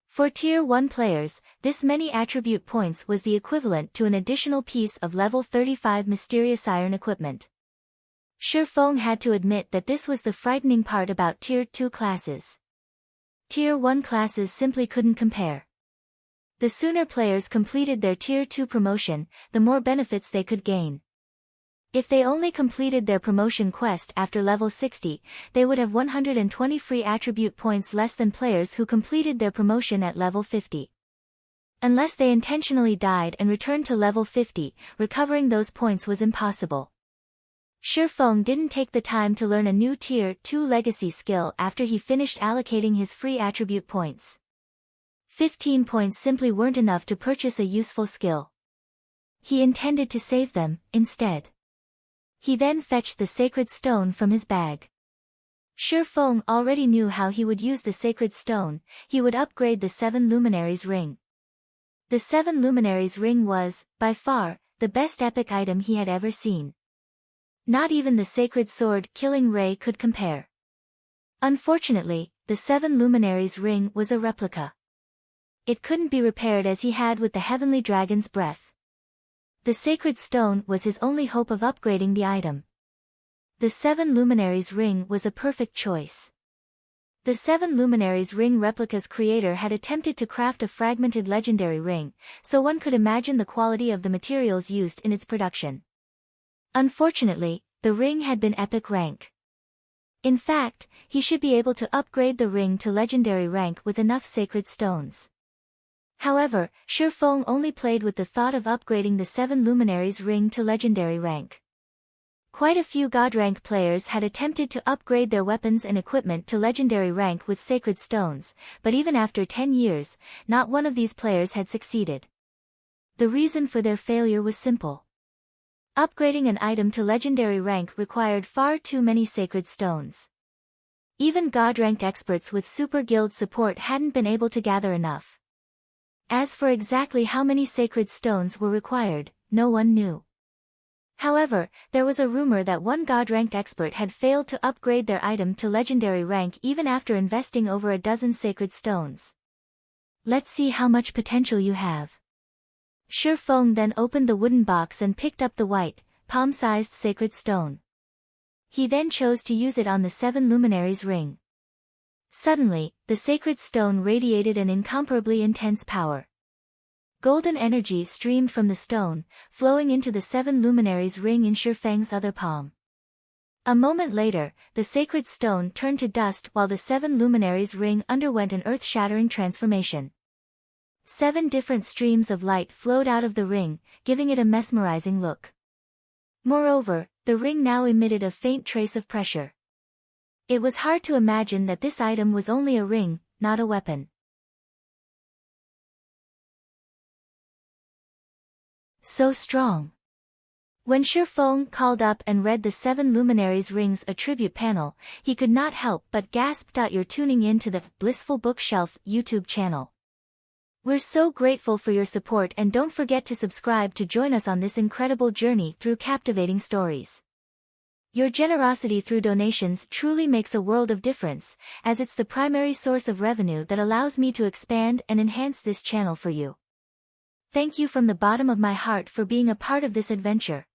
[SPEAKER 1] For Tier 1 players, this many attribute points was the equivalent to an additional piece of level 35 mysterious iron equipment. Shi Feng had to admit that this was the frightening part about Tier 2 classes. Tier 1 classes simply couldn't compare. The sooner players completed their Tier 2 promotion, the more benefits they could gain. If they only completed their promotion quest after level 60, they would have 120 free attribute points less than players who completed their promotion at level 50. Unless they intentionally died and returned to level 50, recovering those points was impossible. Shi Feng didn't take the time to learn a new Tier 2 legacy skill after he finished allocating his free attribute points. 15 points simply weren't enough to purchase a useful skill. He intended to save them, instead. He then fetched the sacred stone from his bag. Shi Feng already knew how he would use the sacred stone. He would upgrade the 7 Luminaries ring. The 7 Luminaries ring was, by far, the best epic item he had ever seen. Not even the sacred sword Killing Ray could compare. Unfortunately, the 7 Luminaries ring was a replica. It couldn't be repaired as he had with the Heavenly Dragon's breath. The sacred stone was his only hope of upgrading the item. The 7 Luminaries ring was a perfect choice. The 7 Luminaries ring replica's creator had attempted to craft a fragmented legendary ring, so one could imagine the quality of the materials used in its production. Unfortunately, the ring had been epic rank. In fact, he should be able to upgrade the ring to legendary rank with enough sacred stones. However, Shi Feng only played with the thought of upgrading the 7 Luminaries ring to legendary rank. Quite a few God rank players had attempted to upgrade their weapons and equipment to legendary rank with sacred stones, but even after 10 years, not one of these players had succeeded. The reason for their failure was simple. Upgrading an item to legendary rank required far too many sacred stones. Even God-ranked experts with Super Guild support hadn't been able to gather enough. As for exactly how many sacred stones were required, no one knew. However, there was a rumor that one God-ranked expert had failed to upgrade their item to legendary rank even after investing over a dozen sacred stones. Let's see how much potential you have. Shi Feng then opened the wooden box and picked up the white, palm-sized sacred stone. He then chose to use it on the 7 Luminaries ring. Suddenly, the sacred stone radiated an incomparably intense power. Golden energy streamed from the stone, flowing into the 7 Luminaries ring in Shi Feng's other palm. A moment later, the sacred stone turned to dust while the 7 Luminaries ring underwent an earth-shattering transformation. 7 different streams of light flowed out of the ring, giving it a mesmerizing look. Moreover, the ring now emitted a faint trace of pressure. It was hard to imagine that this item was only a ring, not a weapon. So strong. When Shi Feng called up and read the 7 Luminaries ring's attribute panel, he could not help but gasp. You're tuning in to the Blissful Bookshelf YouTube channel. We're so grateful for your support, and don't forget to subscribe to join us on this incredible journey through captivating stories. Your generosity through donations truly makes a world of difference, as it's the primary source of revenue that allows me to expand and enhance this channel for you. Thank you from the bottom of my heart for being a part of this adventure.